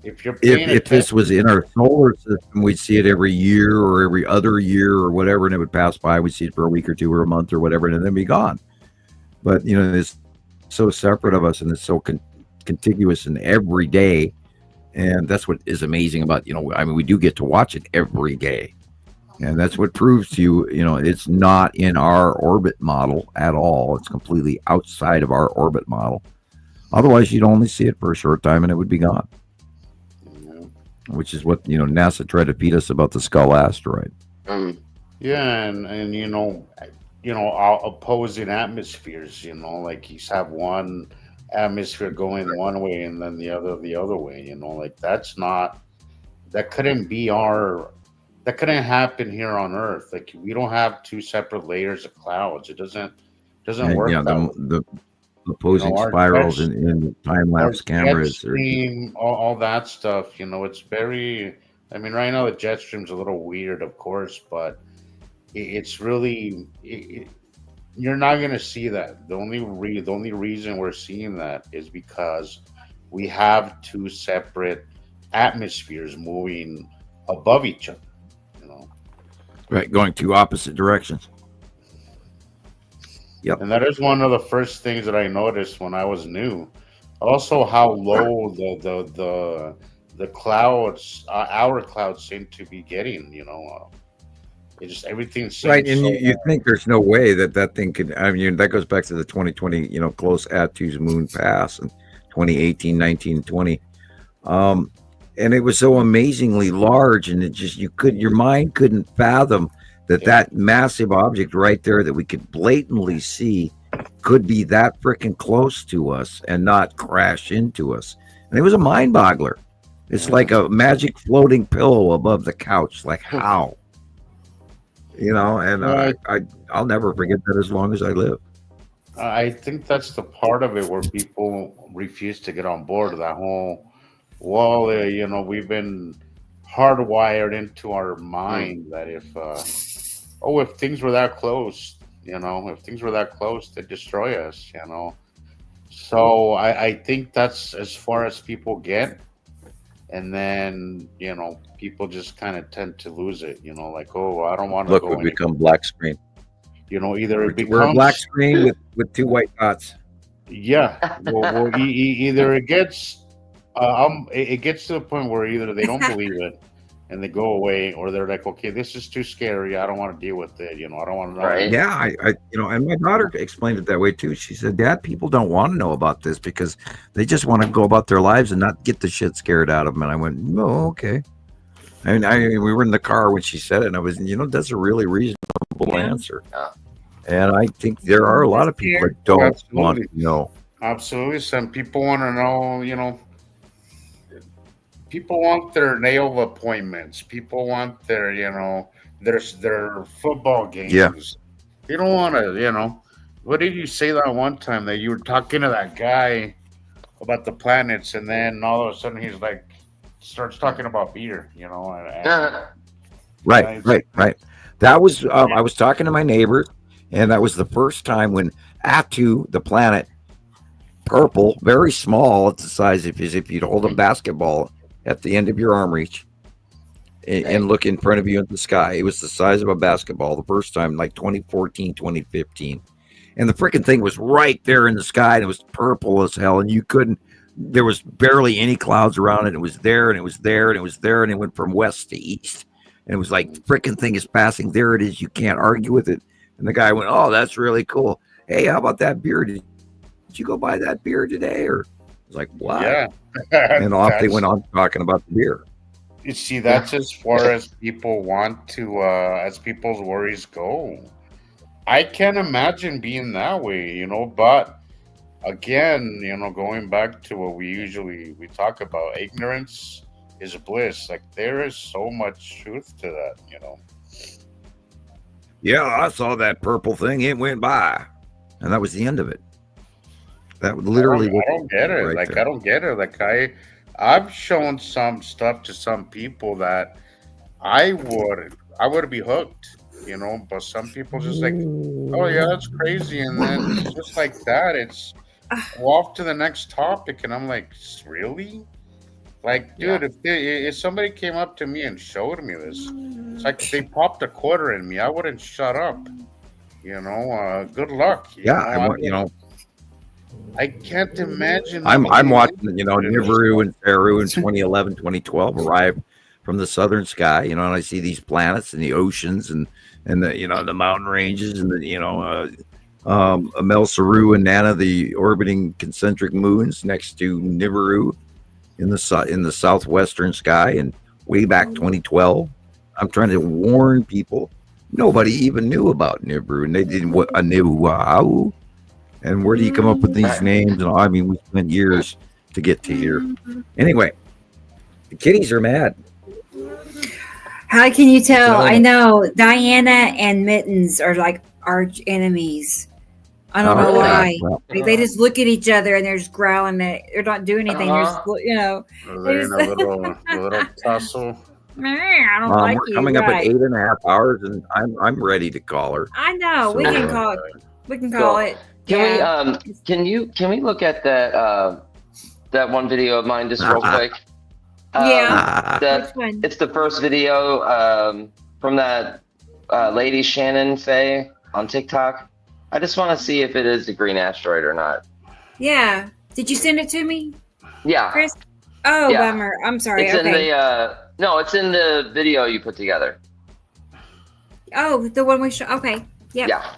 if this was in our solar system, we'd see it every year or every other year or whatever, and it would pass by. We'd see it for a week or two or a month or whatever, and then be gone. But it's so separate of us, and it's so contiguous and every day. And that's what is amazing about, we do get to watch it every day. And that's what proves to you, it's not in our orbit model at all. It's completely outside of our orbit model. Otherwise, you'd only see it for a short time and it would be gone. Which is what, NASA tried to feed us about the Skull asteroid. Yeah, and opposing atmospheres, like you have one atmosphere going one way and then the other way, like that couldn't happen here on Earth. Like we don't have two separate layers of clouds. It doesn't work. Yeah, the opposing spirals in time-lapse cameras. Stream, all that stuff, it's very, right now the jet stream's a little weird, of course, but it's really, you're not going to see that. The only reason we're seeing that is because we have two separate atmospheres moving above each other. Right, going two opposite directions. Yep. And that is one of the first things that I noticed when I was new. Also, how low the clouds, our clouds, seem to be getting. It just everything seems right. And you think there's no way that thing could. That goes back to the 2020, close Attu's moon pass in 2018, 19, 20. And it was so amazingly large, and it just your mind couldn't fathom that massive object right there that we could blatantly see could be that freaking close to us and not crash into us. And it was a mind boggler. It's like a magic floating pillow above the couch. Like how? And I'll never forget that as long as I live. I think that's the part of it where people refuse to get on board. That whole, we've been hardwired into our mind that if things were that close, they'd destroy us, So I think that's as far as people get. And then, people just kind of tend to lose it, like, I don't want to go. Look, we become black screen. Either it becomes... We're a black screen with two white dots. Yeah. Well, either it gets... it gets to the point where either they don't believe it and they go away, or they're like, okay, this is too scary. I don't want to deal with it. I don't want to know. Right. Yeah, I and my daughter explained it that way too. She said, Dad, people don't want to know about this because they just want to go about their lives and not get the shit scared out of them. And I went, oh, okay. We were in the car when she said it, and I was, that's a really reasonable answer. Yeah. And I think there are a lot of people that don't want to know. Absolutely. Some people want to know, people want their nail appointments. People want their, their football games. Yeah. You don't want to, what did you say that one time that you were talking to that guy about the planets, and then all of a sudden he's like, starts talking about beer, Right. That was, I was talking to my neighbor, and that was the first time when Attu, the planet, purple, very small, it's the size if you'd hold a basketball at the end of your arm reach and look in front of you in the sky. It was the size of a basketball the first time, like 2014, 2015. And the freaking thing was right there in the sky, and it was purple as hell, and there was barely any clouds around it. It was there, and it was there, and it was there, and it went from west to east. And it was like, the freaking thing is passing. There it is. You can't argue with it. And the guy went, oh, that's really cool. Hey, how about that beer? Did you go buy that beer today? Or I was like, what? Yeah. And off they went on talking about the beer. You see, that's as far as people want to, as people's worries go. I can't imagine being that way, but again, going back to what we talk about, ignorance is bliss. Like, there is so much truth to that, Yeah, I saw that purple thing. It went by, and that was the end of it. That literally. I don't get it. Right there. I don't get it. Like I've shown some stuff to some people that I would be hooked, but some people just like, oh yeah, that's crazy. And then just like that, it's off to the next topic. And I'm like, really? Like, dude, if somebody came up to me and showed me this, it's like they popped a quarter in me. I wouldn't shut up. Good luck. I can't imagine. I'm watching, Nibiru and Peru in 2011, 2012 arrive from the southern sky, and I see these planets and the oceans and the the mountain ranges and the Amel Saru and Nana, the orbiting concentric moons next to Nibiru in the southwestern sky, and way back 2012. I'm trying to warn people. Nobody even knew about Nibiru, and they didn't what a Nibiru. And where do you come up with these names? And I mean, we spent years to get to here. Anyway, the kitties are mad. How can you tell? I know Diana and Mittens are like arch enemies. I don't know why. Like, they just look at each other and they're just growling. They're not doing anything. They're just, They're in a little tussle. I don't like we're you. coming up at 8.5 hours, and I'm ready to call her. I know. So, we can call it. We can call it. Can we look at that one video of mine just real quick? Which one? It's the first video from that lady Shannon Faye on TikTok. I just want to see if it is a green asteroid or not. Yeah. Did you send it to me? Yeah. Chris? Oh, yeah. Bummer. I'm sorry. It's okay. in the no, it's in the video you put together. Oh, the one we show. Okay. Yep. Yeah.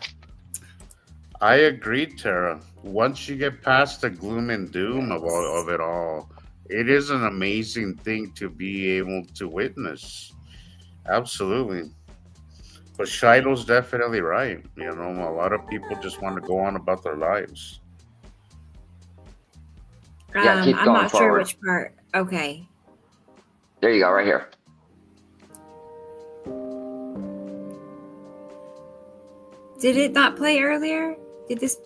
I agree, Tara. Once you get past the gloom and doom of it all, it is an amazing thing to be able to witness. Absolutely. But Shiloh's definitely right. A lot of people just want to go on about their lives. Yeah, keep I'm going not forward. sure which part. Okay. There you go, right here. Did it not play earlier? Did this?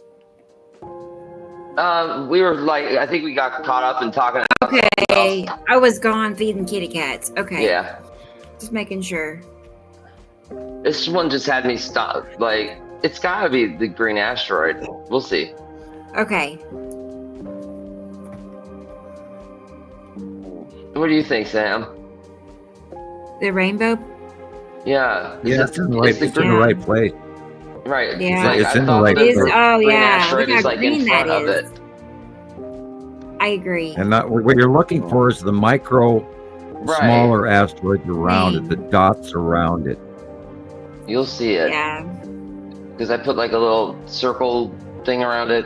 We were I think we got caught up in talking about Okay. I was gone feeding kitty cats. Okay. Yeah. Just making sure. This one just had me stop. It's gotta be the green asteroid. We'll see. Okay. What do you think, Sam? The rainbow? Yeah. Yeah, it's in the right place. Right. Yeah. It's in the right place. Oh, green yeah. asteroid Look is how in green front that of is. it. I agree. And what you're looking for is the micro, smaller asteroids around it, the dots around it. You'll see it. Yeah. Because I put a little circle thing around it.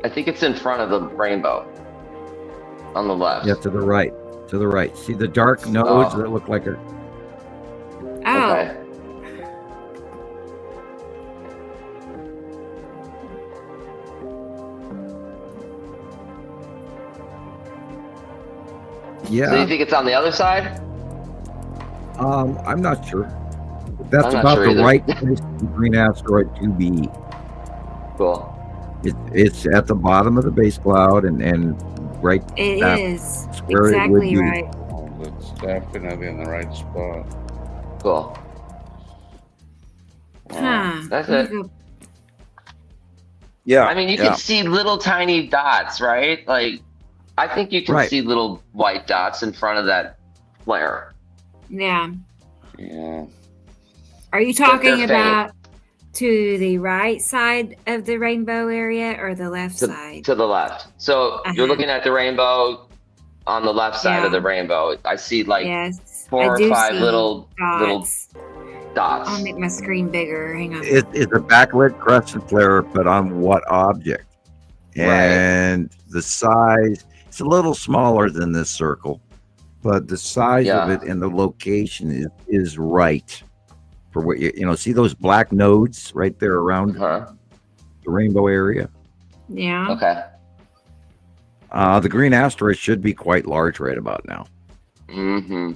I think it's in front of the rainbow. On the left. Yeah, to the right. To the right. See the dark nodes that look like a... Oh. Okay. Yeah. So you think it's on the other side? I'm not sure. That's I'm not about sure the either. right place for the green asteroid to be. Cool. It's at the bottom of the base cloud and right. It is. Where it would Exactly be. right. It's definitely in the right spot. Cool. Huh. That's Let it. me go- Yeah. I mean, you can see little tiny dots, right? I think you can Right. see little white dots in front of that flare. Yeah. Yeah. Are you But talking they're about to the right side of the rainbow area or the left side? To the left. So you're looking at the rainbow on the left side of Yeah. the rainbow. I see Yes. 4 I or do 5 see little dots. dots. I'll make my screen bigger. Hang on. It's a backlit crescent flare, but on what object? And the size, it's a little smaller than this circle, but the size of it and the location is right for what see those black nodes right there around the rainbow area. Yeah. Okay. The green asteroid should be quite large right about now. Mm-hmm.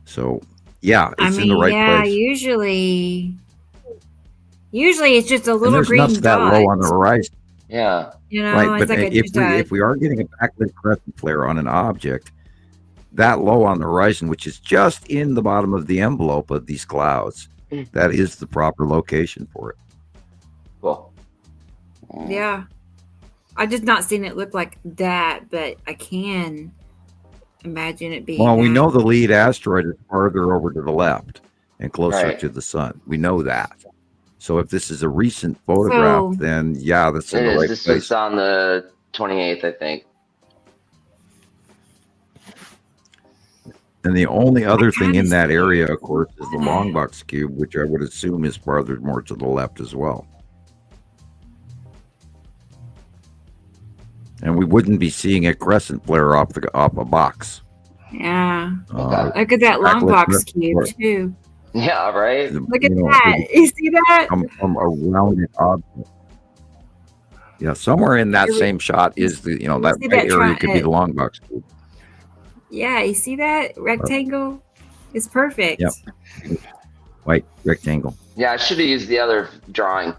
So yeah, it's in the right place. Usually it's just a And little there's green nothing dot. that low on the horizon. Yeah. Right, it's but like a if we are getting a backlit crescent flare on an object that low on the horizon, which is just in the bottom of the envelope of these clouds, that is the proper location for it. Cool. Yeah. I just not seen it look like that, but I can imagine it being. Well, we that. know the lead asteroid is farther over to the left and closer Right. to the sun. We know that. So if this is a recent photograph, then yeah, that's in It the is. right This place. is on the 28th, I think. And the only other thing in that area, of course, is the Longbox cube, which I would assume is farther more to the left as well. And we wouldn't be seeing a crescent flare off a box. Yeah. Look at that Longbox cube too. Yeah, right. Look at that. You see that? From a rounded object. Yeah, somewhere in that same shot is the that white area could be the Longbox cube. Yeah, you see that rectangle? It's perfect. Yep. White rectangle. Yeah, I should have used the other drawing.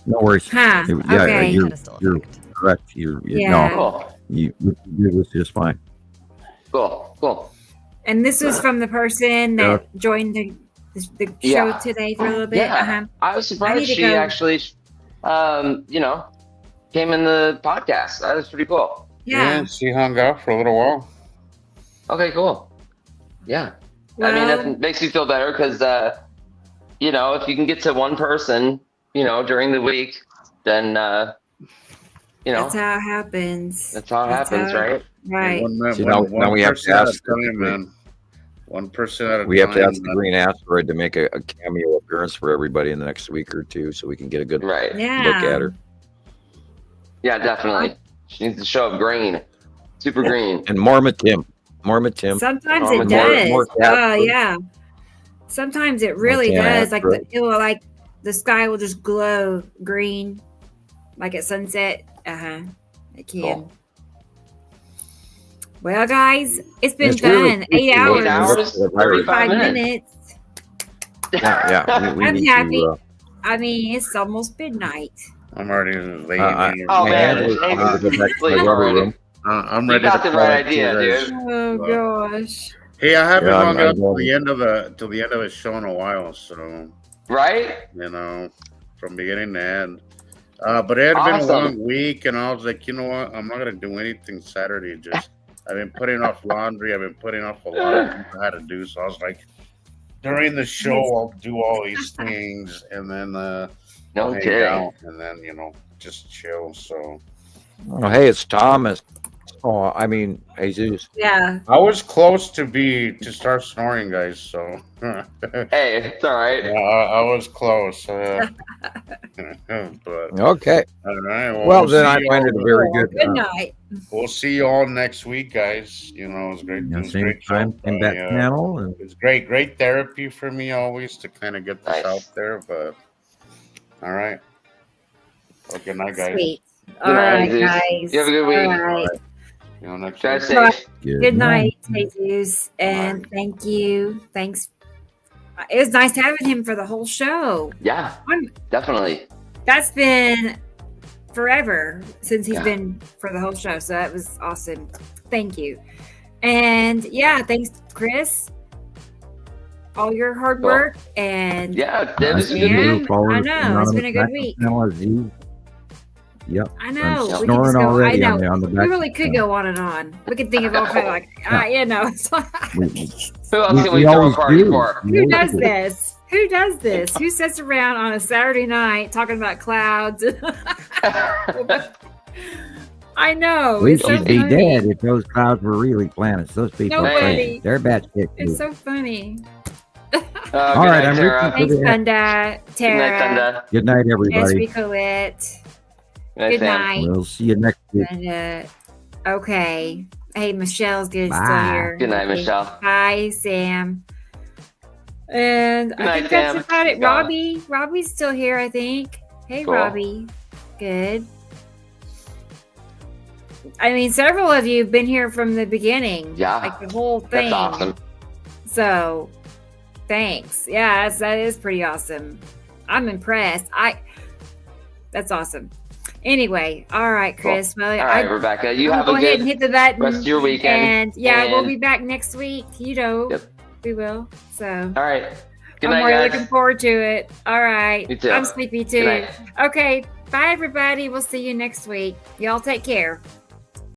No worries. Huh. Yeah, okay. you're correct. You was just fine. Cool. And this was from the person that joined the show today for a little bit. Yeah. I was surprised she actually, came in the podcast. That was pretty cool. Yeah, she hung out for a little while. Okay, cool. Yeah. Well, I mean, that makes me feel better because, if you can get to one person, during the week, then, that's how it happens. That's how it happens, right? Right. Now we have to ask one person at a time. We have to ask the Green Asteroid to make a cameo appearance for everybody in the next week or two, so we can get a good look at her. Yeah, definitely. She needs to show up green, super green, and more Tim. Sometimes it does. Yeah. Sometimes it really does. Like the sky will just glow green, like at sunset. It can. Cool. Well, guys, it's been fun. 8 hours. 8 hours, 35 minutes. Yeah. I'm happy. I mean, it's almost midnight. I'm already late. I'm ready. You got the right idea, dude. Oh gosh. Hey, I haven't hung out till the end of the show in a while, so right. From beginning to end. But it had been a long week, and I was like, you know what? I'm not gonna do anything Saturday. I've been putting off laundry. I've been putting off a lot of things I had to do. So I was like, during the show, I'll do all these things, and then hang out, and then just chill. So. Oh, hey, it's Thomas. Oh, I mean, Jesus. Yeah. I was close to start snoring, guys. So. Hey, it's all right. I was close. But, okay. All right. Well, then I find it a very good. Good night. We'll see you all next week, guys. It was great. It was same time in that panel. And it's great therapy for me always to kind of get this out there. But all right. Well, good night, guys. Sweet. All right, guys. You have a good week. All right. Next Drive safe. Good night, Jesus, and thank you. Thanks. It was nice having him for the whole show. Yeah, definitely. That's been forever since he's been for the whole show, so that was awesome. Thank you. And thanks, Chris. All your hard work and that was good. I know it's been a good week. Yep. I know. I'm snoring already I know. on the back. We really could go on and on. We could think of all kind of Who else can we throw a party for? Who does this? Who does this? Who sits around on a Saturday night talking about clouds? I know. We'd be dead if those clouds were really planets. Those people are crazy. They're bad shit. It's so funny. All right, I'm Thanks, Funda. Tara. Good night, everybody. Yes, Ricolette. Good night. We'll see you next week. And, okay. Hey, Michelle's still here. Good night, Michelle. Hi, Sam. And I think that's about it. Robbie's still here, I think. Hey, cool. Robbie. Good. I mean, several of you have been here from the beginning. Yeah. Like the whole thing. That's awesome. So, thanks. Yeah, that is pretty awesome. I'm impressed. That's awesome. Anyway, all right, Chris. Cool. Well, all right, Rebecca. You have go a ahead good and hit the button. rest of your weekend. And we'll be back next week. Yep. We will. So. All right. Good I'm night, really guys. looking forward to it. All right. Me too. I'm sleepy too. Good night. Okay. Bye, everybody. We'll see you next week. Y'all take care.